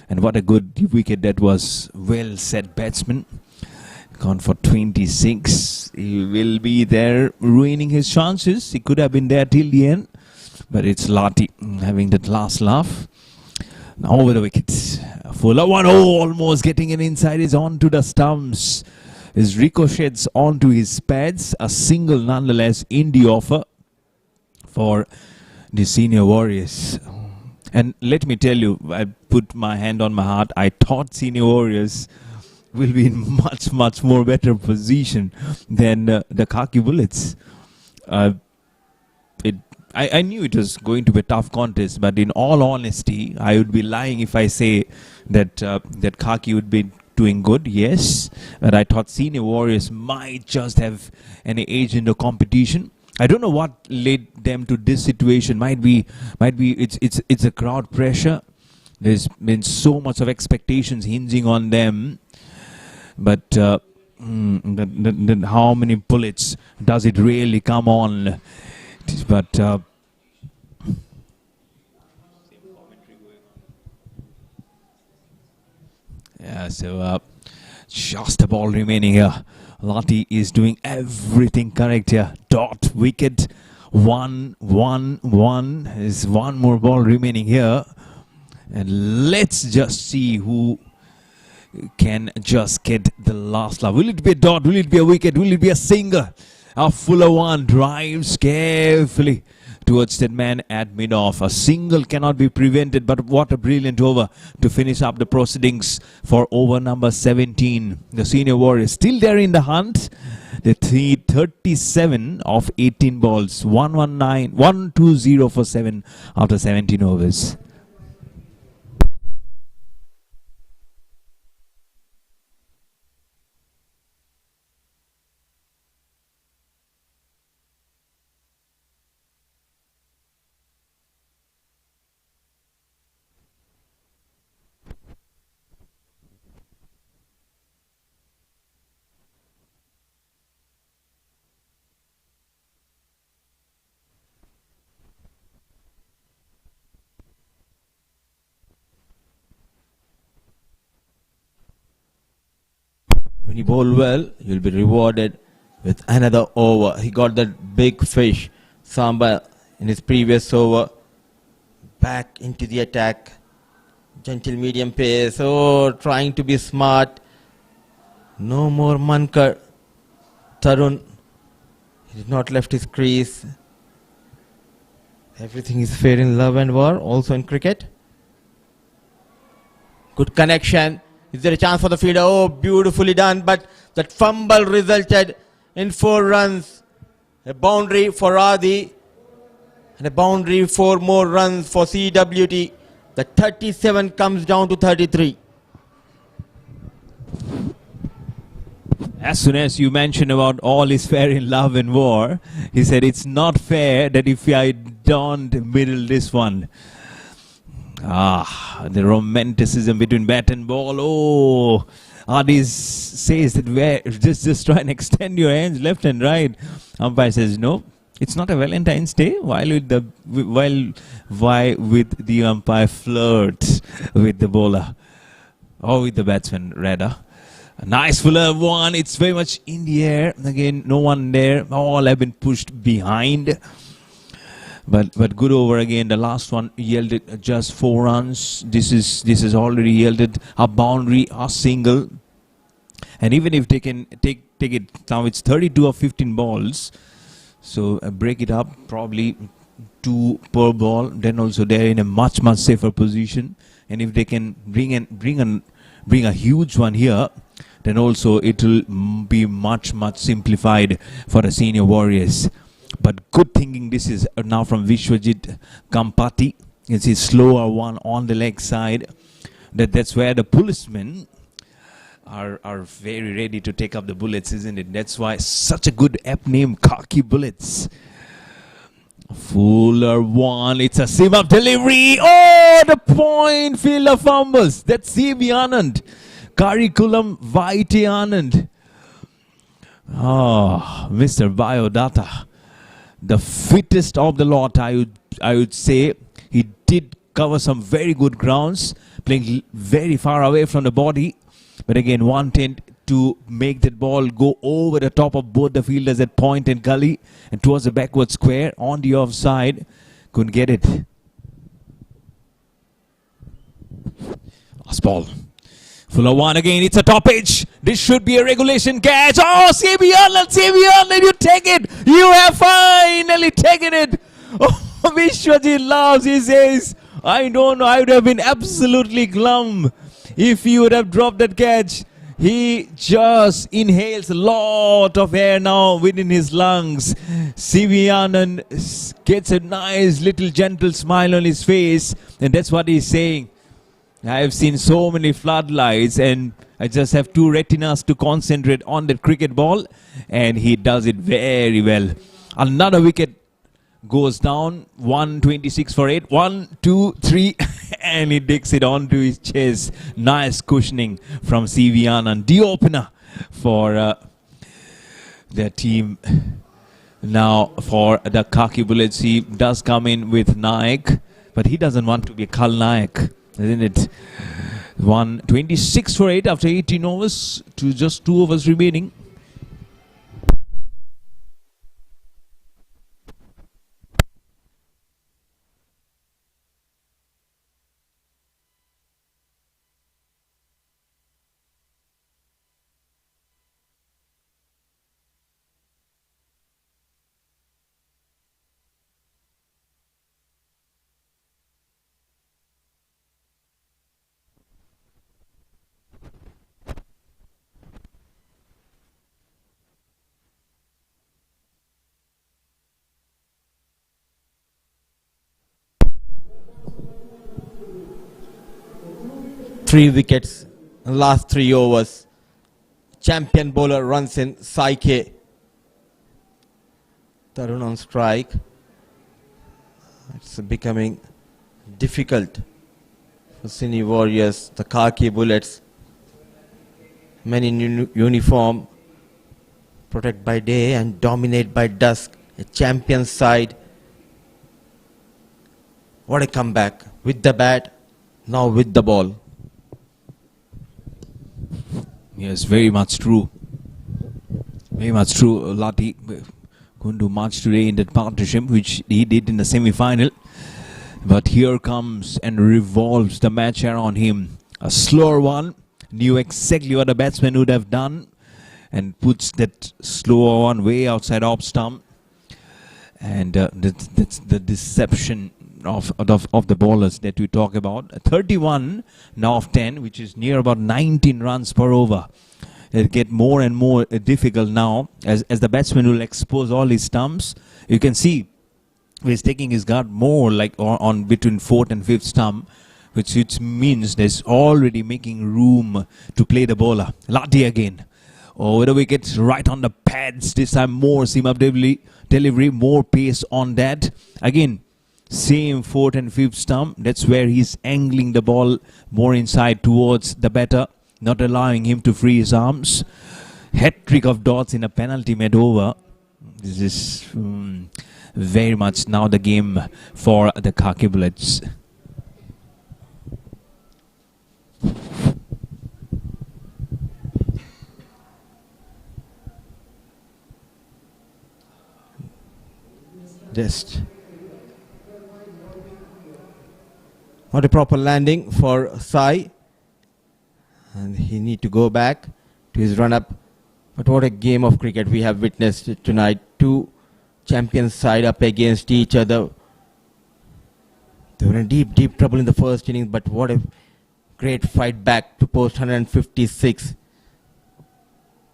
And what a good wicket that was. Well set batsman. Gone for 26. He will be there ruining his chances. He could have been there till the end. But it's Lati having that last laugh. Now over the wickets. Fuller one. Oh, almost getting it inside. Is on to the stumps. His ricochets onto his pads. A single nonetheless in the offer for the senior warriors. And let me tell you, I put my hand on my heart. I thought senior warriors will be in much more better position than the Khaki Bullets. I knew it was going to be a tough contest, but in all honesty, I would be lying if I say that that Khaki would be doing good. Yes, but I thought senior warriors might just have an edge in the competition. I don't know what led them to this situation. Might be it's a crowd pressure. There's been so much of expectations hinging on them. But how many bullets does it really come on? But yeah, so just a ball remaining here. Lati is doing everything correct here. Dot, wicket, 1-1-1. There's one more ball remaining here. And let's just see who can just get the last love. Will it be a dot? Will it be a wicket? Will it be a singer? A Fuller one drives carefully towards that man at mid-off. A single cannot be prevented, but what a brilliant over to finish up the proceedings for over number 17. The senior warriors still there in the hunt. The 37 of 18 balls. 1-1-9, 1-2-0 for 7 after 17 overs. When you bowl well, you'll be rewarded with another over. He got that big fish, Samba, in his previous over. Back into the attack. Gentle medium pace. Oh, trying to be smart. No more Mankar. Tarun, he did not left his crease. Everything is fair in love and war, also in cricket. Good connection. Is there a chance for the fielder? Oh, beautifully done. But that fumble resulted in 4 runs. A boundary for Adi. And a boundary, 4 more runs for CWT. The 37 comes down to 33. As soon as you mentioned about all is fair in love and war, he said it's not fair that if I don't middle this one. The romanticism between bat and ball. Oh, Adis says that just try and extend your hands left and right. Umpire says no. It's not a Valentine's Day. Why with the umpire flirt with the bowler or with the batsman rather. A nice fuller one. It's very much in the air. Again, no one there. All have been pushed behind. But good over again. The last one yielded just 4 runs. This is already yielded a boundary, a single. And even if they can take it now, it's 32 of 15 balls. So break it up, probably 2 per ball. Then also they're in a much safer position. And if they can bring a huge one here, then also it will be much simplified for the senior warriors. But good thinking this is now from Vishwajit Kampati. You see slower one on the leg side. That's where the policemen are very ready to take up the bullets, isn't it? That's why such a good app name, Khaki Bullets. Fuller one. It's a seam up delivery. Oh, the point fielder fumbles. That's C.V. Anand. Curriculum Vitae Anand. Oh, Mr. Biodata. The fittest of the lot, I would say. He did cover some very good grounds, playing very far away from the body. But again, wanted to make that ball go over the top of both the fielders at point and gully and towards the backward square on the offside. Couldn't get it. Last ball. Fuller one again. It's a top edge. This should be a regulation catch. Oh, C.V. Anand, you take it. You have finally taken it. Oh, Vishwajit loves. He says, I don't know. I would have been absolutely glum if he would have dropped that catch. He just inhales a lot of air now within his lungs. C.V. Anand gets a nice little gentle smile on his face. And that's what he's saying. I have seen so many floodlights and I just have 2 retinas to concentrate on that cricket ball. And he does it very well. Another wicket goes down. 126 for 8. 1, 2, 3. And he digs it onto his chest. Nice cushioning from C.V. Anand. The opener for their team. Now for the Khaki Bullets, he does come in with Naik. But he doesn't want to be a Kal Naik, isn't it? 126 for 8 after 18 overs to just 2 overs remaining. Three wickets in last 3 overs. Champion bowler runs in Saike. Tarun on strike. It's becoming difficult for Cine Warriors, the Khaki Bullets. Men in uniform, protect by day and dominate by dusk. A champion side. What a comeback with the bat, now with the ball. Yes, very much true. Very much true. Lati going to march today in that partnership, which he did in the semi-final. But here comes and revolves the match around him. A slower one. Knew exactly what the batsman would have done. And puts that slower one way outside off stump. And that's the deception of the bowlers that we talk about. 31 now of 10, which is near about 19 runs per over. It get more and more difficult now as the batsman will expose all his stumps. You can see he's taking his guard more like on between 4th and 5th stump, which means there's already making room to play the bowler. Lati again. Over the wicket, right on the pads. This time more seam up delivery, more pace on that. Again, same 4th and 5th stump. That's where he's angling the ball more inside towards the batter, not allowing him to free his arms. Hat-trick of dots in a penalty made over. This is very much now the game for the Khaki Bullets. Just not a proper landing for Sai, and he need to go back to his run-up. But what a game of cricket we have witnessed tonight. Two champions side up against each other. They were in deep trouble in the first innings, but what a great fight back to post 156.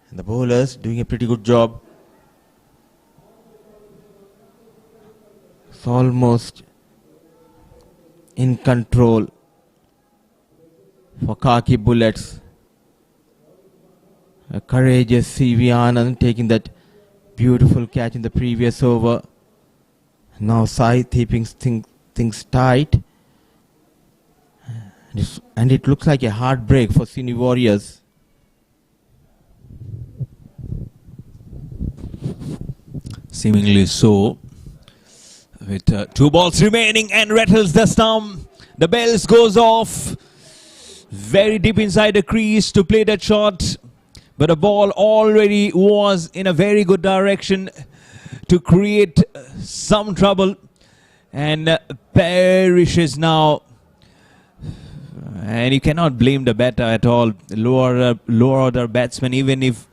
And the bowlers doing a pretty good job. It's almost in control for Khaki Bullets. A courageous C.V. Anand taking that beautiful catch in the previous over. Now Sai keeping things tight. And it looks like a heartbreak for Cine Warriors. Seemingly so. With 2 balls remaining and rattles the stump. The bells goes off. Very deep inside the crease to play that shot. But the ball already was in a very good direction to create some trouble. And perishes now. And you cannot blame the batter at all. Lower order batsman, even if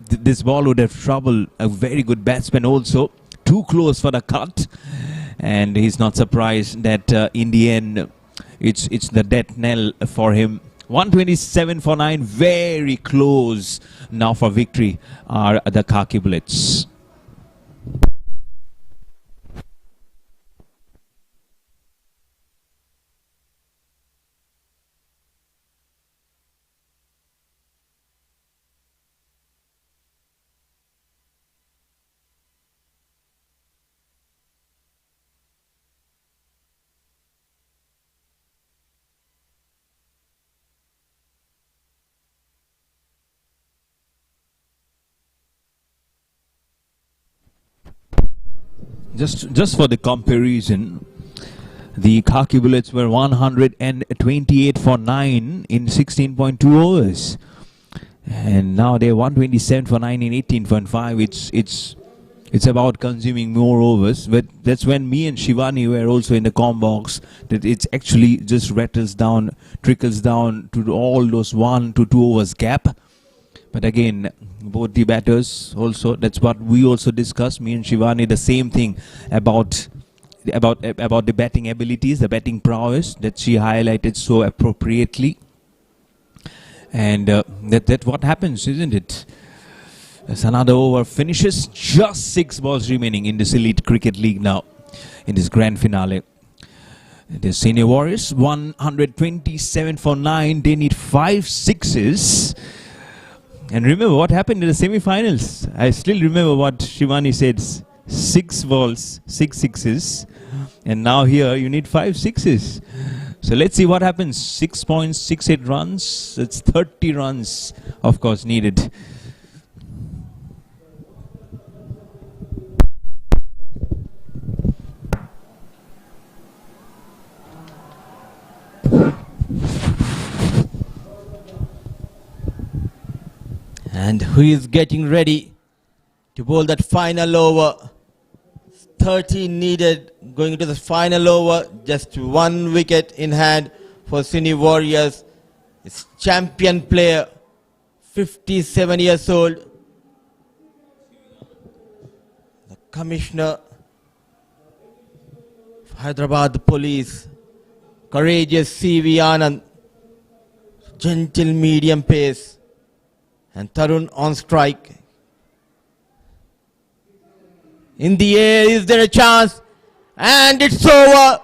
this ball would have troubled a very good batsman also. Too close for the cut, and he's not surprised that in the end it's the death knell for him. 127 for 9, very close now for victory are the Khaki Bullets. Just for the comparison, the Khaki Bullets were 128 for 9 in 16.2 overs. And now they're 127 for 9 in 18.5. It's about consuming more overs. But that's when me and Shivani were also in the com box, that it's actually just trickles down to all those 1 to 2 overs gap. But again, both the batters also, that's what we also discussed, me and Shivani, the same thing about the batting abilities, the batting prowess that she highlighted so appropriately. And that's what happens, isn't it? As another over finishes, just 6 balls remaining in this Elite Cricket League now, in this grand finale. The Senior Warriors, 127 for 9, they need 5 sixes. And remember what happened in the semi-finals. I still remember what Shivani said. 6 balls, 6 sixes. And now here you need 5 sixes. So let's see what happens. 6.68 runs. It's 30 runs, of course, needed. And who is getting ready to bowl that final over? 30 needed going into the final over. Just 1 wicket in hand for Cine Warriors. It's champion player, 57 years old. The Commissioner of Hyderabad Police, courageous C.V. Anand, gentle medium pace, and Tarun on strike. In the air, is there a chance? And it's over.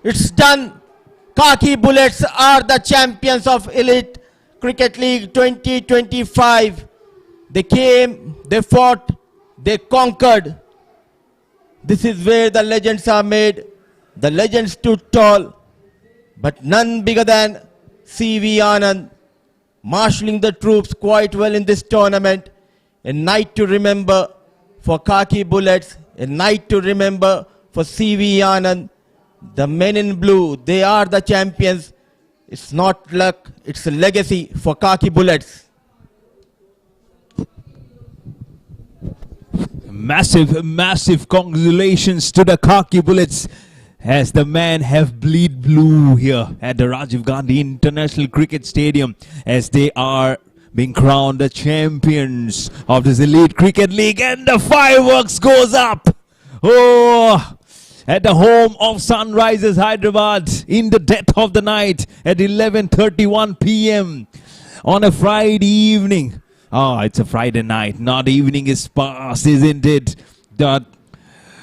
It's done. Khaki Bullets are the champions of Elite Cricket League 2025. They came, they fought, they conquered. This is where the legends are made. The legends stood tall, but none bigger than C.V. Anand, marshalling the troops quite well in this tournament. A night to remember for Khaki Bullets, a night to remember for C.V. Anand. The men in blue, they are the champions. It's not luck, it's a legacy for Khaki Bullets. Massive congratulations to the Khaki Bullets as the men have bleed blue here at the Rajiv Gandhi International Cricket Stadium as they are being crowned the champions of this Elite Cricket League, and the fireworks goes up. Oh, at the home of Sunrisers Hyderabad in the dead of the night at 11:31 p.m. on a Friday evening. Oh, it's a Friday night. Not evening is past, isn't it?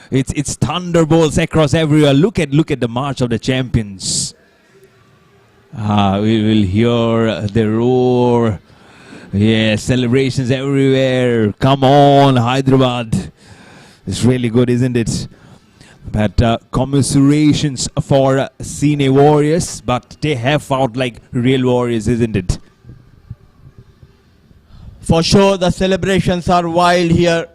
It's thunderbolts across everywhere. Look at the march of the champions. We will hear the roar. Yeah, celebrations everywhere. Come on, Hyderabad. It's really good, isn't it? But commiserations for Cine Warriors, but they have fought like real warriors, isn't it? For sure, the celebrations are wild here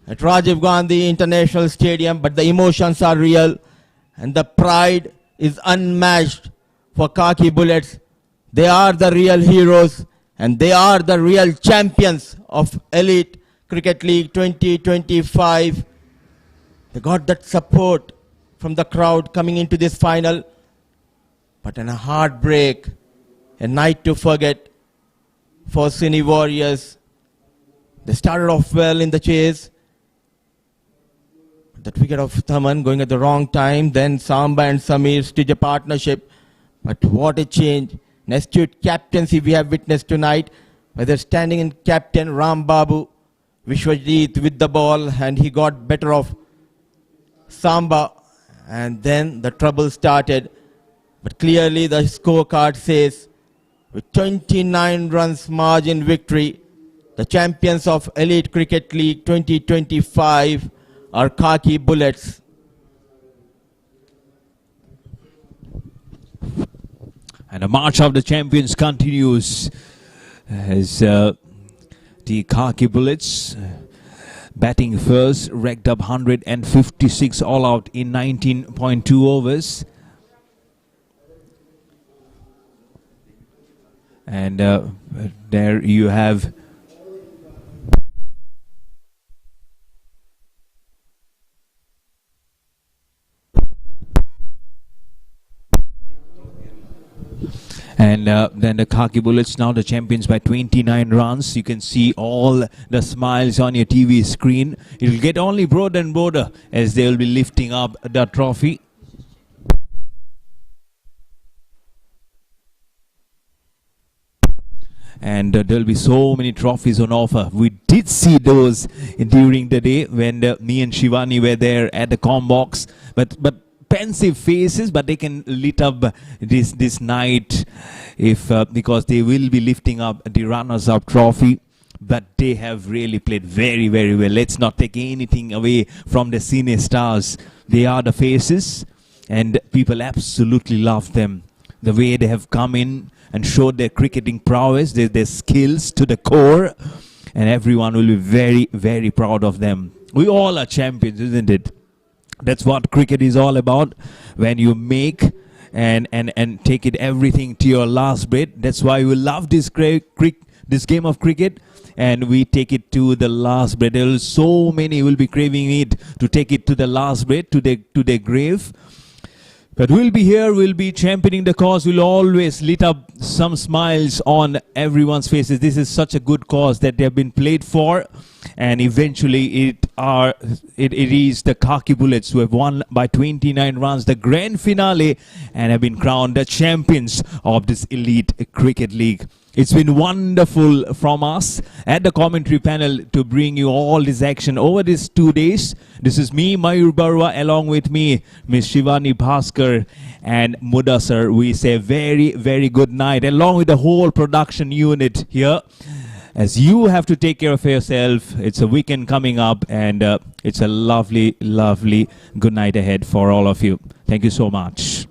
at Rajiv Gandhi International Stadium, but the emotions are real and the pride is unmatched for Khaki Bullets. They are the real heroes and they are the real champions of Elite Cricket League 2025. They got that support from the crowd coming into this final, but in a heartbreak, a night to forget for Cine Warriors. They started off well in the chase. That wicket of Thaman going at the wrong time. Then Samba and Samir stitch a partnership. But what a change. An astute captaincy we have witnessed tonight. Whether standing in captain Ram Babu, Vishwajit with the ball, and he got better of Samba. And then the trouble started. But clearly the scorecard says, with 29 runs margin victory, the champions of Elite Cricket League 2025 are Khaki Bullets. And the march of the champions continues as the Khaki Bullets batting first, racked up 156 all out in 19.2 overs. And there you have then the Khaki Bullets, now the champions by 29 runs. You can see all the smiles on your TV screen. It will get only broader and broader as they will be lifting up the trophy. And there will be so many trophies on offer. We did see those during the day when me and Shivani were there at the com box. But pensive faces, but they can lit up this night if because they will be lifting up the runners-up trophy. But they have really played very, very well. Let's not take anything away from the Cine stars. They are the faces, and people absolutely love them. The way they have come in and showed their cricketing prowess, their skills to the core, and everyone will be very, very proud of them. We all are champions, isn't it? That's what cricket is all about. When you make and take it everything to your last breath. That's why we love this game of cricket. and we take it to the last breath. There will so many will be craving it to take it to the last breath, to their grave. But we'll be here, we'll be championing the cause, we'll always lit up some smiles on everyone's faces. This is such a good cause that they have been played for, and eventually it is the Khaki Bullets who have won by 29 runs the grand finale and have been crowned the champions of this elite cricket league. It's been wonderful from us at the commentary panel to bring you all this action over these 2 days. This is me, Mayur Barwa, along with me, Miss Shivani Bhaskar and Mudassar. We say very, very good night, along with the whole production unit here. As you have to take care of yourself, it's a weekend coming up, and it's a lovely, lovely good night ahead for all of you. Thank you so much.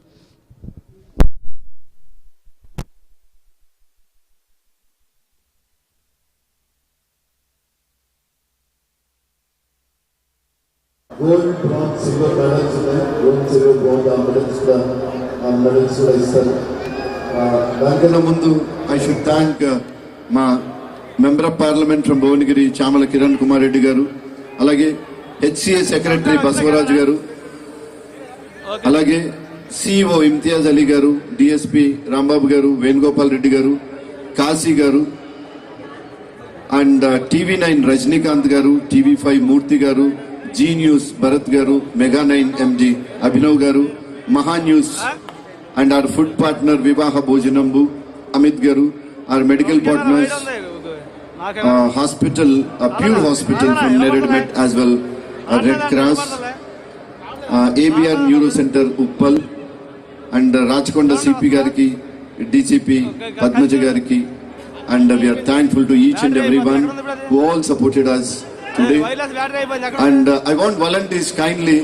Gold, bronze, silver medals ఉన్నాయి. Gold, silver, bronze medals కూడా ఇస్తారు. దానికన్నా ముందు I should thank మా member of parliament from Bhuvanagiri Chamala Kiran Kumar Reddy గారు, అలాగే HCA secretary Basavaraju గారు, అలాగే CEO ఇమ్తియాజ్ అలీ గారు, DSP రాంబాబు గారు, వేణుగోపాల్ రెడ్డి గారు, కాశీ గారు, అండ్ TV9 రజనీకాంత్ గారు, TV5 మూర్తి గారు, G News భరత్ గారు, mega 9 MG Abhinav garu, Maha news and our food partner Vivaha Bhojanambu Amit garu, our medical partners hospital pure hospital from Neredmet as well, red cross, ABR neuro centre Uppal, and Rachakonda CP గారికి, DCP పద్మజ గారికి, and we are thankful to each and everyone who all supported us today. And I want volunteers kindly,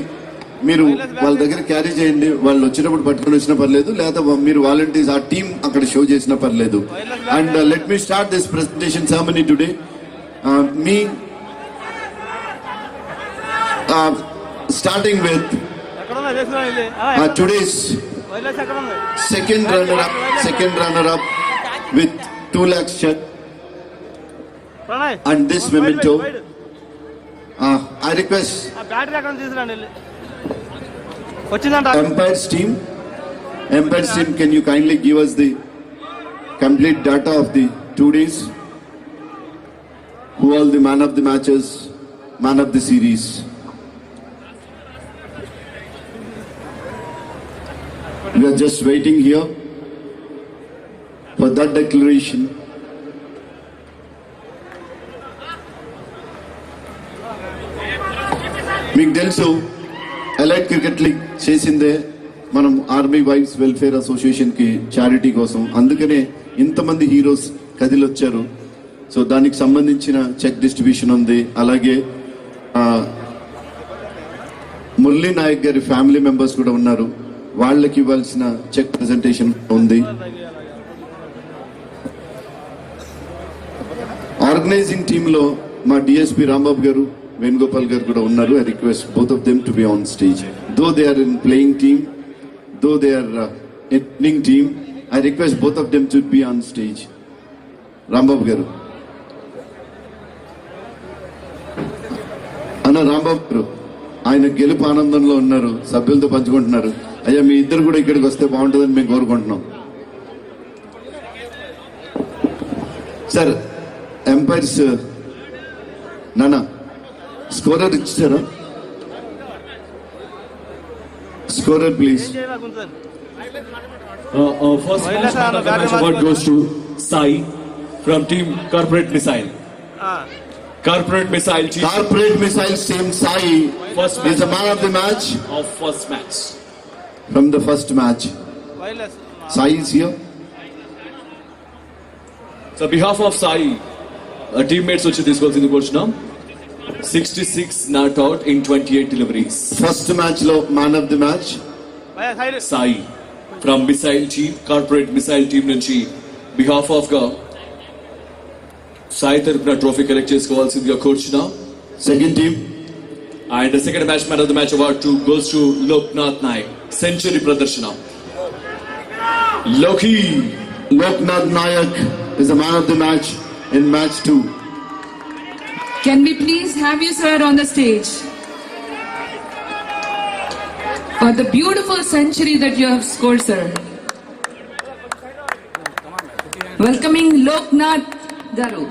మీరు వాళ్ళ దగ్గర carry చేయండి, వాళ్ళు వచ్చినప్పుడు పట్టుకొని వచ్చినా పర్లేదు, లేదా మీరు వాలంటీర్స్ ఆ టీం అక్కడ షో చేసినా పర్లేదు. And let me start this presentation ceremony today. Me starting with today's second runner up with 2 lakhs check and this memento. I request Empire's team, can you kindly give us the complete data of the 2 days? Who all the man of the matches, man of the series? We are just waiting here for that declaration. మీకు తెలుసు elite cricket league చేసిందే మనం army wives welfare association కి charity కోసం, అందుకనే ఇంతమంది heroes కదిలొచ్చారు. So దానికి సంబంధించిన చెక్ డిస్ట్రిబ్యూషన్ ఉంది. అలాగే మురళీ నాయక్ గారి ఫ్యామిలీ మెంబర్స్ కూడా ఉన్నారు, వాళ్ళకి ఇవ్వాల్సిన చెక్ ప్రెజెంటేషన్ ఉంది. ఆర్గనైజింగ్ టీమ్ లో మా DSP రాంబాబు గారు, వేణుగోపాల్ గారు కూడా ఉన్నారు. I request both of them to be on stage. Though they are in playing team, though they are in winning team, I request both of them to be on stage. Rambabu గారు, అన్న రాంబాబు గారు, ఆయన గెలుపు ఆనందంలో ఉన్నారు, సభ్యులతో పంచుకుంటున్నారు. అయ్యా మీ ఇద్దరు కూడా ఇక్కడికి వస్తే బాగుంటుందని మేము కోరుకుంటున్నాం. సార్ ఎంపైర్స్ నానా స్కోరర్ ఇచ్చారా? Scorer please. First match award goes to Sai from team Corporate Missile. Corporate Missile team. Corporate Missile team Sai is the man of the match. Of first match. From the first match. Sai is here. So on behalf of Sai, teammates వచ్చి తీసుకోవాల్సింది కూర్చున్నాం. 66 not out in 28 deliveries. First match లో man of the match Sai from Missile team, Corporate Missile team నుంచి behalf of Sai తరపున trophy collect చేసుకోవాల్సిందిగా కూర్చున్నాం. Second team and the second match man of the match award goes to Loknath Naik, century ప్రదర్శన. Loknath Nayak is the man of the match in match 2. Can we please have you, sir, on the stage? For the beautiful century that you have scored, sir. Welcoming Loknath Garu.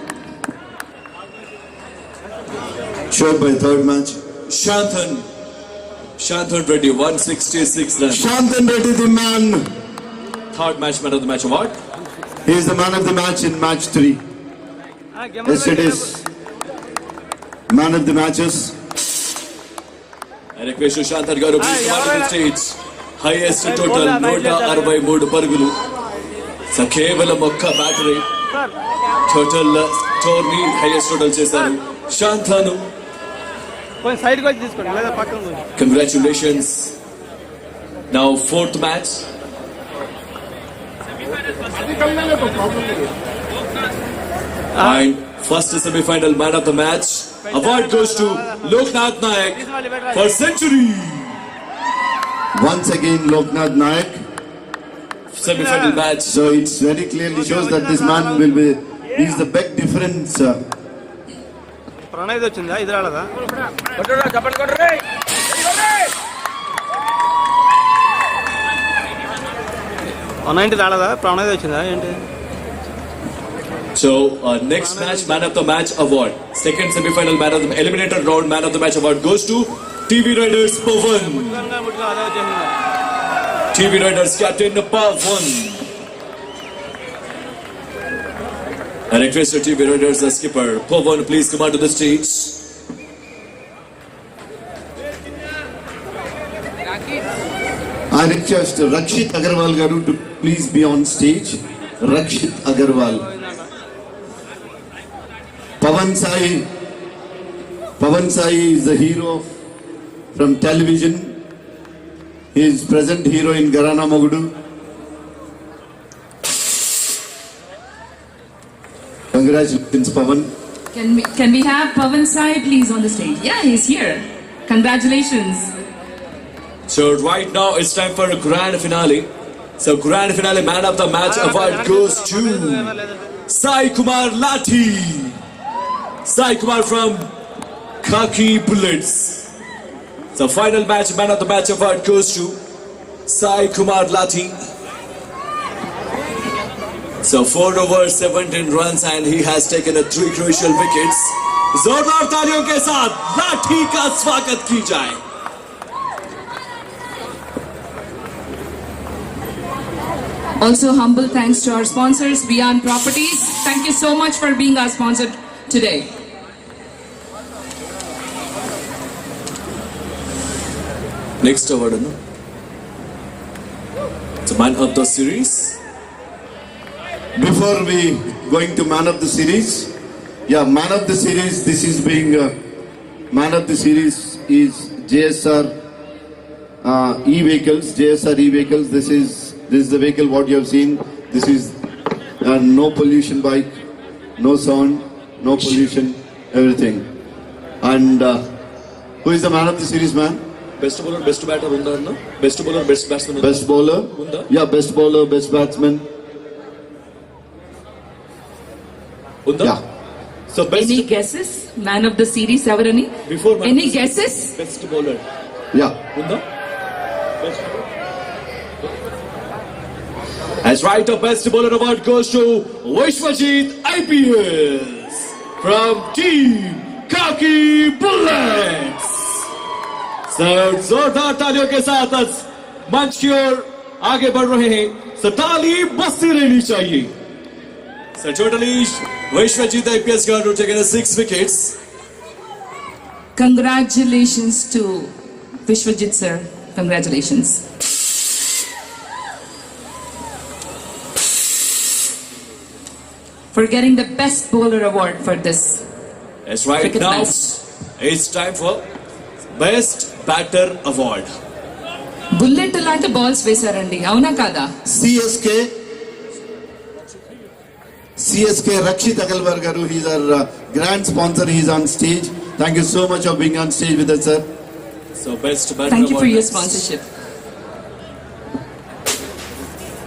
Showed by third match. Shanthan Reddy, 166 runs. Shanthan Reddy, the man. Third match, man of the match award. He is the man of the match in match 3. Yesterday's man of the matches. I request you, Shanthan Garu, please come onto the stage. Highest total, 163 పరుగులు. So కేవలం ఒక్క battery total tourney highest total చేశారు Shantanu. Congratulations. Now fourth match. And first semi-final man of the match award goes to Loknath Nayak for century. Once again, Loknath Nayak. Semi-final match. So it's very clearly shows that this man will be. He's the big difference. Pranay వచ్చిందా ఇది రాలేదా అన్నైంటి రాలేదా ప్రణయ్ వచ్చిందా ఏంటి So next match, man of the match award, second semi-final man of the eliminator round man of the match award goes to TV Riders Pawan. TV Riders captain Pawan. I request the TV Riders the skipper Pawan, please come onto the stage. I request Rakshit Agarwal Garu to please be on stage. Rakshit Agarwal. Pawan Sai is the hero from television. He is present hero in Garana Mogudu. Congratulations, Pawan. Can we have Pawan Sai please on the stage? Yeah, he's here. Congratulations. So right now it's time for a grand finale. So grand finale man of the match award goes to Sai Kumar Lathi. Sai Kumar from Khaki Bullets. So final match man of the match award goes to Sai Kumar Lathi. So 4 overs, 17 runs and he has taken 3 crucial wickets. जोरदार तालियों के साथ लाठी का स्वागत की जाए. Also humble thanks to our sponsors, Beyond Properties. Thank you so much for being our sponsor today. Next award, no? It's man of the series. Before we going to man of the series, man of the series. This is being man of the series is JSR e-vehicles. JSR e-vehicles. This is the vehicle what you have seen. This is no pollution bike, no sound, no pollution, everything. And who is the man of the series, man? Best bowler, best batter, unda no? Best bowler, best batsman. Best bowler. Unda? Yeah, best bowler, best batsman. Unda? Yeah. So best. Any guesses? Man of the series, Savarani? Before man Any guesses? Best bowler. Yeah. Unda? Best bowler. As right, the best bowler award goes to Vishwajit IPS from Team Khaki Bullets. So जोरदार तालियों के साथ मंच की ओर आगे बढ़ रहे हैं. So ताली बस्ती रहनी चाहिए. So totally Vishwajit IPS got taken 6 wickets. Congratulations to Vishwajit sir. Congratulations. For getting the best bowler award for this. That's right. cricket Now match. it's time for best batter award. Bullet లాంటి balls వేశారండి, అవునా కాదా? CSK Rakshit Agarwal Garu. He's our grand sponsor. He's on stage. Thank you so much for being on stage with us, sir. So best batter Thank you award for your next. sponsorship.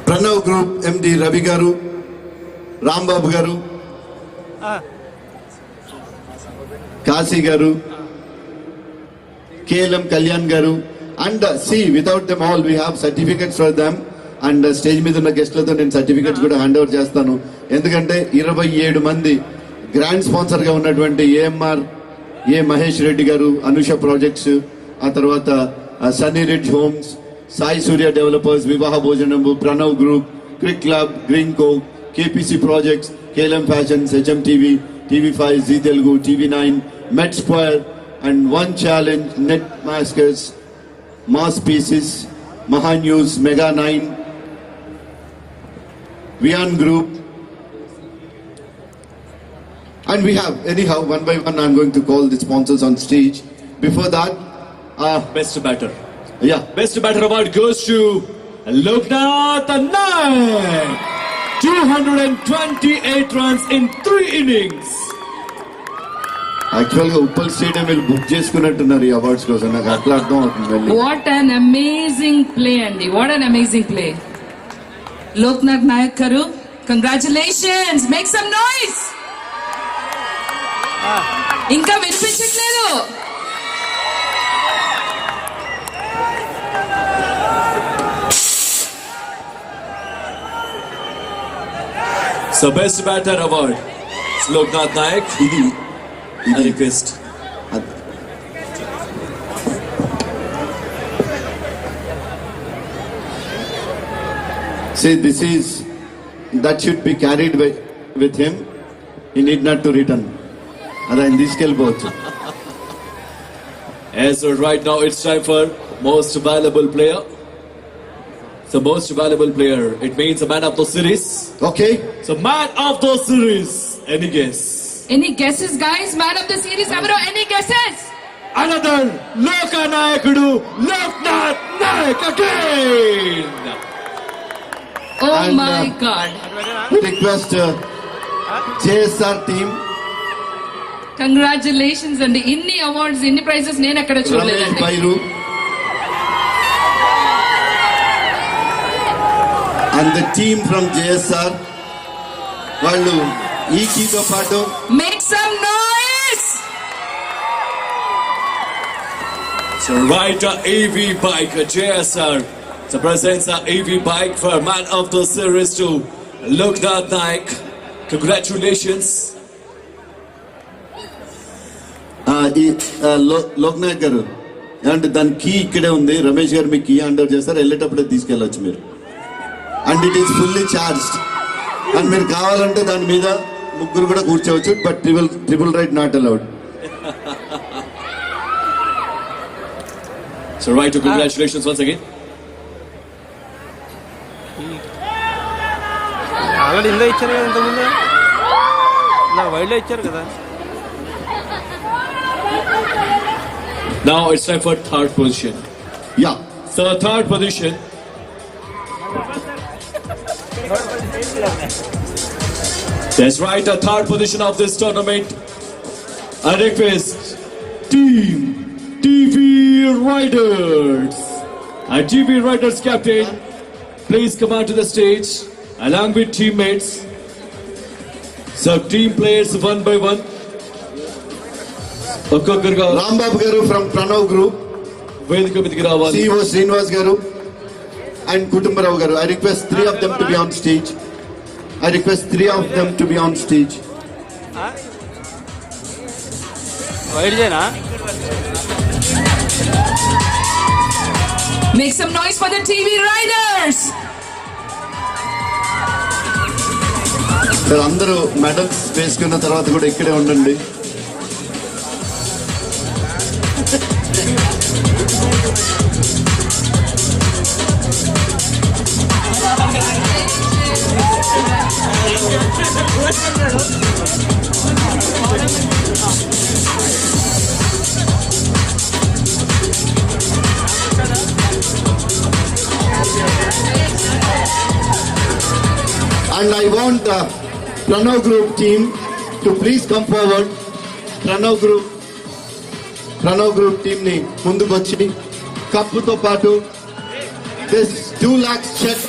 Pranav Group MD Ravi Garu, Rambabu Garu. Kasi garu, KLM Kalyan garu, and see, without them all, we have certificates for them. And stage మీద ఉన్న గెస్ట్లతో నేను certificates కూడా hand over చేస్తాను. ఎందుకంటే 27 మంది grand sponsor గా ఉన్నటువంటి AMR Mahesh Reddy గారు, అనుష ప్రాజెక్ట్స్, ఆ తర్వాత Sunny Ridge Homes, Sai Surya developers, Vivaha Bhojanamu, Pranav group, Crick Club, Greenko, KPC projects, KLM fashions, HMTV, TV5, Zee Telugu, TV9, Met Square and one challenge, net maskers, mass pieces, Maha news, mega 9, Vian Group, and we have, anyhow, one by one I'm going to call the sponsors on stage. Before that, Best batter. yeah, Best batter award goes to Loknath Naik. 228 runs in 3 innings. యాక్చువల్గా Uppal stadium వీళ్ళు book చేసుకున్నట్టున్నారు ఈ awards కోసం. నాకు అట్లా అర్థం అవుతుంది వెళ్ళి. వాట్ అన్ అమేజింగ్ ప్లే అండి, what an amazing play. Loknath Nayak గారు, కంగ్రాచులేషన్స్, మేక్ సమ్ నాయిస్. ఇంకా వినిపించట్లేదు. So best batter award is Loknath Naik. I request. See, this is, that should be carried with him. He need not to return. అదే ఆయన తీసుకెళ్ళిపోవచ్చు. As so right now it's time for most valuable player. So most valuable player, it means a man of the series. Okay. So man of the series. Any guess? Any guesses, guys? Man of the series, ఎవరో? Any guesses? Another Loka Nayakudu, Loknath Naik again. Oh And, my God. Request JSR team, congratulations అండి. ఇన్ని awards, ఇన్ని prices నేను ఎక్కడ రమేష్ చూడలేదండి. బైరు and the team from JSR, వాళ్ళు ఈ కీతో పాటు make some noise. So right AV bike JSR. So presents a AV bike for man of the series to Loknath Naik. Congratulations. Loknayak గారు, అంటే దాని కీ ఇక్కడే ఉంది. రమేష్ గారు మీకు కీ హ్యాండ్ ఓవర్ చేస్తారు, వెళ్ళేటప్పుడే తీసుకెళ్ళొచ్చు మీరు. And it is fully charged. And మీరు కావాలంటే దాని మీద ముగ్గురు కూడా కూర్చోవచ్చు, but triple ride not allowed. So right to congratulations once again. Already ఇందా ఇచ్చారు కదా, ఇంతకుముందు ఇలా వైడ్లో ఇచ్చారు కదా. Now it's time for third position. Yeah. So third position. That's right, the third position of this tournament. I request Team TV Riders. And TV Riders captain, please come onto the stage along with teammates. So team players one by one. Rambabu గారు from Pranav group, వేదిక మీదకి రావాలి. CEO Srinivas గారు and Kutumbarao గారు. I request 3 of them to be on stage. I request 3 of them to be on stage. వైడ్దేనా? Make some noise for the TV Riders. అందరూ medals వేసుకున్న తర్వాత కూడా ఇక్కడే ఉండండి. And I want Pranav Group team to please come forward. Pranav Group team ni munduku vachi కప్పుతో పాటు this 2 lakhs check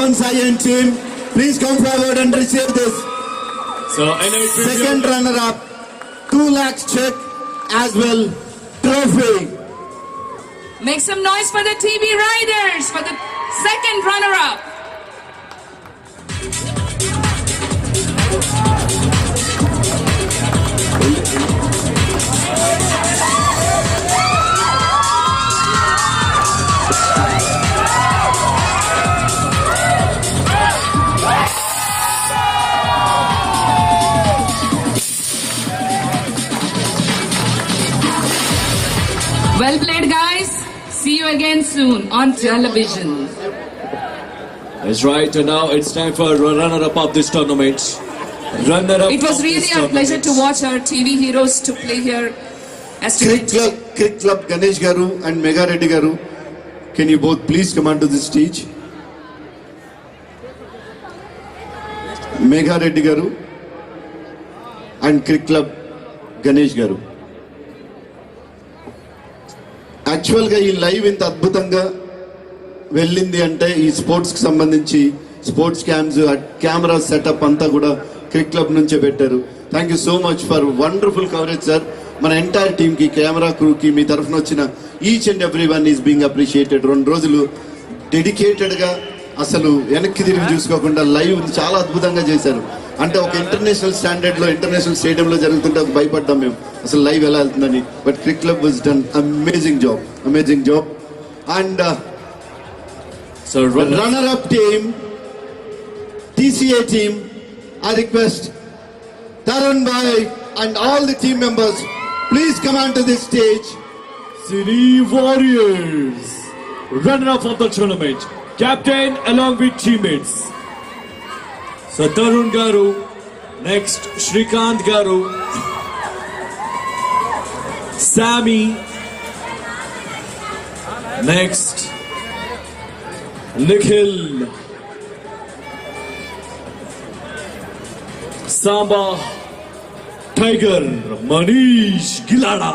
Mount Zion team, please come forward and receive this. So, Second runner-up, 2 lakhs check as well, trophy. Make some noise for the TV Riders for the second runner-up. Well played, guys. See you again soon on television. That's right, and now it's time for runner-up of this tournament. Runner-up. It was really a pleasure to watch our TV heroes to play here. As to Cricclub Ganesh Garu and Mega Reddy Garu, can you both please come onto the stage? Mega Reddy Garu and Cricclub Ganesh Garu. యాక్చువల్గా ఈ live ఇంత అద్భుతంగా వెళ్ళింది అంటే ఈ స్పోర్ట్స్కి సంబంధించి sports camera setup అంతా కూడా క్రిక్ నుంచే పెట్టారు. Thank you so much for wonderful coverage sir. మన ఎంటైర్ టీమ్కి, కెమెరా క్రూకి, మీ తరఫున వచ్చిన each and every one is being appreciated. 2 రోజులు డెడికేటెడ్గా అసలు వెనక్కి తిరిగి చూసుకోకుండా లైవ్ చాలా అద్భుతంగా చేశారు. అంటే ఒక ఇంటర్నేషనల్ స్టాండర్డ్లో ఇంటర్నేషనల్ స్టేడియంలో జరుగుతుంటే భయపడ్డాం మేము అసలు లైవ్ ఎలా వెళ్తుందని. But Criclub was done amazing job. And runner up team, TCA team, I request Tarun Bhai and all the team members, please come onto this stage. Cine Warriors, runner-up of the tournament, captain along with teammates. So Tarun Garu, next Shrikant Garu, Sammy, next Nikhil, Samba, Tiger, Manish, Gilada.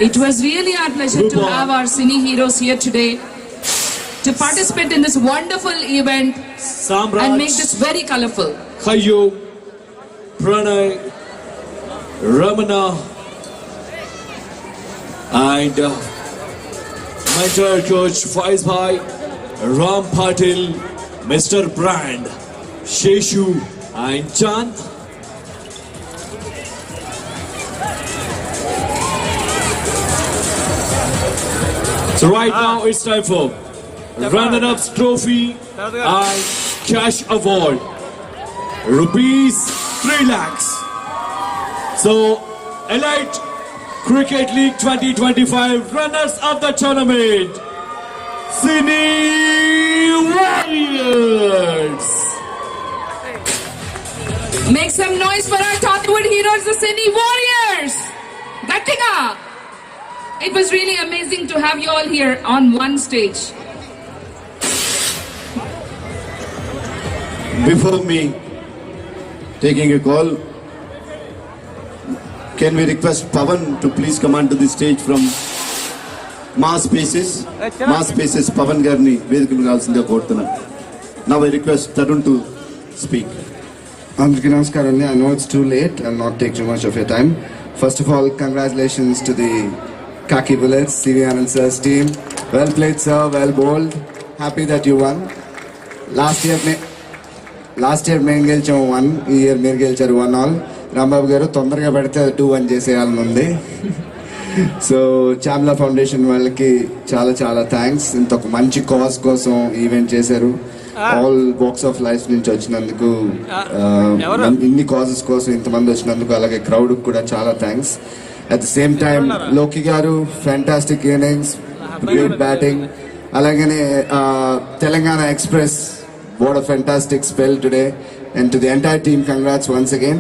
It was really our pleasure to have our Cine heroes here today to participate in this wonderful event Samraj, and make this very colorful. Kayo, Pranay, Ramana, and mentor coach Faiz Bhai, Ram Patil, Mr. Brand, Sheshu, and Chand. So right now it's time for runner-up's trophy and cash award, rupees 3 lakhs. So Elite Cricket League 2025 runners of the tournament, Cine Warriors. Make some noise for our Tollywood heroes, the Cine Warriors. Gattiga. It was really amazing to have you all here on one stage. Before me taking a call, can we request Pavan to please come onto the stage from Mass Spaces? Pavan Garni, Vedikulu Galsinda Kortana. Now I request Tarun to speak. Andriki namaskaram. I know it's too late. I'll not take too much of your time. First of all, congratulations to the Khaki Bullets, CV Anand sir's team. Well played, sir. Well bowled. Happy that you won. Last year మేము గెలిచాం 1, ఈ year మీరు గెలిచారు 1-all. Rambabu గారు తొందరగా పెడితే 2-1 చేసేయాలని ఉంది. So చామ్లా foundation వాళ్ళకి చాలా చాలా థ్యాంక్స్. ఇంత ఒక మంచి కాజ్ కోసం ఈవెంట్ చేశారు. ఆల్ బాక్స్ ఆఫ్ లైఫ్ నుంచి వచ్చినందుకు, ఇన్ని కాజెస్ కోసం ఇంతమంది వచ్చినందుకు, అలాగే క్రౌడ్ కూడా చాలా thanks. At the same time లోకి గారు ఫ్యాంటాస్టిక్ ఇన్నింగ్స్, గ్రేట్ బ్యాటింగ్. అలాగనే Telangana express, what a fantastic spell today, and to the entire team, congrats once again.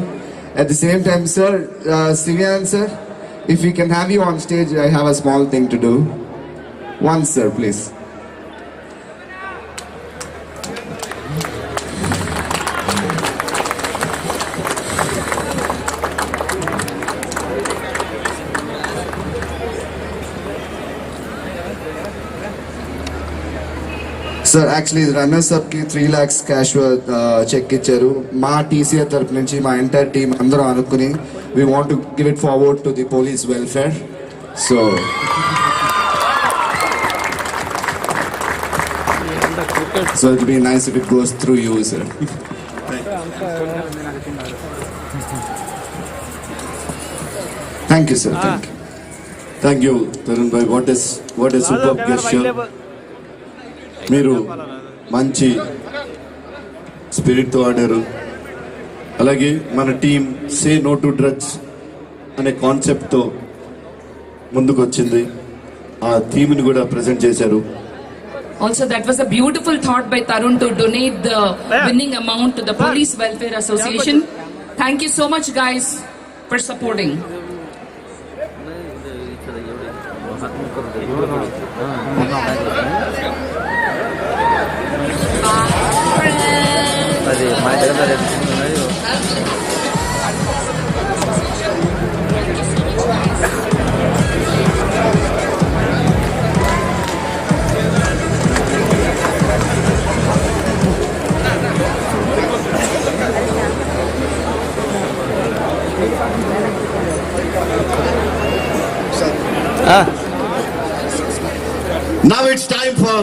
At the same time, sir, Sivian sir, if we can have you on stage, I have a small thing to do. Once, sir, please. Sir actually runners up కి 3 lakhs cash check ఇచ్చారు. మా TCA తరపు నుంచి మా entire team అందరం అనుకుని we want to give it forward to the police welfare. So it will be nice if it goes through you, sir. Thank you, sir. Thank you, Tarun bhai. What a superb gesture. మీరు మంచి స్పిరిట్తో ఆడారు. అలాగే మన team say no to drugs అనే కాన్సెప్ట్తో ముందుకు వచ్చింది. ఆ థీమ్ని కూడా ప్రజెంట్ చేశారు. Also, that was a beautiful thought by Tarun to donate the winning amount to the Police Welfare Association. Thank you so much, guys, for supporting. Now it's time for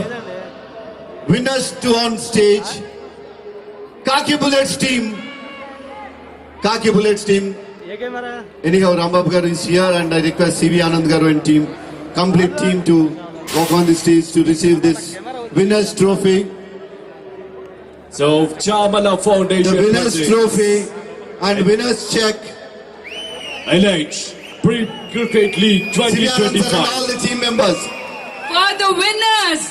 winners to on stage. Khaki Bullets team. Anyhow, Rambabu garu is here, and I request CV Anand garu and team, complete team, to walk on the stage to receive this winners trophy. So, Chamala Foundation. The winners trophy and winners check. Highlight Cricket League CV Anand sir and 2025. all the team members. For the winners,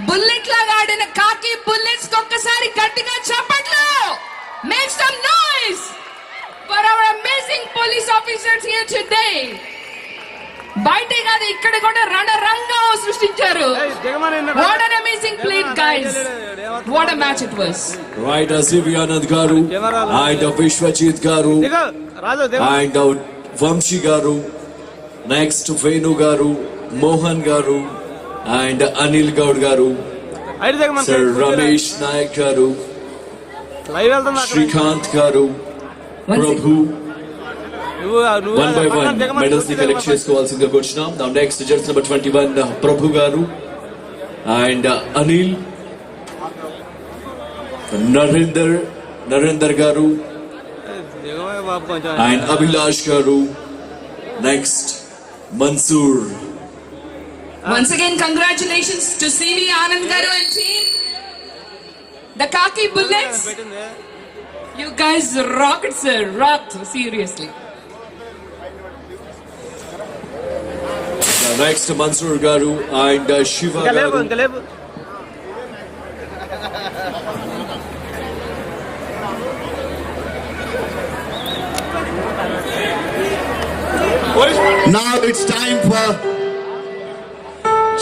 Bullet laga adina Khaki Bullets kokkasari gattiga chapatlu. Make some noise for our amazing police officers here today. Baite kaadu ikkada kuda ranaranga srishtincharu. What an amazing play, guys. What a match it was. Right, CV Anand garu and Vishwajit garu and Vamshi garu. Next, Venu garu, Mohan garu and Anil Gaud garu. Sir Ramesh Nayak garu, Shrikant garu, Prabhu. One by one, medals ni collect chesukovalsinదిగా కోరుచున్నాం. Now next, judge number 21, Prabhu garu and Anil, Narendra garu and Abhilash garu. Next, Mansoor. Once again, congratulations to CV Anand garu and team. The Khaki Bullets. You guys rocked, sir. Rocked, seriously. Next, Mansoor garu and Shiva garu. Now it's time for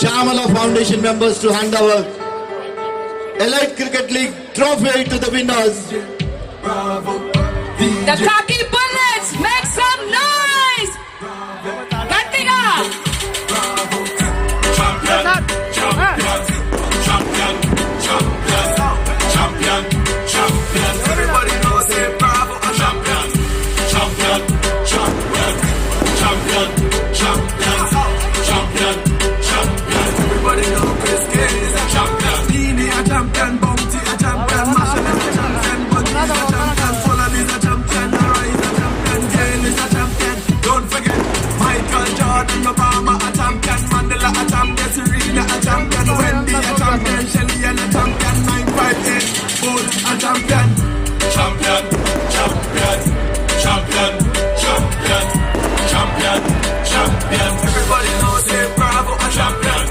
Chamala Foundation members to hand over Elite Cricket League trophy to the winners. The Khaki Bullets, make some noise! Gattiga! Champion. Everybody knows it. Bravo, a champion. Champion. Everybody knows Chris Gay is a champion. Dini a champion, Bounty a champion, Marshall is a champion, Buddy is a champion, Fuller is a champion, Lara is a champion, Gale is a champion. Don't forget Michael Jordan, Obama a champion, Mandela a champion, Serena a champion, Wendy a champion, Shelly a champion, 958 Bull a champion. Champion. Everybody knows it. Bravo, a champion.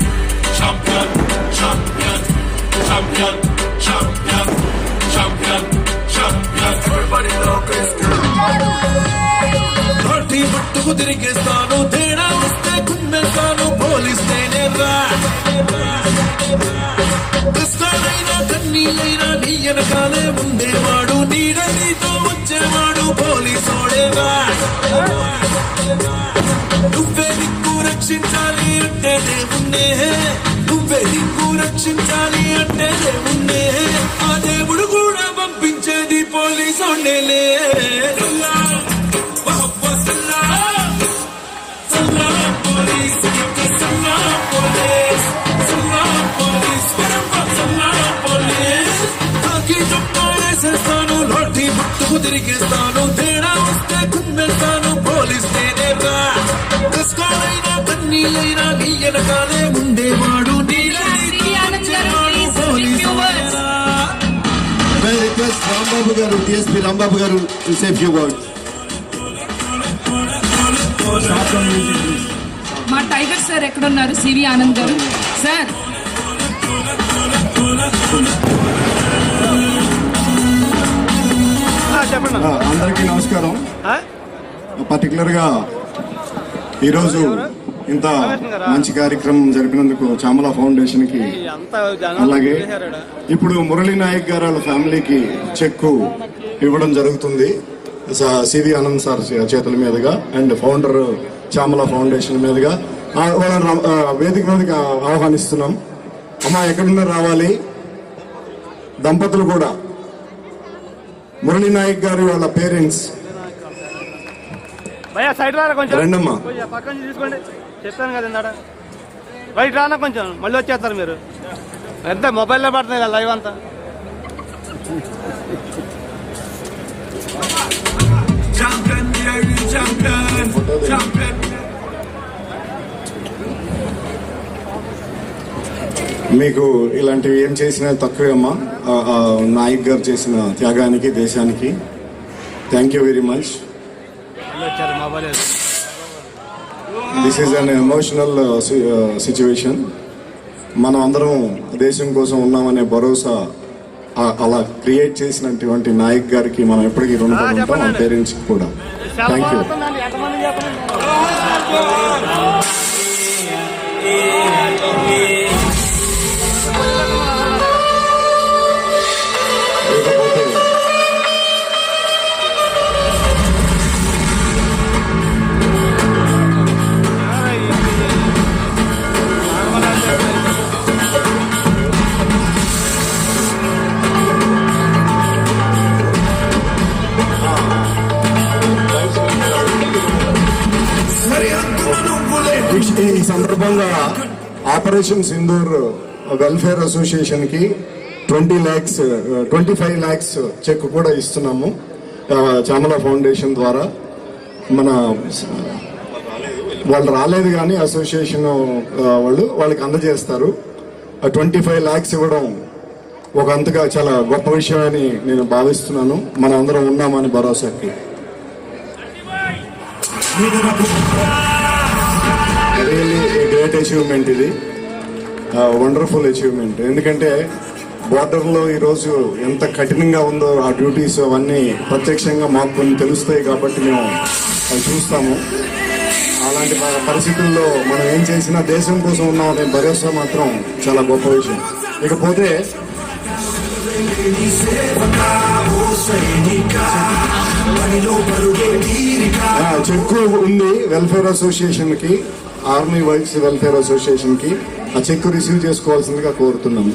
Everybody knows Chris. Party buttu dirigestanu tena uste kummestanu police tene ra. Kristanaina kannilaina niyana kale munde vaadu needa neeto vacche vaadu police odeva. నువ్వే నిక్కు రక్షించాలి అంటే దేవుణ్ణే నువ్వే నువ్వే దిక్కు రక్షించాలి అంటే దేవుణ్ణే ఆ దేవుడు కూడా పంపించేది పోలీసోళ్ళేలే చేస్తాను లాఠీ పట్టుకు తిరిగేస్తాను తేడా వస్తే కుమ్మేస్తాను పోలీస్ నేనేరా కష్టాలైనా కన్నీళ్ళైనా నీ వెనకాలే ఉండేవాడు రాంబాబు గారు డిఎస్పీ రాంబాబు గారు సే ఫ్యూ వర్డ్స్. మా టైగర్ సార్ ఎక్కడున్నారు? సివి ఆనంద్ గారు సార్. అందరికీ నమస్కారం. పర్టికులర్గా ఈరోజు ఇంత మంచి కార్యక్రమం జరిపినందుకు చామల ఫౌండేషన్కి, అలాగే ఇప్పుడు మురళీ నాయక్ గారు వాళ్ళ ఫ్యామిలీకి చెక్కు ఇవ్వడం జరుగుతుంది సివి ఆనంద్ సార్ చేతుల మీదుగా అండ్ ఫౌండర్ చామల ఫౌండేషన్ మీదుగా వాళ్ళని వేదిక మీదకి ఆహ్వానిస్తున్నాం. అమ్మా ఎక్కడున్నా రావాలి. దంపతులు కూడా మురళీ నాయక్ గారు వాళ్ళ పేరెంట్స్ రండమ్మా. పక్కన తీసుకోండి, చెప్తాను కదా ఇందాడ. బయట రానా కొంచెం, మళ్ళీ వచ్చేస్తారు మీరు. ఎంత మొబైల్లో పడుతుంది లైవ్ అంతా. మీకు ఇలాంటివి ఏం చేసినా తక్కువే అమ్మా. నాయక్ గారు చేసిన త్యాగానికి, దేశానికి thank you very much. This is an emotional situation. మనం అందరం దేశం కోసం ఉన్నామనే భరోసా అలా క్రియేట్ చేసినటువంటి నాయక్ గారికి మనం ఎప్పటికీ రుణపడి ఉంటాం, పేరెంట్స్కి కూడా. Thank you. ఈ సందర్భంగా ఆపరేషన్ సింధూర్ వెల్ఫేర్ అసోసియేషన్ కి 25 lakhs చెక్ కూడా ఇస్తున్నాము చామల ఫౌండేషన్ ద్వారా. మన వాళ్ళు రాలేదు కానీ అసోసియేషన్ వాళ్ళకి అందజేస్తారు. 25 lakhs ఇవ్వడం ఒక అంతగా చాలా గొప్ప విషయం అని నేను భావిస్తున్నాను. మనం అందరం ఉన్నామని భరోసాకి. రియల్లీ గ్రేట్ అచీవ్మెంట్ ఇది, వండర్ఫుల్ అచీవ్మెంట్. ఎందుకంటే బోర్డర్లో ఈరోజు ఎంత కఠినంగా ఉందో ఆ డ్యూటీస్ అవన్నీ ప్రత్యక్షంగా మాకు కొన్ని తెలుస్తాయి కాబట్టి మేము అవి చూస్తాము. అలాంటి పరిస్థితుల్లో మనం ఏం చేసినా దేశం కోసం ఉన్నామనే భరోసా మాత్రం చాలా గొప్ప విషయం. ఇకపోతే చెక్కు ఉంది వెల్ఫేర్ అసోసియేషన్ కి, ఆర్మీ వైఫ్స్ వెల్ఫేర్ అసోసియేషన్ కి. ఆ చెక్కు రిసీవ్ చేసుకోవాల్సిందిగా కోరుతున్నాము.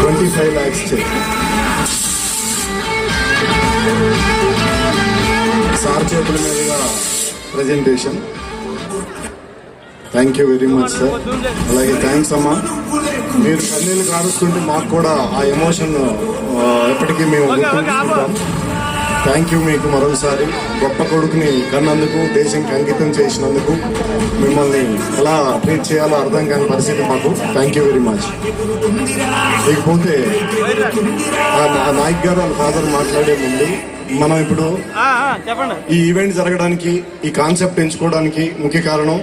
25 lakhs చెక్. సార్ చేతుల మీదుగా presentation. Thank you very much sir. అలాగే థ్యాంక్స్ అమ్మా. మీరు కన్నీళ్ళు కారుస్తుంటే మాకు కూడా ఆ ఎమోషన్ ఎప్పటికీ మేము గుర్తుంచుకుంటాం. థ్యాంక్ యూ మీకు మరోసారి. గొప్ప కొడుకుని కన్నందుకు, దేశంకి అంకితం చేసినందుకు, మిమ్మల్ని ఎలా ట్రీట్ చేయాలో అర్థం కాని పరిస్థితి మాకు. Thank you very much. లేకపోతే ఆ నాయక్ గారు వాళ్ళ ఫాదర్ మాట్లాడే ముందు మనం ఇప్పుడు ఈ ఈవెంట్ జరగడానికి, ఈ కాన్సెప్ట్ ఎంచుకోవడానికి ముఖ్య కారణం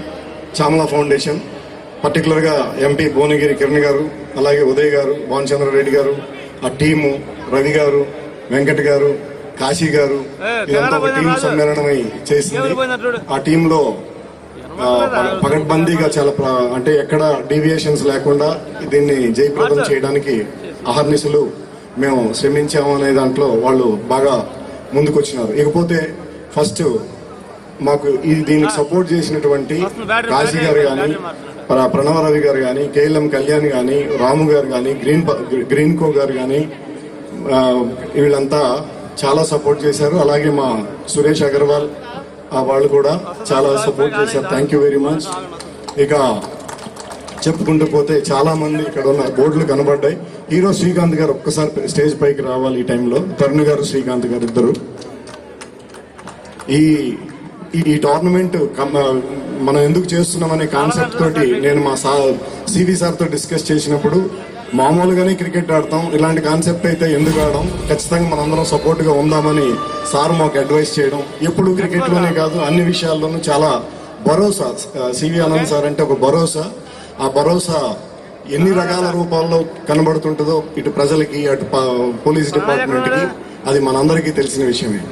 చామల ఫౌండేషన్. పర్టికులర్గా ఎంపీ భువనగిరి కిరణ్ గారు, అలాగే ఉదయ్ గారు, భానుచంద్రారెడ్డి గారు, ఆ టీము, రవి గారు, వెంకట్ గారు, కాశీ గారు, ఇదంతా ఒక టీం సమ్మేళనమై చేసింది. ఆ టీంలో పకడ్బందీగా చాలా అంటే ఎక్కడ డీవియేషన్స్ లేకుండా దీన్ని జయప్రదం చేయడానికి అహర్నిశలు మేము శ్రమించాము అనే దాంట్లో వాళ్ళు బాగా ముందుకొచ్చినారు. ఇకపోతే ఫస్ట్ మాకు దీనికి సపోర్ట్ చేసినటువంటి కాశీ గారు కానీ, ప్రణవ రవి గారు కానీ, కేఎల్ఎం కళ్యాణ్ కానీ, రాము గారు కానీ, గ్రీన్ కో గారు కానీ, వీళ్ళంతా చాలా సపోర్ట్ చేశారు. అలాగే మా సురేష్ అగర్వాల్ వాళ్ళు కూడా చాలా సపోర్ట్ చేశారు. Thank you very much. ఇక చెప్పుకుంటూ పోతే చాలా మంది ఇక్కడ ఉన్న బోర్డులు కనబడ్డాయి. హీరో శ్రీకాంత్ గారు ఒక్కసారి స్టేజ్ పైకి రావాలి. ఈ టైంలో తరుణ్ గారు, శ్రీకాంత్ గారు ఇద్దరు. ఈ టోర్నమెంట్ మనం ఎందుకు చేస్తున్నామనే కాన్సెప్ట్ తోటి నేను మా సివి సార్తో డిస్కస్ చేసినప్పుడు, మామూలుగానే క్రికెట్ ఆడతాం, ఇలాంటి కాన్సెప్ట్ అయితే ఎందుకు ఆడడం, ఖచ్చితంగా మనందరం సపోర్ట్గా ఉందామని సార్ మాకు అడ్వైస్ చేయడం. ఎప్పుడు క్రికెట్లోనే కాదు, అన్ని విషయాల్లోనూ చాలా భరోసా. సివి ఆనంద్ సార్ అంటే ఒక భరోసా. ఆ భరోసా ఎన్ని రకాల రూపాల్లో కనబడుతుంటుందో ఇటు ప్రజలకి, అటు పోలీస్ డిపార్ట్మెంట్కి, అది మనందరికీ తెలిసిన విషయమే.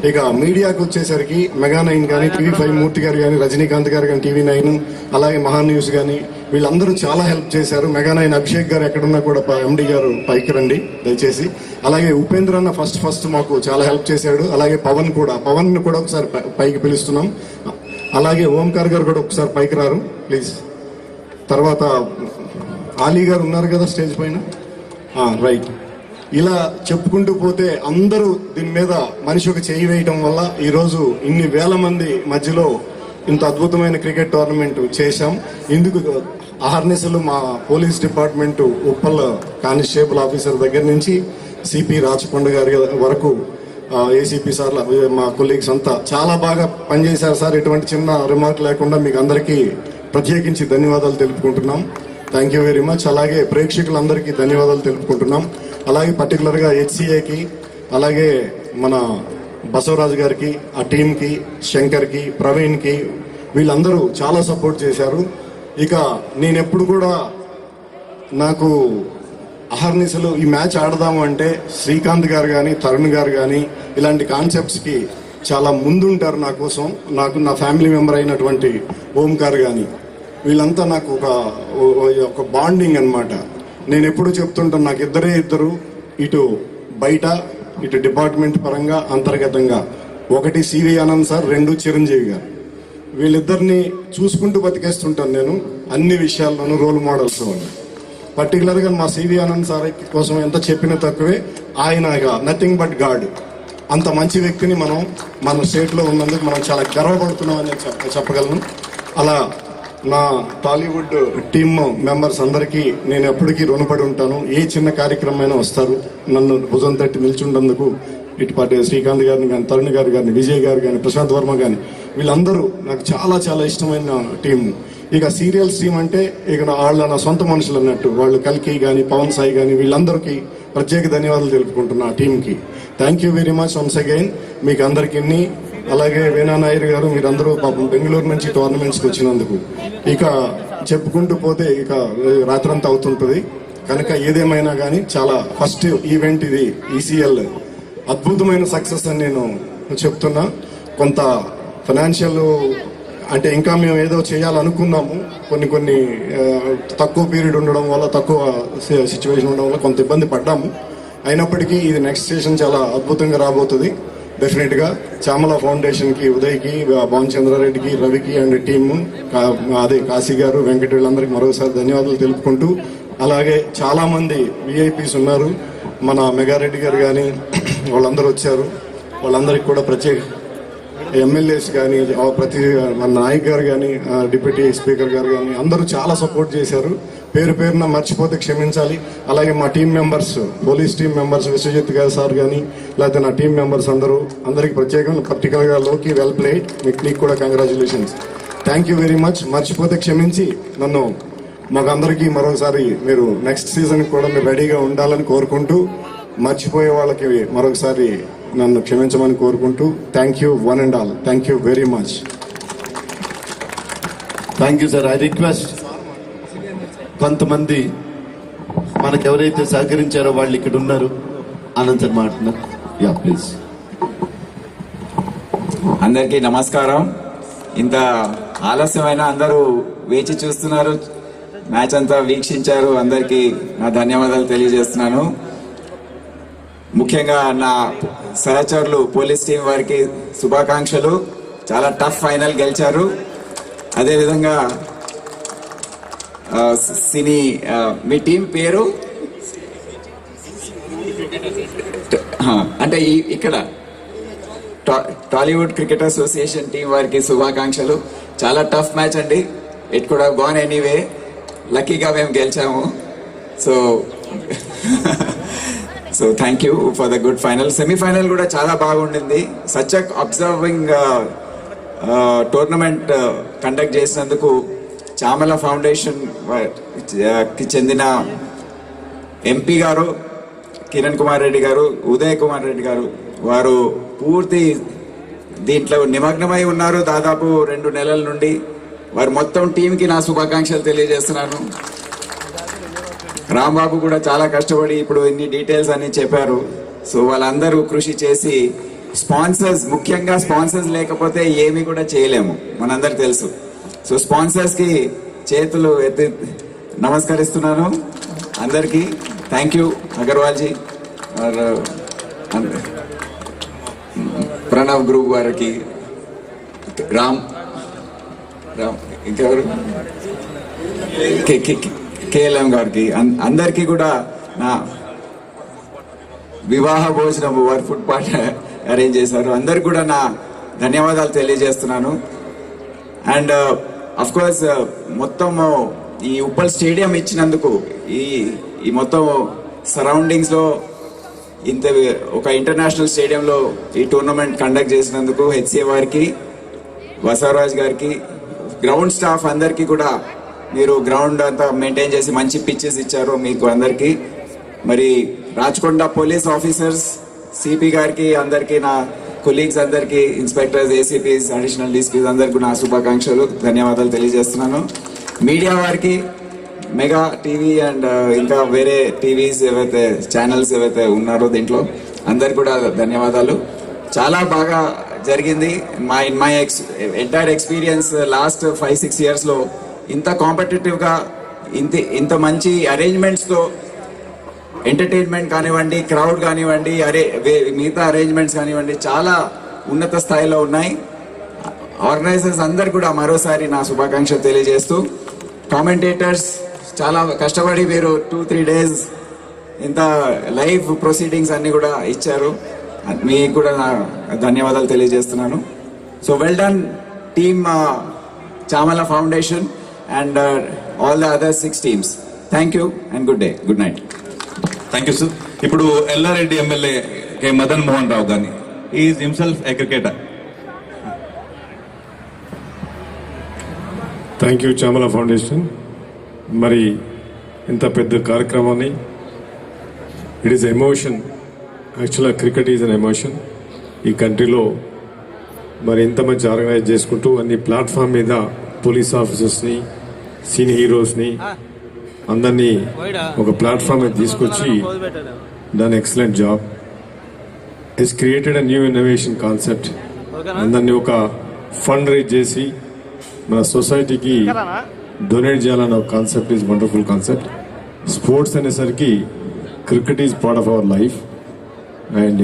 ఇక మీడియాకు వచ్చేసరికి మెగా9 కానీ, TV5 మూర్తి గారు కానీ, రజనీకాంత్ గారు కానీ, TV9, అలాగే మహా న్యూస్ కానీ, వీళ్ళందరూ చాలా హెల్ప్ చేశారు. మెగా9 అభిషేక్ గారు ఎక్కడున్నా కూడా MD గారు పైకి రండి దయచేసి. అలాగే ఉపేంద్ర అన్న ఫస్ట్ మాకు చాలా హెల్ప్ చేశాడు. అలాగే పవన్ కూడా ఒకసారి పైకి పిలుస్తున్నాం. అలాగే ఓంకార్ గారు కూడా ఒకసారి పైకి రారు ప్లీజ్. తర్వాత ఆలీ గారు ఉన్నారు కదా స్టేజ్ పైన, రైట్. ఇలా చెప్పుకుంటూ పోతే అందరూ దీని మీద మనిషి ఒక చేయి వేయటం వల్ల ఈరోజు ఇన్ని వేల మంది మధ్యలో ఇంత అద్భుతమైన క్రికెట్ టోర్నమెంట్ చేశాం. ఇందుకు అహర్నిశలు మా police department Uppal constable officer దగ్గర నుంచి సిపి రాచకొండ గారి వరకు, ఏసీపీ సార్ల మా కొలీగ్స్ అంతా చాలా బాగా పనిచేశారు సార్. ఎటువంటి చిన్న రిమార్క్ లేకుండా మీకు అందరికీ ప్రత్యేకించి ధన్యవాదాలు తెలుపుకుంటున్నాం. Thank you very much. అలాగే ప్రేక్షకులందరికీ ధన్యవాదాలు తెలుపుకుంటున్నాం. అలాగే పర్టికులర్గా HCAకి, అలాగే మన బసవరాజు గారికి, ఆ టీంకి, శంకర్కి, ప్రవీణ్కి, వీళ్ళందరూ చాలా సపోర్ట్ చేశారు. ఇక నేను ఎప్పుడు కూడా నాకు అహర్నిశలు ఈ మ్యాచ్ ఆడదాము అంటే శ్రీకాంత్ గారు కానీ, తరుణ్ గారు కానీ ఇలాంటి కాన్సెప్ట్స్కి చాలా ముందుంటారు నా కోసం. నాకు నా ఫ్యామిలీ మెంబర్ అయినటువంటి ఓంకార్ కానీ, వీళ్ళంతా నాకు ఒక బాండింగ్ అన్నమాట. నేను ఎప్పుడు చెప్తుంటాను, నాకు ఇద్దరు, ఇటు బయట, ఇటు డిపార్ట్మెంట్ పరంగా, అంతర్గతంగా. ఒకటి సివి ఆనంద్ సార్, 2 చిరంజీవి గారు. వీళ్ళిద్దరిని చూసుకుంటూ బతికేస్తుంటాను నేను అన్ని విషయాల్లోనూ, రోల్ మోడల్స్ వాళ్ళు. పర్టికులర్గా మా సివి ఆనంద్ సార్ కోసం ఎంత చెప్పినా తక్కువే. ఆయనగా నథింగ్ బట్ గాడ్. అంత మంచి వ్యక్తిని మన స్టేట్లో ఉన్నందుకు మనం చాలా గర్వపడుతున్నామని చెప్పగలను. అలా నా టాలీవుడ్ టీమ్ మెంబర్స్ అందరికీ నేను ఎప్పటికీ రుణపడి ఉంటాను. ఏ చిన్న కార్యక్రమమైనా వస్తారు, నన్ను భుజం తట్టి నిల్చుంటందుకు. ఇటుపాటి శ్రీకాంత్ గారిని కానీ, తరుణ్ గారు కానీ, విజయ్ గారు కానీ, ప్రశాంత్ వర్మ కానీ, వీళ్ళందరూ నాకు చాలా చాలా ఇష్టమైన టీం. ఇక సీరియల్స్ టీం అంటే ఇక వాళ్ళ నా సొంత మనుషులు అన్నట్టు. వాళ్ళు కల్కి కానీ, పవన్ సాయి కానీ, వీళ్ళందరికీ ప్రత్యేక ధన్యవాదాలు తెలుపుకుంటున్నా ఆ టీంకి. Thank you very much once again మీకు అందరికీ. అలాగే వీణా నాయర్ గారు, మీరందరూ పాపం బెంగళూరు నుంచి టోర్నమెంట్స్కి వచ్చినందుకు. ఇక చెప్పుకుంటూ పోతే ఇక రాత్రంతా అవుతుంటుంది కనుక ఏదేమైనా కానీ చాలా ఫస్ట్ ఈవెంట్ ఇది. ECL అద్భుతమైన సక్సెస్ అని నేను చెప్తున్నా. కొంత ఫైనాన్షియల్ అంటే ఇంకా మేము ఏదో చేయాలనుకున్నాము, కొన్ని తక్కువ పీరియడ్ ఉండడం వల్ల, తక్కువ సిచ్యువేషన్ ఉండడం వల్ల కొంత ఇబ్బంది పడ్డాము. అయినప్పటికీ ఇది నెక్స్ట్ సీజన్ చాలా అద్భుతంగా రాబోతుంది డెఫినెట్గా. చామల ఫౌండేషన్కి, ఉదయ్కి, భావన్ చంద్రారెడ్డికి, రవికి అండ్ టీము, అదే కాశీ గారు, వెంకట, వీళ్ళందరికీ మరోసారి ధన్యవాదాలు తెలుపుకుంటూ, అలాగే చాలామంది VIPs ఉన్నారు. మన మెగారెడ్డి గారు కానీ వాళ్ళందరూ వచ్చారు. వాళ్ళందరికీ కూడా ప్రత్యేక MLAs కానీ, మన నాయక్ గారు కానీ, డిప్యూటీ స్పీకర్ గారు కానీ అందరూ చాలా సపోర్ట్ చేశారు. పేరున మర్చిపోతే క్షమించాలి. అలాగే మా team members, police team members, Vishwajit గారు సార్ కానీ, లేకపోతే నా టీం మెంబర్స్ అందరికీ ప్రత్యేకంగా, పర్టికులర్గా లోకి వెల్ ప్లేడ్, మీకు కూడా congratulations. Thank you very much. మర్చిపోతే క్షమించి నన్ను మాకందరికీ మరొకసారి మీరు నెక్స్ట్ సీజన్ కూడా మీరు రెడీగా ఉండాలని కోరుకుంటూ, మర్చిపోయే వాళ్ళకి మరొకసారి నన్ను క్షమించమని కోరుకుంటూ, thank you one and all. Thank you very much. Thank you sir. I request కొంతమంది మనకు ఎవరైతే సహకరించారో వాళ్ళు ఇక్కడ ఉన్నారు. ఆనంద్ సార్ మాట్లాడుతున్నారు. Yeah please. అందరికీ నమస్కారం. ఇంత ఆలస్యమైన అందరూ వేచి చూస్తున్నారు, మ్యాచ్ అంతా వీక్షించారు. అందరికీ నా ధన్యవాదాలు తెలియజేస్తున్నాను. ముఖ్యంగా నా సహచరులు పోలీస్ టీం వారికి శుభాకాంక్షలు. చాలా టఫ్ ఫైనల్ గెలిచారు. అదేవిధంగా సినీ మీ టీం పేరు అంటే ఇక్కడ టాలీవుడ్ క్రికెట్ అసోసియేషన్ టీం వారికి శుభాకాంక్షలు. చాలా టఫ్ మ్యాచ్ అండి. It could have gone anyway. లక్కీగా మేము గెలిచాము. So thank you for the good final. Semifinal కూడా చాలా బాగుండింది. సచ్ అబ్జర్వింగ్ టోర్నమెంట్ కండక్ట్ చేసినందుకు చామల ఫౌండేషన్ కి చెందిన ఎంపీ గారు కిరణ్ కుమార్ రెడ్డి గారు, ఉదయ్ కుమార్ రెడ్డి గారు వారు పూర్తి దీంట్లో నిమగ్నమై ఉన్నారు. దాదాపు 2 నెలల నుండి వారు మొత్తం టీంకి నా శుభాకాంక్షలు తెలియజేస్తున్నాను. రాంబాబు కూడా చాలా కష్టపడి ఇప్పుడు ఇన్ని డీటెయిల్స్ అన్ని చెప్పారు. సో వాళ్ళందరూ కృషి చేసి స్పాన్సర్స్, ముఖ్యంగా స్పాన్సర్స్ లేకపోతే ఏమి కూడా చేయలేము, మనందరికి తెలుసు. సో స్పాన్సర్స్కి చేతులు ఎత్తి నమస్కరిస్తున్నాను అందరికీ. థ్యాంక్ యూ అగర్వాల్జీ, ప్రణవ్ గ్రూప్ వారికి, రామ్ ఇంకెవరు, కేఎల్ఎం గారికి, అందరికీ కూడా నా వివాహ భోజనం వారు ఫుడ్ పార్ట్ అరేంజ్ చేశారు. అందరికి కూడా నా ధన్యవాదాలు తెలియజేస్తున్నాను. అండ్ అఫ్ కోర్స్ మొత్తం ఈ ఉప్పల్ స్టేడియం ఇచ్చినందుకు, ఈ మొత్తం సరౌండింగ్స్లో ఇంత ఒక ఇంటర్నేషనల్ స్టేడియంలో ఈ టోర్నమెంట్ కండక్ట్ చేసినందుకు హెచ్సిఏ వారికి, బసవరాజ్ గారికి, గ్రౌండ్ స్టాఫ్ అందరికీ కూడా మీరు గ్రౌండ్ అంతా మెయింటైన్ చేసి మంచి పిచ్చెస్ ఇచ్చారు మీకు అందరికీ. మరి రాచకొండ పోలీస్ ఆఫీసర్స్, సిపి గారికి, అందరికీ, నా కొలీగ్స్ అందరికీ, ఇన్స్పెక్టర్స్, ఏసీపీస్, అడిషనల్ డీసీపీస్ అందరికీ నా శుభాకాంక్షలు, ధన్యవాదాలు తెలియజేస్తున్నాను. మీడియా వారికి, మెగా టీవీ అండ్ ఇంకా వేరే టీవీస్ ఏవైతే ఛానల్స్ ఏవైతే ఉన్నారో దీంట్లో అందరికి కూడా ధన్యవాదాలు. చాలా బాగా జరిగింది. మై ఎంటైర్ ఎక్స్పీరియన్స్ లాస్ట్ 5-6 ఇయర్స్లో ఇంత కాంపిటేటివ్గా, ఇంత మంచి అరేంజ్మెంట్స్తో, ఎంటర్టైన్మెంట్ కానివ్వండి, క్రౌడ్ కానివ్వండి, మిగతా అరేంజ్మెంట్స్ కానివ్వండి, చాలా ఉన్నత స్థాయిలో ఉన్నాయి. ఆర్గనైజర్స్ అందరు కూడా మరోసారి నా శుభాకాంక్షలు తెలియజేస్తూ, కామెంటేటర్స్ చాలా కష్టపడి మీరు 2-3 days ఇంత లైవ్ ప్రొసీడింగ్స్ అన్ని కూడా ఇచ్చారు. మీకు కూడా నా ధన్యవాదాలు తెలియజేస్తున్నాను. So well done team Chamala foundation and all the other 6 teams. Thank you and good day. Good night. Thank you, sir. ఇప్పుడు ఎల్లారెడ్డి ఎమ్మెల్యే కె మదన్ మోహన్ రావు గాని, he is himself a cricketer. Thank you Chamala foundation. మరి ఇంత పెద్ద కార్యక్రమాన్ని, ఇట్ ఈస్ ఎమోషన్. యాక్చువల్గా cricket is an emotion. ఈ కంట్రీలో మరి ఇంత మంచి ఆర్గనైజ్ చేసుకుంటూ అన్ని ప్లాట్ఫామ్ మీద పోలీస్ ఆఫీసర్స్ని, సినీ హీరోస్ని అందరినీ ఒక ప్లాట్ఫామ్ మీద తీసుకొచ్చి దాని excellent job. It's created a new innovation concept. అందరినీ ఒక ఫండ్ రైజ్ చేసి మన సొసైటీకి డొనేట్ చేయాలన్న ఒక concept is wonderful concept. Sports అనేసరికి cricket is part of our life. And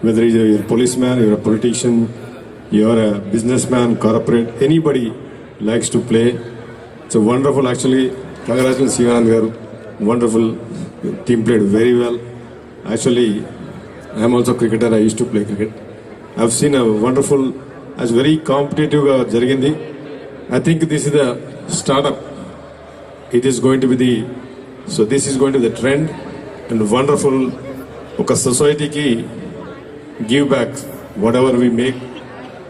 whether is your police man, your politician, your business man, corporate, anybody likes to play. It's a wonderful, actually, congratulations Sivanand garu, wonderful team, played very well. Actually, I am also a cricketer, I used to play cricket. I've seen a wonderful, as very competitive jarigindi. I think this is the startup. It is going to be this is going to be the trend and wonderful. Oka society ki give back whatever we make,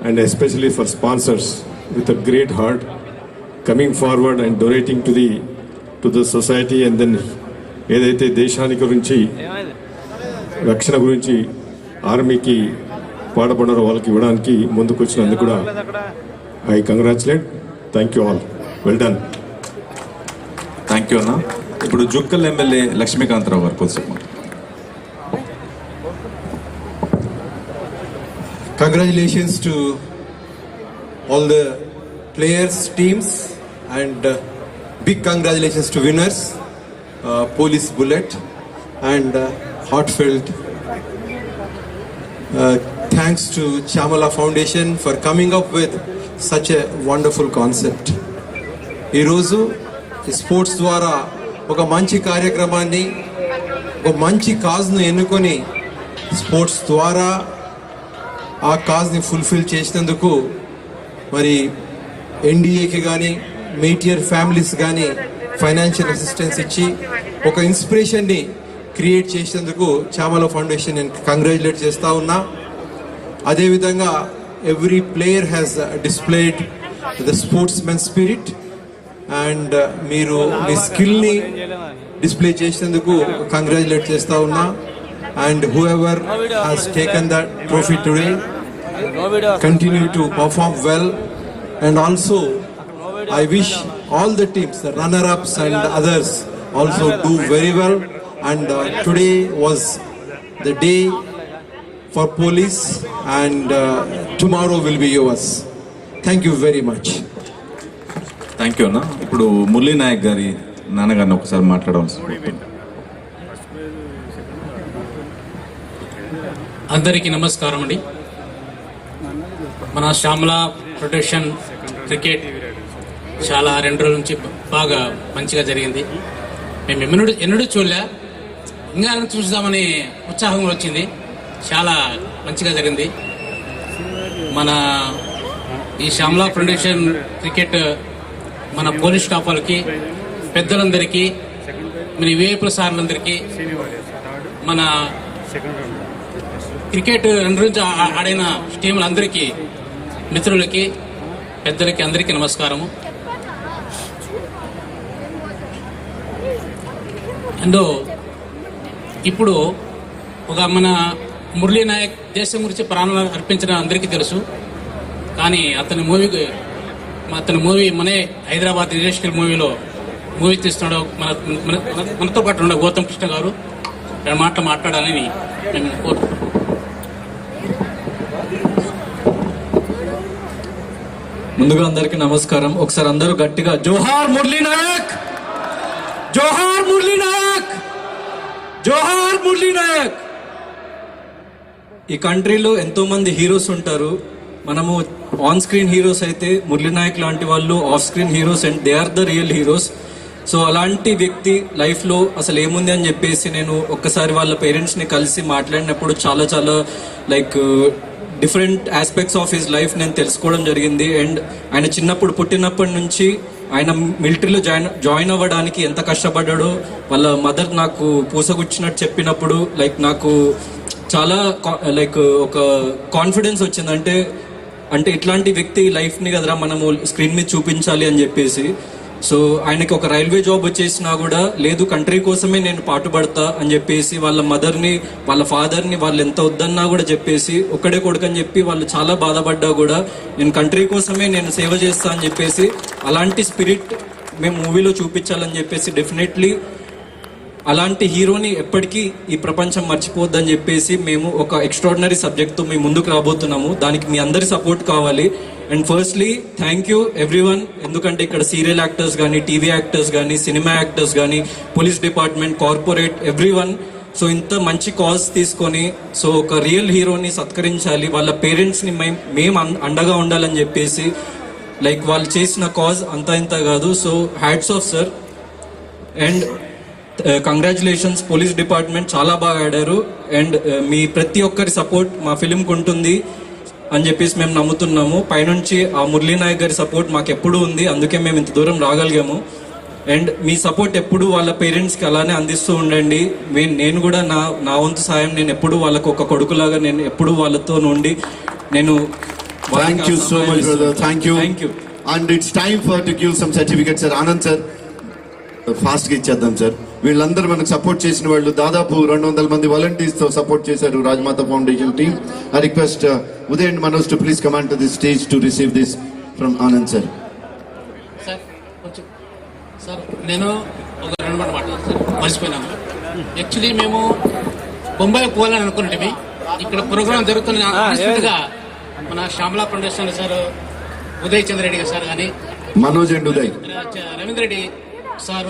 and especially for sponsors with a great heart coming forward and donating to the society. And then ఏదైతే దేశానికి గురించి, రక్షణ గురించి, ఆర్మీకి పాటుపడారో వాళ్ళకి ఇవ్వడానికి ముందుకు వచ్చినందుకు కూడా I congratulate. Thank you all. Well done. Thank you అన్న. ఇప్పుడు జుక్కల్ ఎమ్మెల్యే లక్ష్మీకాంతరావు గారు కొద్దిసేపు. Congratulations to all the players, teams, and big congratulations to winners, Police Bullet, and heartfelt thanks to Chamala Foundation for coming up with such a wonderful concept. ఈ రోజు sports ద్వారా ఒక మంచి కార్యక్రమాన్ని, ఒక మంచి కాజ్ను ఎన్నుకొని స్పోర్ట్స్ ద్వారా ఆ కాజ్ని ఫుల్ఫిల్ చేసినందుకు మరి ఎన్డీఏకి కానీ మెయిటియర్ ఫ్యామిలీస్ కానీ ఫైనాన్షియల్ అసిస్టెన్స్ ఇచ్చి ఒక ఇన్స్పిరేషన్ని క్రియేట్ చేసినందుకు చామల ఫౌండేషన్ నేను కంగ్రాచులేట్ చేస్తూ ఉన్నా. అదేవిధంగా every player has displayed the sports men spirit and మీరు మీ స్కిల్ని డిస్ప్లే చేసినందుకు కంగ్రాచులేట్ చేస్తూ ఉన్నా. And who ever has taken the trophy today continue to perform well, and also I wish all the teams, the runner-ups and others also do very well. And today was the day for police, and tomorrow will be yours. Thank you very much. Thank you అన్న. ఇప్పుడు మురళీ నాయక్ గారి నాన్నగారిని ఒకసారి మాట్లాడవలసి. అందరికీ నమస్కారం అండి. మన Shyamala protection cricket చాలా 2 రోజుల నుంచి బాగా మంచిగా జరిగింది. మేము ఎన్నడూ చూడలే, ఇంకా చూద్దామని ఉత్సాహం వచ్చింది. చాలా మంచిగా జరిగింది. మన ఈ శ్యామలా ప్రొటెక్షన్ క్రికెట్ మన పోలీస్ స్టాఫ్ వాళ్ళకి, పెద్దలందరికీ, మన విఐపీ సార్లందరికీ, మన క్రికెట్ 2 రోజులు ఆడిన టీములందరికీ, మిత్రులకి, పెద్దలకి అందరికీ నమస్కారము. అండ్ ఇప్పుడు ఒక మన మురళీ నాయక్ దేశం గురించి ప్రాణాలు అర్పించిన అందరికీ తెలుసు. కానీ అతని మూవీ మనే హైదరాబాద్ ఇండస్ట్రియల్ మూవీ తీస్తున్నాడు. మనతో పాటు ఉన్న గౌతమ్ కృష్ణ గారు 2 మాటలు మాట్లాడాలని మేము కోరుతున్నాం. ముందుగా అందరికీ నమస్కారం. ఒకసారి అందరూ గట్టిగా జోహార్ మురళీ నాయక్, జోహార్ మురళీ నాయక్, జోహార్ మురళీ నాయక్. ఈ కంట్రీలో ఎంతో మంది హీరోస్ ఉంటారు. మనము ఆన్ స్క్రీన్ హీరోస్ అయితే మురళీ నాయక్ లాంటి వాళ్ళు off screen heroes, and they are the real heroes. So అలాంటి వ్యక్తి లైఫ్లో అసలు ఏముంది అని చెప్పేసి నేను ఒక్కసారి వాళ్ళ పేరెంట్స్ని కలిసి మాట్లాడినప్పుడు చాలా చాలా like different aspects of his life నేను తెలుసుకోవడం జరిగింది. అండ్ ఆయన పుట్టినప్పటి నుంచి ఆయన మిలిటరీలో జాయిన్ అవ్వడానికి ఎంత కష్టపడ్డాడో వాళ్ళ మదర్ నాకు పూసగుచ్చినట్టు చెప్పినప్పుడు లైక్ నాకు చాలా లైక్ ఒక కాన్ఫిడెన్స్ వచ్చింది. అంటే ఇట్లాంటి వ్యక్తి లైఫ్ని కదరా మనము స్క్రీన్ మీద చూపించాలి అని చెప్పేసి. సో ఆయనకి ఒక రైల్వే జాబ్ వచ్చేసినా కూడా లేదు, కంట్రీ కోసమే నేను పాటుపడతా అని చెప్పేసి వాళ్ళ మదర్ని, వాళ్ళ ఫాదర్ని వాళ్ళు ఎంత వద్దన్నా కూడా చెప్పేసి, ఒక్కడే కొడుకు అని చెప్పి వాళ్ళు చాలా బాధపడ్డా కూడా నేను కంట్రీ కోసమే నేను సేవ చేస్తా అని చెప్పేసి అలాంటి స్పిరిట్ మేము మూవీలో చూపించాలని చెప్పేసి డెఫినెట్లీ అలాంటి హీరోని ఎప్పటికీ ఈ ప్రపంచం మర్చిపోద్దని చెప్పేసి మేము ఒక ఎక్స్ట్రాడినరీ సబ్జెక్ట్తో మేము ముందుకు రాబోతున్నాము. దానికి మీ అందరి సపోర్ట్ కావాలి. And firstly thank you everyone. ఎందుకంటే ఇక్కడ సీరియల్ యాక్టర్స్ కానీ, టీవీ యాక్టర్స్ కానీ, సినిమా యాక్టర్స్ కానీ, police department, corporate, everyone. So ఇంత మంచి కాజ్ తీసుకొని సో ఒక రియల్ హీరోని సత్కరించాలి, వాళ్ళ పేరెంట్స్ని మేము అండగా ఉండాలని చెప్పేసి లైక్ వాళ్ళు చేసిన కాజ్ అంతా ఇంత కాదు. So hats off sir. And congratulations police department, చాలా బాగా ఆడారు. అండ్ మీ ప్రతి ఒక్కరి సపోర్ట్ మా ఫిలింకి ఉంటుంది అని చెప్పేసి మేము నమ్ముతున్నాము. పైనుంచి ఆ మురళీ నాయక్ గారి సపోర్ట్ మాకు ఎప్పుడూ ఉంది, అందుకే మేము ఇంత దూరం రాగలిగాము. అండ్ మీ సపోర్ట్ ఎప్పుడు వాళ్ళ పేరెంట్స్కి అలానే అందిస్తూ ఉండండి. నేను కూడా నా వంతు సాయం నేను ఎప్పుడు వాళ్ళకు ఒక కొడుకులాగా నేను ఎప్పుడు వాళ్ళతో ఉండి నేను. Thank you so much, brother. Thank you. And it's time to give some certificates, sir. Anand sir, fast గా ఇచ్చేద్దాం సార్. వీళ్ళందరూ మనకు సపోర్ట్ చేసిన వాళ్ళు దాదాపు 200 మంది వాలంటీర్స్ తో సపోర్ట్ చేశారు Rajamata foundation team. I request Uday and Manoj to please come on to the stage to receive this from Anand sir. Sir నేను ఒక 2 మాట మాట్లాడతాను సార్, మర్చిపోయినాము. యాక్చువల్లీ మేము బొంబాయి పోవాలని అనుకున్నట్టు ఇక్కడ ప్రోగ్రామ్ జరుగుతున్న మన శ్యామలా ఫౌండేషన్ సార్, ఉదయ్ చంద్రెడ్డి గారు సార్ కానీ, మనోజ్ అండ్ ఉదయ్, రవీంద్ర రెడ్డి సార్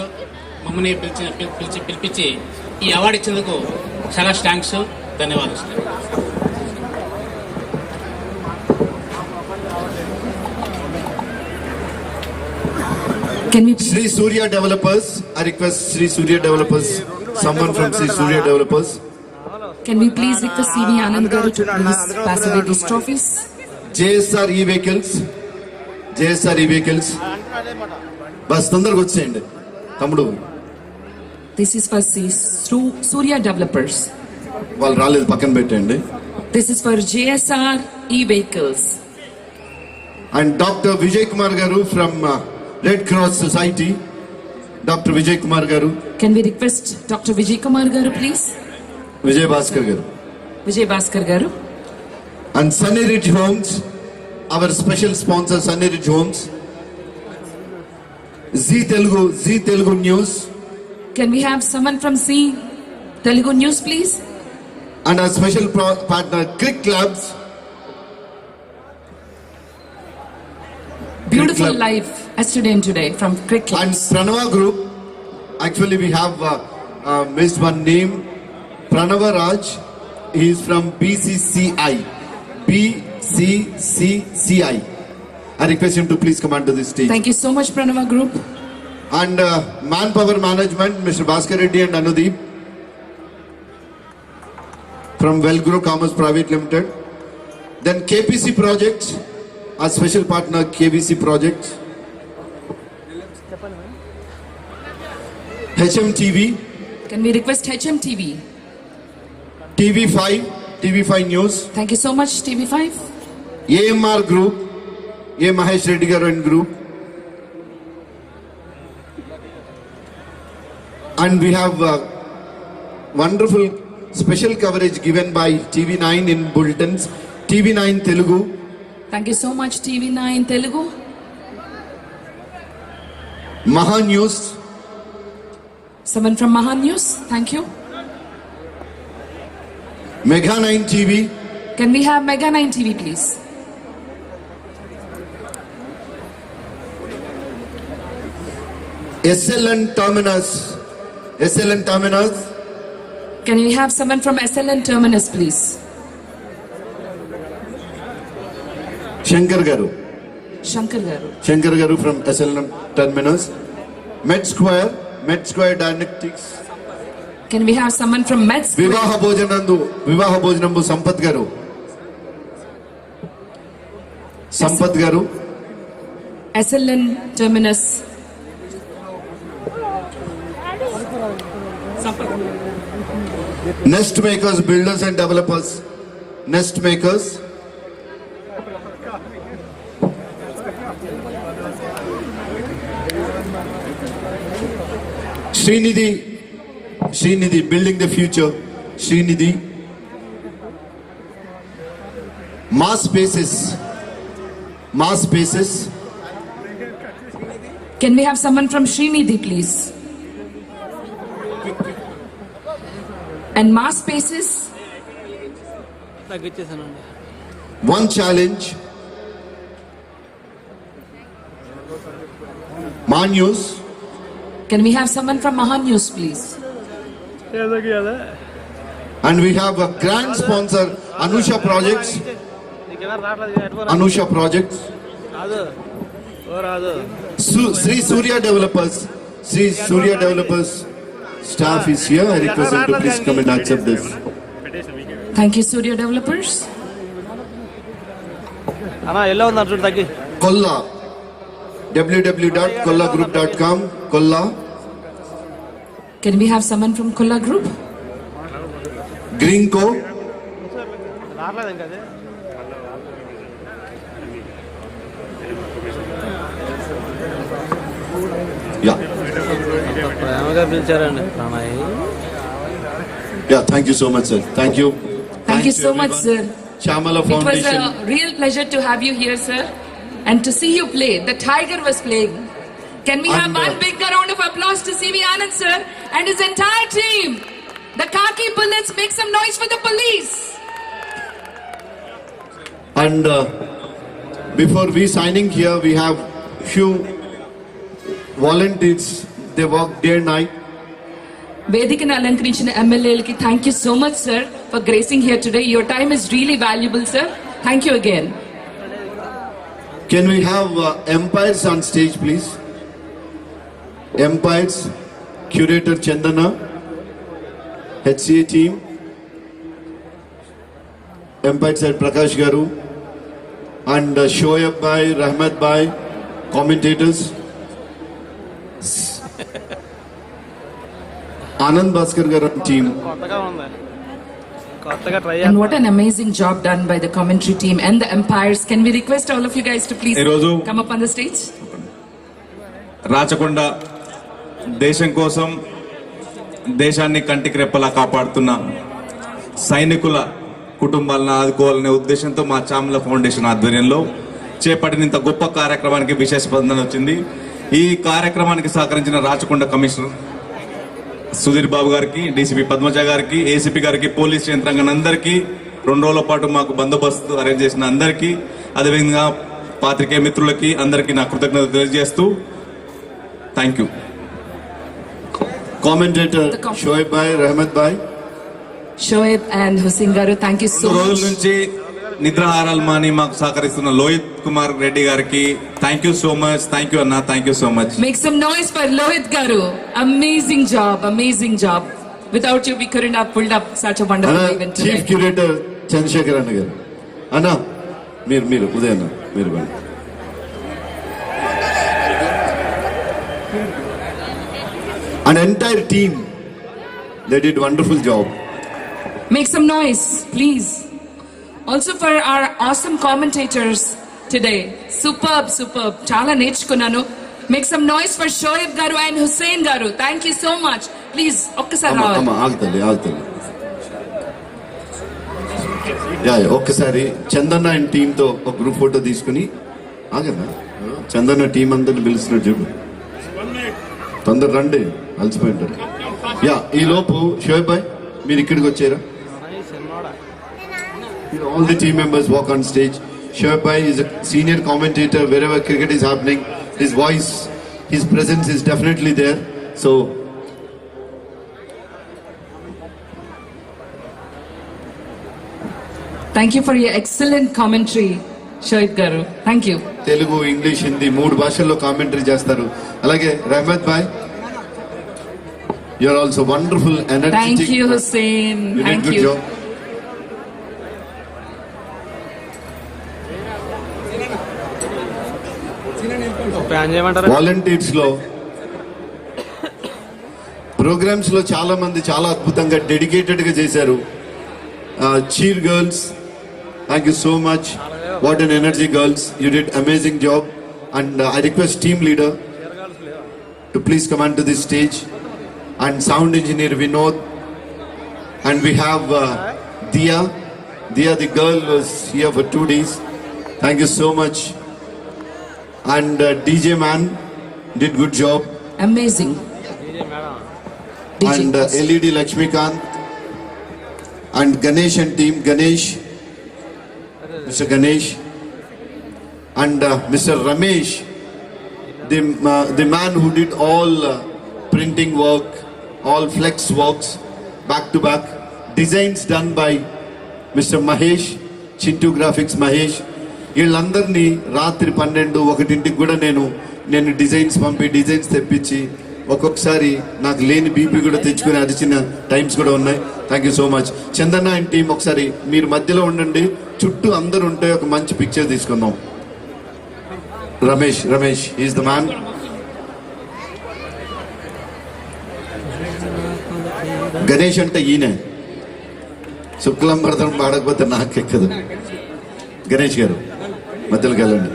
మమ్మల్ని పిలిపించి ఈ అవార్డు ఇచ్చేందుకు చాలా థ్యాంక్స్, ధన్యవాదాలు sir. Can we Sri Surya Developers, I request Sri Surya Developers, someone from Sri Surya Developers. can we please request CV Anand Garu to please pass away these trophies? JSR E-Vehicles, JSR E-Vehicles. Bus తొందరగా వచ్చేయండి తమ్ముడు. This is for Surya Developers. వాళ్ళు రాలేదు, పక్కన పెట్టండి. This is for JSR E-Vehicles. And Dr. Vijay Kumar Garu from Red Cross Society. Dr. Vijay Kumar Garu. Can we request Dr. Vijay Kumar Garu please? Vijay Bhaskar Garu. Vijay Bhaskar Garu. And Sunny Ridge Homes, our special sponsor Sunny Ridge Homes. Z Telugu News. Can we have someone from Z Telugu News please? And our special partner Cricclubs. Beautiful life yesterday and today from Cricclubs. And Pranava Group. Actually we have missed one name. Pranava Raj. He is from BCCI. BCCI. I request him to please come onto this stage. Thank you so much Pranava Group. And Manpower Management, Mr. Bhaskar Reddy and Anudeep from Wellgrow Commerce Private Limited. Then KPC Projects, our special partner KBC Projects. HMTV. Can we request HMTV? TV5 News. Thank you so much TV5. AMR Group, A. Mahesh Reddy Garu and Group. And we have wonderful special coverage given by TV9 in bulletins. TV9 Telugu. Thank you so much TV9 Telugu. Maha News. Someone from Maha News. Thank you. Mega 9 TV. Can we have Mega 9 TV please? SLN Terminus. Can we have someone from SLN Terminus please? Shankar Garu. Shankar Garu from SLN Terminus. Med Square Dynamics. Can we have someone from Med Square? Vivaha Bhojanambu Sampath Garu. SLN Terminus. Nest Makers Builders and Developers. Nest Makers. Srinidhi Building the Future. Srinidhi. Mass Spaces. Can we have someone from Srinidhi please? And Mass Spaces. One Challenge. Man News. Can we have someone from Mahan News please? And we have a grand sponsor Anusha Projects. Sri Surya Developers. Staff is here. I request them to please come and accept this. Thank you Surya Developers. Kolla. www.kollagroup.com. Kolla. Can we have someone from Kolla Group? Greenco. Yeah. Yeah, thank you so much, sir. Thank you. Thank you so much, sir. Chamala It was Foundation. a real pleasure to have you here, sir, and to see you play. The Tiger was playing. Can we have one big round of applause to CV Anand, sir, and his entire team? The Khaki Bullets, make some noise for the police. And before we signing here, we have few volunteers. They work day and night. Vedikanu alankarinchina MLAlki, thank you so much, sir, for gracing here today. Your time is really valuable, sir. Thank you again. Can we have umpires on stage, please? Empires, Curator Chandana, HCA team, Empire side Prakash Garu, and Shoaib Bhai, Rahmat Bhai, commentators, Anand Bhaskar Garu team. And what an amazing job done by the commentary team and the umpires. Can we request all of you guys to please come up on the stage? Rachakonda దేశం కోసం దేశాన్ని కంటికి రెప్పలా కాపాడుతున్న సైనికుల కుటుంబాలను ఆదుకోవాలనే ఉద్దేశంతో మా చామల ఫౌండేషన్ ఆధ్వర్యంలో చేపట్టిన ఇంత గొప్ప కార్యక్రమానికి విశేష స్పందన వచ్చింది. ఈ కార్యక్రమానికి సహకరించిన రాచకొండ కమిషనర్ సుధీర్ బాబు గారికి, డీసీపీ పద్మజ గారికి, ఏసీపీ గారికి, పోలీస్ యంత్రాంగం అందరికీ, 2 రోజుల పాటు మాకు బందోబస్తు అరేంజ్ చేసిన అందరికీ, అదేవిధంగా పాత్రికేయ మిత్రులకి అందరికీ నా కృతజ్ఞతలు తెలియజేస్తూ thank you. Commentator Shoaib Bhai, Rahmat Bhai. Shoaib and Hussein Garu, thank you so much. రోజుల నుంచి నిద్రాహారాలు మాని మాకు సహకరిస్తున్న లోహిత్ కుమార్ రెడ్డి గారికి thank you so much. Thank you అన్న, thank you so much. Make some noise for Lohit Garu. Amazing job, amazing job. Without you, we couldn't have pulled up such a wonderful event today. Chief Curator Chandrasekhar Anna garu. Anna, మీరు ఉదయ్ అన్న మీరు బండి. An entire team, they did wonderful job. Make some noise, please. Also for our awesome commentators today. Superb. Chala నేర్చుకున్నాను. Make some noise for Shoaib Garu and Hussein Garu. Thank you so much. Please, ఒక్కసారి రావాలి. ఆగుతలే. ఒక్కసారి Chandanna and team తో ఒక group photo తీసుకుని ఆగన్నా. Chandanna team అందరిని పిలుస్తున్నట్టు చెప్పు. తొందర రండి, అలసిపోయింటారు. ఈ లోపు షోయబ్ భాయ్ మీరు ఇక్కడికి వచ్చారా? All the team members walk on stage. Shoaib Bhai is a senior commentator wherever cricket is happening. His voice, his presence is definitely there. So, Thank you for your excellent commentary, Shoaib Garu. Thank you. Telugu, English, Hindi 3 భాషల్లో commentary చేస్తారు. అలాగే రహమత్ భాయ్, you are also wonderful, energetic. Thank you, Hussein. You Thank did good you. job. Volunteers లో programmes లో చాలా మంది చాలా అద్భుతంగా dedicated గా చేశారు. Cheer girls, thank you so much. What an energy girls, you did amazing job. And I request team leader to please come on to this stage. And sound engineer Vinod. And we have Diya, the girl was here for 2 days. Thank you so much. And DJ man did good job. Amazing. And LED Lakshmikant and Ganesh and team, Mr. Ganesh and Mr. Ramesh, the man who did all printing work, all flex works back to back, designs done by Mr. Mahesh, Chintu Graphics Mahesh. వీళ్ళందరినీ రాత్రి 12-1 కూడా నేను designs designs తెప్పించి ఒక్కొక్కసారి నాకు లేని BP కూడా తెచ్చుకుని అరిచిన టైమ్స్ కూడా ఉన్నాయి. Thank you so mach. Chandanna and team ఒకసారి మీరు మధ్యలో ఉండండి, చుట్టూ అందరు ఉంటే ఒక మంచి పిక్చర్ తీసుకుందాం. Ramesh is the man. Ganesh అంటే ఈయన. శుక్లం భరతం పాడకపోతే నాకెక్కదు. గణేష్ గారు మధ్యలోకి వెళ్ళండి.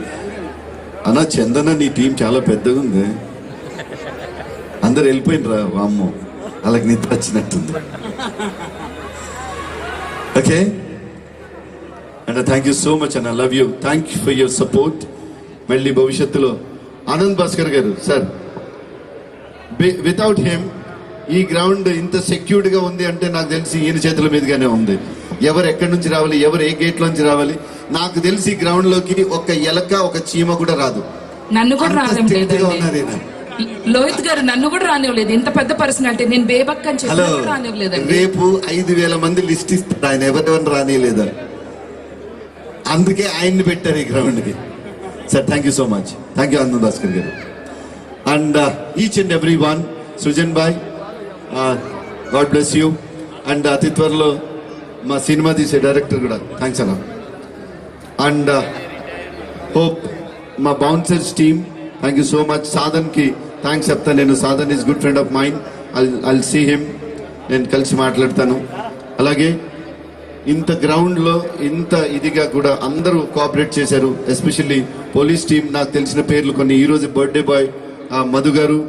అన్న చందన నీ టీం చాలా పెద్దగా ఉంది. అందరు వెళ్ళిపోయినరా అమ్మో, అలాగే నిద్ర వచ్చినట్టుంది. Okay, and thank you so much and I love you. Thank you for your support. మళ్ళీ భవిష్యత్తులో ఆనంద్ భాస్కర్ గారు సార్, వితౌట్ హిమ్ ఈ గ్రౌండ్ ఇంత సెక్యూర్డ్ గా ఉంది అంటే నాకు తెలిసి ఈయన చేతుల మీదుగానే ఉంది. ఎవరు ఎక్కడి నుంచి రావాలి, ఎవరు ఏ గేట్ లోంచి రావాలి, నాకు తెలిసి గ్రౌండ్ లోకి ఒక ఎలక ఒక చీమ కూడా రాదు. నన్ను కూడా రానివ్వలేదు లోహిత్ గారు, నన్ను కూడా రానివ్వలేదు. ఇంత పెద్ద పర్సనాలిటీ, నేను బేబక్ అని చెప్పి రానివ్వలేదు. రేపు 5,000 మంది లిస్ట్ ఇస్తారు, ఆయన ఎవరెవరిని రానియలేదా, అందుకే ఆయన్ని పెట్టారు ఈ గ్రౌండ్ కి. Sir thank you so much. Thank you Anand Bhaskar గారు. and each and every one. Sujan bhai, God bless you. And Atitwarlo, ma cinema dise director kuda. Thanks a lot. And hope ma bouncers team, thank you so much. Sadhan ki thanks చెప్తా నేను. Sadhan is good friend of mine. I'll see him. నేను కలిసి మాట్లాడతాను. అలాగే ఇంత గ్రౌండ్లో ఇంత ఇదిగా కూడా అందరూ కోఆపరేట్ చేశారు. ఎస్పెషల్లీ పోలీస్ టీం, నాకు తెలిసిన పేర్లు కొన్ని. ఈరోజు బర్త్డే బాయ్ మధు గారు,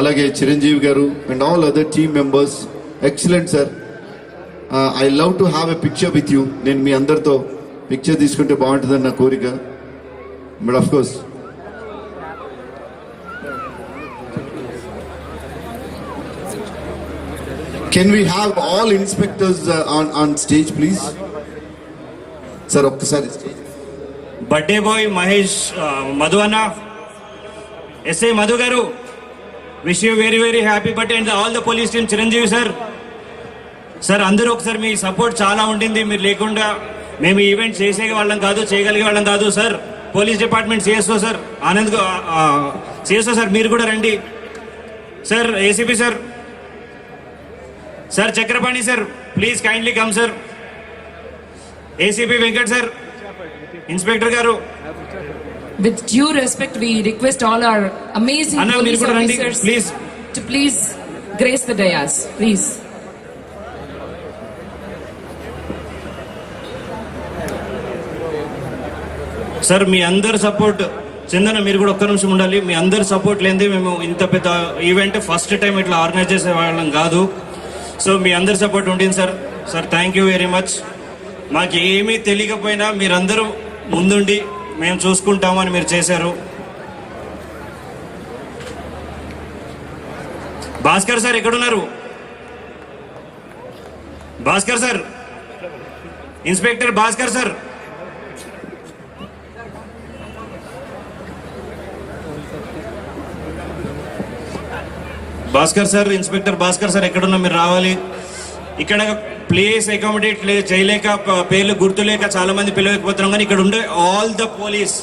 అలాగే చిరంజీవి గారు and all other team members. Excellent sir. I love to have a picture with you. నేను మీ అందరితో పిక్చర్ తీసుకుంటే బాగుంటుందని నా కోరిక. But of course can we have all inspectors on stage please? Sir, ఒక్కసారి బర్త్డే బాయ్ మహేష్, మధు అన్న, ఎస్ఐ మధు గారు, wish you very very happy birthday. And all the police team, Chiranjeevi sir. Sir అందరూ ఒకసారి మీ సపోర్ట్ చాలా ఉండింది. మీరు లేకుండా మేము ఈవెంట్ చేసే వాళ్ళం కాదు, చేయగలిగే వాళ్ళం కాదు. Sir police department CSO sir Anand, CSO sir మీరు కూడా రండి. Sir ACP sir, sir Chakrapani sir, please kindly come sir. ACP Venkat sir, inspector గారు. With due respect, we request all our amazing police officers to please grace the dais, please. Sir మీ అందరి support, చందన మీరు కూడా ఒక్క నిమిషం ఉండాలి. మీ అందరి సపోర్ట్ లేనిదే మేము ఇంత పెద్ద ఈవెంట్ ఫస్ట్ టైం ఇట్లా ఆర్గనైజ్ చేసే వాళ్ళం కాదు. సో మీ అందరి సపోర్ట్ ఉంటుంది sir. Sir thank you very much. మాకు ఏమీ తెలియకపోయినా మీరందరూ ముందుండి మేము చూసుకుంటామని మీరు చేశారు. భాస్కర్ సార్ ఎక్కడున్నారు? Bhaskar sir, inspector Bhaskar sir. Bhaskar sir, inspector Bhaskar sir ఎక్కడున్నా మీరు రావాలి. ఇక్కడ ప్లేస్ అకామిడేట్ చేయలేక, పేర్లు గుర్తులేక చాలా మంది పిలవకపోతున్నాం. కానీ ఇక్కడ ఉండే ఆల్ ద పోలీస్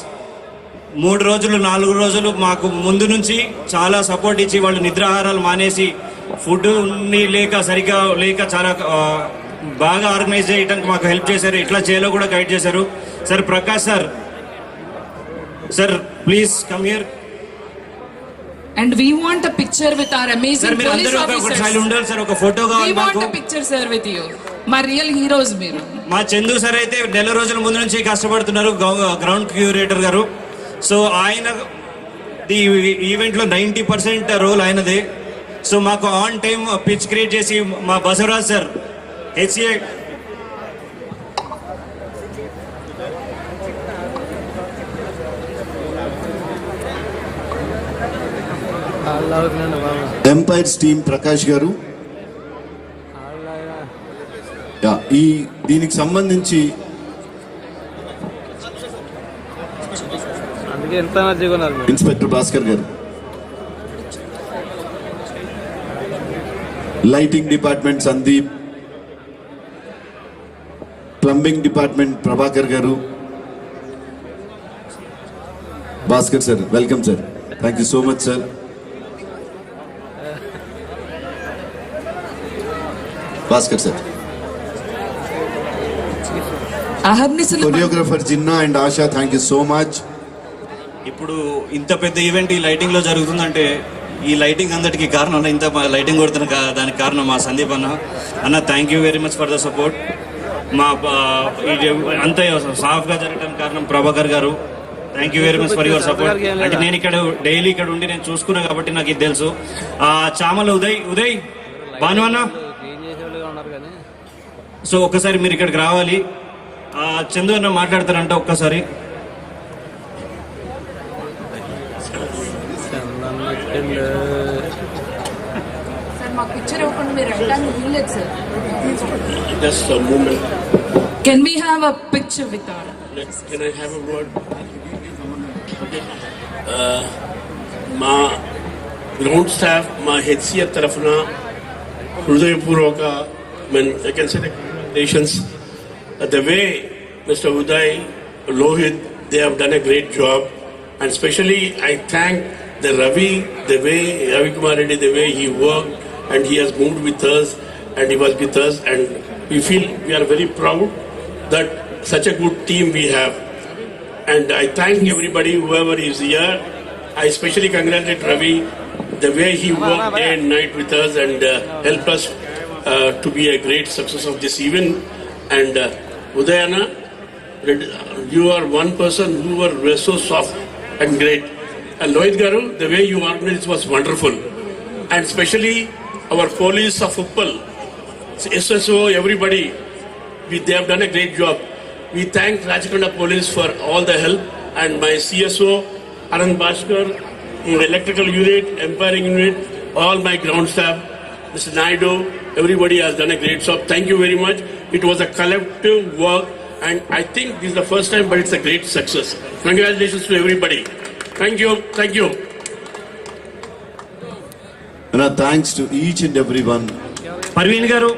3 రోజులు 4 రోజులు మాకు ముందు నుంచి చాలా సపోర్ట్ ఇచ్చి, వాళ్ళు నిద్రాహారాలు మానేసి, ఫుడ్ లేక సరిగ్గా లేక చాలా బాగా ఆర్గనైజ్ చేయడానికి మాకు హెల్ప్ చేశారు. ఎట్లా చేయాలో కూడా గైడ్ చేశారు. Sir Prakash sir, sir please come here. And we want a picture with our amazing police officers. Sir ఒక ఫోటో కావాలి. We want a picture sir with you. మా రియల్ హీరోస్ మీరు. మా చందు సార్ అయితే నెల రోజుల ముందు నుంచి కష్టపడుతున్నారు, గ్రౌండ్ క్యూరేటర్ గారు. సో ఆయన ఈ ఈవెంట్లో 90% రోల్ ఆయనదే. సో మాకు ఆన్ టైం పిచ్ క్రియేట్ చేసి మా Basavaraj sir, HA, umpires team Prakash garu, ఈ దీనికి సంబంధించి inspector Bhaskar garu, lighting department Sandeep, plumbing department Prabhakar garu. Bhaskar sir, welcome sir. Thank you so much sir. Bhaskar sir, choreographer Jinna and Asha, thank you so much. ఇప్పుడు ఇంత పెద్ద ఈవెంట్ ఈ లైటింగ్ లో జరుగుతుందంటే, ఈ లైటింగ్ అందరికి కారణం, ఇంత లైటింగ్ కొడుతున్న దానికి కారణం మా సందీప్ అన్న. Thank you very much for the support. మా అంత సాఫ్ గా జరగడానికి కారణం ప్రభాకర్ గారు. Thank you very much for your support. అంటే నేను ఇక్కడ డైలీ ఇక్కడ ఉండి నేను చూసుకున్నా కాబట్టి నాకు ఇది తెలుసు. చామల ఉదయ్ భాను అన్న, సో ఒక్కసారి మీరు ఇక్కడికి రావాలి. చందు అన్న మాట్లాడతారంట ఒక్కసారి. Just a moment. Can we have a picture with our? Can I have a word? మా గ్రౌండ్ స్టాఫ్, మా హెచ్సిఎఫ్ తరఫున హృదయపూర్వక I can say the congratulations. The way Mr. Uday, Lohit, they have done a great job, and especially I thank the Ravi Kumar Reddy, the way he worked and he has moved with us and he was with us, and we are very proud that such a good team we have. And I thank everybody, whoever is here. I especially congratulate Ravi, the way he worked day and night with us and helped us to be a great success of this event. And Udayana, you are one person who were so soft and great. And Lohit Garu, the way you organized was wonderful. And especially our police of Uppal, SSO, everybody, they have done a great job. We thank Rajkonda Police for all the help, and my CSO, Anand Bhaskar, electrical unit, empowering unit, all my ground staff, Mr. Naidu, everybody has done a great job. Thank you very much. It was a collective work, and I think this is the first time, but it's a great success. Congratulations to everybody. Thank you. Thank you. And thanks to each and everyone. Parveen Garu.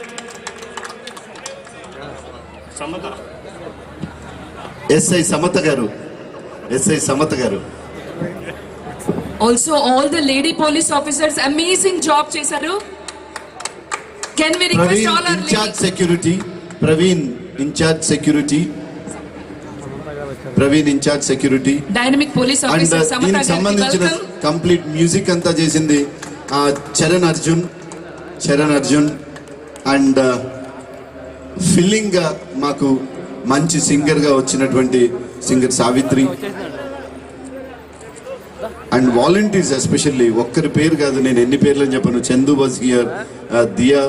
SI Samatha Garu. Also, all the lady police officers, amazing job chesaru. Can we request all our in charge security? Praveen in charge security. Dynamic police officer And Samatha సంబంధించిన welcome. Complete music అంతా చేసింది Charan Arjun and filling గా మాకు మంచి singer గా వచ్చినటువంటి singer Savitri and volunteers especially ఒక్కరి పేరు కాదు, నేను ఎన్ని పేర్లు అని చెప్పాను. Chandu was here, Diya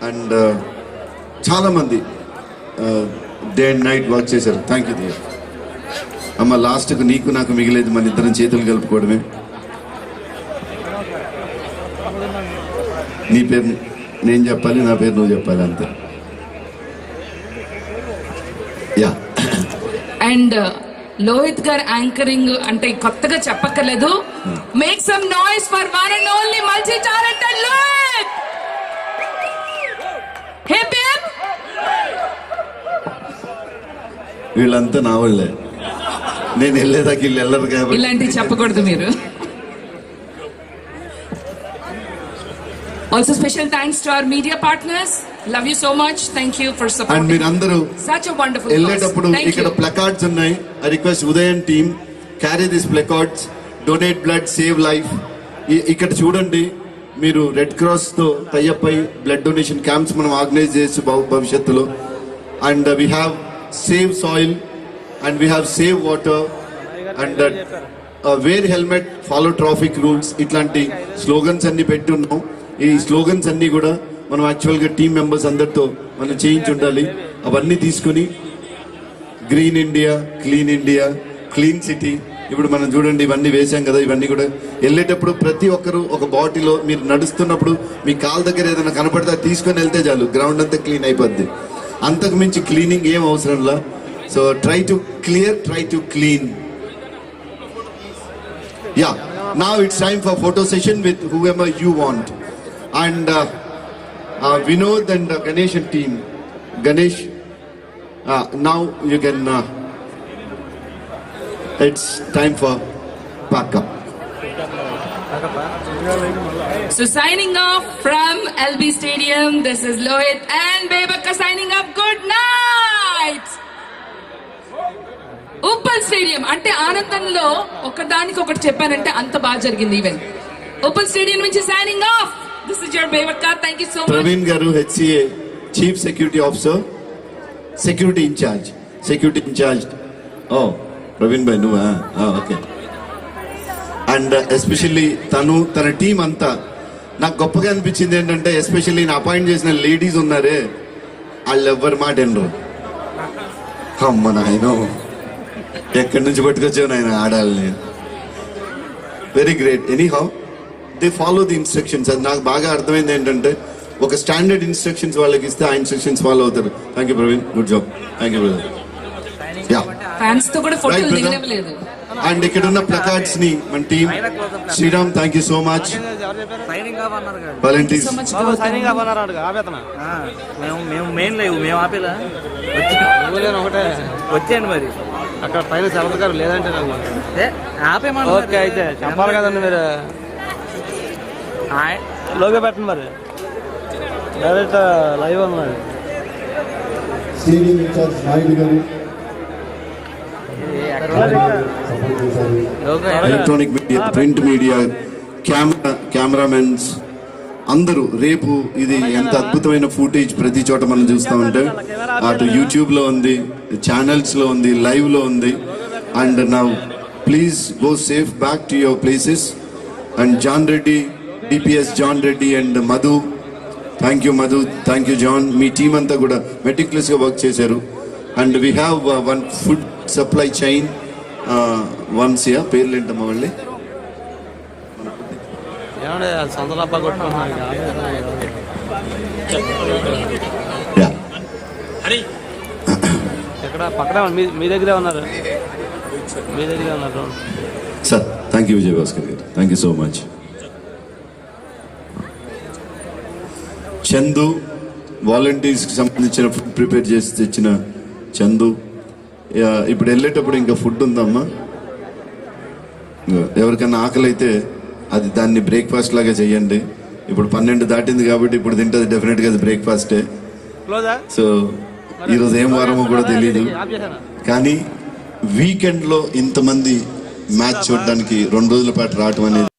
and చాలా మంది డే అండ్ నైట్ వర్క్ చేశారు. Thank you Diya. అమ్మ లాస్ట్కు నీకు నాకు మిగిలేదు మన ఇద్దరం చేతులు కలుపుకోవడమే. నీ పేరు నేను చెప్పాలి, నా పేరు నువ్వు చెప్పాలి, అంతే. యా. అండ్ లోహిత్ గారు యాంకరింగ్ అంటే కొత్తగా చెప్పక్కర్లేదు. Make some noise for one and only multi talented Lohit. Hip hip. వీళ్ళంతా నా వాళ్ళే, నేను వెళ్ళేదాకా వీళ్ళు వెళ్ళరు కాబట్టి ఇలాంటివి చెప్పకూడదు మీరు. Also special thanks to our media partners. Love you so much. Thank you for supporting. And మీరందరూ such a wonderful వెళ్ళేటప్పుడు ఇక్కడ ప్లకార్డ్స్ ఉన్నాయి. I request Udayan team carry this placards. Donate blood, save life. ఇక్కడ చూడండి, మీరు రెడ్ క్రాస్ తో tie up అయి blood donation camps మనం ఆర్గనైజ్ చేసి భవిష్యత్తులో. And we have save soil and we have save water and wear helmet, follow traffic rules, ఇట్లాంటి slogans అన్ని పెట్టి ఉన్నాం. ఈ స్లోగన్స్ అన్ని కూడా మనం యాక్చువల్గా టీమ్ మెంబర్స్ అందరితో మనం చేయించి ఉండాలి. అవన్నీ తీసుకుని green India, clean India, clean city, ఇప్పుడు మనం చూడండి ఇవన్నీ వేసాం కదా. ఇవన్నీ కూడా వెళ్ళేటప్పుడు ప్రతి ఒక్కరు ఒక బాటిల్లో, మీరు నడుస్తున్నప్పుడు మీ కాల్ దగ్గర ఏదైనా కనపడితే తీసుకొని వెళ్తే చాలు, గ్రౌండ్ అంతా క్లీన్ అయిపోద్ది. అంతకు మించి క్లీనింగ్ ఏం అవసరంలా. So try to clear, try to clean. Yeah, now it's time for photo session with whoever you want. And Vinod and Ganesh and team. Ganesh, now you can, it's time for pack up. So signing off from LB Stadium, this is Lohit and Bebakka signing off. Good night. Uppal stadium అంటే ఆనందంలో ఒకదానికి ఒకటి చెప్పానంటే అంత బాగా జరిగింది event. Uppal stadium నుంచి signing off. This is your Bevakka. Thank you so much. Praveen garu, HCA chief security officer, security incharge. ఓ ప్రవీణ్ భాయ్ నువ్వా? ఓకే. అండ్ ఎస్పెషల్లీ తన టీం అంతా నాకు గొప్పగా అనిపించింది ఏంటంటే, ఎస్పెషల్లీ నేను అపాయింట్ చేసిన లేడీస్ ఉన్నారే, వాళ్ళు ఎవ్వరి మాట వినరు. అమ్మ నాయన, ఎక్కడి నుంచి పట్టుకొచ్చావు నాయన ఆడాలని. Very great. Anyhow they follow the instructions. అది నాకు బాగా అర్థమైంది ఏంటంటే, ఒక స్టాండర్డ్ ఇన్స్ట్రక్షన్స్ వాళ్ళకి ఇస్తే ఆ ఇన్స్ట్రక్షన్స్ ఫాలో అవుతారు. Thank you Praveen, good job. Thank you brother. Yeah, fans తో కూడా ఫోటోలు దిగలేదు. అండ్ ఇక్కడ ఉన్న ప్లకార్డ్స్ ని మన team Sriram, thank you so much. Volunteers మేము మెయిన్ లేవు, మేము ఆపేలా వచ్చేయండి మరి. అక్కడ పైన సెలవు గారు లేదంటే ఓకే అయితే చెప్పాలి కదండి మీరు లోగా పెట్టండి మరి డైరెక్ట్ లైవ్ అన్నారు స్టేడియం ఇన్ఛార్జ్ నాయుడు గారు, electronic media, print media, cameramens అందరూ. రేపు ఇది ఎంత అద్భుతమైన ఫుటేజ్ ప్రతి చోట మనం చూస్తూ ఉంటే అటు యూట్యూబ్లో ఉంది, ఛానల్స్లో ఉంది, లైవ్లో ఉంది. And now please go safe back to your places. And John Reddy, DPS John Reddy and Madhu, thank you Madhu, thank you John. మీ టీం అంతా కూడా మెటిక్యులస్గా వర్క్ చేశారు. And we have one food supply chain ones. పేర్లు ఏంటమ్మా వాళ్ళే? ఏమంటే సొంత డబ్బా కొట్టుకున్నాను ఎక్కడ పక్కనే మీ దగ్గరే ఉన్నారు, మీ దగ్గరే ఉన్నారు sir. Thank you Vijay Bhaskar garu, thank you so much. Chandu వాలంటీర్స్కి సంబంధించిన ఫుడ్ ప్రిపేర్ చేసి తెచ్చిన చందు. ఇప్పుడు వెళ్ళేటప్పుడు ఇంకా ఫుడ్ ఉందమ్మా, ఎవరికైనా ఆకలి అయితే అది దాన్ని బ్రేక్ఫాస్ట్ లాగా చెయ్యండి. ఇప్పుడు 12 దాటింది కాబట్టి ఇప్పుడు తింటుంది డెఫినెట్గా అది బ్రేక్ఫాస్టే. సో ఈరోజు ఏం వారమో కూడా తెలియదు, కానీ వీకెండ్లో ఇంతమంది మ్యాచ్ చూడడానికి 2 రోజుల పాటు రావటం అనేది